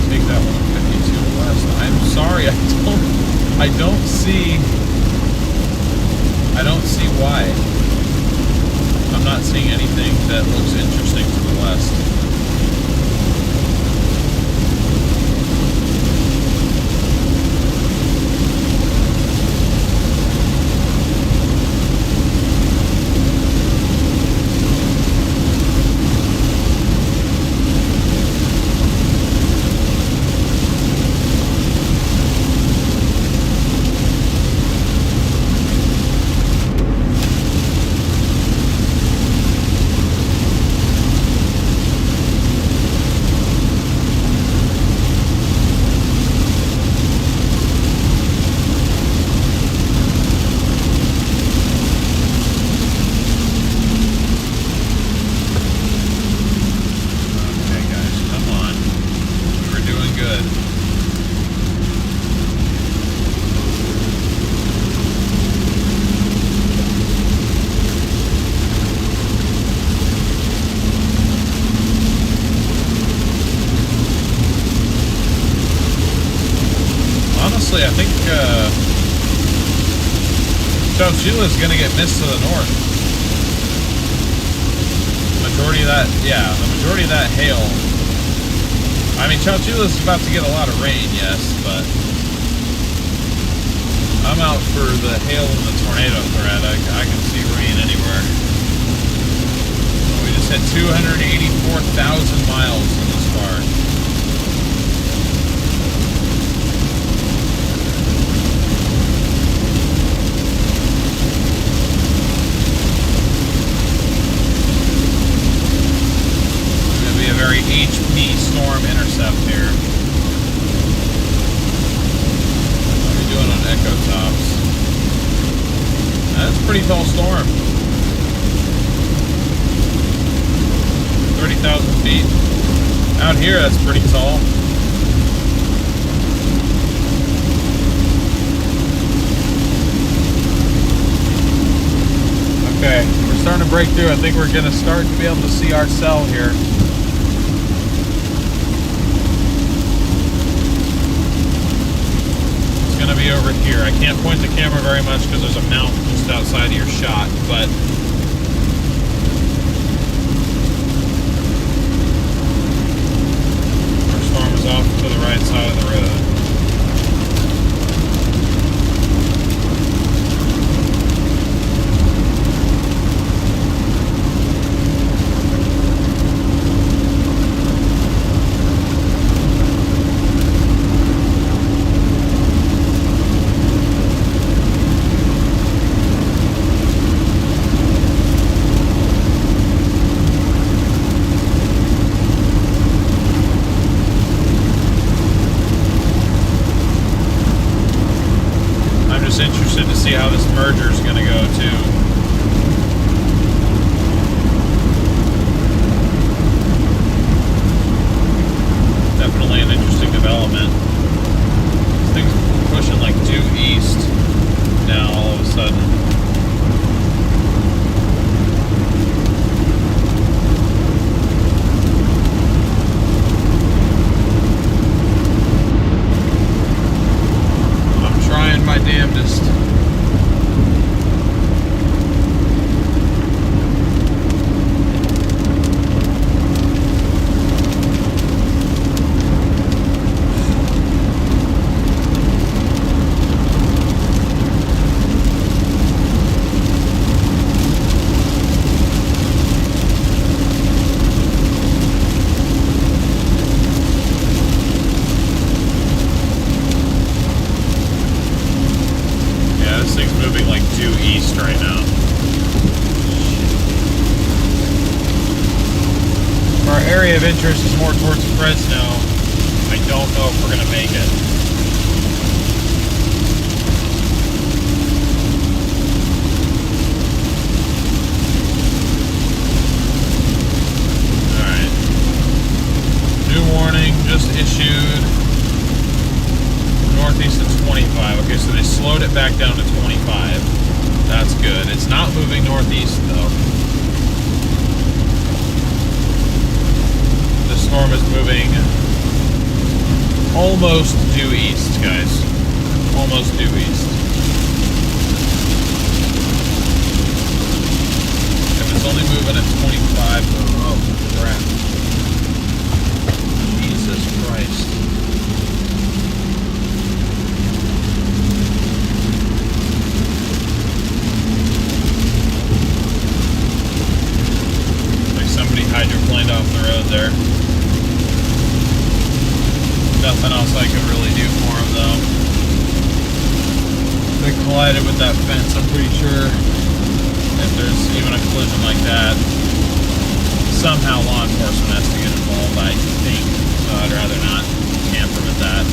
Take that 152 west. I'm sorry, I don't see why. I'm not seeing anything that looks interesting to the west. I think Chowchilla is going to get missed to the north. Majority of that, yeah, the majority of that hail. I mean, Chowchilla is about to get a lot of rain, yes, but I'm out for the hail and the tornado threat. I can see rain anywhere. We just hit 284,000 miles in this car. Very HP storm intercept here. What are we doing on Echo Tops? That's a pretty tall storm. 30,000 feet. Out here, that's pretty tall. Okay, we're starting to break through. I think we're going to start to be able to see our cell here. Going to be over here. I can't point the camera very much because there's a mountain just outside of your shot, but our storm is off to the right side of the road. Interested to see how this merger is going to go too. Definitely an interesting development. Things pushing like due east now all of a sudden. My damnedest. Area of interest is more towards Fresno. I don't know if we're going to make it. Alright. back down to 25. That's good. It's not moving northeast though. The storm is moving almost due east, guys. Almost due east. If it's only moving at 25, oh crap. Jesus Christ. Like somebody hydroplaned off the road there. Nothing else I could really do for them though. They collided with that fence, I'm pretty sure. If there's even a collision like that, somehow law enforcement has to get involved, I think. So I'd rather not tamper with that.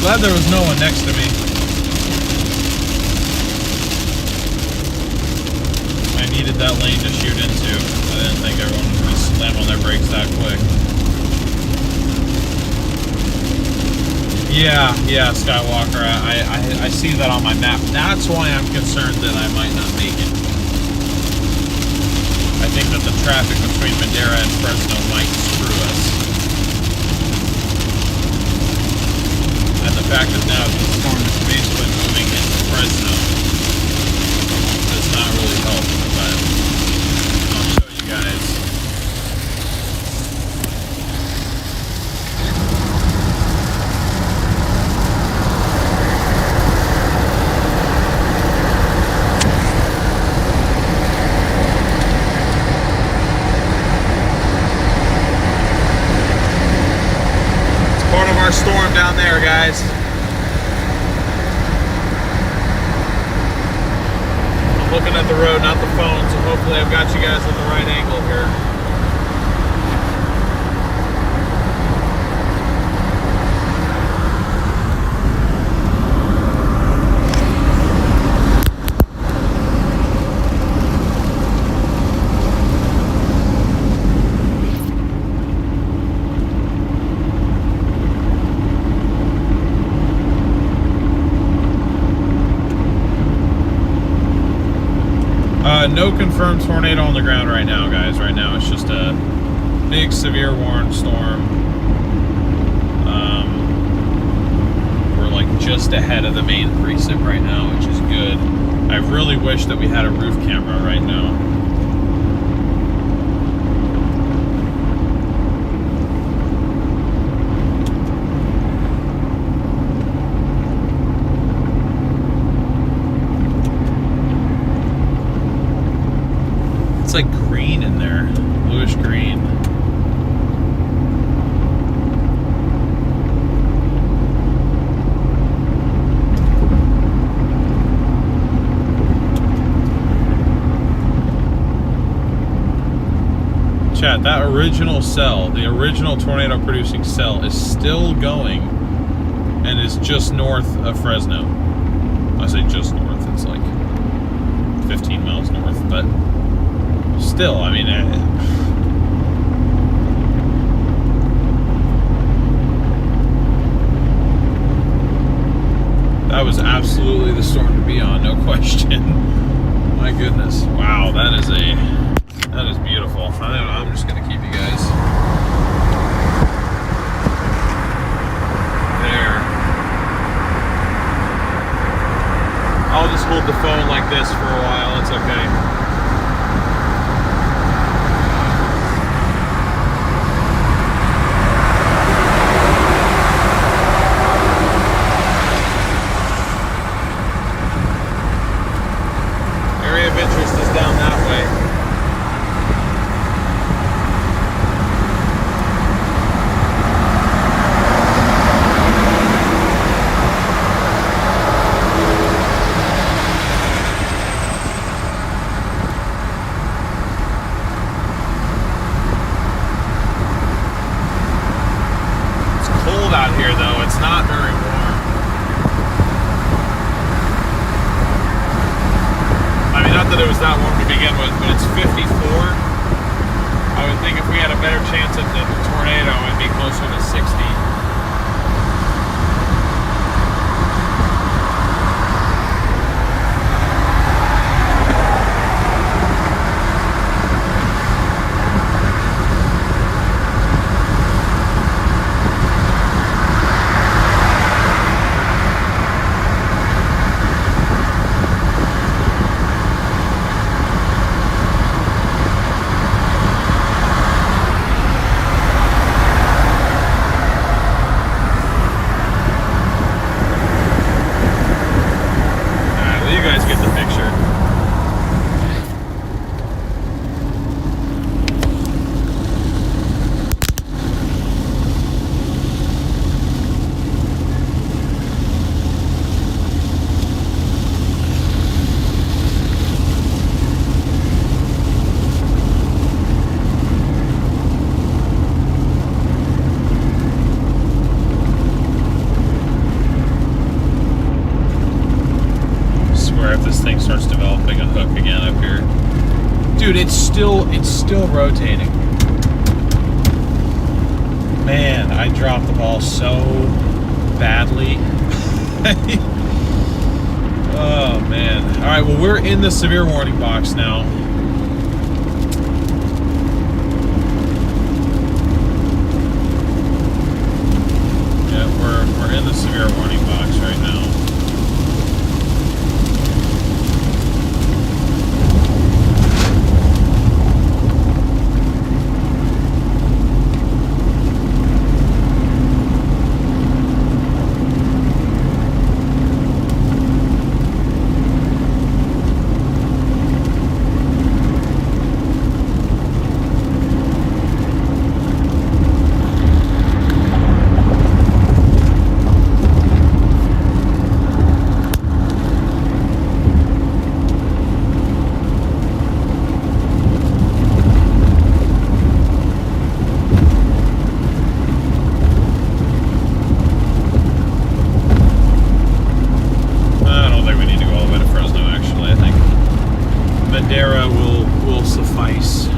Glad there was no one next to me. I needed that lane to shoot into. I didn't think everyone would slam on their brakes that quick. Yeah, Skywalker. I see that on my map. That's why I'm concerned that I might not make it. I think that the traffic between Madera and Fresno might screw us. And the fact that now the storm is basically moving into Fresno does not really help, but I'll show you guys. Storm down there, guys. I'm looking at the road, not the phone, so hopefully I've got you guys at the right angle here. No confirmed tornado on the ground right now, guys. Right now it's just a big severe warning storm. We're like just ahead of the main precip right now, which is good. I really wish that we had a roof camera right now. It's like green in there, bluish green. Chat, that original cell, the original tornado producing cell is still going and is just north of Fresno. I say just north, it's like 15 miles north, but still, I mean, that was absolutely the storm to be on, no question. My goodness, wow, that is beautiful. I'm just gonna keep you guys there. I'll just hold the phone like this for a while. It's okay. it's not very warm. I mean, not that it was that warm to begin with, but it's 54. I would think if we had a better chance at the tornado, it'd be closer to 60. Starts developing a hook again up here. Dude, it's still rotating. Man, I dropped the ball so badly. Oh man. Alright, well we're in the severe warning box now. Yeah, we're in the severe warning box right now. Will suffice.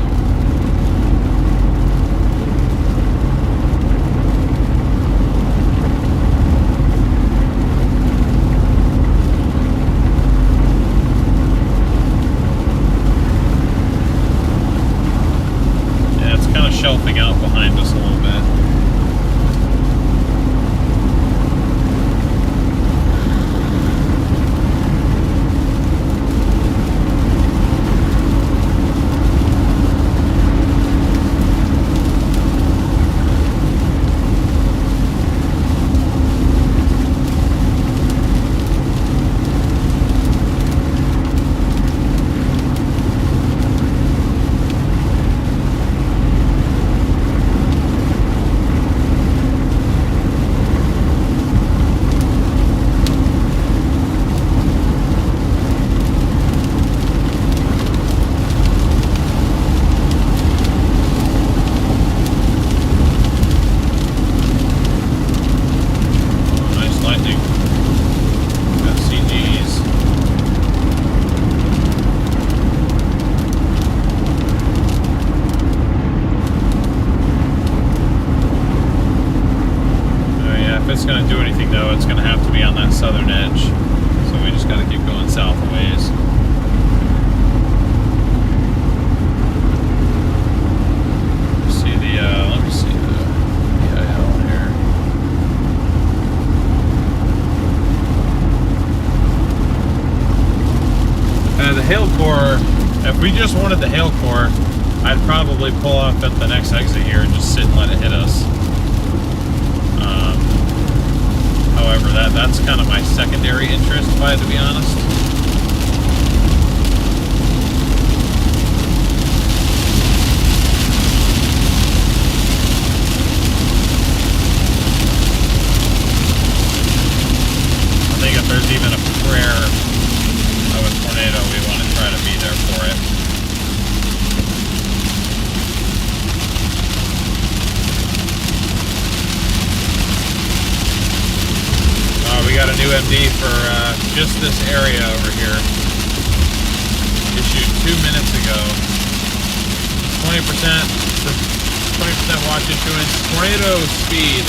Yeah, it's kind of shelving out behind us a little bit. It's going to do anything though, it's going to have to be on that southern edge. So we just got to keep going south a ways. Let me see the EIL here. The hail core, if we just wanted the hail core, I'd probably pull off at the next exit here and just sit and let it hit us. However, that's kind of my secondary interest, to be honest. I think if there's even a prayer of a tornado, we want to try to be there for it. new MD for just this area over here. Issued 2 minutes ago. 20% watch issuance. Tornado speed.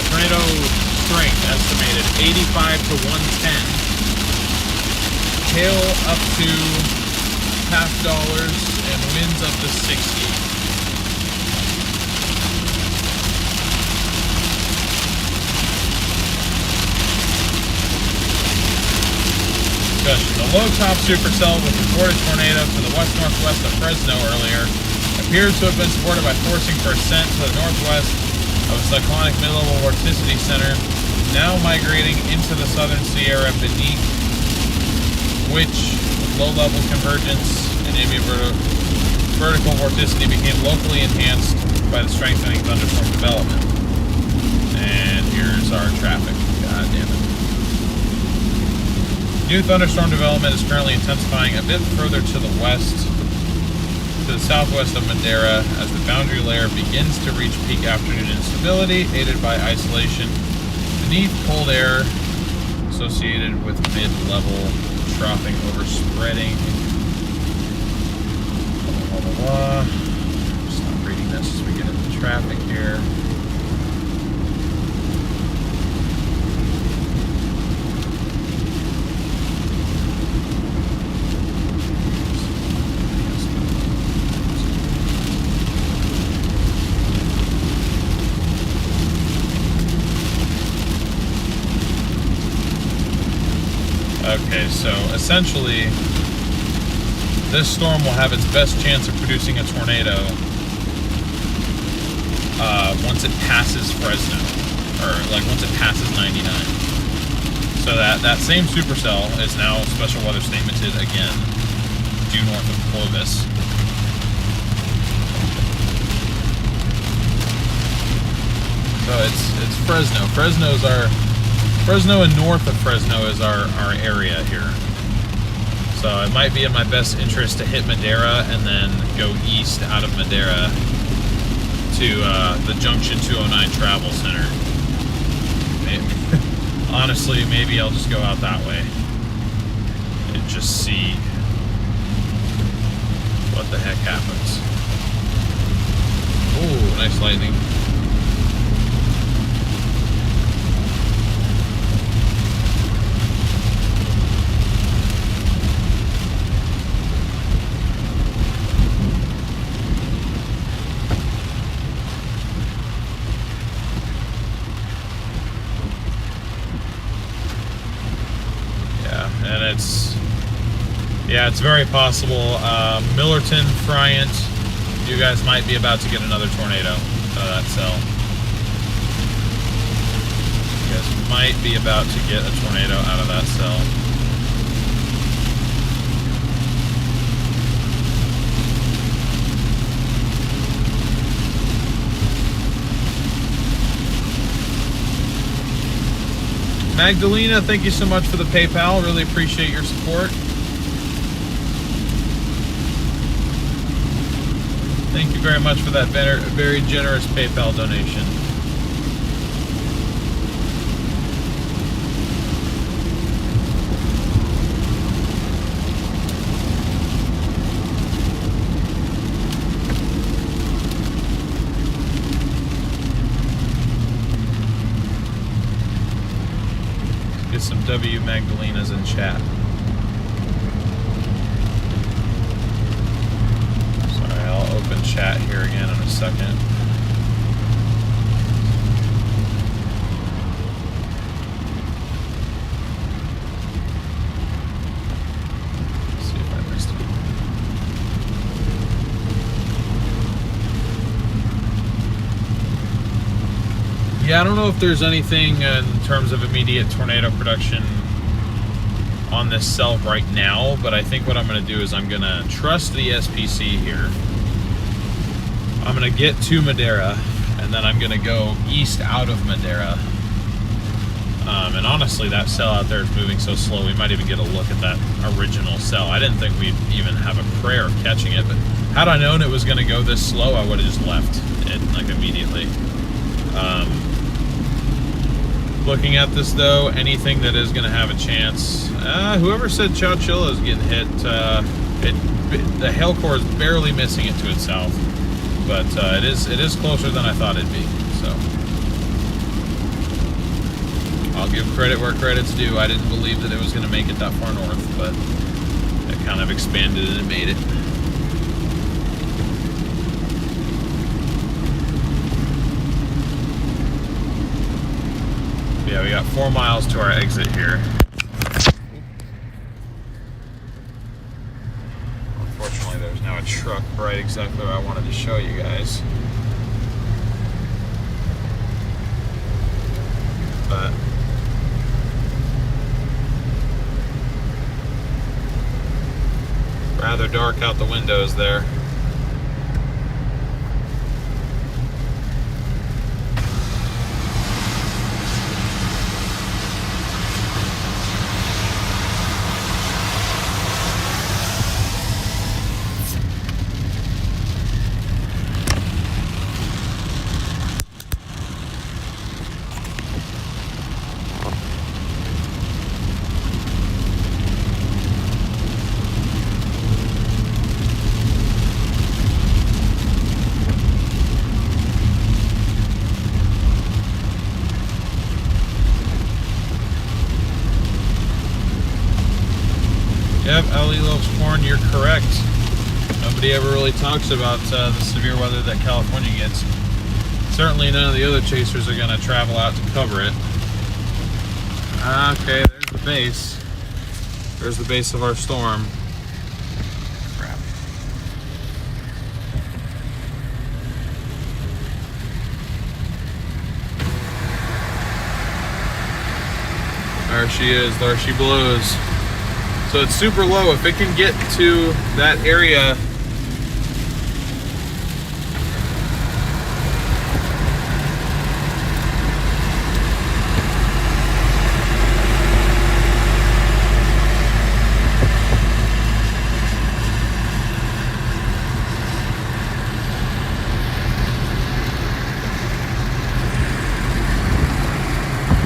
Tornado strength estimated 85 to 110. Hail up to $half and winds up to 60. The low-top supercell with reported tornado to the west-northwest of Fresno earlier appears to have been supported by forcing for ascent to the northwest of a cyclonic mid-level vorticity center, now migrating into the southern Sierra beneath which low-level convergence and ambient vertical vorticity became locally enhanced by the strengthening thunderstorm development. And here's our traffic. God damn it. New thunderstorm development is currently intensifying a bit further to the west, to the southwest of Madera, as the boundary layer begins to reach peak afternoon instability, aided by isolation beneath cold air associated with mid-level troughing overspreading. Blah, blah, blah, blah. Stop reading this as we get into traffic here. Okay, so essentially, this storm will have its best chance of producing a tornado once it passes Fresno, or like once it passes 99. So that same supercell is now special weather statemented again, due north of Clovis. So it's Fresno. Fresno and north of Fresno is our area here. So it might be in my best interest to hit Madera and then go east out of Madera to the Junction 209 Travel Center. Honestly, maybe I'll just go out that way and just see what the heck happens. Ooh, nice lightning. It's very possible. Millerton, Friant, you guys might be about to get another tornado out of that cell. You guys might be about to get a tornado out of that cell. Magdalena, thank you so much for the PayPal. Really appreciate your support. Thank you very much for that very generous PayPal donation. Let's get some W Magdalenas in chat. Open chat here again in a second. Let's see if I missed it. Yeah, I don't know if there's anything in terms of immediate tornado production on this cell right now, but I think what I'm going to do is I'm going to trust the SPC here. I'm going to get to Madera, and then I'm going to go east out of Madera. And honestly, that cell out there is moving so slow, we might even get a look at that original cell. I didn't think we'd even have a prayer of catching it, but had I known it was going to go this slow, I would have just left it, like, immediately. Looking at this though, anything that is going to have a chance. Whoever said Chowchilla is getting hit, the hail core is barely missing it to itself, but it is closer than I thought it'd be. So I'll give credit where credit's due. I didn't believe that it was going to make it that far north, but it kind of expanded and it made it. Yeah, we got 4 miles to our exit here. Unfortunately, there's now a truck right exactly where I wanted to show you guys. But rather dark out the windows there. Yep, Ellie loves corn, you're correct. Nobody ever really talks about the severe weather that California gets. Certainly none of the other chasers are going to travel out to cover it. Okay, there's the base. There's the base of our storm. Crap. There she is, there she blows. So it's super low. If it can get to that area,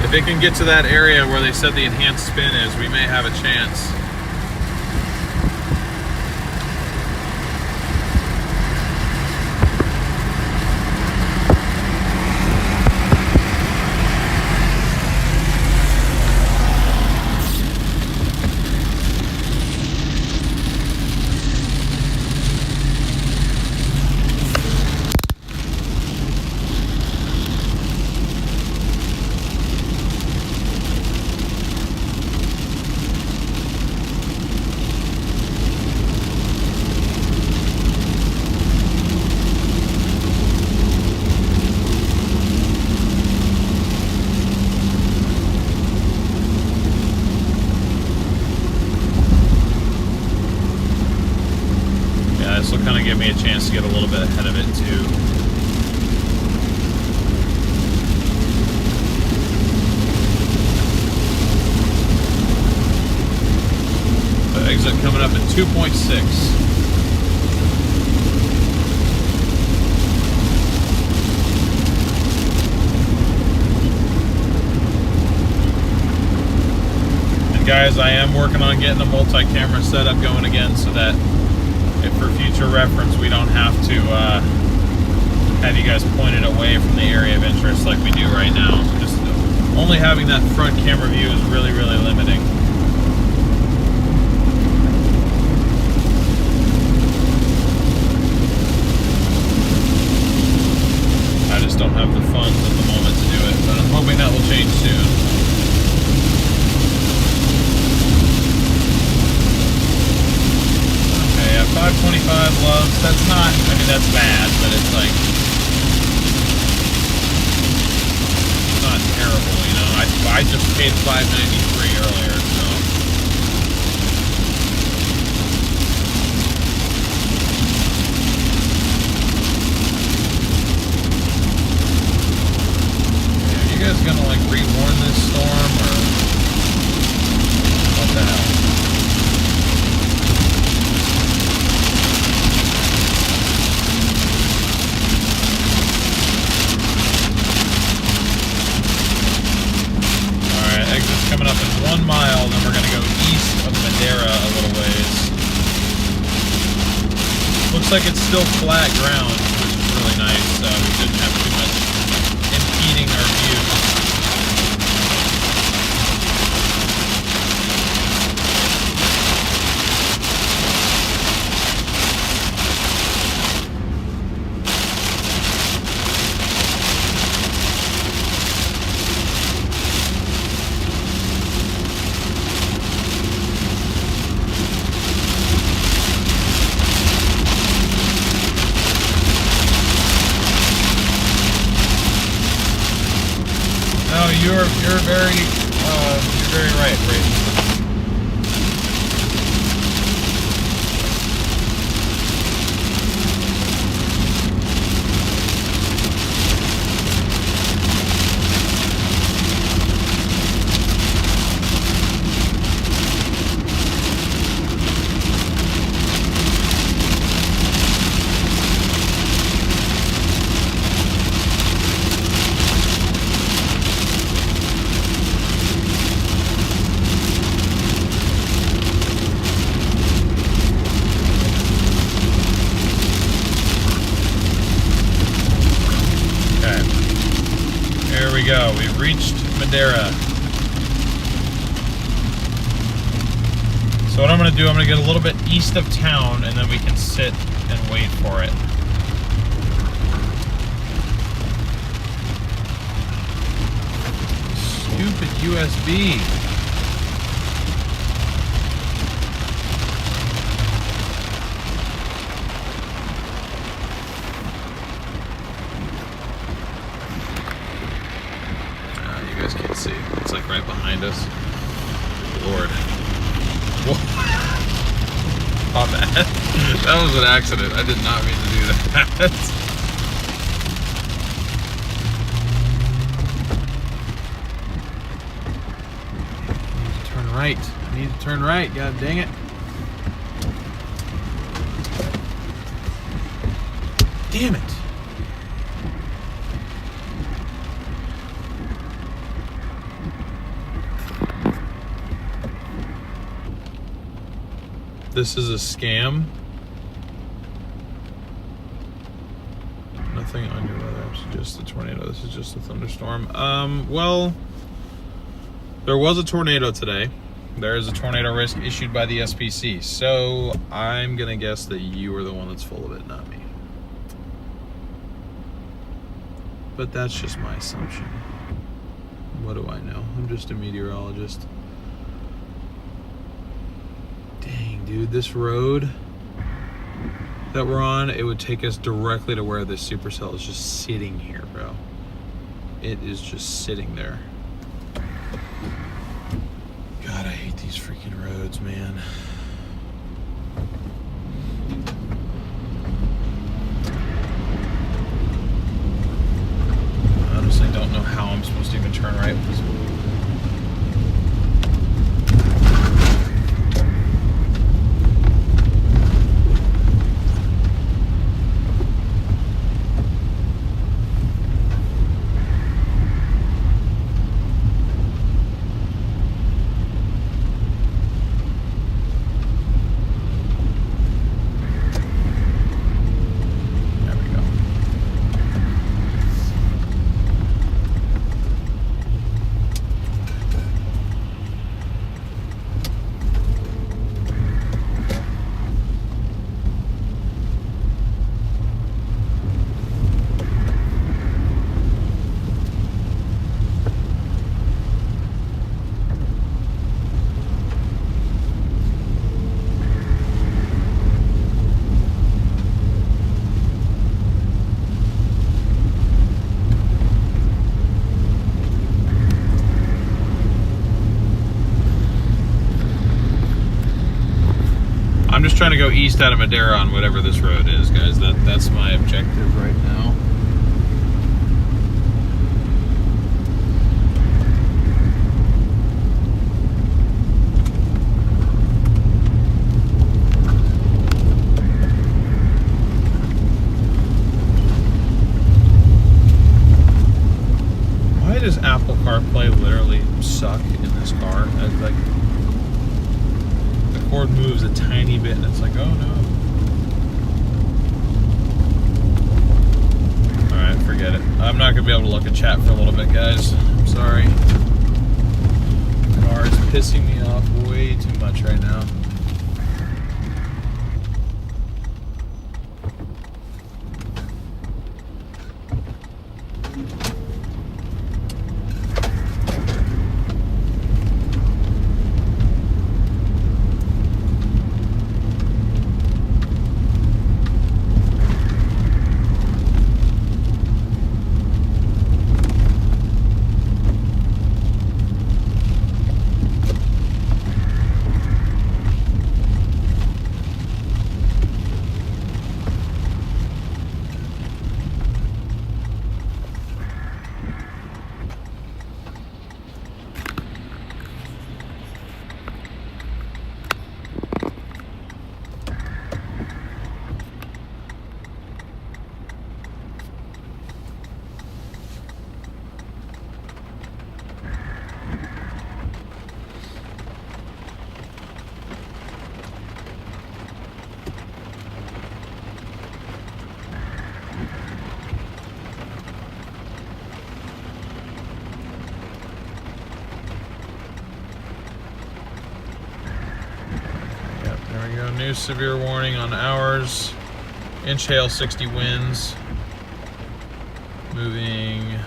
if it can get to that area where they said the enhanced spin is, we may have a chance. This will kind of give me a chance to get a little bit ahead of it too. The exit coming up at 2.6. Guys, I am working on getting a multi-camera setup going again so that if for future reference we don't have to have you guys pointed away from the area of interest like we do right now. Just only having that front camera view is really, really limiting. I just don't have the funds at the moment to do it, but I'm hoping that will change soon. 525 loves, that's not, I mean, that's bad, but it's like, it's not terrible, you know. I just paid $5.93 earlier, so. Yeah, are you guys gonna like rewarn this storm, or what the hell? looks like it's still flat ground, which is really nice, so we shouldn't have too much impeding our views. You're very right, Brady. Go. We've reached Madeira. So what I'm going to do, I'm going to get a little bit east of town and then we can sit and wait for it. Stupid USB. See, it's like right behind us. Lord. Oh, that was an accident. I did not mean to do that. I need to turn right. I need to turn right. God dang it. Damn it. This is a scam. Nothing on your weather app suggests a tornado. This is just a thunderstorm. Well, there was a tornado today. There is a tornado risk issued by the SPC. So I'm gonna guess that you are the one that's full of it, not me. But that's just my assumption. What do I know? I'm just a meteorologist. Dude, this road that we're on, it would take us directly to where this Supercell is just sitting here, bro. It is just sitting there. God, I hate these freaking roads, man. I honestly don't know how I'm supposed to even turn right with this. I'm just trying to go east out of Madeira on whatever this road is, guys. That's my objective right now. Why does Apple CarPlay literally suck in this car? Like, the cord moves a tiny bit and it's like, oh no. gonna be able to look at chat for a little bit, guys. I'm sorry. The car is pissing me off way too much right now. There we go. New severe warning on ours. Inch hail, 60 winds. Moving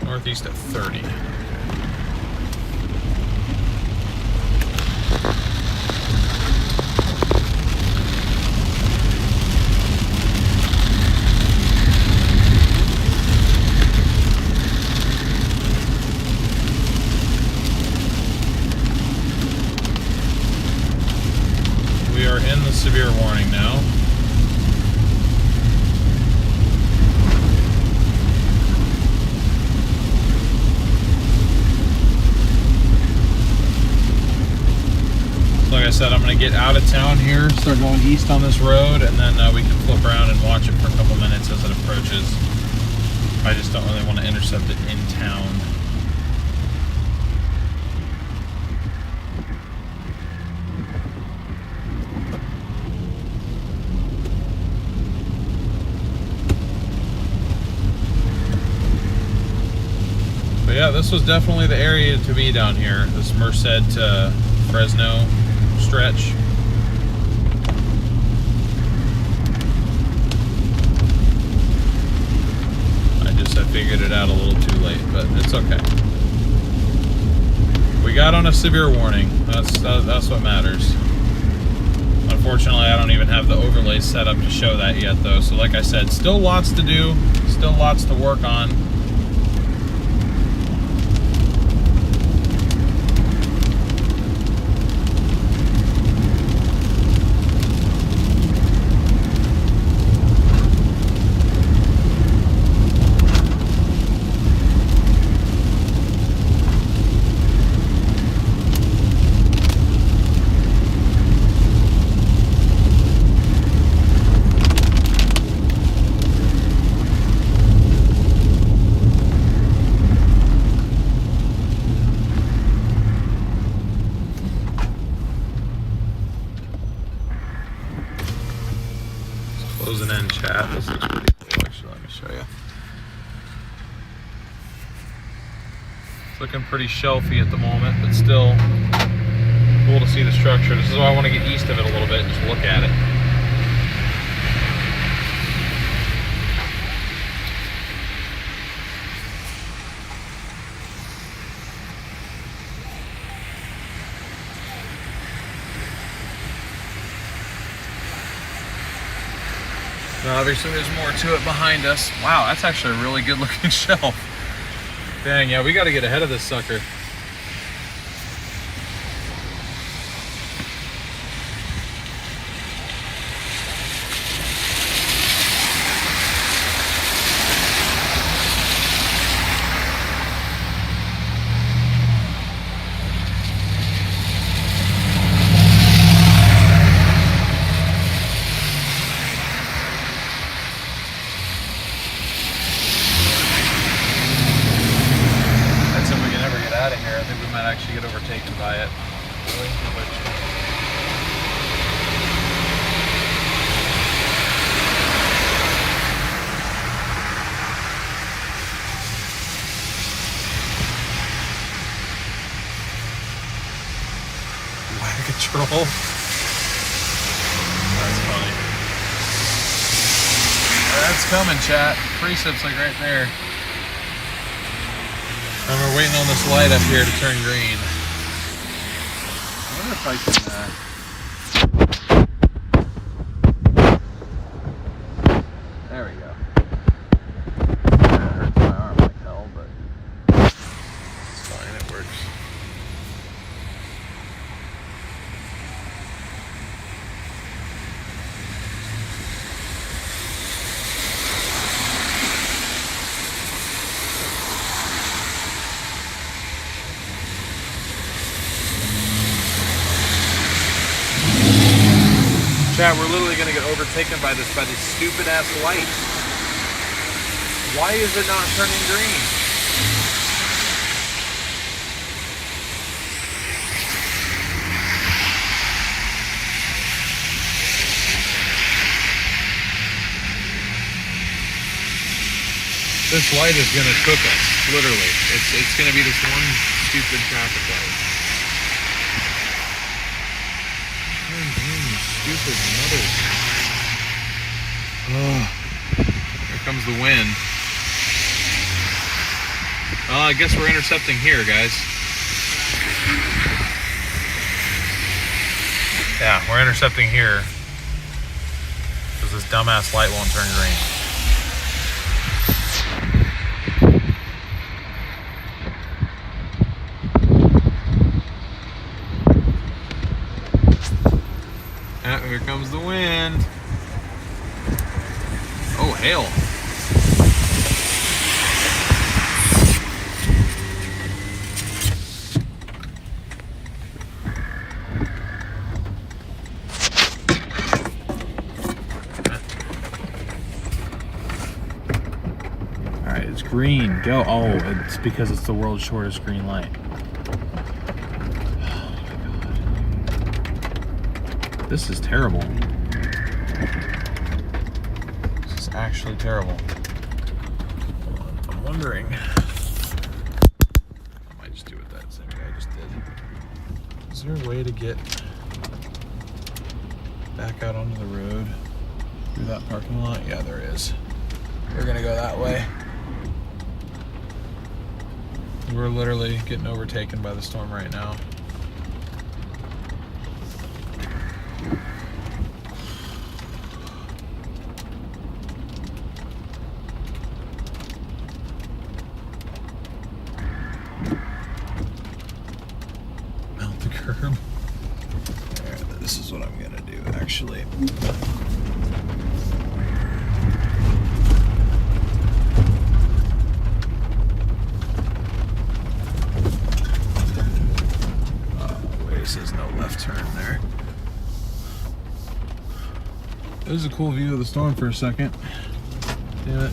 northeast at 30. We are in the severe warning now. So like I said, I'm going to get out of town here, start going east on this road, and then we can flip around and watch it for a couple minutes as it approaches. I just don't really want to intercept it in town. But yeah, this was definitely the area to be down here, this Merced to Fresno stretch. I figured it out a little too late, but it's okay. We got on a severe warning. That's what matters. Unfortunately, I don't even have the overlay set up to show that yet, though. So like I said, still lots to do, still lots to work on. Closing in chat. This looks pretty cool, actually. Let me show you. It's looking pretty shelfy at the moment, but still cool to see the structure. This is why I want to get east of it a little bit and just look at it. Obviously there's more to it behind us. Wow, that's actually a really good looking shelf. Dang, yeah, we got to get ahead of this sucker. That's funny. That's coming, chat. Precept's like right there. And we're waiting on this light up here to turn green. I wonder if I can... There we go. That hurts my arm like hell, but it's fine, it works. Chat, we're literally going to get overtaken by this stupid ass light. Why is it not turning green? This light is going to cook us, literally. It's going to be this one stupid traffic light. Stupid mother. Oh, here comes the wind. I guess we're intercepting here, guys. Yeah, we're intercepting here because this dumbass light won't turn green. Here comes the wind. Oh, hail. All right, it's green. Go. Oh, it's because it's the world's shortest green light. This is terrible. This is actually terrible. Hold on, I'm wondering. I might just do what that same guy just did. Is there a way to get back out onto the road through that parking lot? Yeah, there is. We're gonna go that way. We're literally getting overtaken by the storm right now. This is what I'm gonna do, actually. Wait, it says no left turn there. It was a cool view of the storm for a second. Damn it.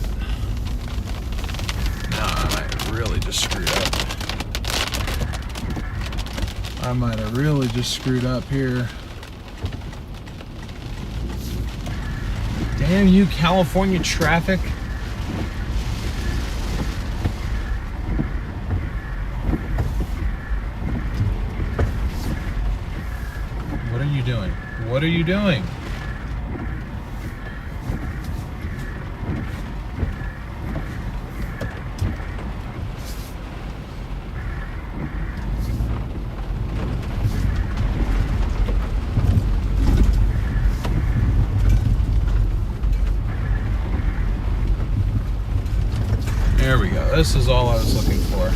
No, I might have really just screwed up. I might have really just screwed up here. Damn you, California traffic. What are you doing? What are you doing? There we go. This is all I was looking for.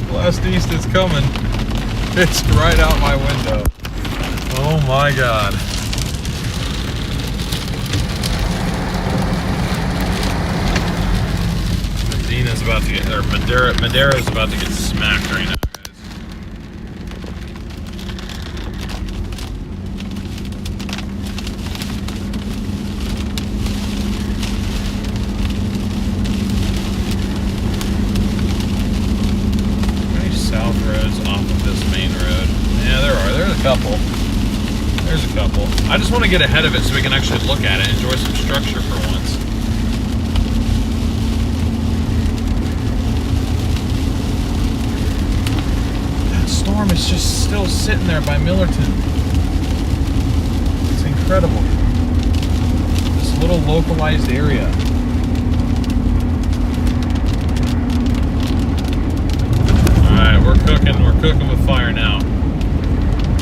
Blast east is coming. It's right out my window. Oh my God. Medina's about to get, or Madeira's about to get smacked right now. Couple. There's a couple. I just just want to get ahead of it so we can actually look at it, enjoy some structure for once. That storm is just still sitting there by Millerton. It's incredible. This little localized area. Alright, we're cooking with fire now.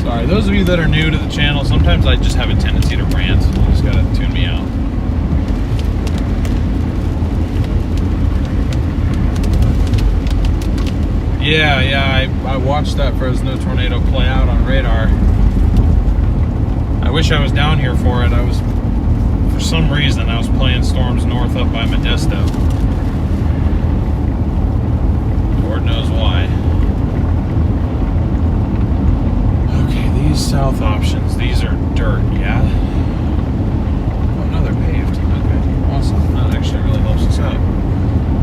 Sorry, those of you that are new to the channel, sometimes I just have a tendency to rant. You just gotta tune me out. Yeah, I watched that Fresno tornado play out on radar. I wish I was down here for it. For some reason, I was playing storms north up by Modesto. Lord knows why. These south options, these are dirt, yeah? Oh, no, they're paved. Okay, awesome. That actually really helps us out.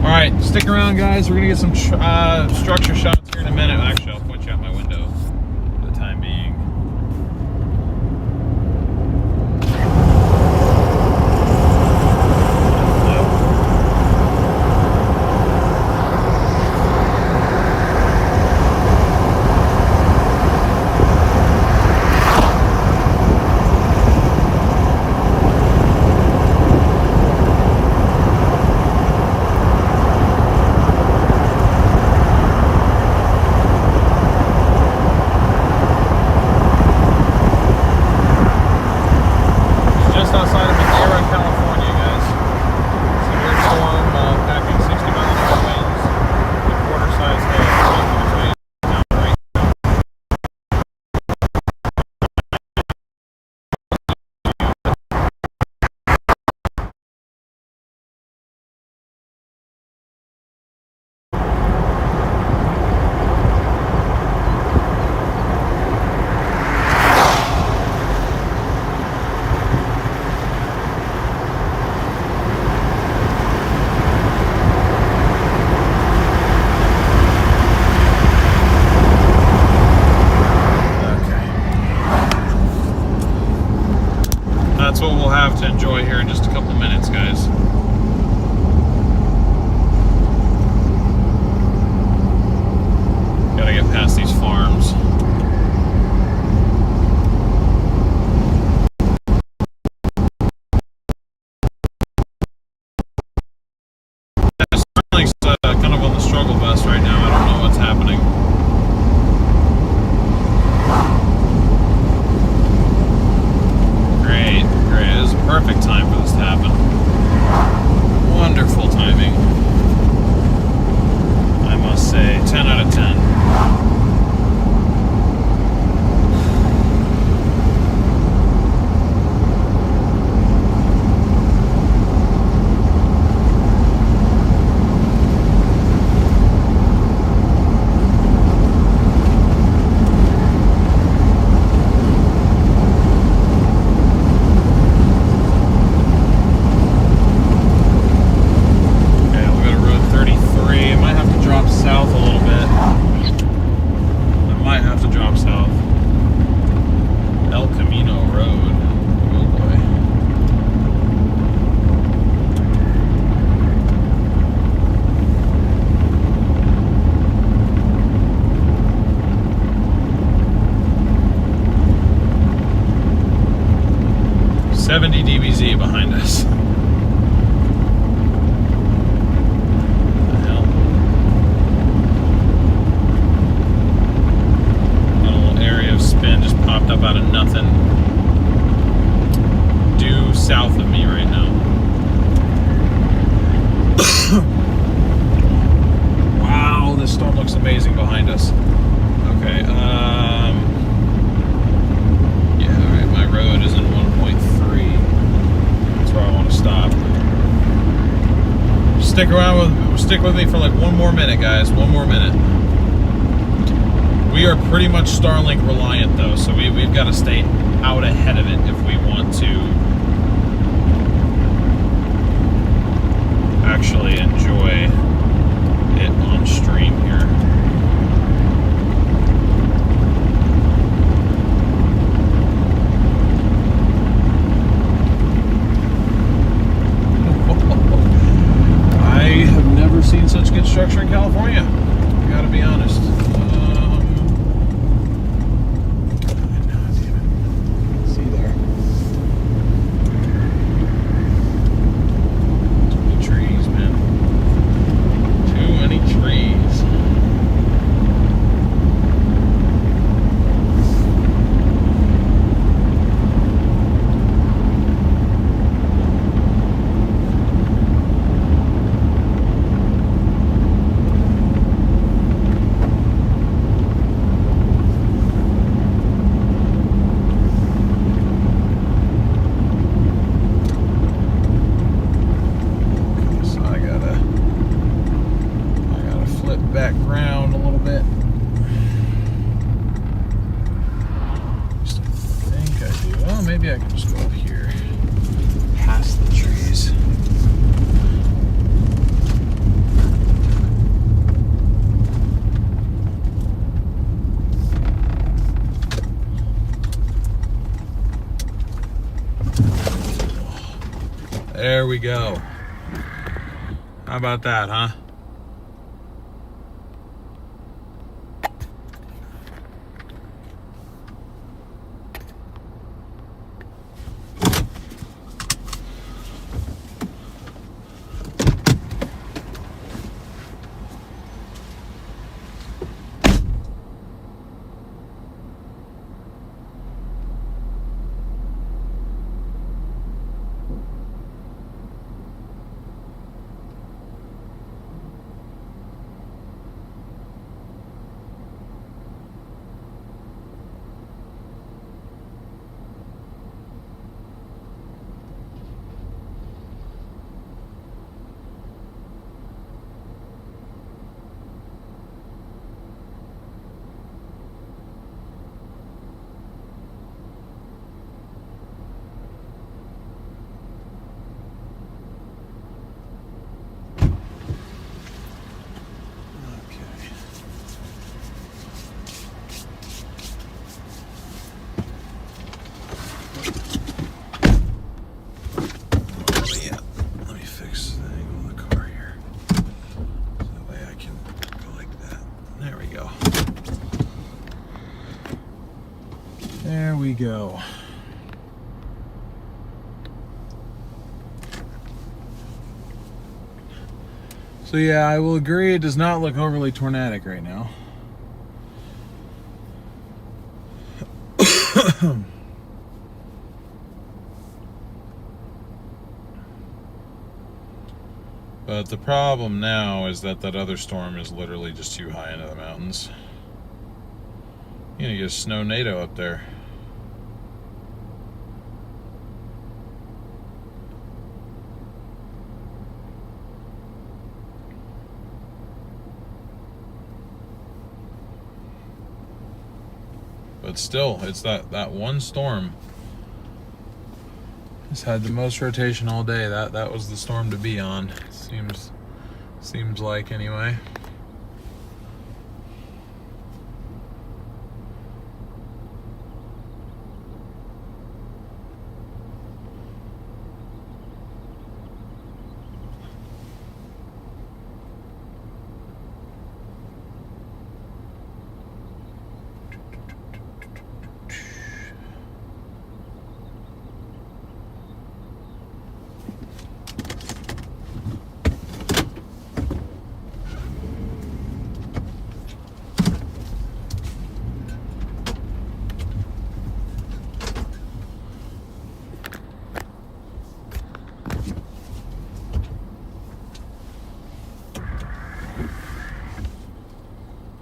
Alright, stick around, guys. We're going to get some structure shots here in a minute. Actually, I'll point you out my window for the time being. That's what we'll have to enjoy here in just a couple minutes, guys. Gotta get past these farms. Starlink's kind of on the struggle bus right now. I don't know what's happening. Great. It was a perfect time for this to happen. Wonderful timing. I must say, 10 out of 10. DBZ behind us. What the hell? Got a little area of spin just popped up out of nothing. Due south of me right now. Wow, this storm looks amazing behind us. Okay, yeah, alright, my road is in 1.3. That's where I want to stop. Stick with me for like one more minute, guys. One more minute. We are pretty much Starlink reliant though, so we've got to stay out ahead of it if we want to actually enjoy it on stream here. infrastructure in California. I gotta be honest. See there. Too many trees, man. Too many trees. Back round a little bit. Just think I do. Well, maybe I can just go up here past the trees. There we go. How about that, huh? There we go. So yeah, I will agree it does not look overly tornadic right now. But the problem now is that other storm is literally just too high into the mountains. You're gonna get a snow NATO up there. But still, it's that one storm. It's had the most rotation all day. That was the storm to be on. Seems like anyway.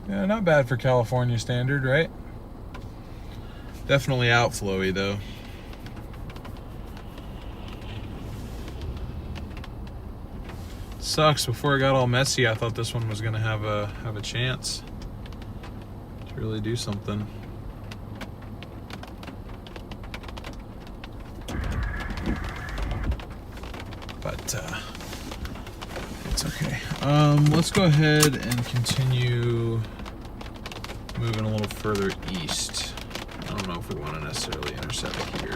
Yeah, not bad for California standard, right? Definitely outflowy though. Sucks. Before it got all messy, I thought this one was gonna have a chance to really do something. But it's okay. Let's go ahead and continue moving a little further east. I don't know if we want to necessarily intercept here.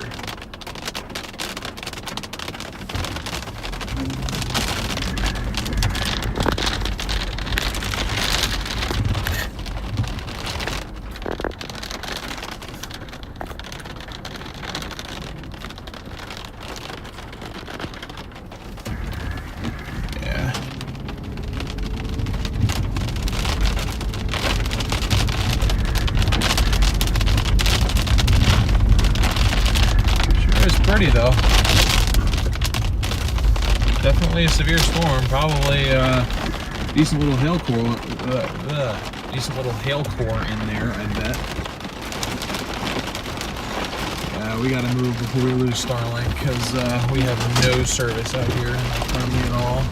party though. Definitely a severe storm. Probably decent little hail core. Decent little hail core in there, I bet. We gotta move before we lose Starlink because we have no service out here hardly at all.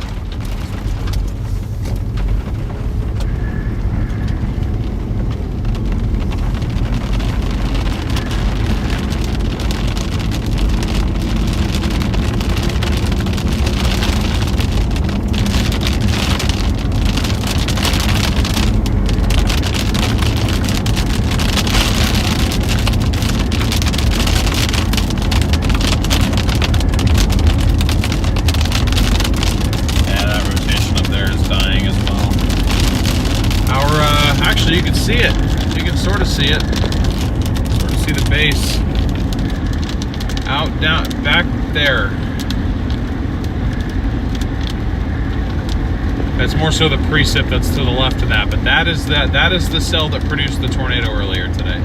You can see it. You can sort of see it. Sort of see the base. Out, down, back there. That's more so the precip that's to the left of that, but that is the cell that produced the tornado earlier today.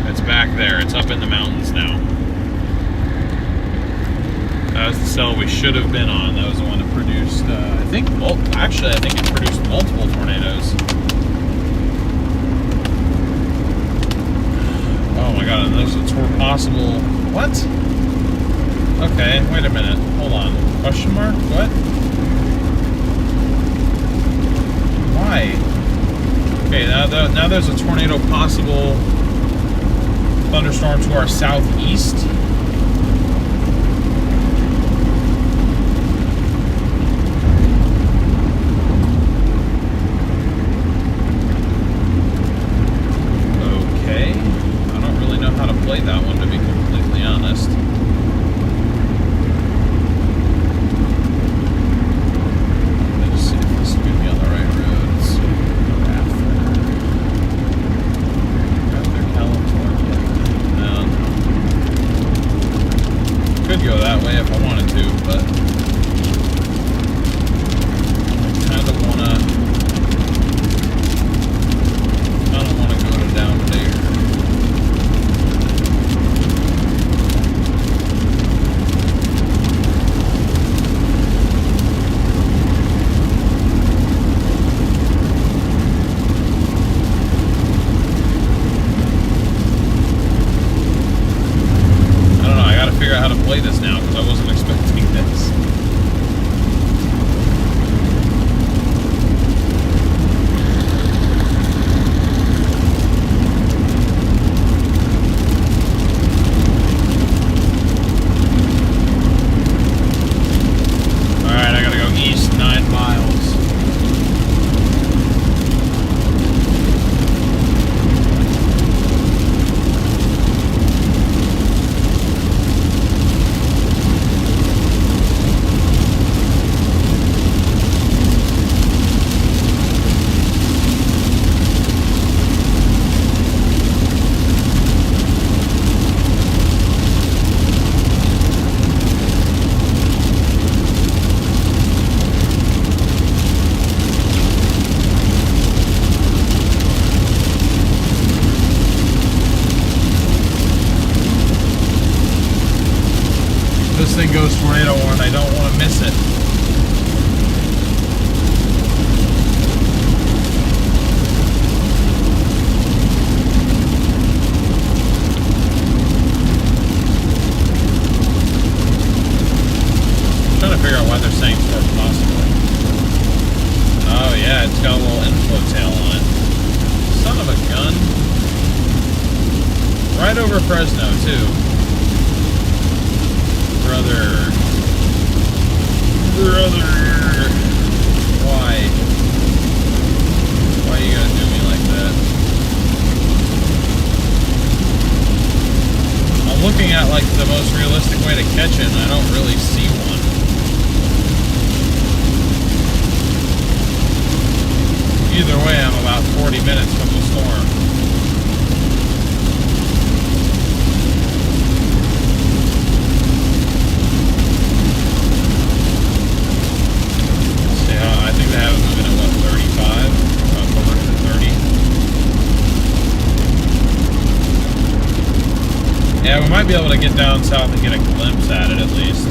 It's back there. It's up in the mountains now. That was the cell we should have been on. That was the one that produced, I think it produced multiple tornadoes. Oh my god, and those were possible. What? Okay, wait a minute. Hold on. Question mark? What? Why? Okay, now there's a tornado possible thunderstorm to our southeast. That one, to be completely honest. Let's see if this is going to be on the right road. Let's see. Rafter, California. No. Could go that way if I wanted to, but I kind of want to go to down there. How to play this now because I wasn't expecting this. Alright, I gotta go east 9 miles. This thing goes tornado warn, I don't want to miss it. I'm trying to figure out why they're saying torque possibly. Oh yeah, it's got a little inflow tail on it. Son of a gun. Right over Fresno too. Brother. Why? Why are you gonna do me like that? I'm looking at like the most realistic way to catch it and I don't really see one. Either way, I'm about 40 minutes from the storm. I think they have it moving at what, 35? Over to 30. Yeah, we might be able to get down south and get a glimpse at it at least.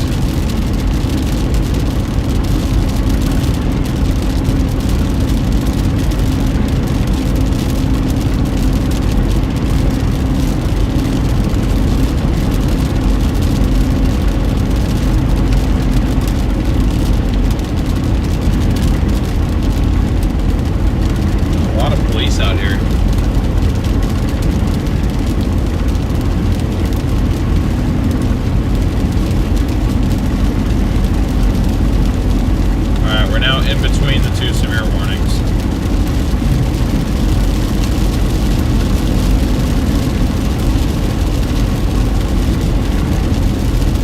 A lot of police out here. We're now in between the two severe warnings.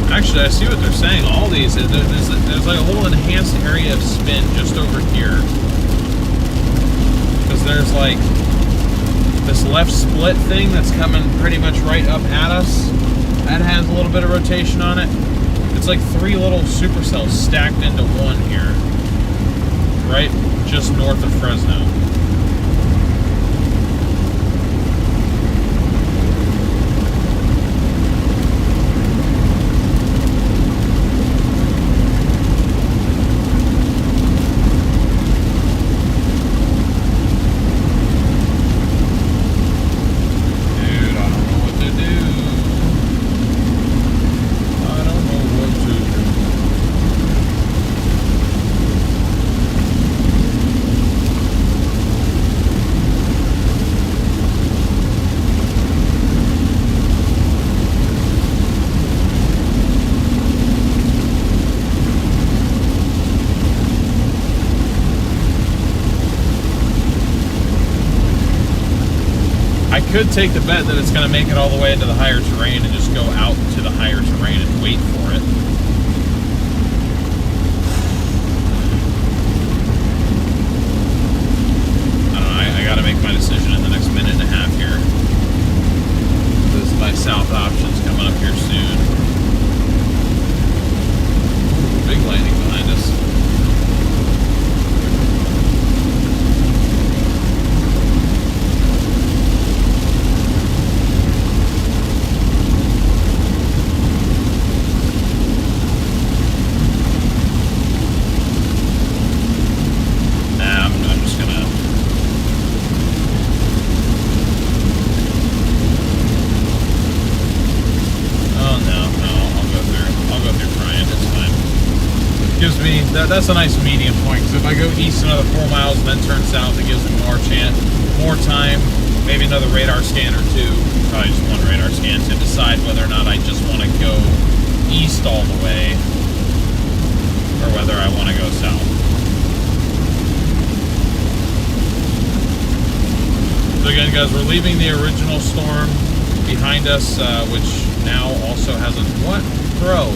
Actually, I see what they're saying. All these, there's like a little enhanced area of spin just over here. Because there's like this left split thing that's coming pretty much right up at us. That has a little bit of rotation on it. It's like 3 little supercells stacked into one here. Right just north of Fresno. I could take the bet that it's going to make it all the way into the higher terrain and just go out to the higher terrain and wait for it. I don't know, I got to make my decision in the next minute and a half here. This my south option's coming up here soon. Big lightning behind us. That's a nice medium point, because if I go east another 4 miles and then turn south, it gives me more time, maybe another radar scan or two, probably just one radar scan to decide whether or not I just want to go east all the way, or whether I want to go south. So again, guys, we're leaving the original storm behind us, which now also has a... What? Bro.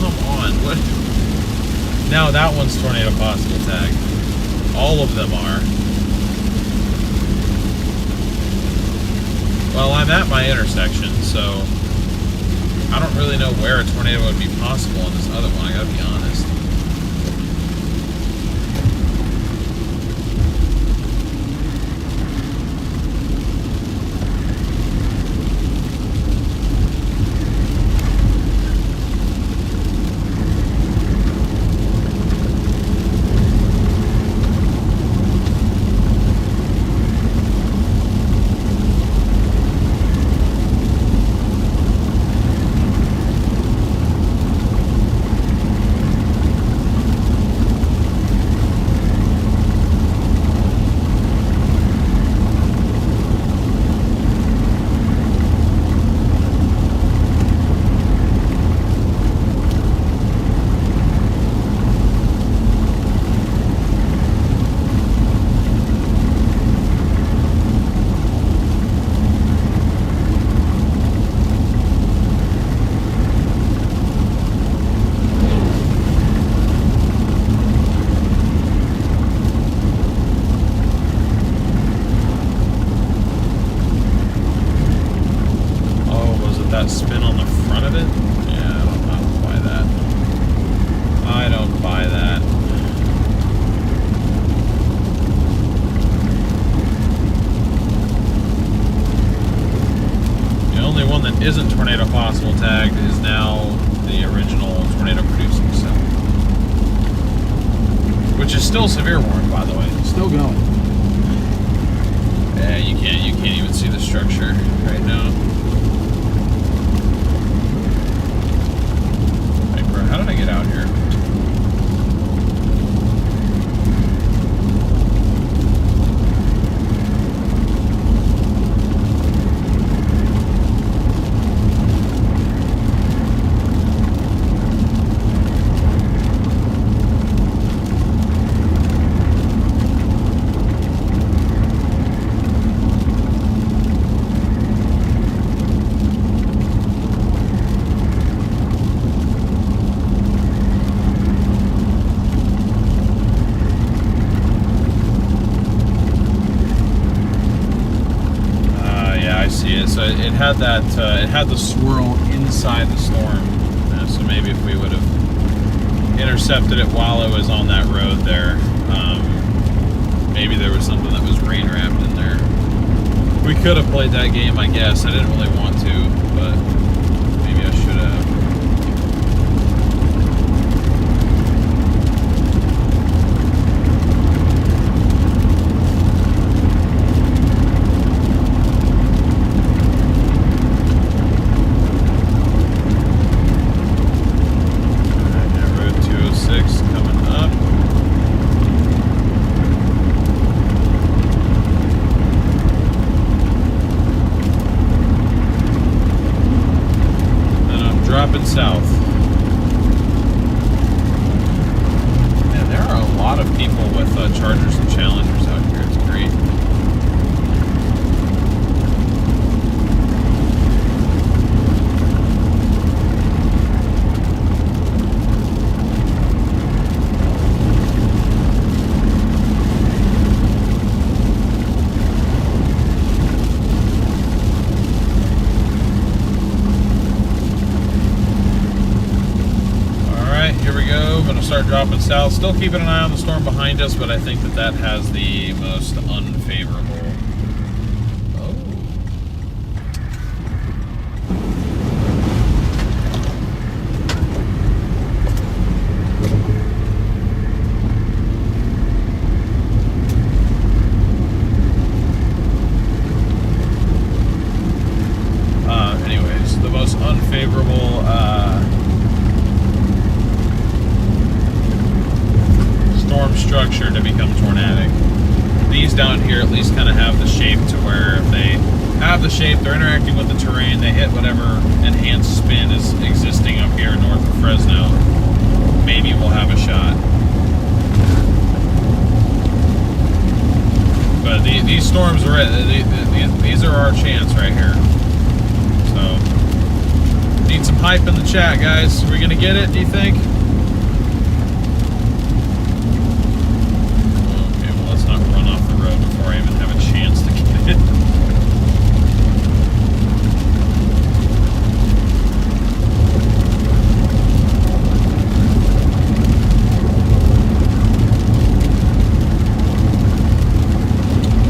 Come on. What? Now that one's tornado possible tag. All of them are. Well, I'm at my intersection, so I don't really know where a tornado would be possible in this other one, I gotta be honest. tagged is now the original tornado producing cell, which is still severe warning, by the way. Still going. Yeah, you can't even see the structure right now. Hey, bro, how did I get out here? So it had that, it had the swirl inside the storm. So maybe if we would have intercepted it while it was on that road there, maybe there was something that was rain wrapped in there. We could have played that game, I guess. I didn't really want to, but maybe I should have. South. Man, there are a lot of people with Chargers and Challengers out here. It's great. Start dropping south. Still keeping an eye on the storm behind us, but I think that has the most unfavorable. Oh. Anyways, the most unfavorable storm structure to become tornadic. These down here at least kind of have the shape to where if they have the shape, they're interacting with the terrain, they hit whatever enhanced spin is existing up here north of Fresno, maybe we'll have a shot. But these storms are these are our chance right here. So need some hype in the chat, guys. Are we gonna get it, do you think? Before I even have a chance to get it.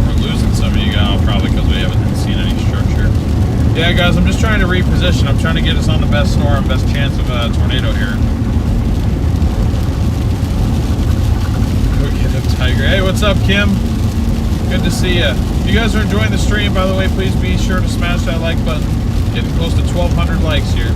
We're losing some of you guys probably because we haven't seen any structure. Yeah, guys, I'm just trying to reposition. I'm trying to get us on the best storm, best chance of a tornado here. Look at him, Tiger. Hey, what's up, Kim? Good to see you. If you guys are enjoying the stream, by the way, please be sure to smash that like button. Getting close to 1,200 likes here.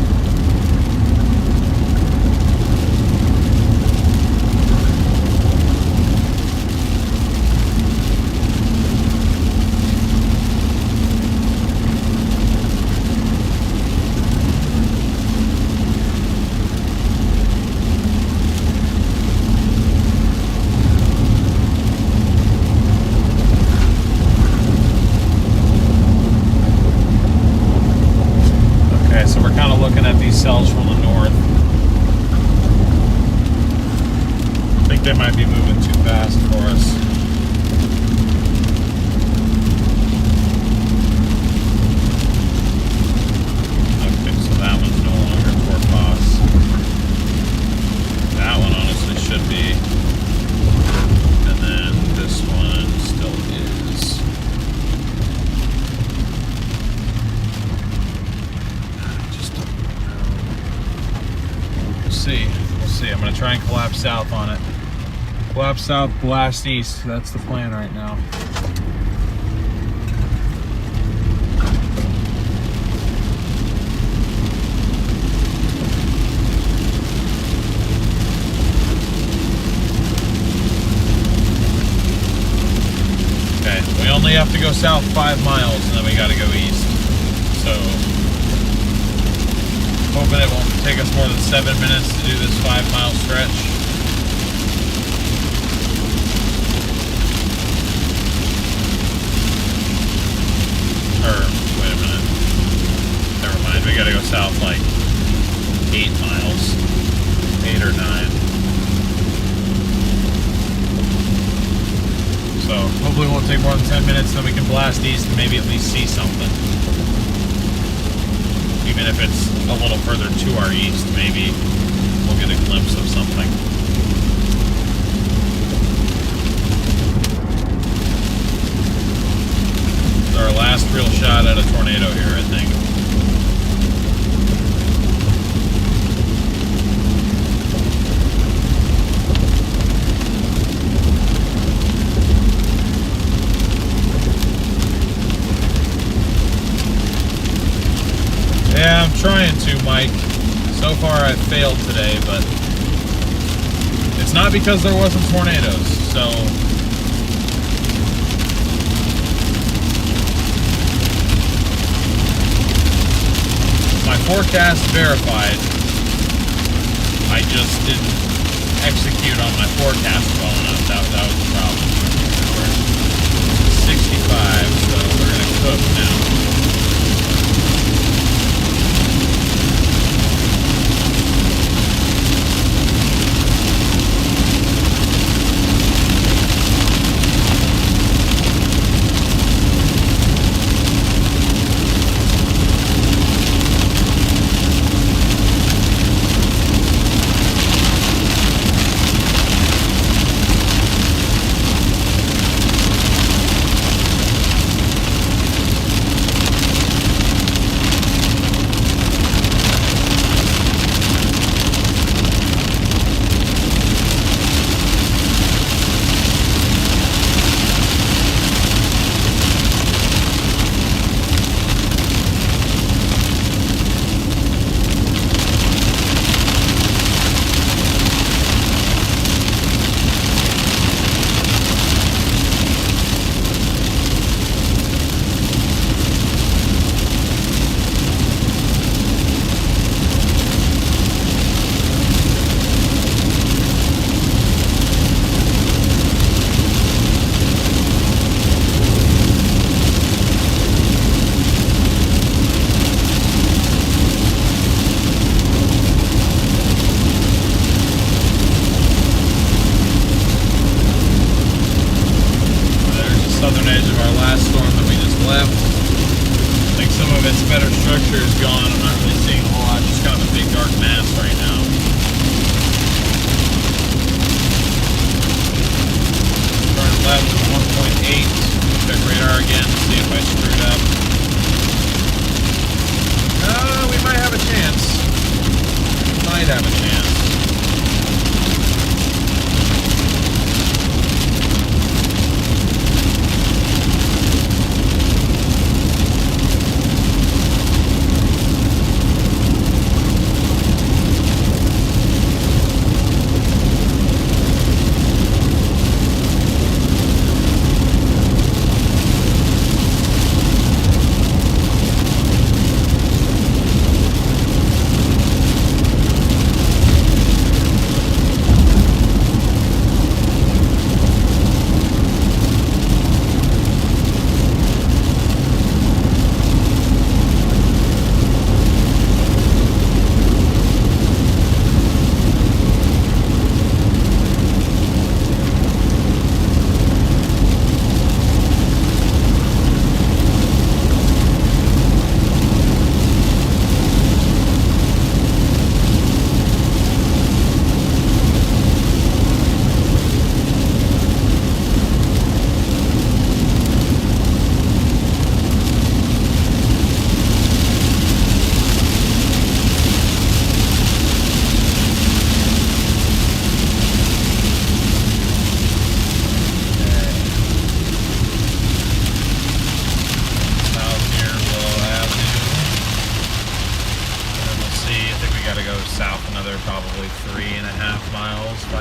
Cells from the north. I think they might be moving too fast for us. Okay, so that one's no longer Corpus. That one honestly should be. And then this one still is. Just south on it. Lap south, blast east. That's the plan right now. Okay, we only have to go south 5 miles and then we gotta go east. So, hoping it won't take us more than 7 minutes to do this 5-mile stretch. Or, wait a minute. Never mind, we gotta go south like 8 miles. 8 or 9. So, hopefully it won't take more than 10 minutes, then we can blast east and maybe at least see something. Even if it's a little further to our east, maybe we'll get a glimpse of something. It's our last real shot at a tornado here, I think. Yeah, I'm trying to, Mike. So far I've failed today, but it's not because there wasn't tornadoes, so my forecast verified. I just didn't execute on my forecast well enough. That was the problem. We're 65, so we're gonna cook now.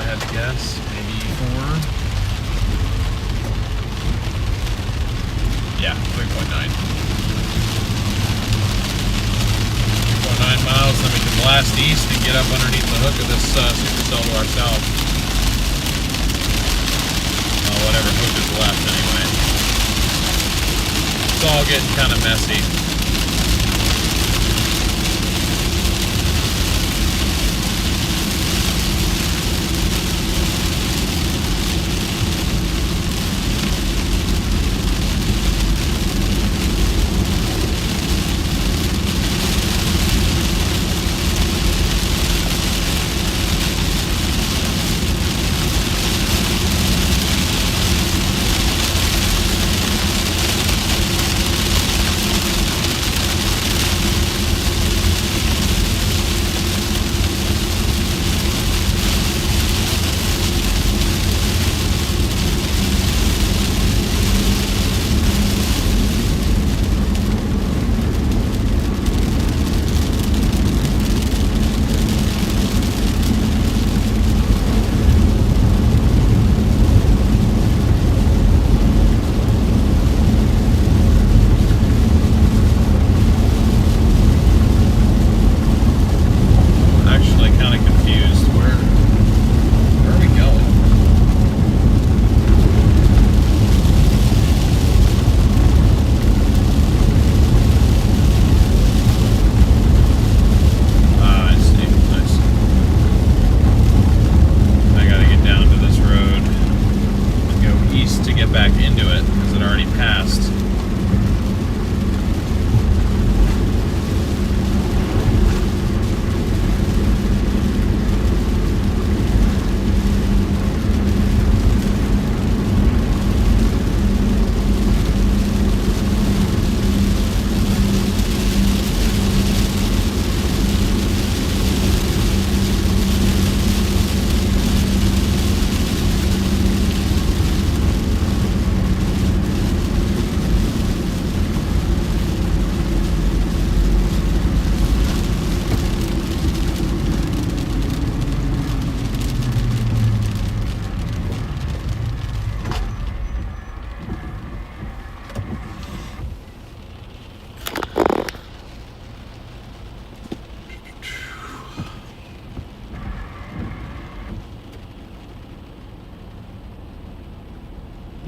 had to guess, maybe 4. Yeah, 3.9. 3.9 miles, then we can blast east and get up underneath the hook of this Supercell to our south. Whatever hook is left anyway. It's all getting kind of messy.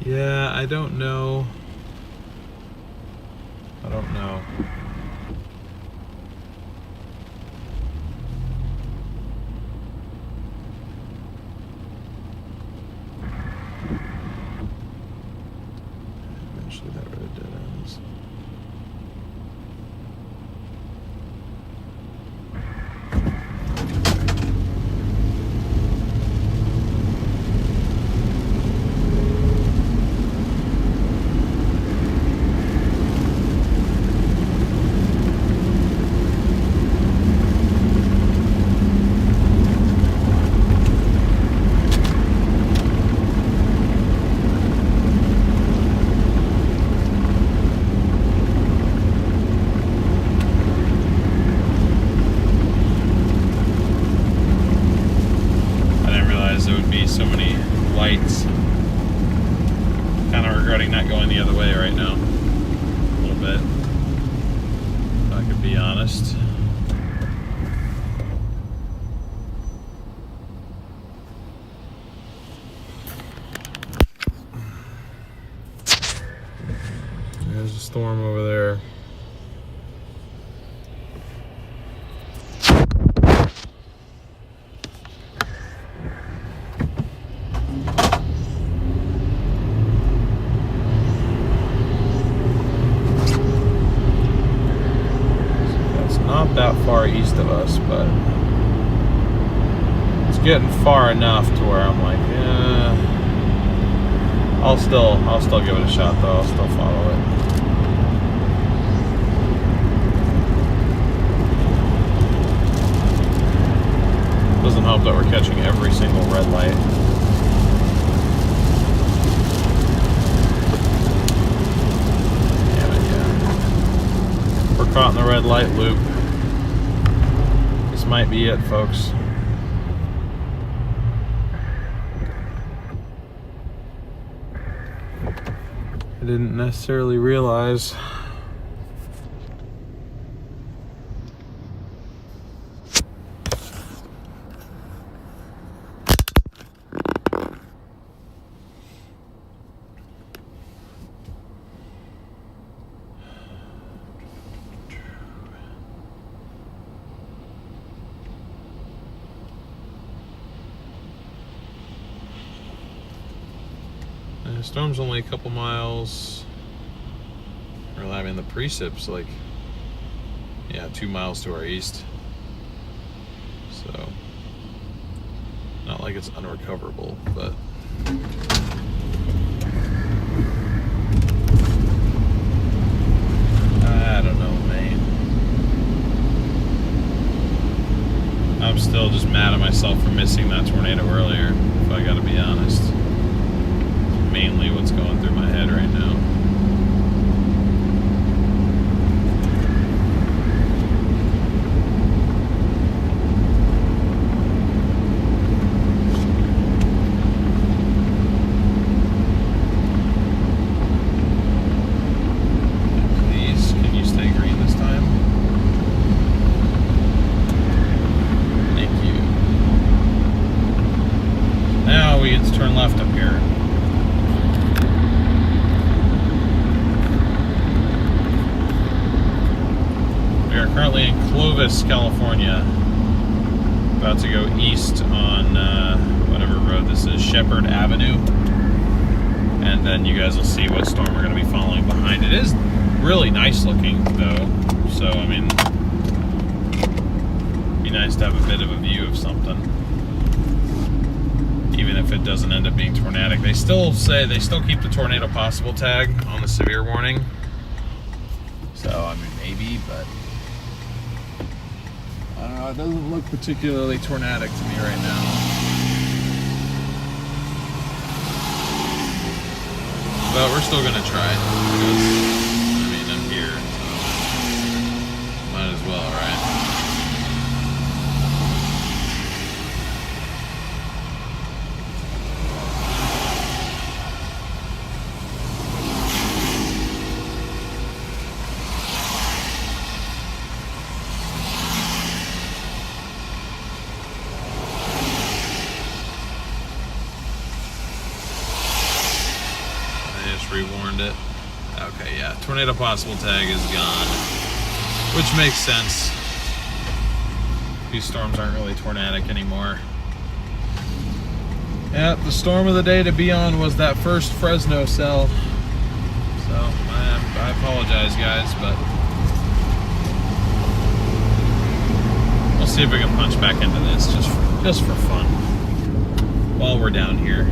Yeah, I don't know. I don't know. Eventually that road dead ends. There would be so many lights. Kind of regretting not going the other way right now. A little bit. If I could be honest. There's a storm over there. Not that far east of us, but it's getting far enough to where I'm like, yeah. I'll still give it a shot though. I'll still follow it. Doesn't help that we're catching every single red light. Damn it, yeah. We're caught in the red light loop. This might be it, folks. didn't necessarily realize. The storm's only a couple miles. Or I mean, the precip's like, yeah, 2 miles to our east. So, not like it's unrecoverable, but. I don't know, man. I'm still just mad at myself for missing that tornado earlier, if I gotta be honest. Mainly what's going through my head right now. Please, can you stay green this time? Thank you. Now we get to turn left up here. We are currently in Clovis, California. About to go east on whatever road this is, Shepherd Avenue. And then you guys will see what storm we're going to be following behind. It is really nice looking though. So, I mean, it'd be nice to have a bit of a view of something. Even if it doesn't end up being tornadic. They still keep the tornado possible tag on the severe warning. So, I mean, maybe, but I don't know, it doesn't look particularly tornadic to me right now. But we're still gonna try because, I mean, I'm here, so might as well, right? Rewarned it. Okay, yeah. Tornado possible tag is gone. Which makes sense. These storms aren't really tornadic anymore. Yeah, the storm of the day to be on was that first Fresno cell. So, I apologize, guys, but we'll see if we can punch back into this just for fun while we're down here.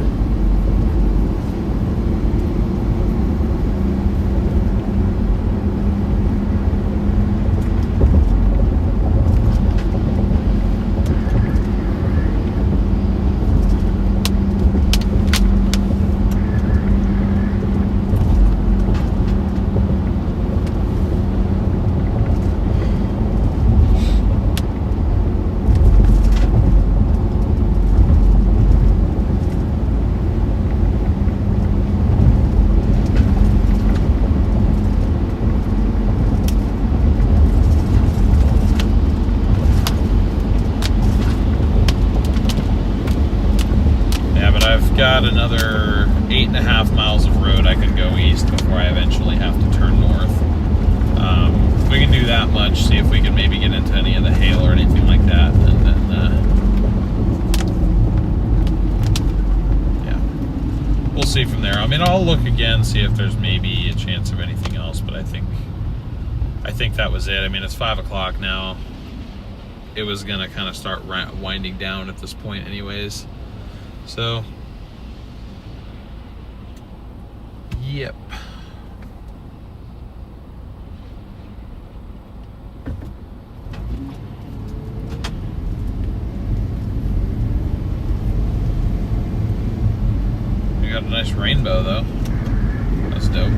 Got another 8.5 miles of road I can go east before I eventually have to turn north. If we can do that much, see if we can maybe get into any of the hail or anything like that, and then yeah, we'll see from there. I mean, I'll look again, see if there's maybe a chance of anything else, but I think that was it. I mean, it's 5 o'clock now. It was gonna kind of start winding down at this point anyways, so yep. We got a nice rainbow though. That's dope.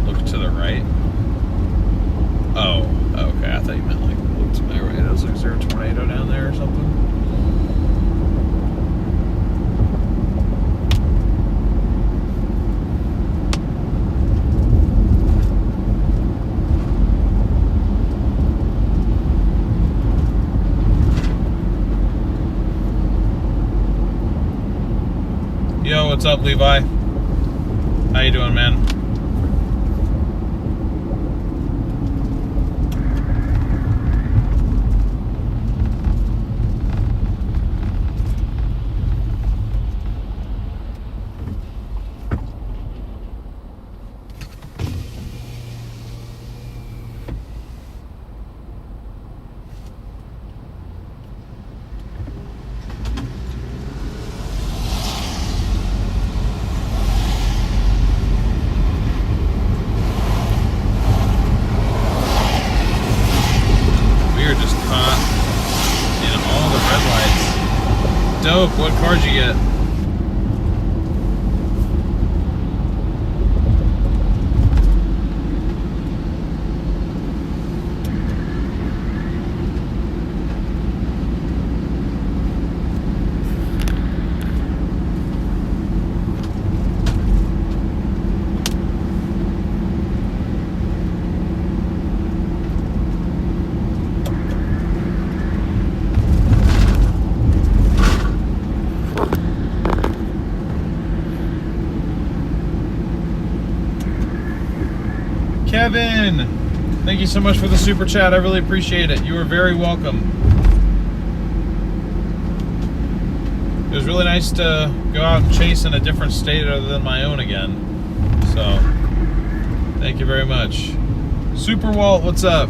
Look to the right. Oh, okay. I thought you meant like look to my right. I was like, is there a tornado down there or something? what's up, Levi? How you doing, man? Dope, what card you get? Kevin, thank you so much for the super chat. I really appreciate it. You are very welcome. It was really nice to go out and chase in a different state other than my own again. So, thank you very much. Super Walt, what's up?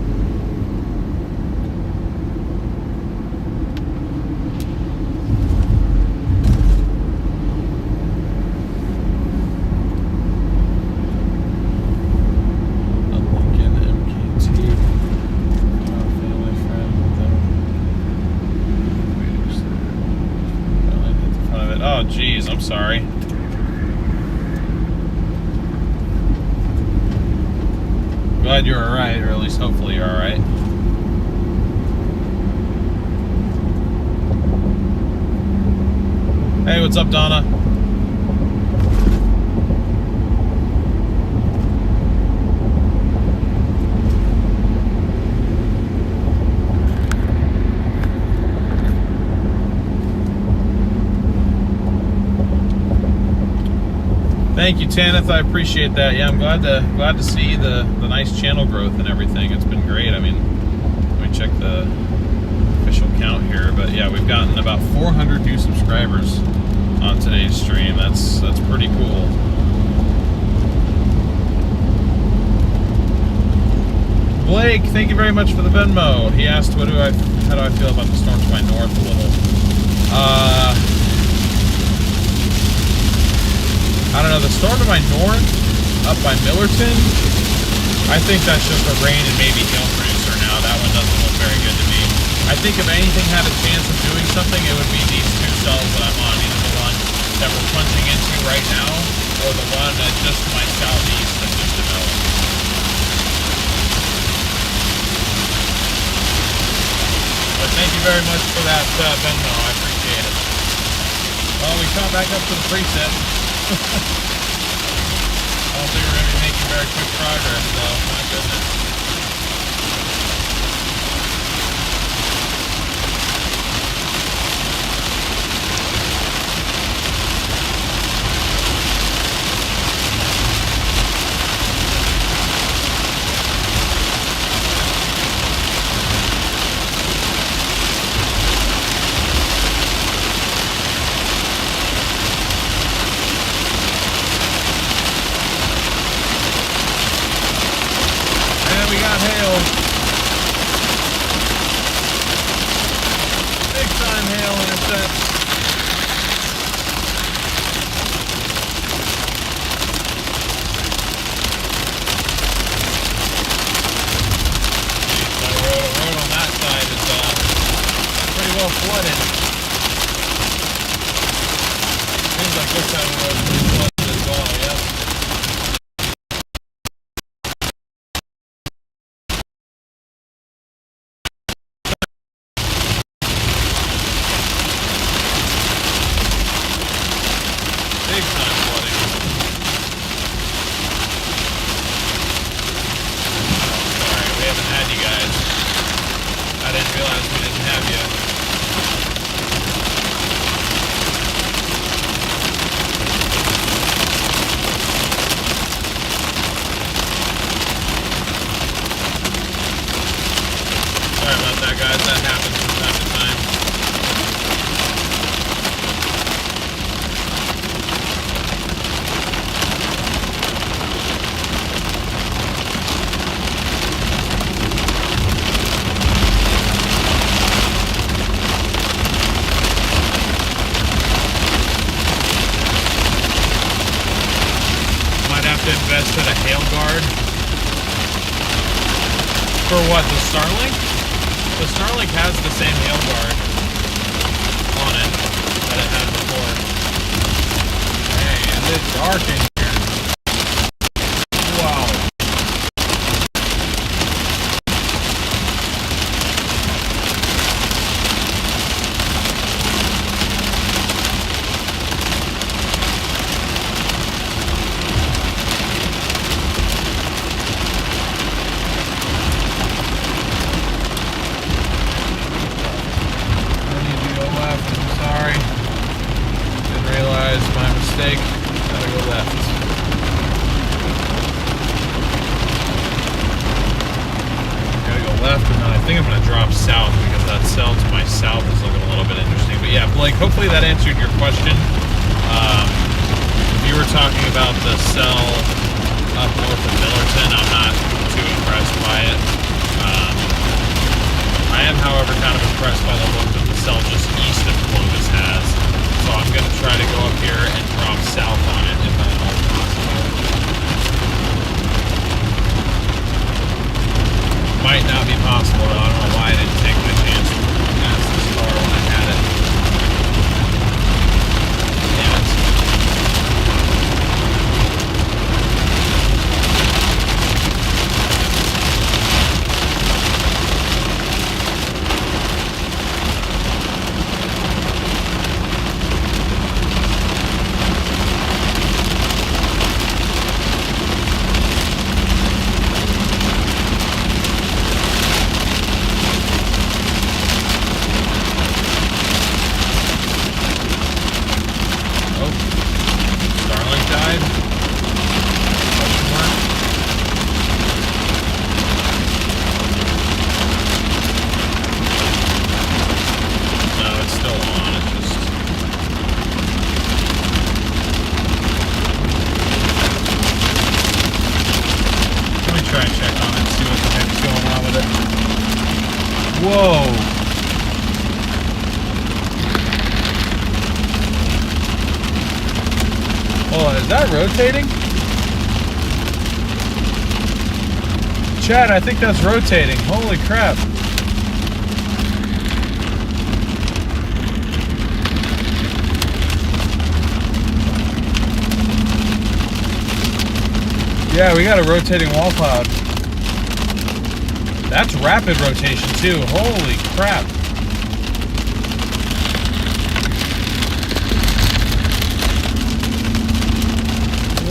Jeez, I'm sorry. Glad you're alright, or at least hopefully you're alright. Hey, what's up, Donna? Thank you, Tanith. I appreciate that. Yeah, I'm glad to see the nice channel growth and everything. It's been great. I mean, let me check the official count here, but yeah, we've gotten about 400 new subscribers on today's stream. That's pretty cool. Blake, thank you very much for the Venmo. He asked, how do I feel about the storm to my north a little? I don't know, the storm to my north, up by Millerton, I think that's just a rain and maybe hail producer now. That one doesn't look very good to me. I think if anything had a chance of doing something, it would be these two cells that I'm on, either the one that we're punching into right now, or the one that's just to my southeast that just developed. But thank you very much for that, Venmo. I appreciate it. Well, we caught back up to the preset. I don't think we're going to be making very quick progress, though. My goodness. We got hail. Big time hail intercept. The road on that side is pretty well flooded. Seems like this side of the road is pretty flooded as well, yeah. guys put a hail guard. For what, the Starlink? The Starlink has the same hail guard on it that it had before. Hey, is it dark in here? Wow. Mistake. Gotta go left. Gotta go left, and then I think I'm gonna drop south because that cell to my south is looking a little bit interesting. But yeah, Blake, hopefully that answered your question. If you were talking about the cell up north of Millerton, I'm not too impressed by it. I am, however, kind of impressed by the look that the cell just east of Clovis has. So I'm going to try to go up here and drop south on it if at all possible. Might not be possible though. I don't know why I didn't take my chance past this car when I had it. Damn it. Whoa! Oh, is that rotating? Chad, I think that's rotating. Holy crap. Yeah, we got a rotating wall cloud. That's rapid rotation too. Holy crap.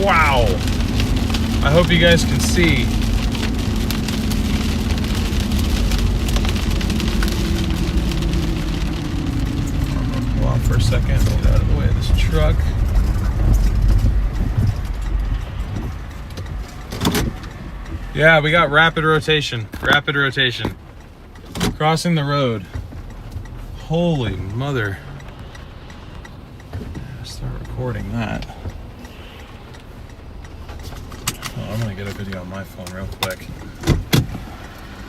Wow. I hope you guys can see. Hold on for a second. Get out of the way of this truck. Yeah, we got rapid rotation. Rapid rotation. Crossing the road. Holy mother. Start recording that. Oh, I'm gonna get a video on my phone real quick.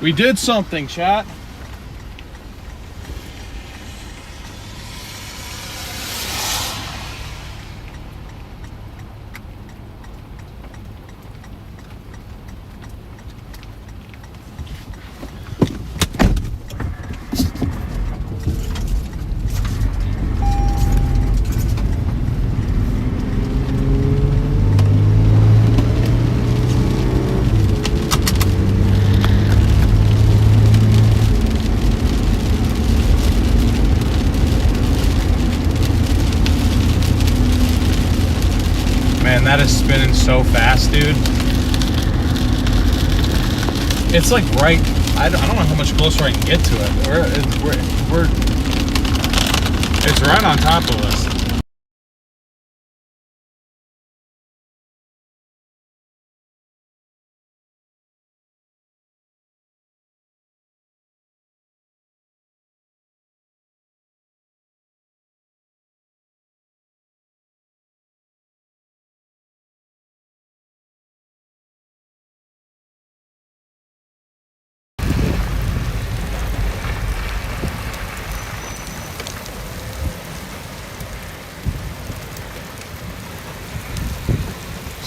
We did something, chat. Man, that is spinning so fast, dude. It's like right, I don't know how much closer I can get to it. It's right on top of us.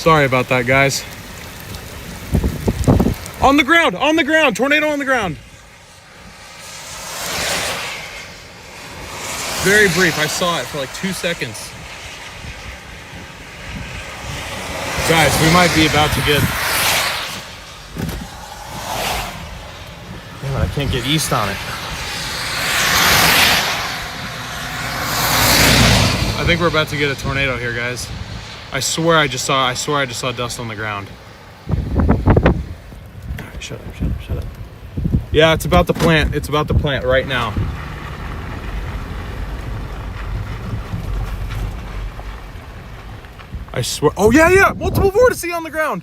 Sorry about that, guys. On the ground, on the ground, tornado on the ground. Very brief, I saw it for like 2 seconds. Guys, we might be about to get... Damn it, I can't get east on it. I think we're about to get a tornado here, guys. I swear I just saw dust on the ground. Shut up, shut up, shut up. Yeah, it's about to plant. It's about to plant right now. I swear. Oh, yeah, yeah. Multiple vortices on the ground.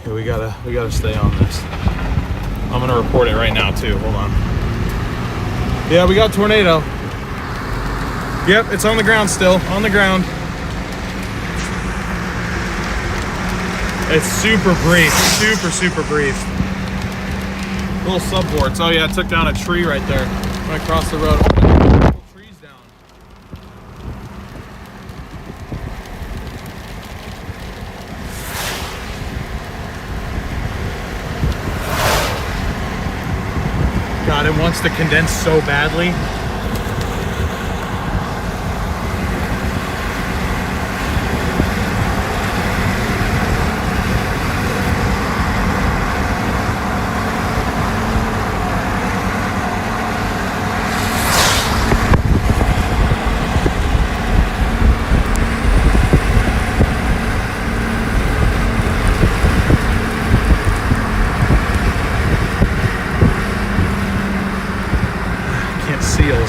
Okay, we gotta stay on this. I'm gonna report it right now too. Hold on. Yeah, we got tornado. Yep, it's on the ground still. On the ground. It's super brief. Super brief. Little subvorts. Oh yeah, it took down a tree right there. Right across the road. Oh, trees down. God, it wants to condense so badly.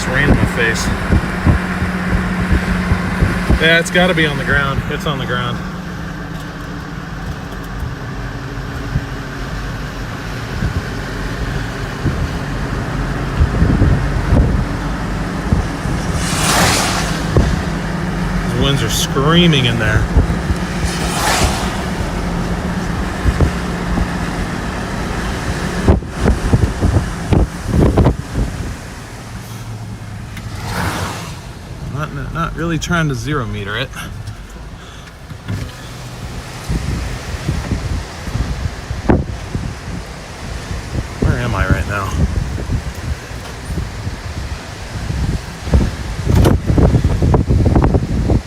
Rain in my face. Yeah, it's got to be on the ground. It's on the ground. These winds are screaming in there. Not really trying to 0 meter it. Where am I right now?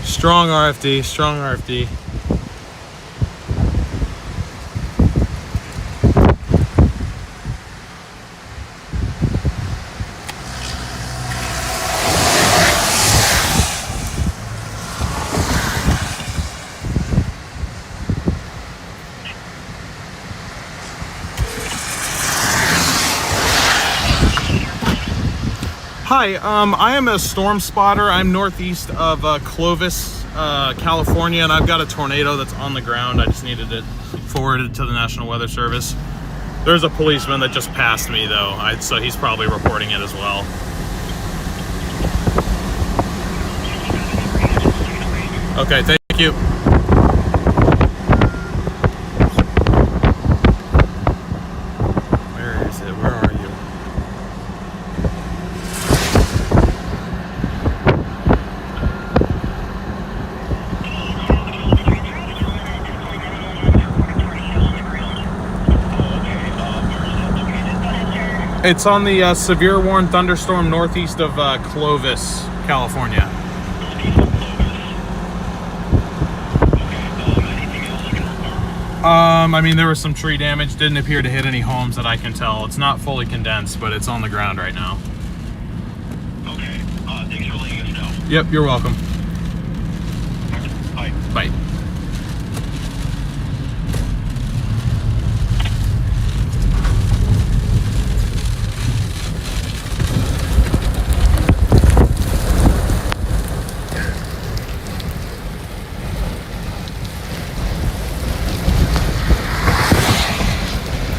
Strong RFD, strong RFD. Hi, I am a storm spotter. I'm northeast of Clovis, California, and I've got a tornado that's on the ground. I just needed it forwarded to the National Weather Service. There's a policeman that just passed me, though, so he's probably reporting it as well. Okay, thank you. Where is it? Where are you? It's on the severe warned thunderstorm northeast of Clovis, California. I mean, there was some tree damage. Didn't appear to hit any homes that I can tell. It's not fully condensed, but it's on the ground right now. Okay. Thanks for letting us know. Yep, you're welcome. Bye. Bye.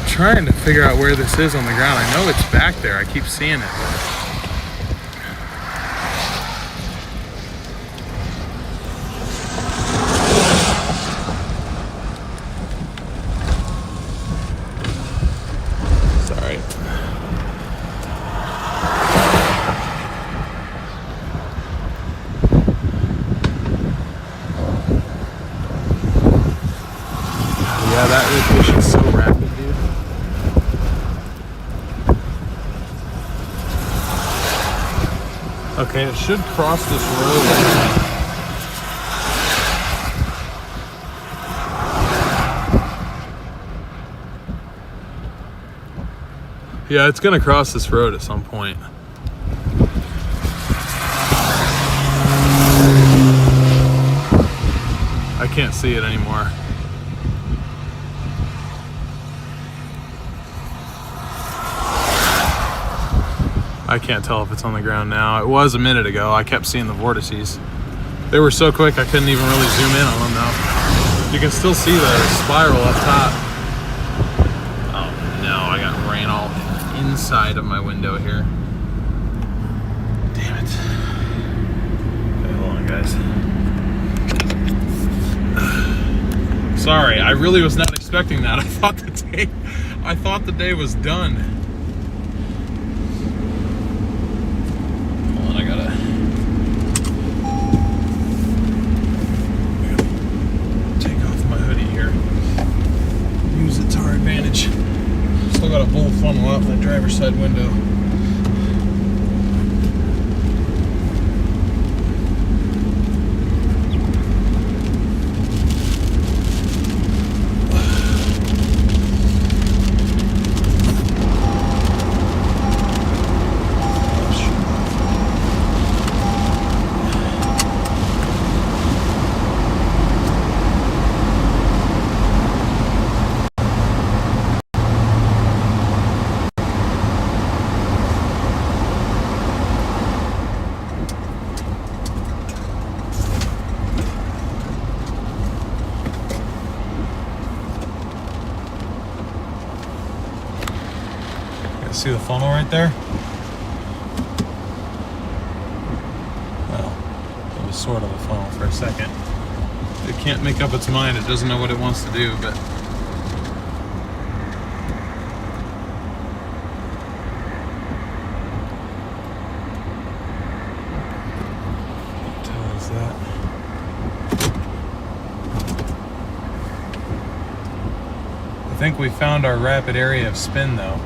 Trying to figure out where this is on the ground. I know it's back there. I keep seeing it. Yeah, that rotation's so rapid, dude. Okay, it should cross this road. Yeah, it's gonna cross this road at some point. I can't see it anymore. I can't tell if it's on the ground now. It was a minute ago. I kept seeing the vortices. They were so quick I couldn't even really zoom in on them though. You can still see the spiral up top. Oh no, I got rain all inside of my window here. Damn it. Okay, hold on guys. Sorry, I really was not expecting that. I thought the day was done. Hold on, I gotta take off my hoodie here. Use it to our advantage. Still got a bull funnel out the driver's side window. See the funnel right there? Well, it was sort of a funnel for a second. It can't make up its mind. It doesn't know what it wants to do, but what the hell is that? I think we found our rapid area of spin though.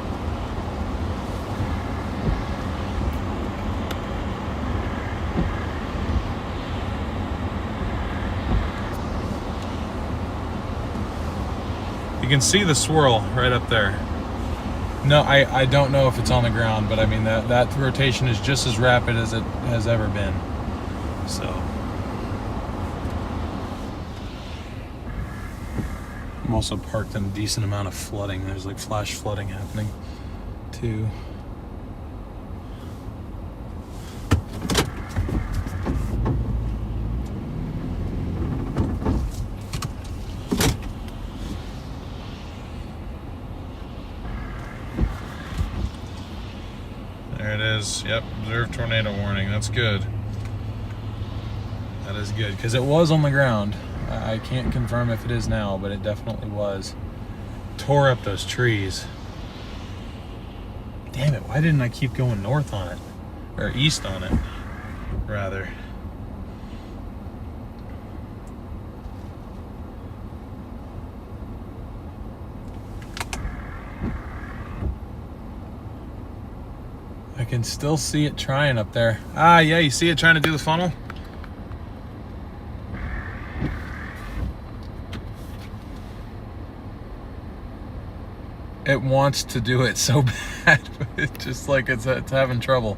You can see the swirl right up there. No, I don't know if it's on the ground, but I mean that rotation is just as rapid as it has ever been. So I'm also parked in a decent amount of flooding. There's like flash flooding happening too. There it is. Yep, observed tornado warning. That's good. That is good, because it was on the ground. I can't confirm if it is now, but it definitely was. Tore up those trees. Damn it, why didn't I keep going north on it? Or east on it, rather. I can still see it trying up there. Ah, yeah, you see it trying to do the funnel? It wants to do it so bad, but it's just like it's having trouble.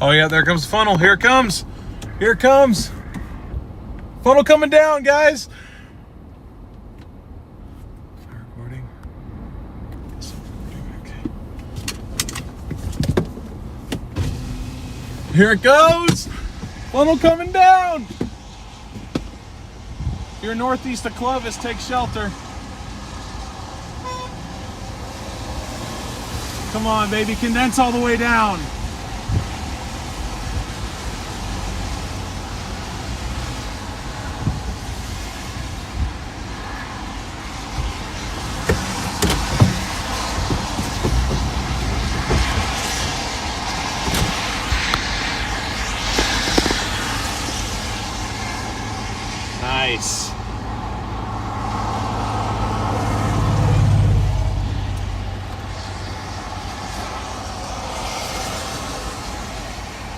Oh yeah, there comes the funnel. Here it comes. Here it comes. Funnel coming down, guys. Recording. Okay. Here it goes. Funnel coming down. If you're northeast of Clovis, take shelter. Come on, baby. Condense all the way down.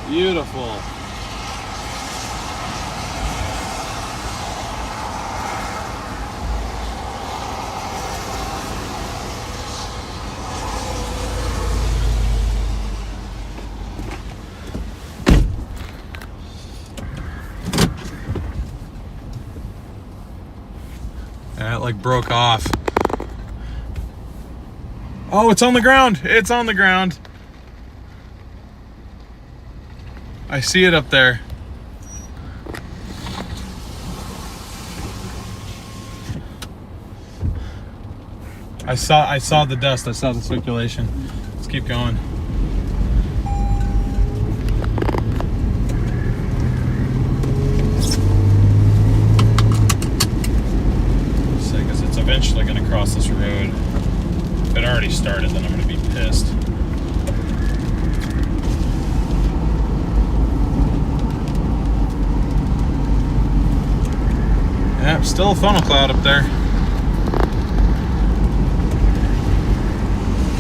Beautiful. That like broke off. Oh, it's on the ground. It's on the ground. I see it up there. I saw the dust. I saw the circulation. Let's keep going. Because it's eventually going to cross this road. If it already started, then I'm going to be pissed. Yep, still a funnel cloud up there.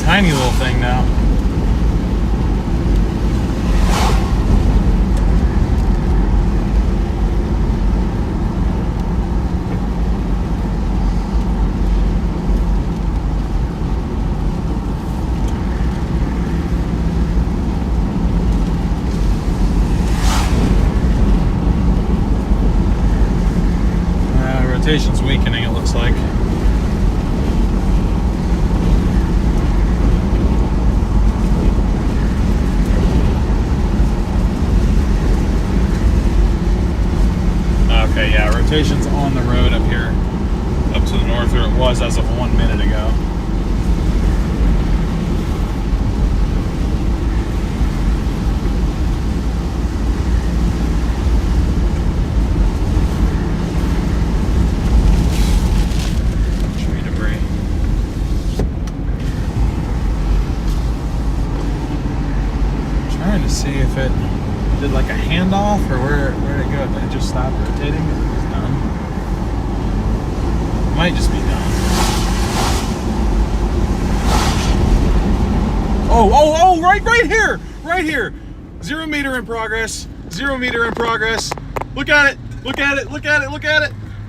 Tiny little thing now. Rotation's weakening, it looks like. Okay, yeah, rotation's on the road up here, up to the north, or it was as of 1 minute ago. See if it did like a handoff or where did it go? Did it just stop rotating? It was done. It might just be done. Oh, right here. 0 meter in progress. 0 meter in progress. Look at it.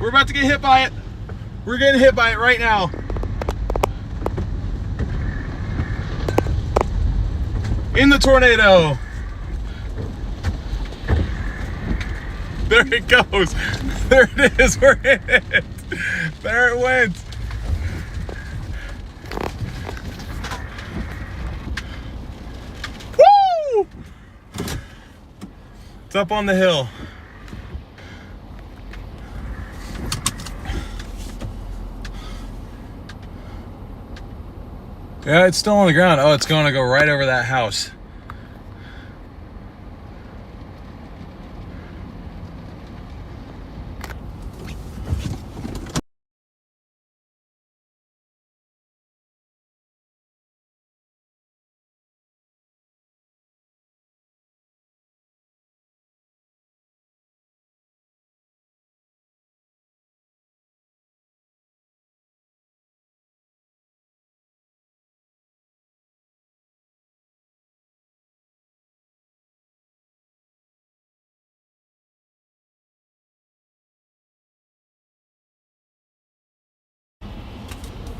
We're about to get hit by it. We're getting hit by it right now. In the tornado. There it goes. There it is. We're in it. There it went. Woo! It's up on the hill. Yeah, it's still on the ground. Oh, it's going to go right over that house.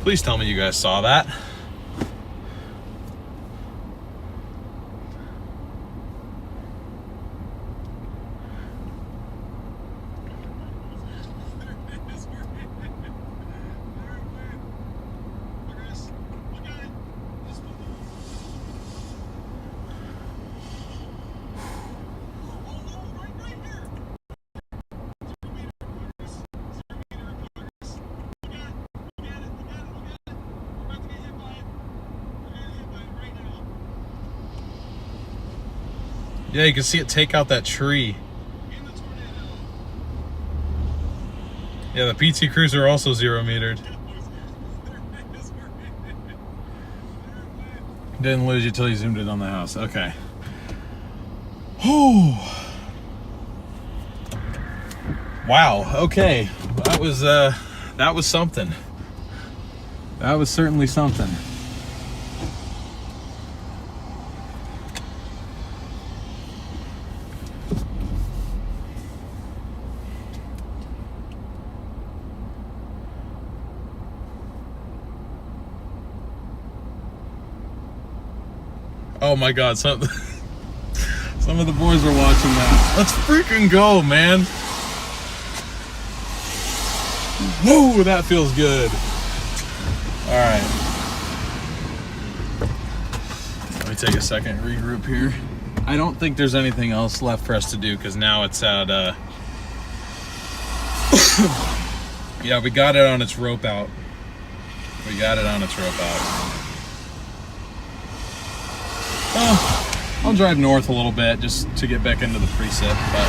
Please tell me you guys saw that. Yeah, you can see it take out that tree. Yeah, the PT Cruiser also 0 metered. Didn't lose you till you zoomed in on the house. Okay. Oh. Wow. Okay. That was something. That was certainly something. Oh my God, some of the boys were watching that. Let's freaking go, man. Whoa, that feels good. All right. Let me take a second, regroup here. I don't think there's anything else left for us to do because now it's at, yeah, we got it on its rope out. We got it on its rope out. I'll drive north a little bit just to get back into the precip, but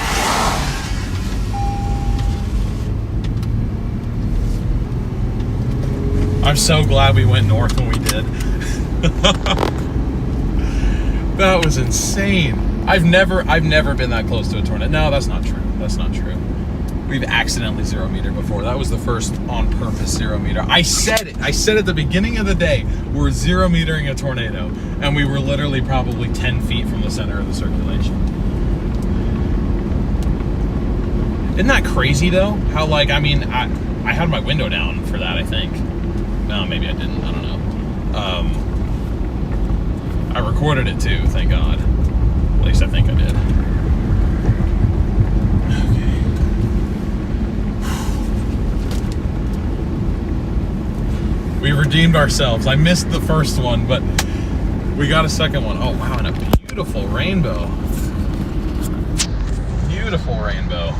I'm so glad we went north when we did. That was insane. I've never been that close to a tornado. No, that's not true. That's not true. We've accidentally 0-metered before. That was the first on purpose 0-meter. I said it. I said at the beginning of the day, we're 0-metering a tornado, and we were literally probably 10 feet from the center of the circulation. Isn't that crazy though? How like, I mean, I had my window down for that, I think. No, maybe I didn't. I don't know. I recorded it too, thank God. At least I think I did. We redeemed ourselves. I missed the first one, but we got a second one. Oh, wow, and a beautiful rainbow. Beautiful rainbow.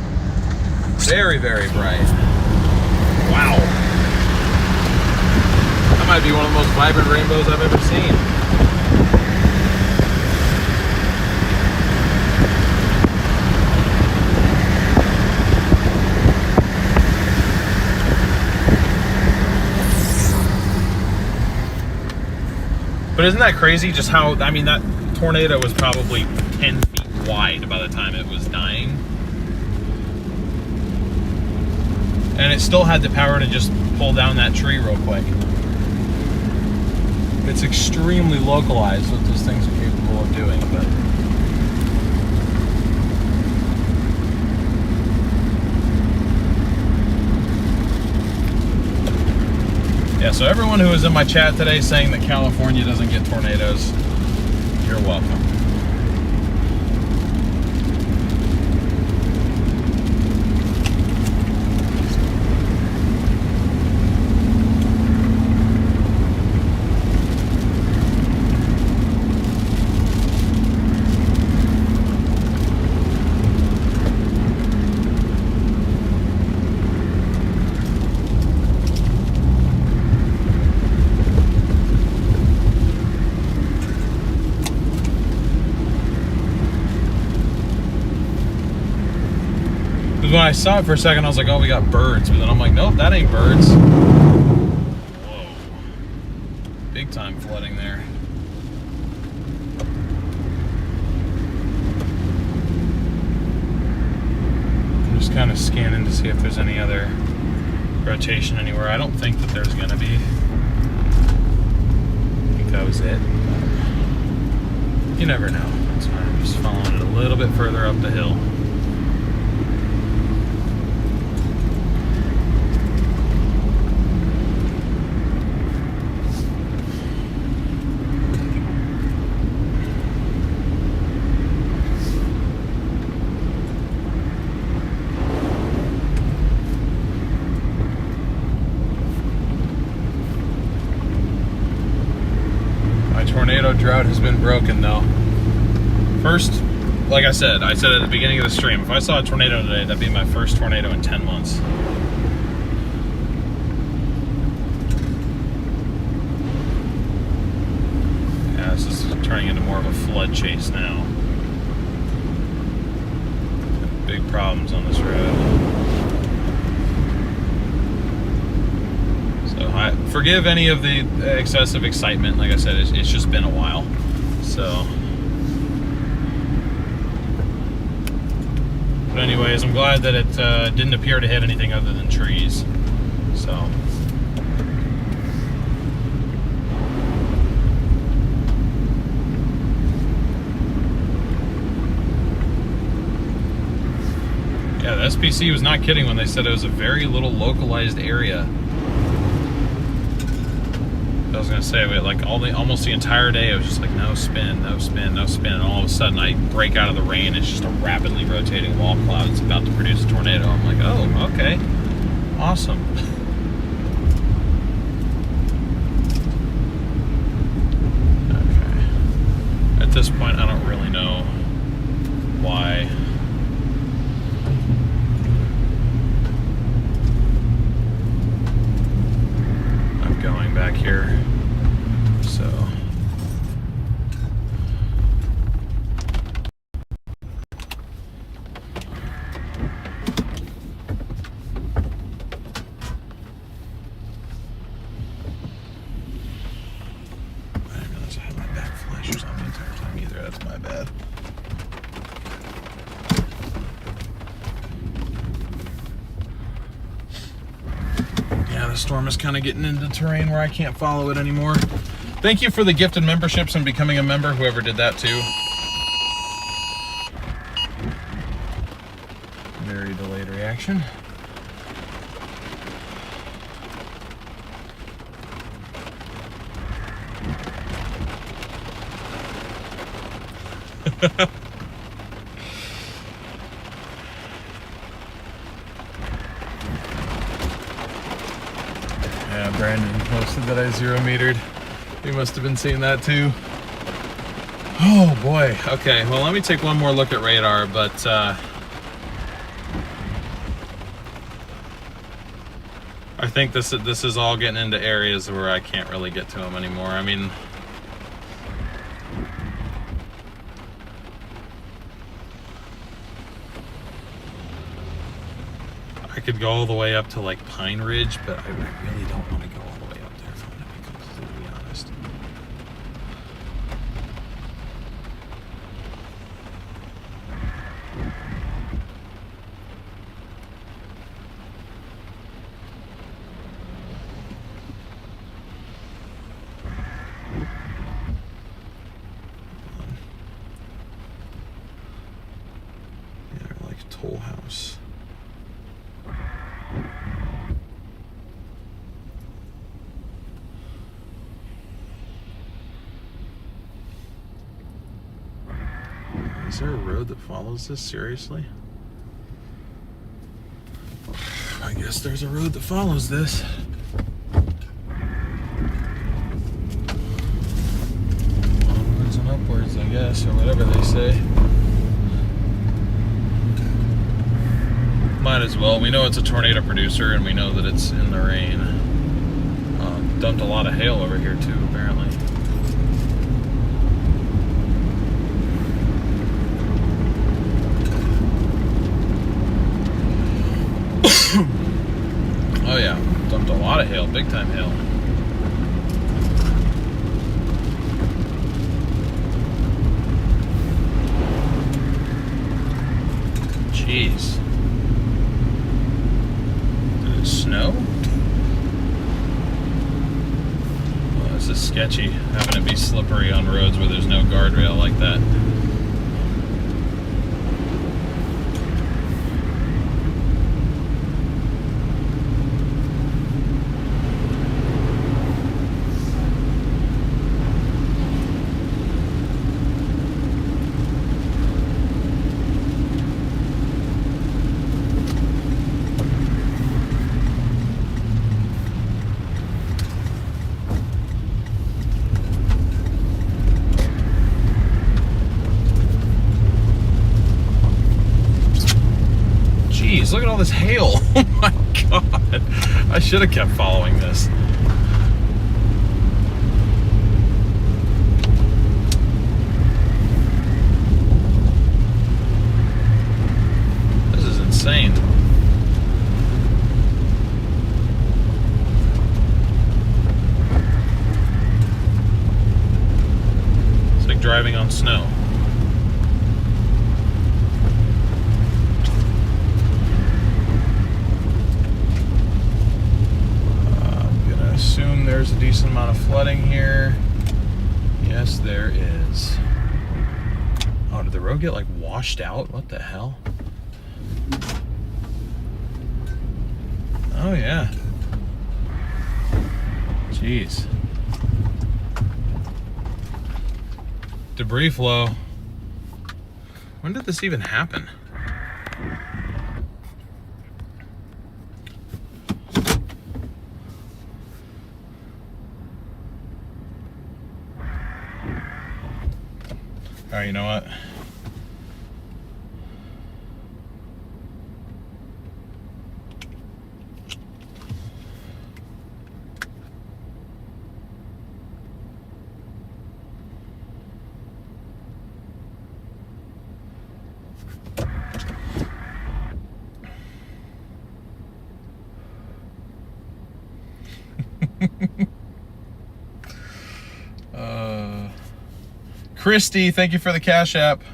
Very, very bright. Wow. That might be one of the most vibrant rainbows I've ever seen. But isn't that crazy just how, I mean, that tornado was probably 10 feet wide by the time it was dying. And it still had the power to just pull down that tree real quick. It's extremely localized what those things are capable of doing, but... Yeah, so everyone who was in my chat today saying that California doesn't get tornadoes, you're welcome. When I saw it for a second, I was like, oh, we got birds. But then I'm like, nope, that ain't birds. Whoa. Big time flooding there. I'm just kind of scanning to see if there's any other rotation anywhere. I don't think that there's going to be. I think that was it. You never know. That's fine. I'm just following it a little bit further up the hill. Tornado drought has been broken though. First, like I said at the beginning of the stream, if I saw a tornado today, that'd be my first tornado in 10 months. Yeah, this is turning into more of a flood chase now. Big problems on this road. Forgive any of the excessive excitement. Like I said, it's just been a while. So, but anyways, I'm glad that it didn't appear to hit anything other than trees. So, yeah, the SPC was not kidding when they said it was a very little localized area. I was gonna say, like almost the entire day, it was just like no spin, no spin, no spin, and all of a sudden I break out of the rain. It's just a rapidly rotating wall cloud. It's about to produce a tornado. I'm like, oh, okay, awesome. Okay. At this point, I don't really know why. I'm going back here. So I didn't realize I had my back flashers on the entire time either. That's my bad. Yeah, the storm is kind of getting into terrain where I can't follow it anymore. Thank you for the gifted memberships and becoming a member, whoever did that too. Very delayed reaction. Yeah, Brandon posted that I 0-metered. You must have been seeing that too. Oh boy. Okay, well, let me take one more look at radar, but I think this is all getting into areas where I can't really get to them anymore. I mean, I could go all the way up to like Pine Ridge, but I really don't want to go all the way up there, if I'm going to be completely honest. Yeah, they're like Toll House. Is there a road that follows this? Seriously? I guess there's a road that follows this. Onwards and upwards, I guess, or whatever they say. Might as well. We know it's a tornado producer, and we know that it's in the rain. Dumped a lot of hail over here too, apparently. Oh yeah, dumped a lot of hail, big time hail. Jeez. Did it snow? Well, this is sketchy, having it be slippery on roads where there's no guardrail like that. Look at all this hail. Oh my god. I should have kept following this. This is insane. It's like driving on snow. There's a decent amount of flooding here. Yes, there is. Oh, did the road get like washed out? What the hell? Oh yeah. Jeez. Debris flow. When did this even happen? All right, you know what? Christy, thank you for the Cash App.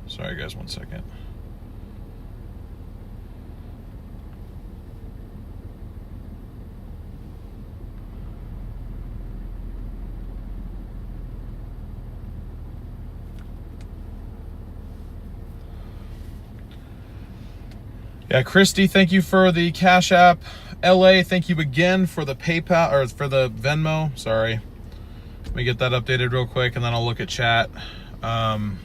Sorry guys, 1 second. Yeah, Christy, thank you for the Cash App. LA, thank you again for the PayPal, or for the Venmo, sorry. Let me get that updated real quick and then I'll look at chat. Okay.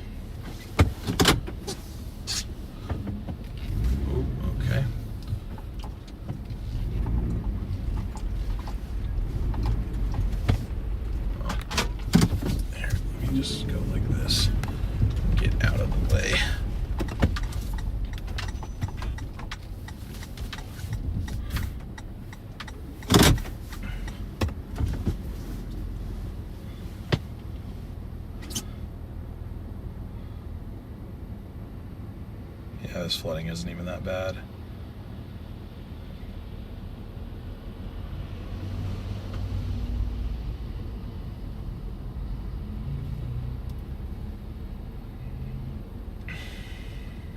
There, let me just go like this. Get out of the way. Yeah, this flooding isn't even that bad.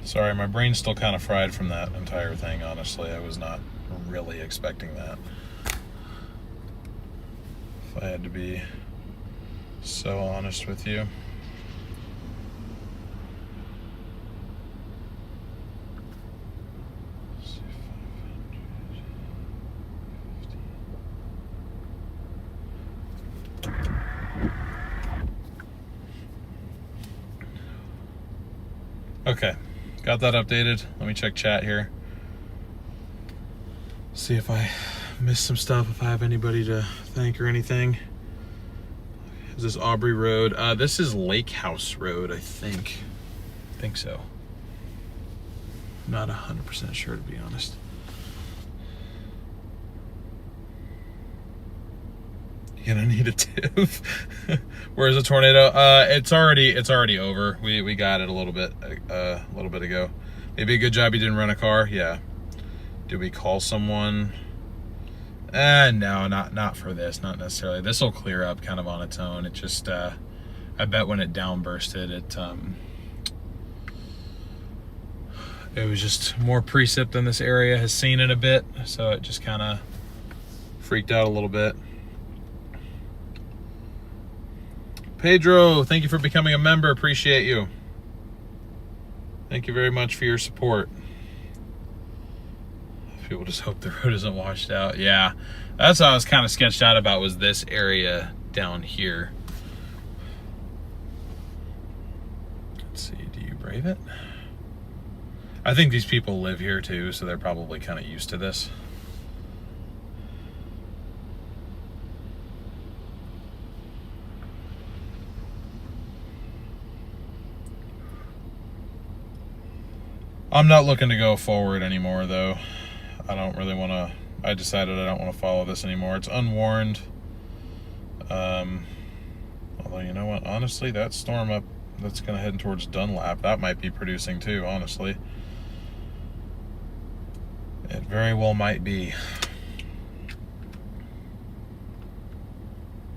Sorry, my brain's still kind of fried from that entire thing, honestly. I was not really expecting that. If I had to be so honest with you. Okay, got that updated. Let me check chat here. See if I missed some stuff, if I have anybody to thank or anything. Is this Aubrey Road? This is Lake House Road, I think. I think so. Not 100% sure, to be honest. You're gonna need a tooth. Where's the tornado? It's already over. We got it a little bit ago. Maybe a good job you didn't rent a car. Yeah. Did we call someone? No, not for this. Not necessarily. This will clear up kind of on its own. It just I bet when it downbursted, it was just more precip than this area has seen in a bit, so it just kind of freaked out a little bit. Pedro, thank you for becoming a member. Appreciate you. Thank you very much for your support. People just hope the road isn't washed out. Yeah, that's what I was kind of sketched out about, was this area down here. Let's see, do you brave it? I think these people live here too, so they're probably kind of used to this. I'm not looking to go forward anymore, though. I don't really want to. I decided I don't want to follow this anymore. It's unwarned. Although, you know what? Honestly, that storm up that's going to head towards Dunlap, that might be producing too, honestly. Very well might be.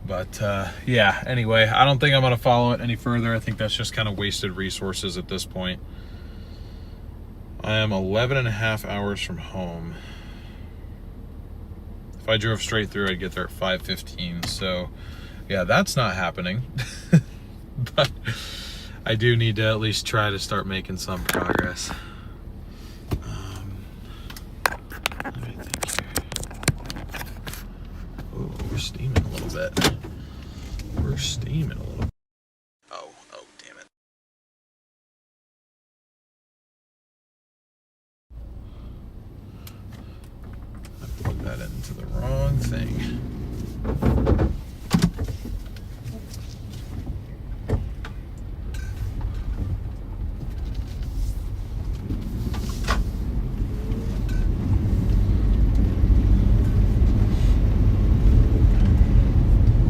But yeah, anyway, I don't think I'm going to follow it any further. I think that's just kind of wasted resources at this point. I am 11 and a half hours from home. If I drove straight through, I'd get there at 5:15. So yeah, that's not happening. But I do need to at least try to start making some progress. Let me think here. Oh, we're steaming a little bit. We're steaming a little bit. Oh, damn it. I plugged that into the wrong thing.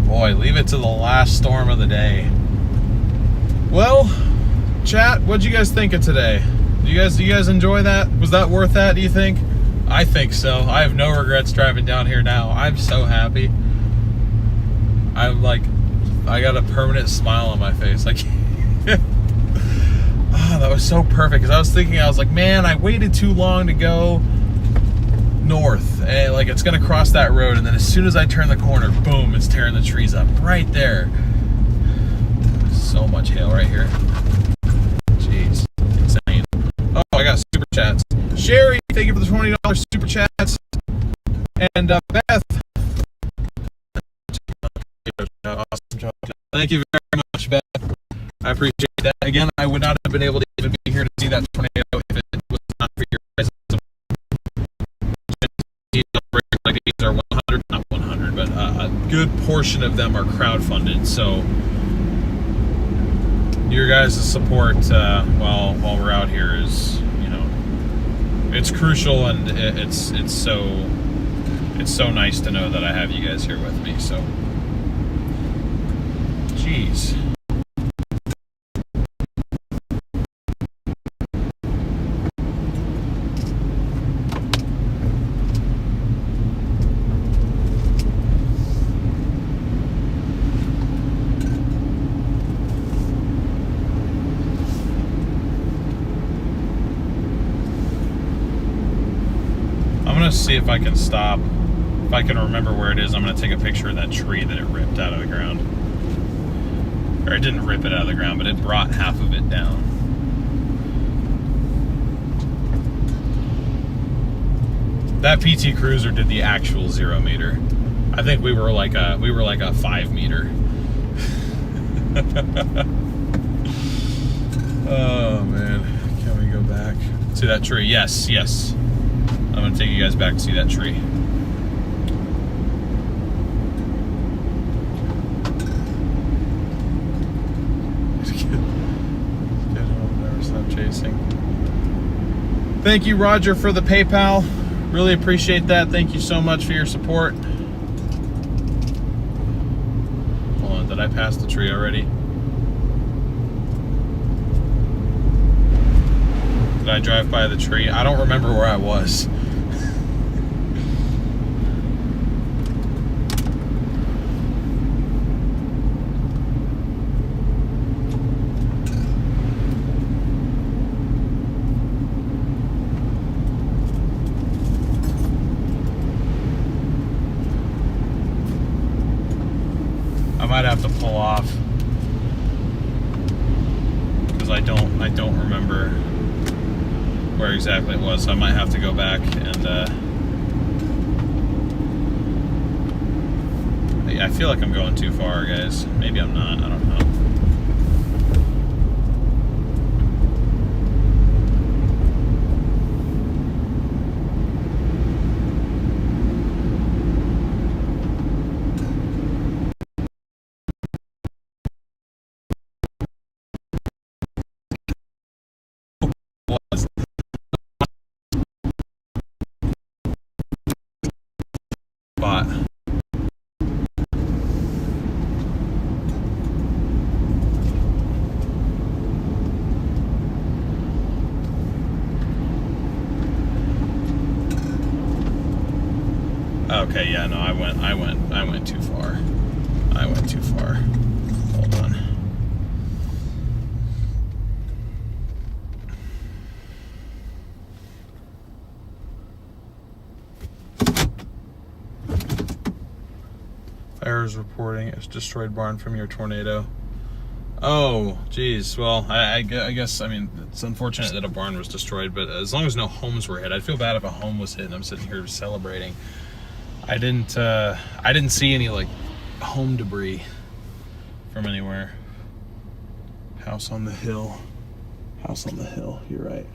Boy, leave it to the last storm of the day. Well, chat, what'd you guys think of today? Do you guys enjoy that? Was that worth that, do you think? I think so. I have no regrets driving down here now. I'm so happy. I'm like, I got a permanent smile on my face. Like, oh, that was so perfect. Because I was like, man, I waited too long to go north, and like it's gonna cross that road, and then as soon as I turn the corner, boom, it's tearing the trees up right there. So much hail right here. Jeez, insane. Oh, I got super chats. Sherry, thank you for the $20 super chats. And Beth, awesome job. Thank you very much, Beth. I appreciate that. Again, I would not have been able to even be here to see that tornado if it was not for your guys' like these are 100, not 100, but a good portion of them are crowdfunded. So your guys' support while we're out here is, you know, it's crucial, and it's so nice to know that I have you guys here with me. So, jeez. See if I can stop. If I can remember where it is, I'm going to take a picture of that tree that it ripped out of the ground. Or it didn't rip it out of the ground, but it brought half of it down. That PT Cruiser did the actual 0 meter. I think we were like a 5 meter. Oh man, can we go back? See that tree? Yes, yes. I'm going to take you guys back to see that tree. Get home, never stop chasing. Thank you, Roger, for the PayPal. Really appreciate that. Thank you so much for your support. Hold on, did I pass the tree already? Did I drive by the tree? I don't remember where I was. I might have to pull off because I don't remember where exactly it was, so I might have to go back and I feel like I'm going too far, guys. Maybe I'm not, I don't know. Okay, yeah, no, I went too far. I went too far. Hold on. Fires reporting it's destroyed barn from your tornado. Oh, geez. Well, I guess, I mean, it's unfortunate that a barn was destroyed, but as long as no homes were hit, I'd feel bad if a home was hit and I'm sitting here celebrating. I didn't see any, like, home debris from anywhere. House on the hill. House on the hill, you're right.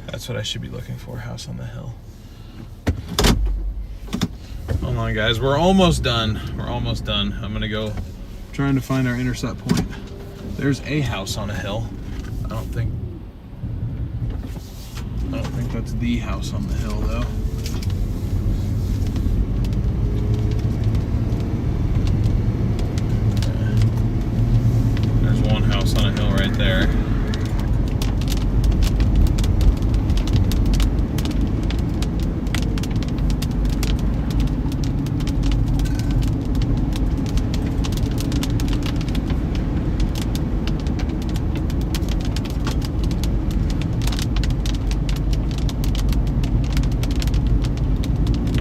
That's what I should be looking for, house on the hill. Hold on, guys. We're almost done. We're almost done. I'm going to go trying to find our intercept point. There's a house on a hill. I don't think that's the house on the hill, though. There's one house on a hill right there.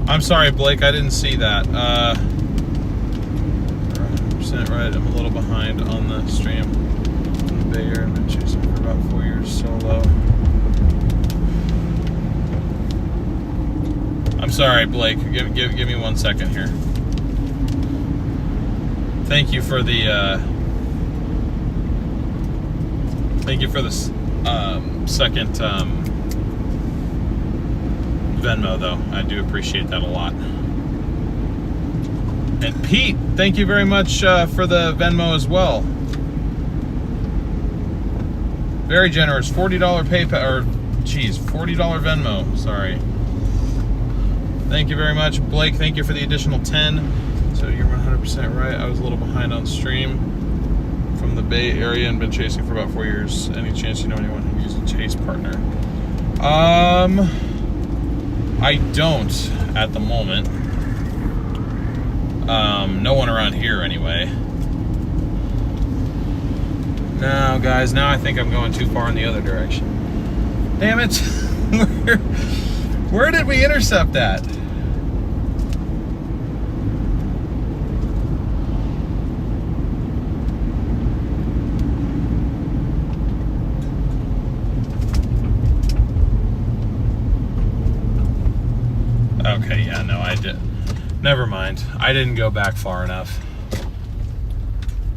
I'm sorry, Blake, I didn't see that. 100% right, I'm a little behind on the stream. In the Bay Area, I've been chasing for about 4 years solo. I'm sorry, Blake, give me 1 second here. Thank you for the, second, Venmo, though. I do appreciate that a lot. And Pete, thank you very much for the Venmo as well. Very generous. $40 PayPal, or geez, $40 Venmo. Sorry. Thank you very much, Blake. Thank you for the additional 10. So you're 100% right. I was a little behind on stream from the Bay Area and been chasing for about 4 years. Any chance you know anyone who uses a chase partner? I don't at the moment. No one around here anyway. No, guys, now I think I'm going too far in the other direction. Damn it. Where did we intercept that? Okay, yeah, no, I did. Never mind. I didn't go back far enough.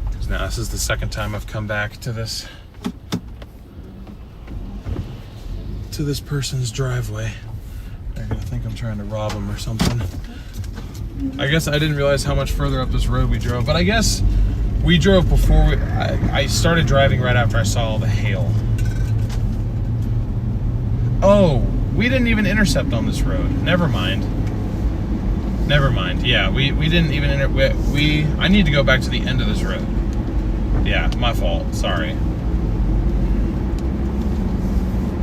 Because now this is the second time I've come back to this person's driveway. They're gonna think I'm trying to rob them or something. I guess I didn't realize how much further up this road we drove, but I guess we drove before I started driving right after I saw all the hail. Oh, we didn't even intercept on this road. Never mind. Never mind. Yeah, we didn't even I need to go back to the end of this road. Yeah, my fault. Sorry.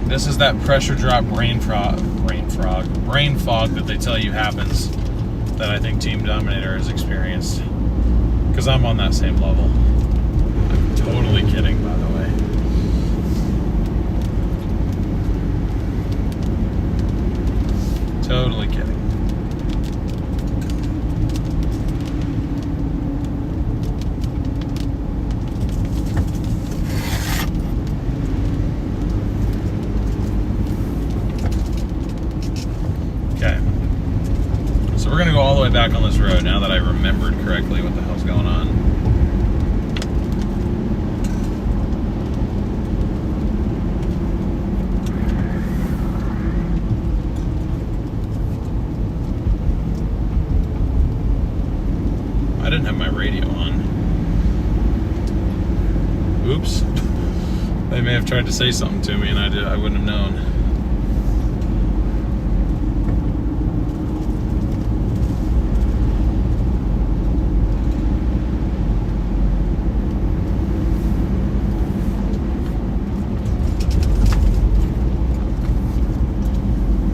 This is that pressure drop brain fog that they tell you happens, that I think Team Dominator has experienced. Because I'm on that same level. I'm totally kidding, by the way. Totally kidding. Okay. So we're going to go all the way back on this road now that I remembered correctly what the hell's going on. I didn't have my radio on. Oops. They may have tried to say something to me and I wouldn't have known.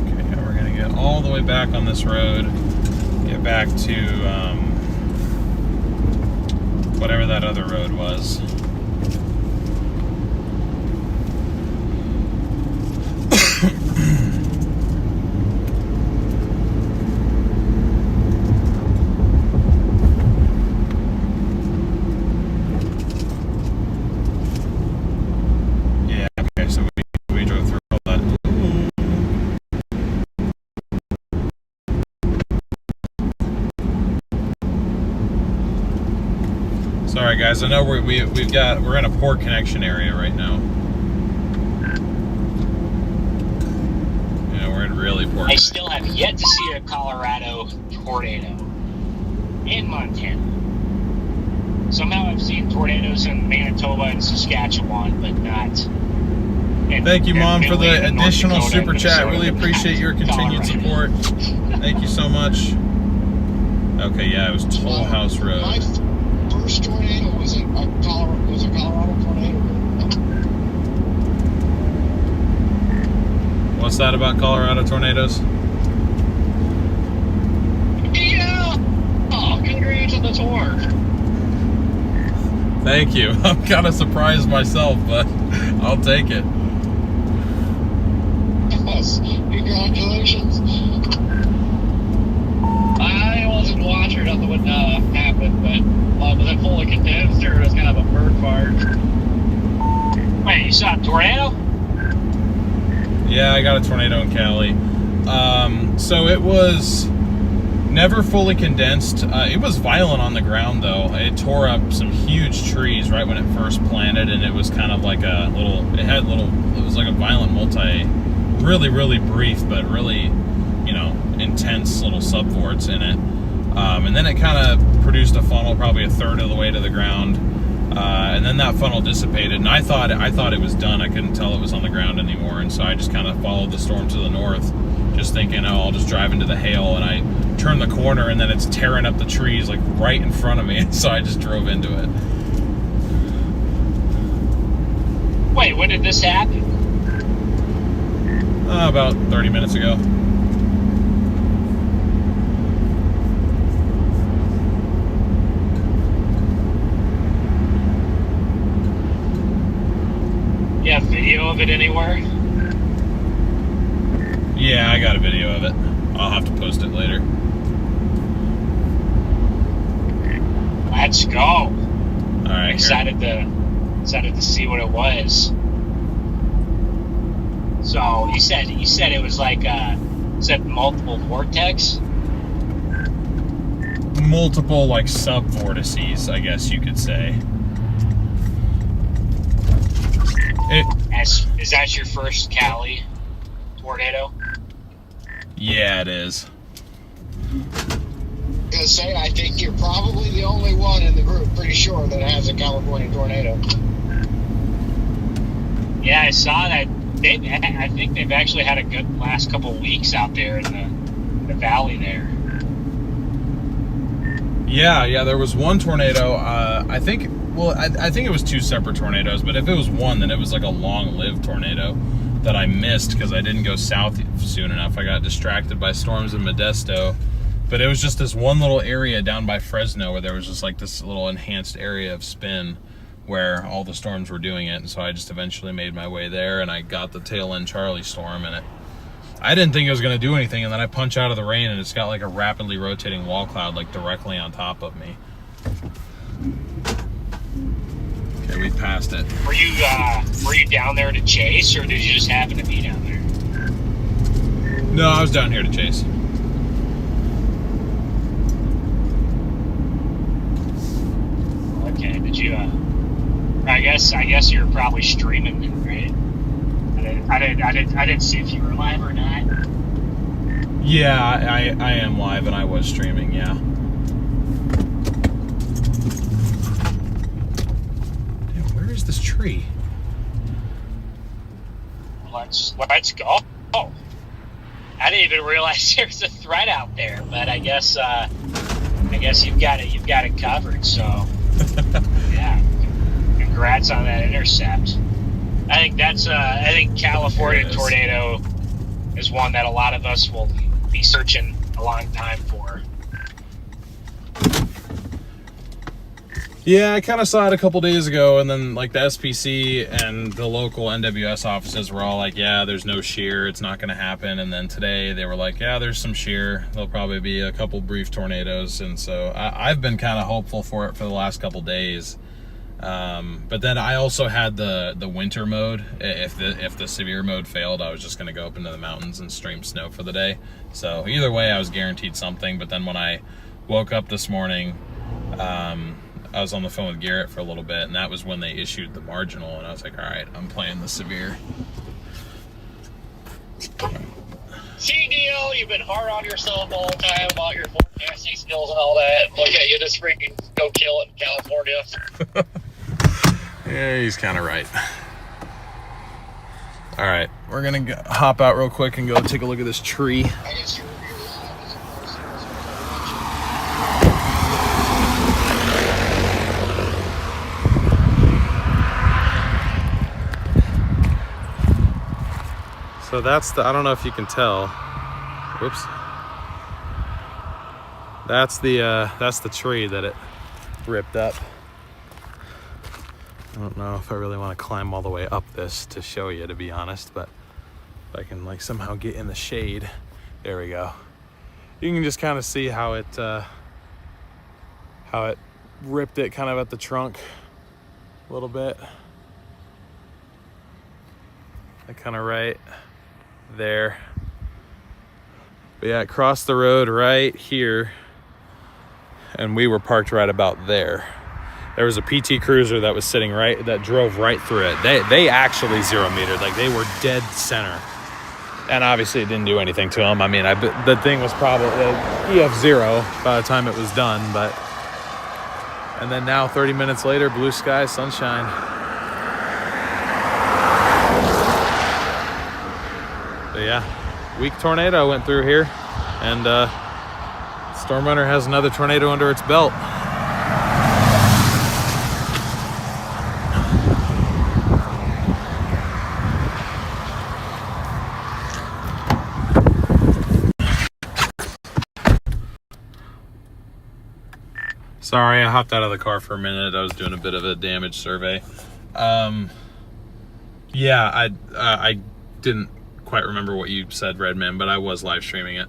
Okay, now we're gonna get all all the way back on this road, get back to whatever that other road was. Yeah, okay, so we drove through all that. Sorry guys, I know we're in a poor connection area right now. Yeah, we're in really poor. I still have yet to see a Colorado tornado in Montana. Somehow I've seen tornadoes in Manitoba and Saskatchewan, but not. Thank you, Mom, for the additional Dakota, super chat. Minnesota, Really appreciate your continued Colorado. support. Thank you so much. Okay, yeah, it was Toll House Road. My first tornado was a Colorado tornado. What's that about Colorado tornadoes? Yeah! Oh, congrats on the tour. Thank you. I'm kind of surprised myself, but I'll take it. Yes, congratulations. I wasn't watching nothing what happened, but was it fully condensed or it was kind of a bird fart? Wait, you saw a tornado? Yeah, I got a tornado in Cali. So it was never fully condensed. It was violent on the ground, though. It tore up some huge trees right when it first planted, and it was kind of like it was like a violent really, really brief, but really, intense little subvorts in it. And then it kind of produced a funnel probably a third of the way to the ground. And then that funnel dissipated, and I thought it was done. I couldn't tell it was on the ground anymore, and so I just kind of followed the storm to the north, just thinking, oh, I'll just drive into the hail. And I turned the corner, and then it's tearing up the trees like right in front of me, and so I just drove into it. Wait, when did this happen? About 30 minutes ago. You have video of it anywhere? Yeah, I got a video of it. I'll have to post it later. Let's go. All right. Excited to see what it was. So you said it was like multiple vortex? Multiple like sub-vortices, I guess you could say. Is that your first Cali tornado? Yeah, it is. Gonna say, I think you're probably the only one in the group, pretty sure, that has a California tornado. Yeah, I saw that. I think they've actually had a good last couple of weeks out there in the valley there. Yeah, there was one tornado. I think it was two separate tornadoes, but if it was one, then it was like a long-lived tornado that I missed because I didn't go south soon enough. I got distracted by storms in Modesto, but it was just this one little area down by Fresno where there was just like this little enhanced area of spin where all the storms were doing it, and so I just eventually made my way there, and I got the tail end Charlie storm, and I didn't think it was going to do anything, and then I punch out of the rain, and it's got like a rapidly rotating wall cloud like directly on top of me. Okay, we passed it. Were you down there to chase, or did you just happen to be down there? No, I was down here to chase. Okay, did you? I guess you're probably streaming then, right? I didn't see if you were live or not. Yeah, I am live, and I was streaming. Yeah. Damn, where is this tree? Let's go. Oh, I didn't even realize there's a threat out there, but I guess you've got it covered. So yeah, congrats on that intercept. I think California tornado is one that a lot of us will be searching a long time for. Yeah, I kind of saw it a couple days ago, and then like the SPC and the local NWS offices were all like, yeah, there's no shear, it's not going to happen. And then today they were like, yeah, there's some shear, there'll probably be a couple brief tornadoes. And so I've been kind of hopeful for it for the last couple days. But then I also had the winter mode. If the severe mode failed, I was just going to go up into the mountains and stream snow for the day. So either way, I was guaranteed something. But then when I woke up this morning, I was on the phone with Garrett for a little bit, and that was when they issued the marginal, and I was like, all right, I'm playing the severe. See, Neil, you've been hard on yourself all the time about your forecasting skills and all that. Look at you, just freaking go kill it in California. Yeah, he's kind of right. All right, we're going to hop out real quick and go take a look at this tree. I guess you're live as a person. So that's the, I don't know if you can tell. Whoops. That's the tree that it ripped up. I don't know if I really want to climb all the way up this to show you, to be honest, but if I can like somehow get in the shade, there we go. You can just kind of see how it ripped it kind of at the trunk a little bit. Like kind of right there. But yeah, it crossed the road right here, and we were parked right about there. There was a PT Cruiser that was sitting right, that drove right through it. They actually zero metered, like they were dead center. And obviously it didn't do anything to them. I mean, the thing was probably EF0 by the time it was done, but, and then now 30 minutes later, blue sky, sunshine. But yeah, weak tornado went through here, and Storm Runner has another tornado under its belt. Sorry, I hopped out of the car for a minute. I was doing a bit of a damage survey. Yeah, I didn't quite remember what you said, Redman, but I was live streaming it.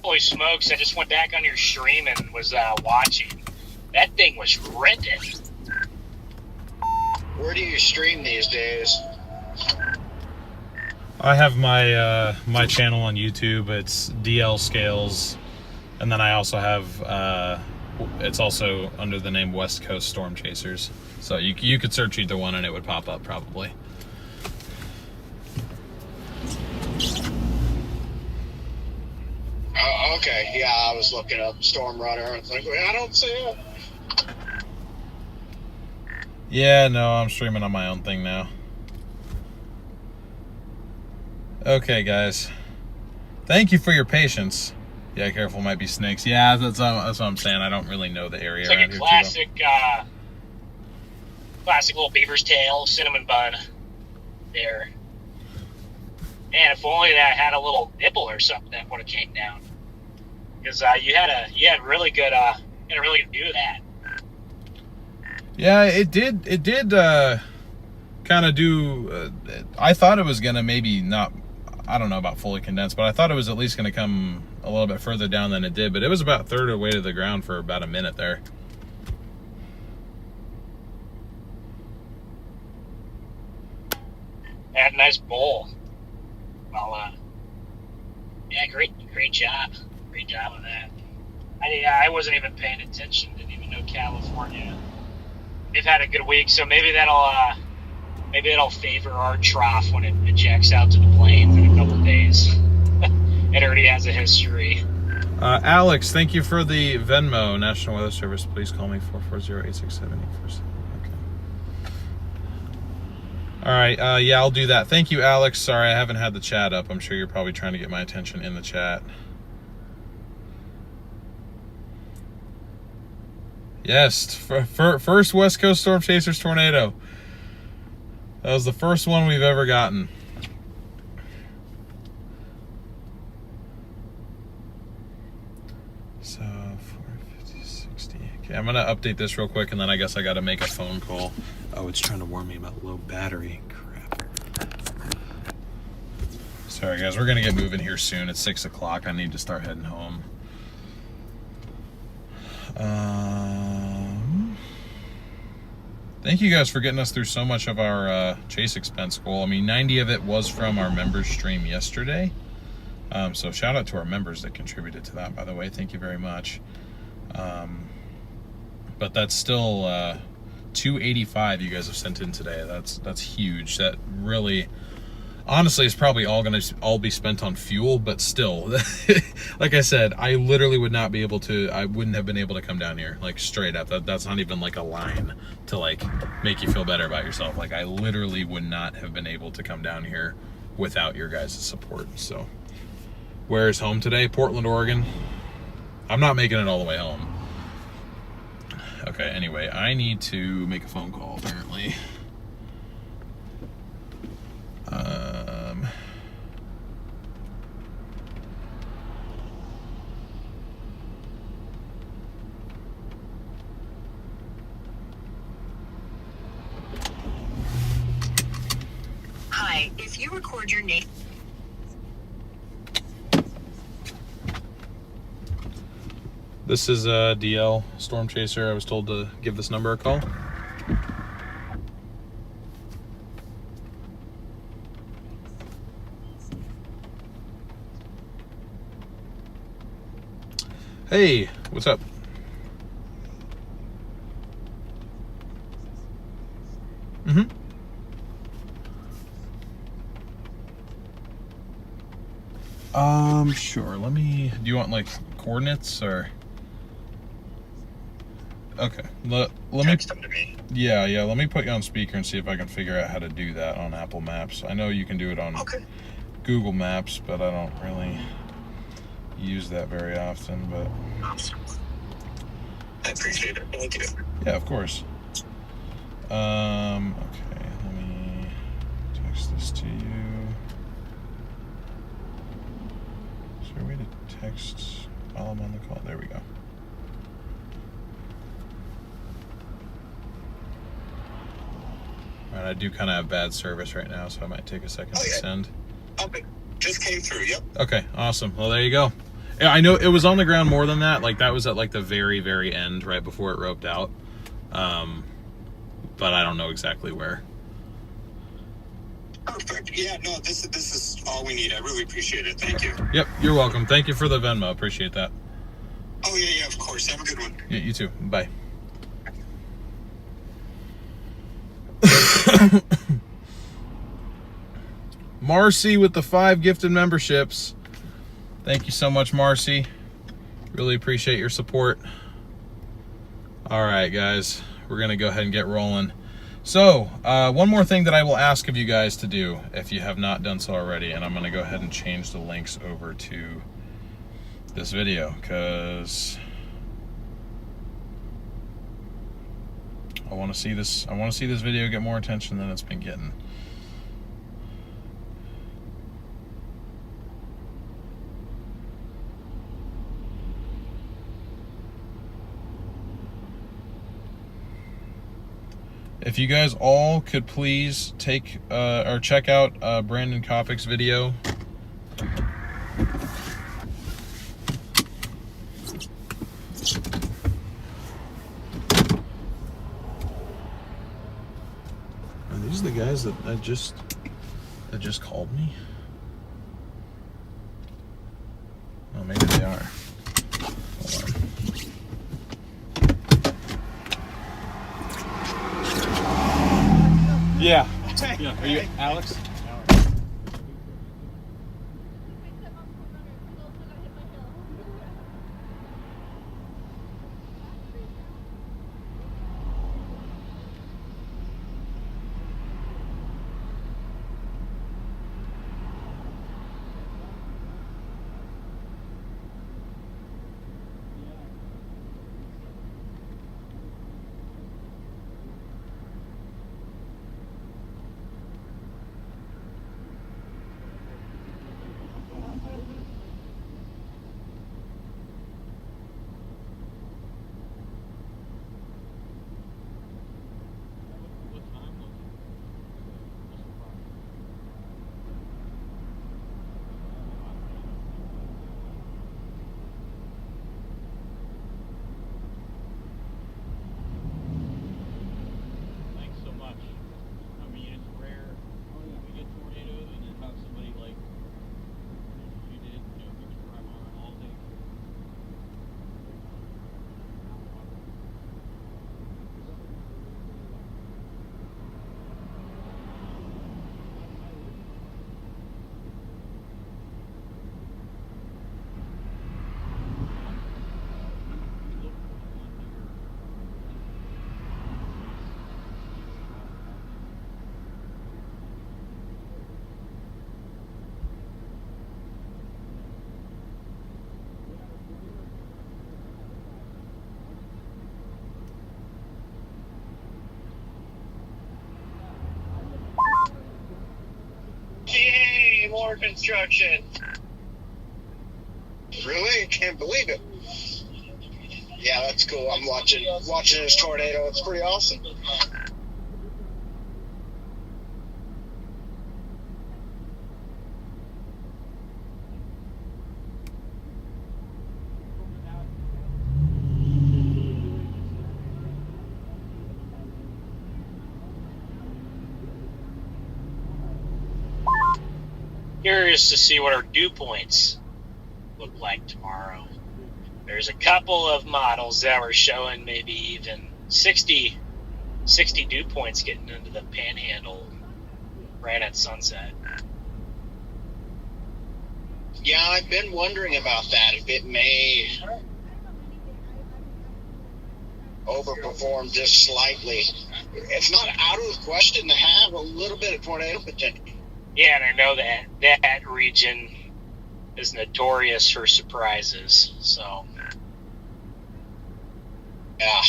Holy smokes, I just went back on your stream and was watching. That thing was ripping. Where do you stream these days? I have my my channel on YouTube. It's DL Scales, and then I also have it's also under the name West Coast Storm Chasers. So you could search either one and it would pop up probably. Okay, yeah, I was looking up Storm Runner and it's like, I don't see it. Yeah, no, I'm streaming on my own thing now. Okay, guys. Thank you for your patience. Yeah, careful, might be snakes. Yeah, that's what I'm saying. I don't really know the area. It's like around a here classic, classic little beaver's tail, cinnamon bun there. Man, if only that had a little nipple or something that would have came down. Because you had really good view of that. Yeah, it did kind of do. I thought it was gonna maybe not. I don't know about fully condensed, but I thought it was at least gonna come a little bit further down than it did. But it was about a third of the way to the ground for about a minute there. Had a nice bowl. Well, yeah, great job. Great job on that. I wasn't even paying attention. Didn't even know California. They've had a good week, so maybe that'll favor our trough when it ejects out to the plains in a couple of days. It already has a history. Alex, thank you for the Venmo. National Weather Service, please call me 440-867-847. Okay. All right, yeah, I'll do that. Thank you, Alex. Sorry, I haven't had the chat up. I'm sure you're probably trying to get my attention in the chat. Yes, first West Coast Storm Chasers tornado. That was the first one we've ever gotten. Okay, I'm gonna update this real quick, and then I guess I gotta make a phone call. Oh, it's trying to warn me about low battery. Crap. Sorry guys, we're gonna get moving here soon. It's 6 o'clock. I need to start heading home. Thank you guys for getting us through so much of our chase expense goal. I mean, 90 of it was from our members stream yesterday. So shout out to our members that contributed to that, by the way. Thank you very much. But that's still 285 you guys have sent in today. That's huge. That really, honestly, is probably all going to all be spent on fuel, but still, like I said, I literally would not be able to, I wouldn't have been able to come down here, like straight up. That's not even like a line to like make you feel better about yourself. Like I literally would not have been able to come down here without your guys' support. So where is home today? Portland, Oregon. I'm not making it all the way home. Okay, anyway, I need to make a phone call apparently. Hi, if you record your name. This is DL Storm Chaser. I was told to give this number a call. Hey, what's up? Sure. Let me, do you want like coordinates or? Okay. Let me Text them to me. Yeah, let me put you on speaker and see if I can figure out how to do that on Apple Maps. I know you can do it on Google Maps, but I don't really use that very often, but I appreciate it. Thank you. yeah, of course. Okay, let me text this to you. Is there a way to text while I'm on the call? There we go. Alright, I do kind of have bad service right now, so I might take a second to send. Okay. Just came through, yep. Okay, awesome. Well, there you go. Yeah, I know it was on the ground more than that. Like, that was at, like, the very, very end, right before it roped out. But I don't know exactly where. Perfect. Yeah, no, this is all we need. I really appreciate it. Thank you. Yep, you're welcome. Thank you for the Venmo. Appreciate that. Oh, yeah, of course. Have a good one. Yeah, you too. Bye. Marcy with the 5 gifted memberships. Thank you so much, Marcy. Really appreciate your support. All right, guys, we're gonna go ahead and get rolling. So, one more thing that I will ask of you guys to do, if you have not done so already, and I'm gonna go ahead and change the links over to this video, because I want to see this video get more attention than it's been getting. If you guys all could please take or check out Brandon Kopic's video. Are these the guys that just called me? Oh, maybe they are. Hold on. Yeah. Yeah. Are you Alex? floor construction. Really? Can't believe it. Yeah, that's cool. I'm watching this tornado. It's pretty awesome. Curious to see what our dew points look like tomorrow. There's a couple of models that were showing maybe even 60 dew points getting into the panhandle right at sunset. Yeah, I've been wondering about that. If it may overperform just slightly. It's not out of the question to have a little bit of tornado potential. Yeah, and I know that region is notorious for surprises. So yeah,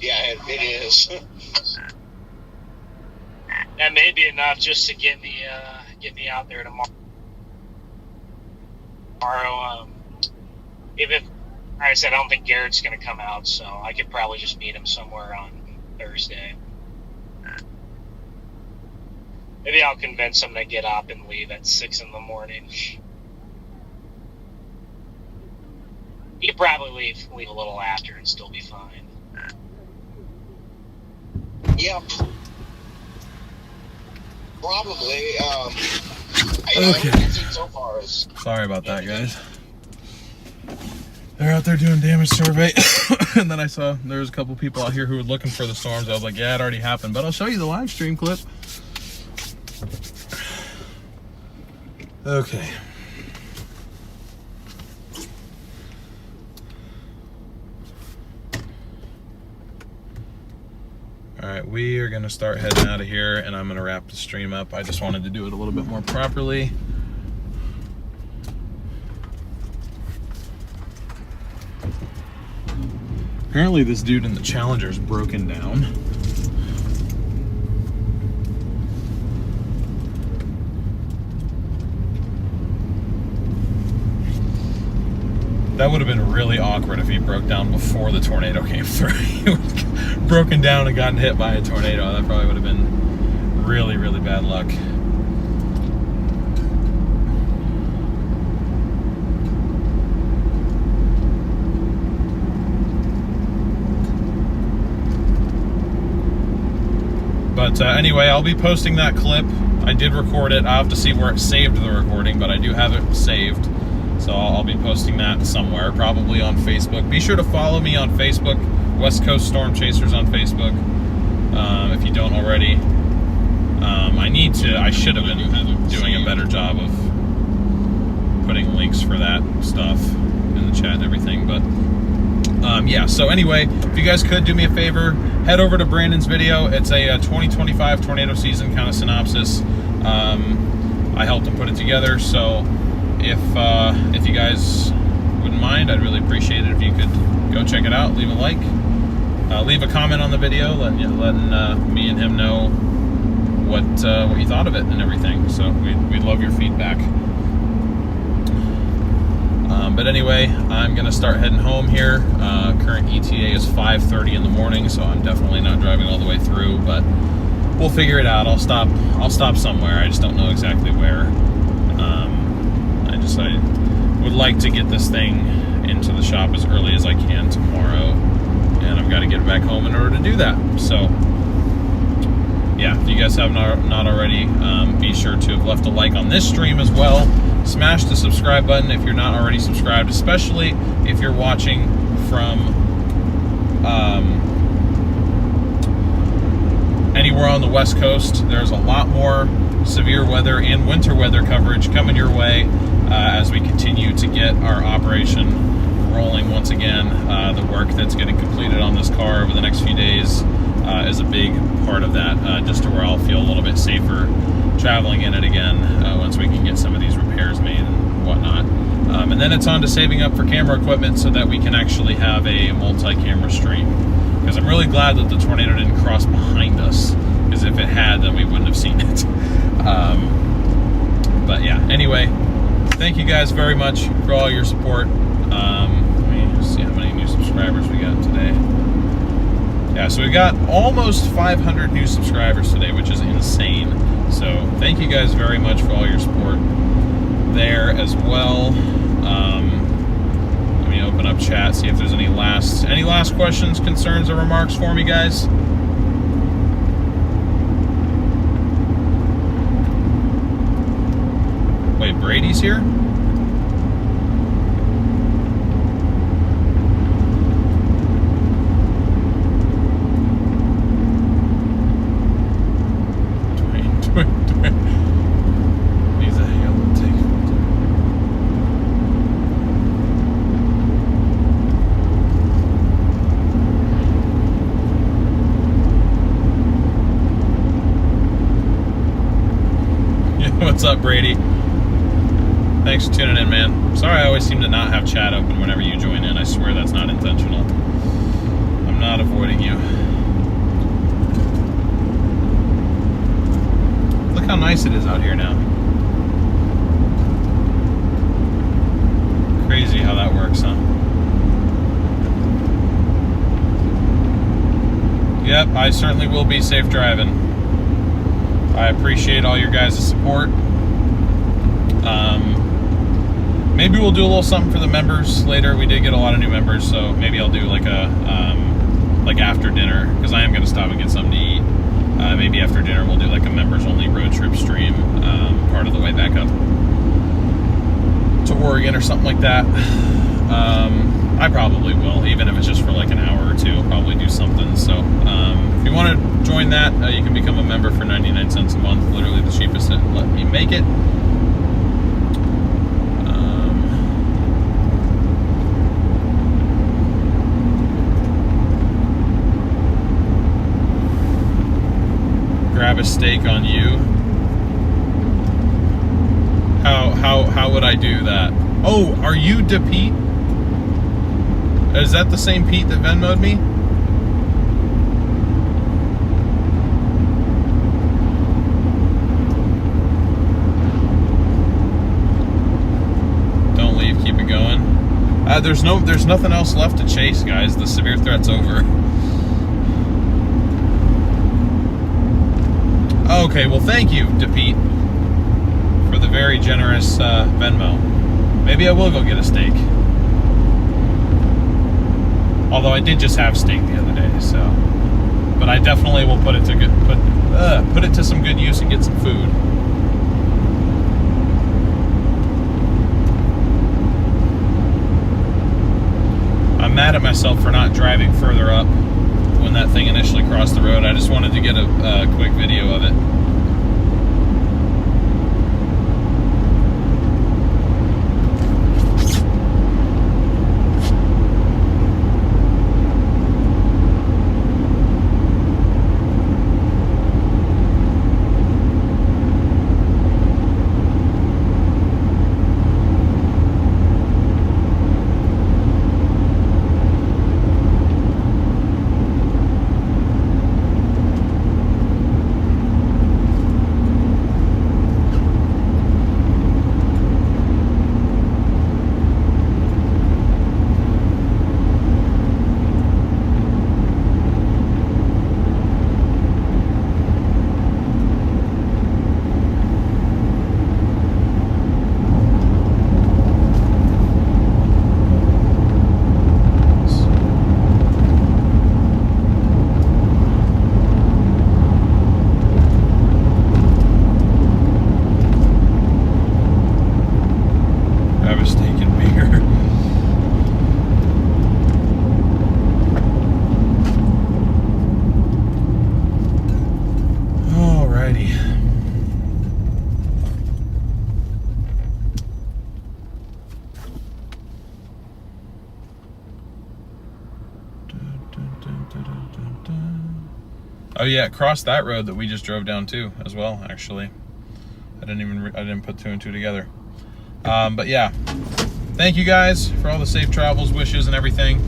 it is. that may be enough just to get me out there tomorrow. Even if, like I said, I don't think Garrett's going to come out, so I could probably just meet him somewhere on Thursday. Maybe I'll convince him to get up and leave at 6 in the morning. He could probably leave a little after and still be fine. Yeah, probably. Okay. So far is Sorry about that, guys. They're out there doing damage survey, and then I saw there was a couple people out here who were looking for the storms. I was like, yeah, it already happened, but I'll show you the live stream clip. Okay. All right, we are gonna start heading out of here, and I'm gonna wrap the stream up. I just wanted to do it a little bit more properly. Apparently this dude in the Challenger's broken down. That would have been really awkward if he broke down before the tornado came through. He was broken down and gotten hit by a tornado. That probably would have been really, really bad luck. But anyway, I'll be posting that clip. I did record it. I'll have to see where it saved the recording, but I do have it saved. So I'll be posting that somewhere, probably on Facebook. Be sure to follow me on Facebook, West Coast Storm Chasers on Facebook, if you don't already. I should have been doing a better job of putting links for that stuff in the chat and everything, but yeah, so anyway, if you guys could do me a favor, head over to Brandon's video. It's a 2025 tornado season kind of synopsis. I helped him put it together, so if you guys wouldn't mind, I'd really appreciate it if you could go check it out, leave a like, leave a comment on the video, letting me and him know what you thought of it and everything. So we'd love your feedback. But anyway, I'm gonna start heading home here. Current ETA is 5:30 in the morning, so I'm definitely not driving all the way through, but we'll figure it out. I'll stop somewhere. I just don't know exactly where. I would like to get this thing into the shop as early as I can tomorrow, and I've got to get it back home in order to do that. So yeah, if you guys have not already, be sure to have left a like on this stream as well. Smash the subscribe button if you're not already subscribed, especially if you're watching from anywhere on the West Coast. There's a lot more severe weather and winter weather coverage coming your way as we continue to get our operation rolling once again. The work that's getting completed on this car over the next few days is a big part of that, just to where I'll feel a little bit safer traveling in it again once we can get some of these repairs made and whatnot. And then it's on to saving up for camera equipment so that we can actually have a multi-camera stream. Because I'm really glad that the tornado didn't cross behind us, because if it had, then we wouldn't have seen it. But yeah, anyway, thank you guys very much for all your support. Let me see how many new subscribers we got today. Yeah, so we got almost 500 new subscribers today, which is insane. So thank you guys very much for all your support there as well. Let me open up chat, see if there's any last questions, concerns, or remarks for me, guys. Wait, Brady's here? Needs a yellow take filter. Yeah, what's up, Brady? Thanks for tuning in, man. Sorry I always seem to not have chat open whenever you join in. I swear that's not intentional. I'm not avoiding you. Look how nice it is out here now. Crazy how that works, huh? Yep, I certainly will be safe driving. I appreciate all your guys' support. Maybe we'll do a little something for the members later. We did get a lot of new members, so maybe I'll do like a like after dinner, because I am going to stop and get something to eat. Maybe after dinner we'll do like a members only road trip stream, part of the way back up to Oregon or something like that. I probably will, even if it's just for like an hour or two. I'll probably do something. So if you want to join that, you can become a member for 99 cents a month, literally the cheapest that let me make it. Grab a steak on you. How would I do that? Oh, are you Pete? Is that the same Pete that Venmo'd me? Don't leave, keep it going. There's nothing else left to chase, guys. The severe threat's over. Okay, well, thank you, Pete, for the very generous Venmo. Maybe I will go get a steak. Although I did just have steak the other day, so. But I definitely will put it to put it to some good use and get some food. I'm mad at myself for not driving further up when that thing initially crossed the road. I just wanted to get a quick video of it. Oh yeah, it crossed that road that we just drove down too, as well. Actually, I didn't put two and two together. But yeah, thank you guys for all the safe travels, wishes, and everything.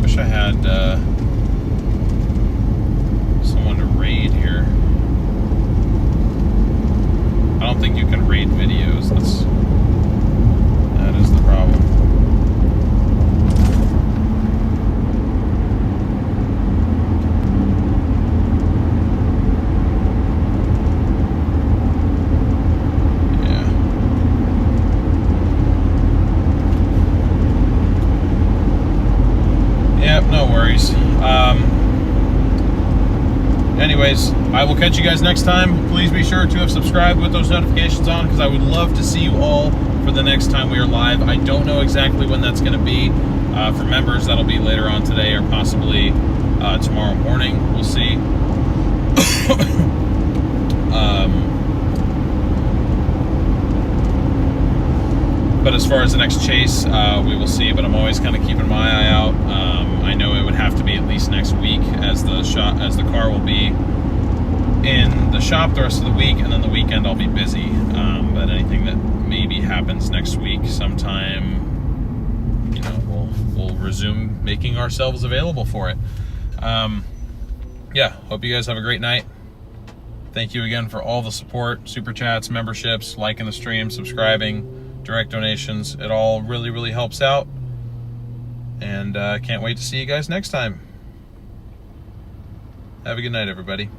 Wish I had someone to raid here. I don't think anyways, I will catch you guys next time. Please be sure to have subscribed with those notifications on, because I would love to see you all for the next time we are live. I don't know exactly when that's going to be. For members, that'll be later on today or possibly tomorrow morning. We'll see. But as far as the next chase, we will see. But I'm always kind of keeping my eye out. I know it would have to be at least next week, as the car will be in the shop the rest of the week, and then the weekend I'll be busy. But anything that maybe happens next week, sometime, you know, we'll resume making ourselves available for it. Yeah, hope you guys have a great night. Thank you again for all the support, super chats, memberships, liking the stream, subscribing, direct donations. It all really, really helps out. And can't wait to see you guys next time. Have a good night, everybody.